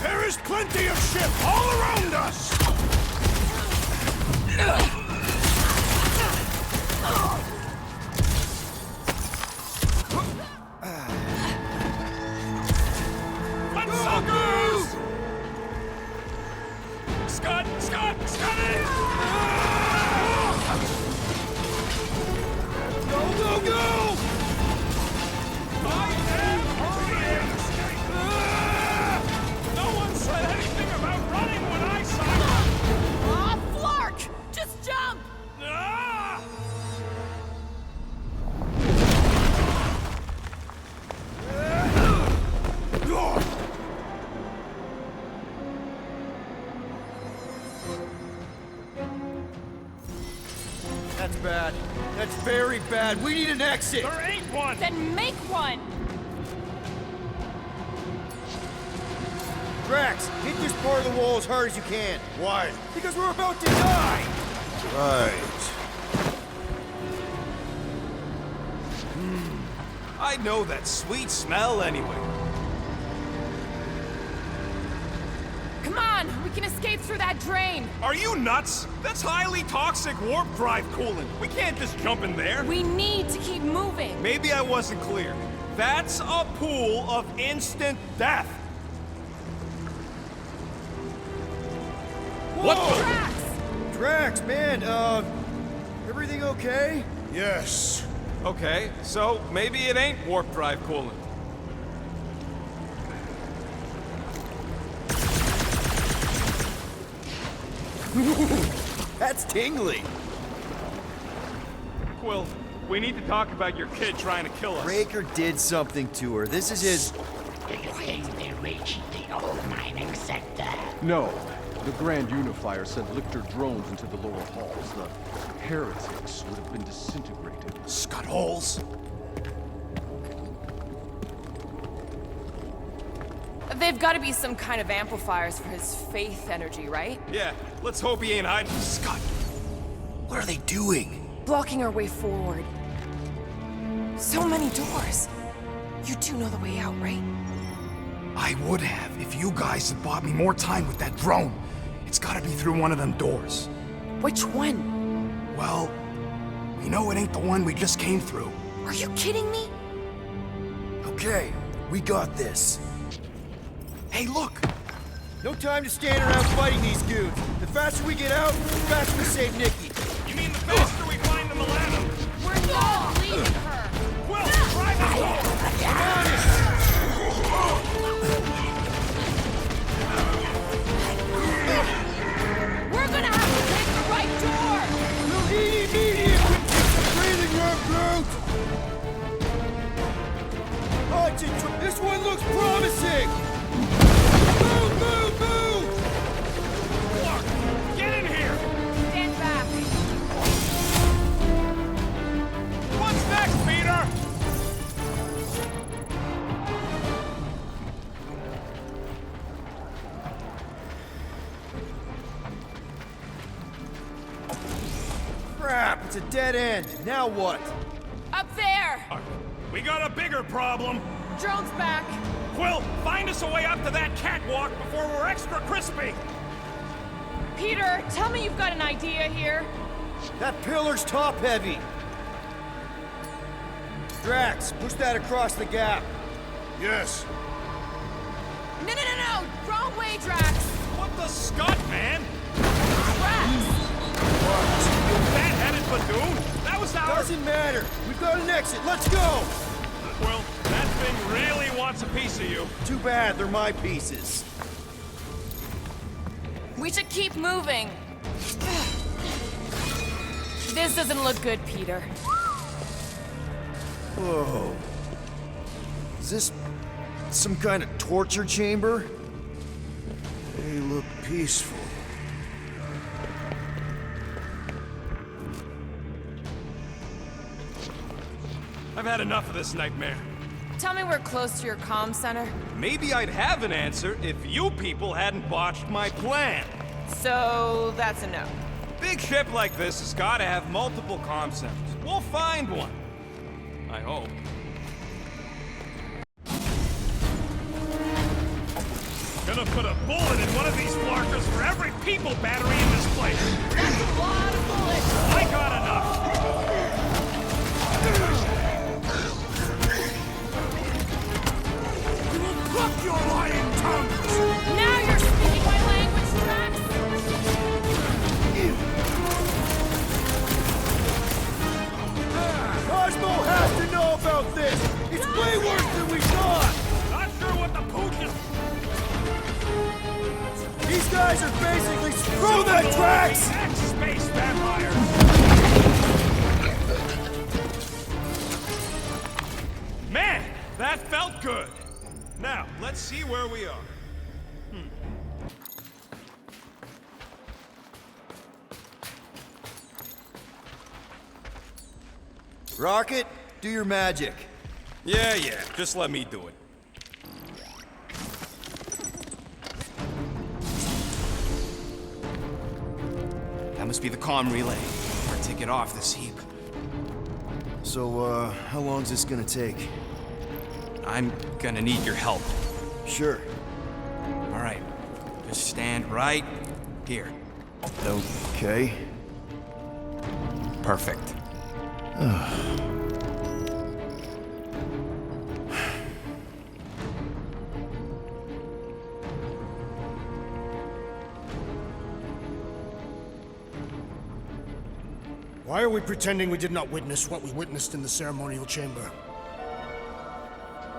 There is plenty of ship all around us! Let's go! Scott! Scotty! Go, go! No one said anything about running when I signed up! Aw, Flark! Just jump! Ah! That's bad. That's very bad. We need an exit! There ain't one! Then make one! Drax, hit this part of the wall as hard as you can. Why? Because we're about to die! Right. I know that sweet smell anyway. Come on, we can escape through that drain! Are you nuts? That's highly toxic warp drive coolant. We can't just jump in there. We need to keep moving! Maybe I wasn't clear. That's a pool of instant death. Whoa! What the? Drax, man, everything okay? Yes. Okay, so maybe it ain't warp drive coolant. That's tingly. Quill, we need to talk about your kid trying to kill us. Raker did something to her. This is his... Do you think they're reaching the old mining sector? No. The Grand Unifier sent Lictor drones into the lower halls. The heretics would have been disintegrated. Scud holes? They've got to be some kind of amplifiers for his faith energy, right? Yeah, let's hope he ain't hiding. Scud, what are they doing? Blocking our way forward. So many doors. You two know the way out, right? I would have if you guys had bought me more time with that drone. It's gotta be through one of them doors. Which one? Well, we know it ain't the one we just came through. Are you kidding me? Okay, we got this. Hey, look! No time to stand around fighting these goons. The faster we get out, the faster we save Nikki. You mean the faster we find the Milano? We're not leaving her! Quill, drive the door! I'm on it! We're gonna have to take the right door! We'll eat immediate if we keep the breathing room, Groot! This one looks promising! Move, move, move! Clark, get in here! Stand back! What's next, Peter? Crap, it's a dead end. Now what? Up there! We got a bigger problem. Drone's back! Quill, find us a way up to that catwalk before we're extra crispy! Peter, tell me you've got an idea here. That pillar's top-heavy. Drax, push that across the gap. Yes. No! Wrong way, Drax! What the scut, man? Drax! You fat-headed badoon? That was our... Doesn't matter. We've got an exit. Let's go! Well, that thing really wants a piece of you. Too bad, they're my pieces. We should keep moving. This doesn't look good, Peter. Whoa. Is this some kind of torture chamber? They look peaceful. I've had enough of this nightmare. Tell me we're close to your comm center. Maybe I'd have an answer if you people hadn't botched my plan. So that's a no. Big ship like this has got to have multiple comm centers. We'll find one. I hope. Gonna put a bullet in one of these flarkers for every people battery in this place. That's a lot of bullets! I got enough. Look your lying tongues! Now you're speaking my language, Drax! Cosmo has to know about this! It's way worse than we thought! Not sure what the pooch is. These guys are basically... Throw that, Drax! Space vampires! Man, that felt good! Now, let's see where we are. Rocket, do your magic. Yeah, just let me do it. That must be the comm relay. Our ticket off this heap. So, how long's this gonna take? I'm gonna need your help. Sure. All right. Just stand right here. Okay. Perfect. Why are we pretending we did not witness what we witnessed in the ceremonial chamber?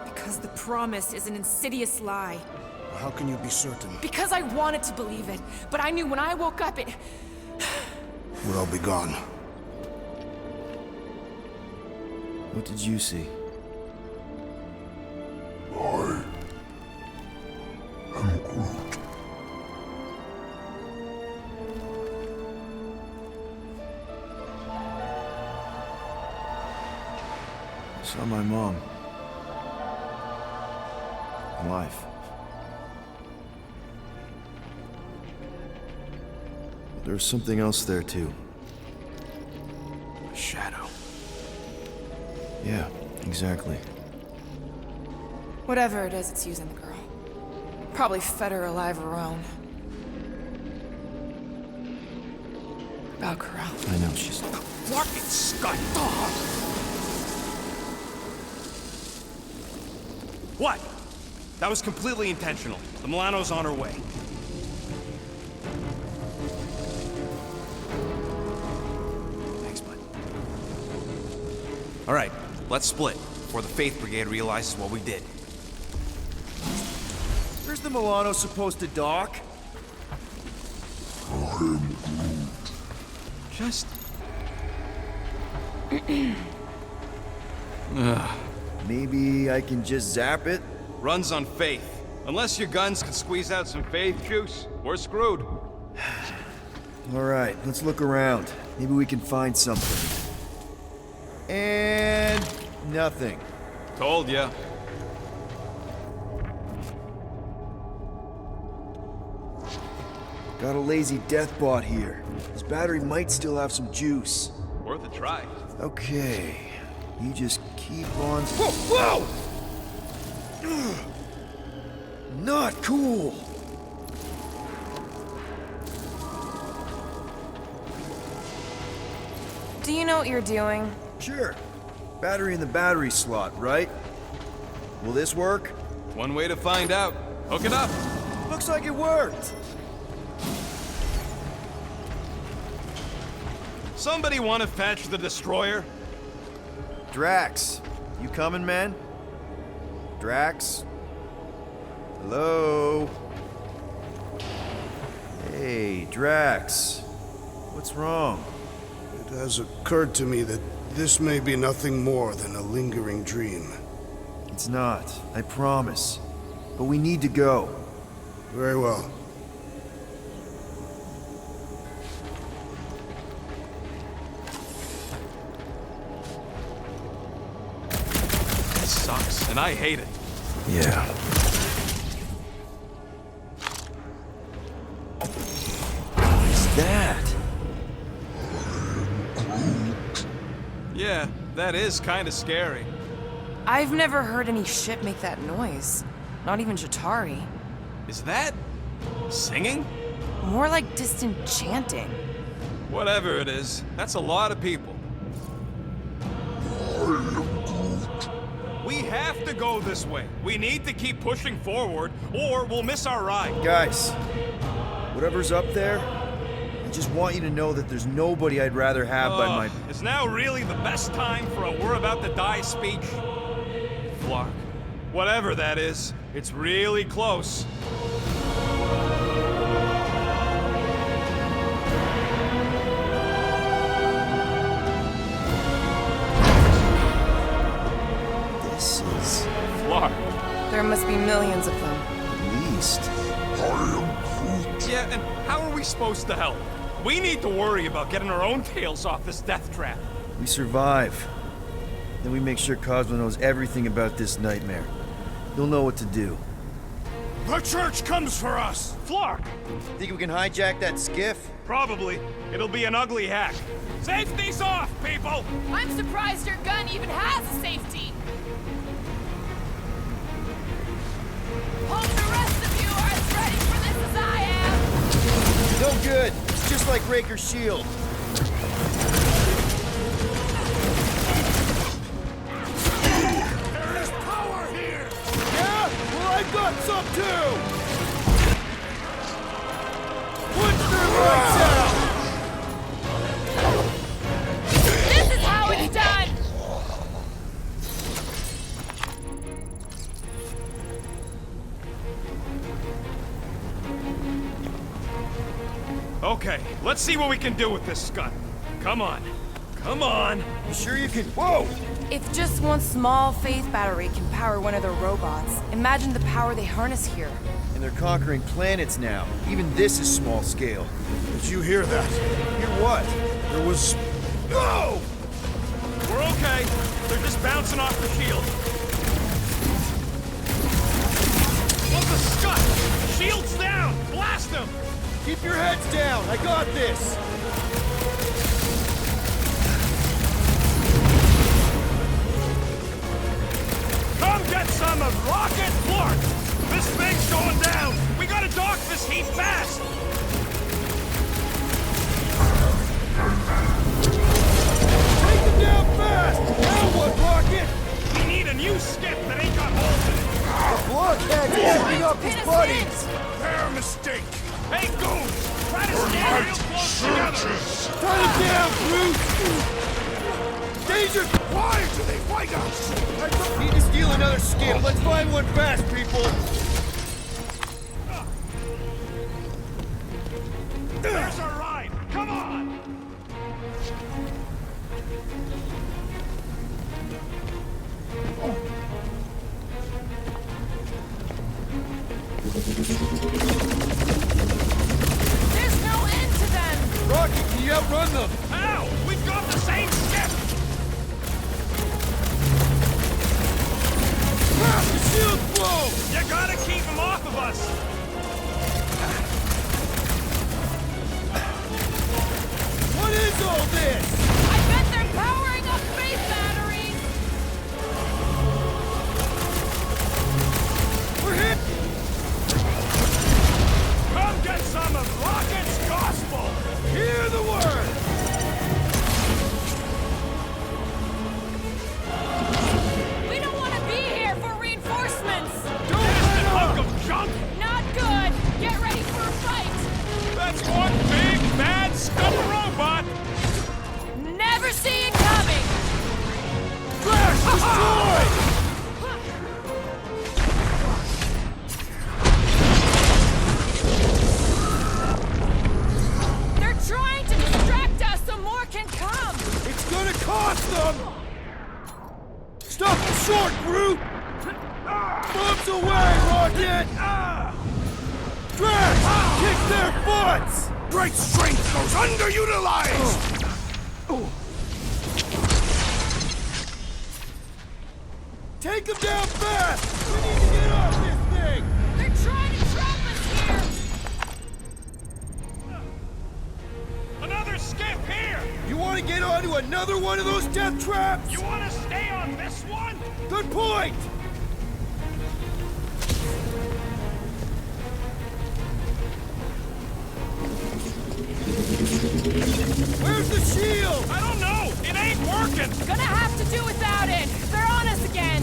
Because the promise is an insidious lie. How can you be certain? Because I wanted to believe it, but I knew when I woke up it... We'll all be gone. What did you see? I am Groot. Saw my mom. Alive. There's something else there, too. A shadow. Yeah, exactly. Whatever it is, it's using the girl. Probably fed her alive her own. About Corral. I know, she's... Fucking scut! What? That was completely intentional. The Milano's on her way. Thanks, bud. All right, let's split before the Faith Brigade realizes what we did. Where's the Milano supposed to dock? Just... Maybe I can just zap it? Runs on faith. Unless your guns can squeeze out some faith juice, we're screwed. Alright, let's look around. Maybe we can find something. And... nothing. Told ya. Got a lazy death bot here. His battery might still have some juice. Worth a try. Okay. You just keep on... Whoa! Whoa! Not cool! Do you know what you're doing? Sure. Battery in the battery slot, right? Will this work? One way to find out. Hook it up. Looks like it worked. Somebody want to fetch the destroyer? Drax, you coming, man? Drax? Hello? Hey, Drax. What's wrong? It has occurred to me that this may be nothing more than a lingering dream. It's not, I promise. But we need to go. Very well. This sucks, and I hate it. Yeah. What's that? Yeah, that is kind of scary. I've never heard any ship make that noise. Not even Jatari. Is that... singing? More like distant chanting. Whatever it is, that's a lot of people. We have to go this way. We need to keep pushing forward, or we'll miss our ride. Guys, whatever's up there, I just want you to know that there's nobody I'd rather have by my... Is now really the best time for a we're about to die speech? Flark. Whatever that is, it's really close. This is... Flark. There must be millions of them. At least. Yeah, and how are we supposed to help? We need to worry about getting our own tails off this death trap. We survive. Then we make sure Cosmo knows everything about this nightmare. He'll know what to do. The church comes for us! Flark! Think we can hijack that skiff? Probably. It'll be an ugly hack. Safety's off, people! I'm surprised your gun even has a safety. Hope the rest of you are as ready for this as I am. No good. It's just like Raker's shield. There is power here! Yeah? Well, I've got some too! Punch their lights out! This is how it's done! Okay, let's see what we can do with this gun. Come on. Come on! You sure you can... Whoa! If just one small Faith battery can power one of their robots, imagine the power they harness here. And they're conquering planets now. Even this is small scale. Did you hear that? Hear what? There was... No! We're okay. They're just bouncing off the shield. What the scut? Shield's down! Blast them! Keep your heads down! I got this! Come get some of Rocket Flark! This thing's going down! We gotta dock this heat fast! Take them down fast! Now what, Rocket? We need a new skip that ain't got holes in it! Blockhead's helping up his buddies! Their mistake! Hey, Goon! Try to stand real close together! Turn him down, Groot! Danger! Why do they fight us? I need to steal another skip. Let's find one fast, people! There's our ride! Come on! There's no end to them! Rocky, can you outrun them? How? We've got the same ship! Crash the shield flow! You gotta keep them off of us! What is all this? I bet they're powering up space batteries! We're hit! Come get some of Rocket's gospel! Hear the word! We don't want to be here for reinforcements! Hunk of junk! Not good! Get ready for a fight! That's one big, bad, scum robot! Never see it coming! Crash destroy! They're trying to distract us so more can come! It's gonna cost them! Stop the short, Groot! Bombs away, Rocket! Crash! Kick their butts! Great strength goes underutilized! Take them down fast! We need to get off this thing! They're trying to trap us here! Another skip here! You want to get onto another one of those death traps? You want to stay on this one? Good point! Where's the shield? I don't know! It ain't working! Gonna have to do without it! They're on us again!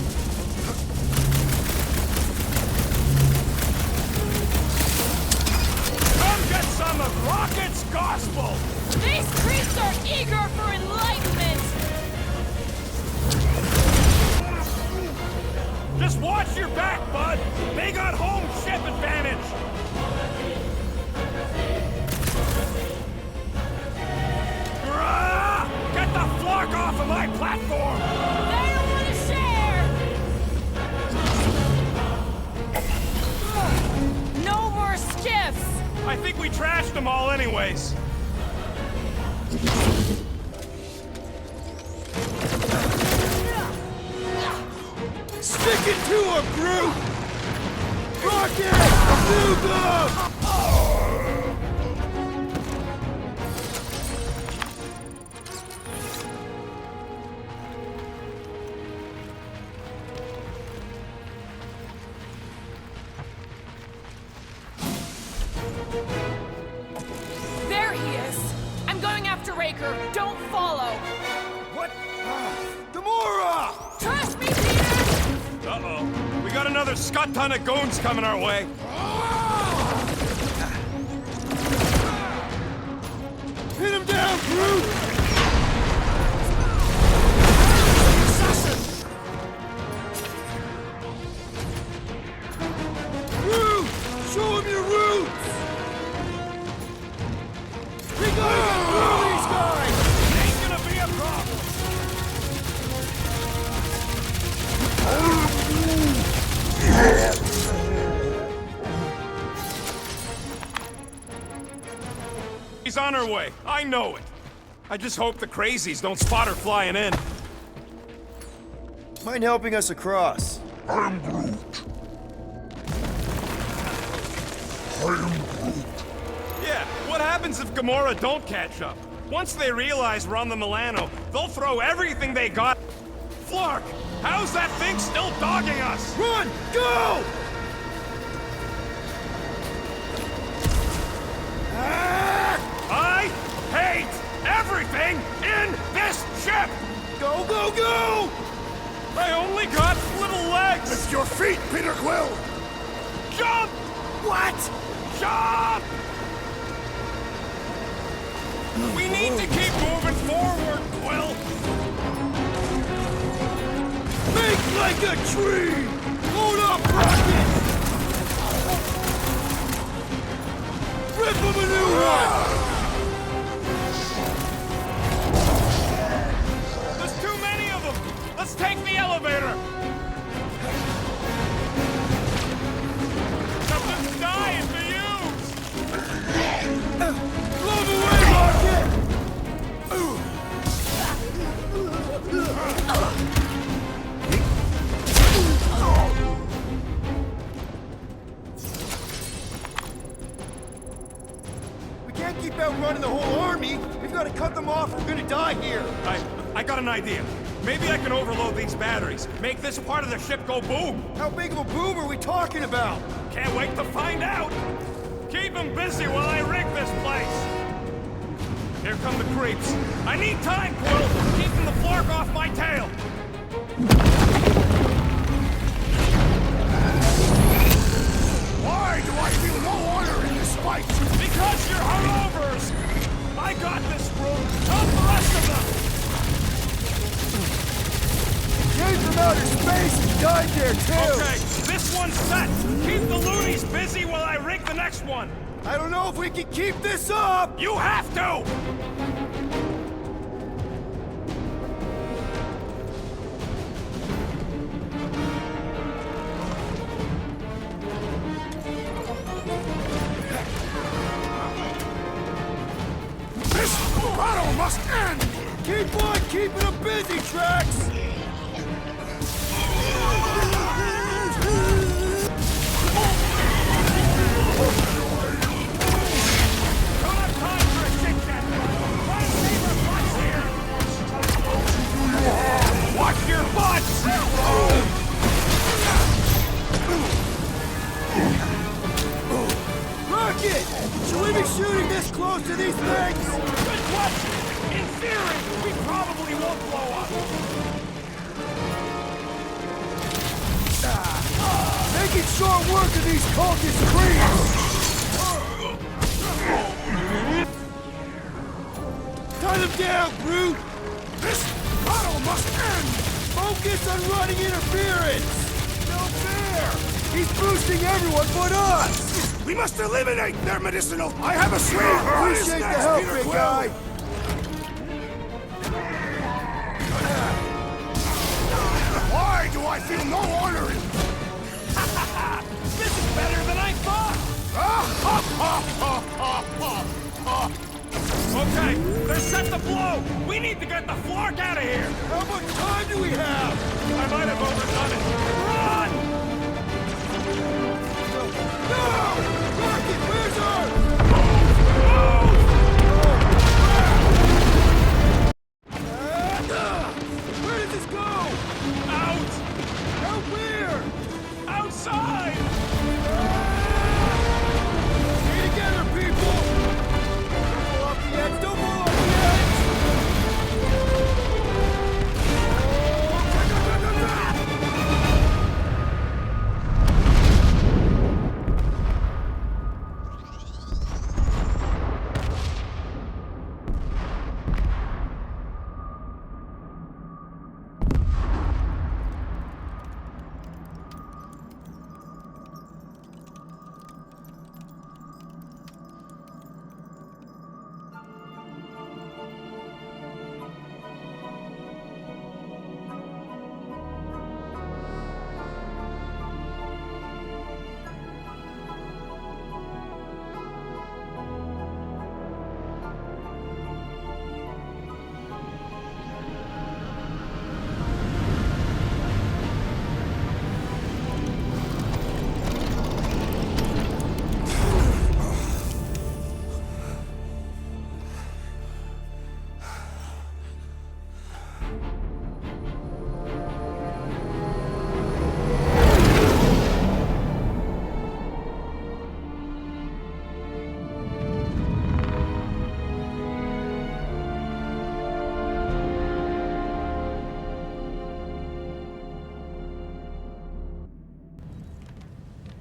Come get some of Rocket's gospel! These creeps are eager for enlightenment! Just watch your back, bud! They got home ship advantage! Get the flock off of my platform! They don't want to share! No more skiffs! I think we trashed them all anyways. Stick it to him, Groot! Rocket! Move them! There he is! I'm going after Raker. Don't follow! What? Gamora! Trust me, Peter! Uh-oh. We got another scut ton of goons coming our way. Hit him down, Groot! Groot! Show him your roots! We gotta get through these guys! Ain't gonna be a problem. He's on her way. I know it. I just hope the crazies don't spot her flying in. Mind helping us across? I'm Groot. I am Groot. Yeah, what happens if Gamora don't catch up? Once they realize we're on the Milano, they'll throw everything they got. Flark, how's that thing still dogging us? Run! Go! I hate everything in this ship! Go, go, go! I only got little legs! With your feet, Peter Quill! Jump! What? Jump! We need to keep moving forward, Quill! Make like a tree! Hold up, Rocket! Rip him a new one! There's too many of them! Let's take the elevator! Something's dying to use! Blow him away, Rocket! We can't keep outrunning the whole army. We've got to cut them off. We're gonna die here. I got an idea. Maybe I can overload these batteries. Make this part of the ship go boom. How big of a boom are we talking about? Can't wait to find out. Keep them busy while I rig this place. Here come the creeps. I need time, Quill. Keeping the flark off my tail. Why do I feel no honor in this fight? Because you're hungovers. I got this, Groot. Help the rest of them. Came from outer space and died there, too! Okay, this one's set! Keep the loonies busy while I rig the next one! I don't know if we can keep this up! You have to! This battle must end! Keep on keeping them busy, Drax! Watch your butts! Rocket! Should we be shooting this close to these things? Good question! In theory, we probably won't blow up. Making short work of these cultist creeps! Cut him down, Groot! This battle must end! Focus on running interference! No fair! He's boosting everyone but us! We must eliminate their medicinal... I have a swing! Appreciate the help, big guy! Why do I feel no honor in... This is better than I thought! Okay, they're set to blow! We need to get the flark out of here! How much time do we have? I might have overdone it.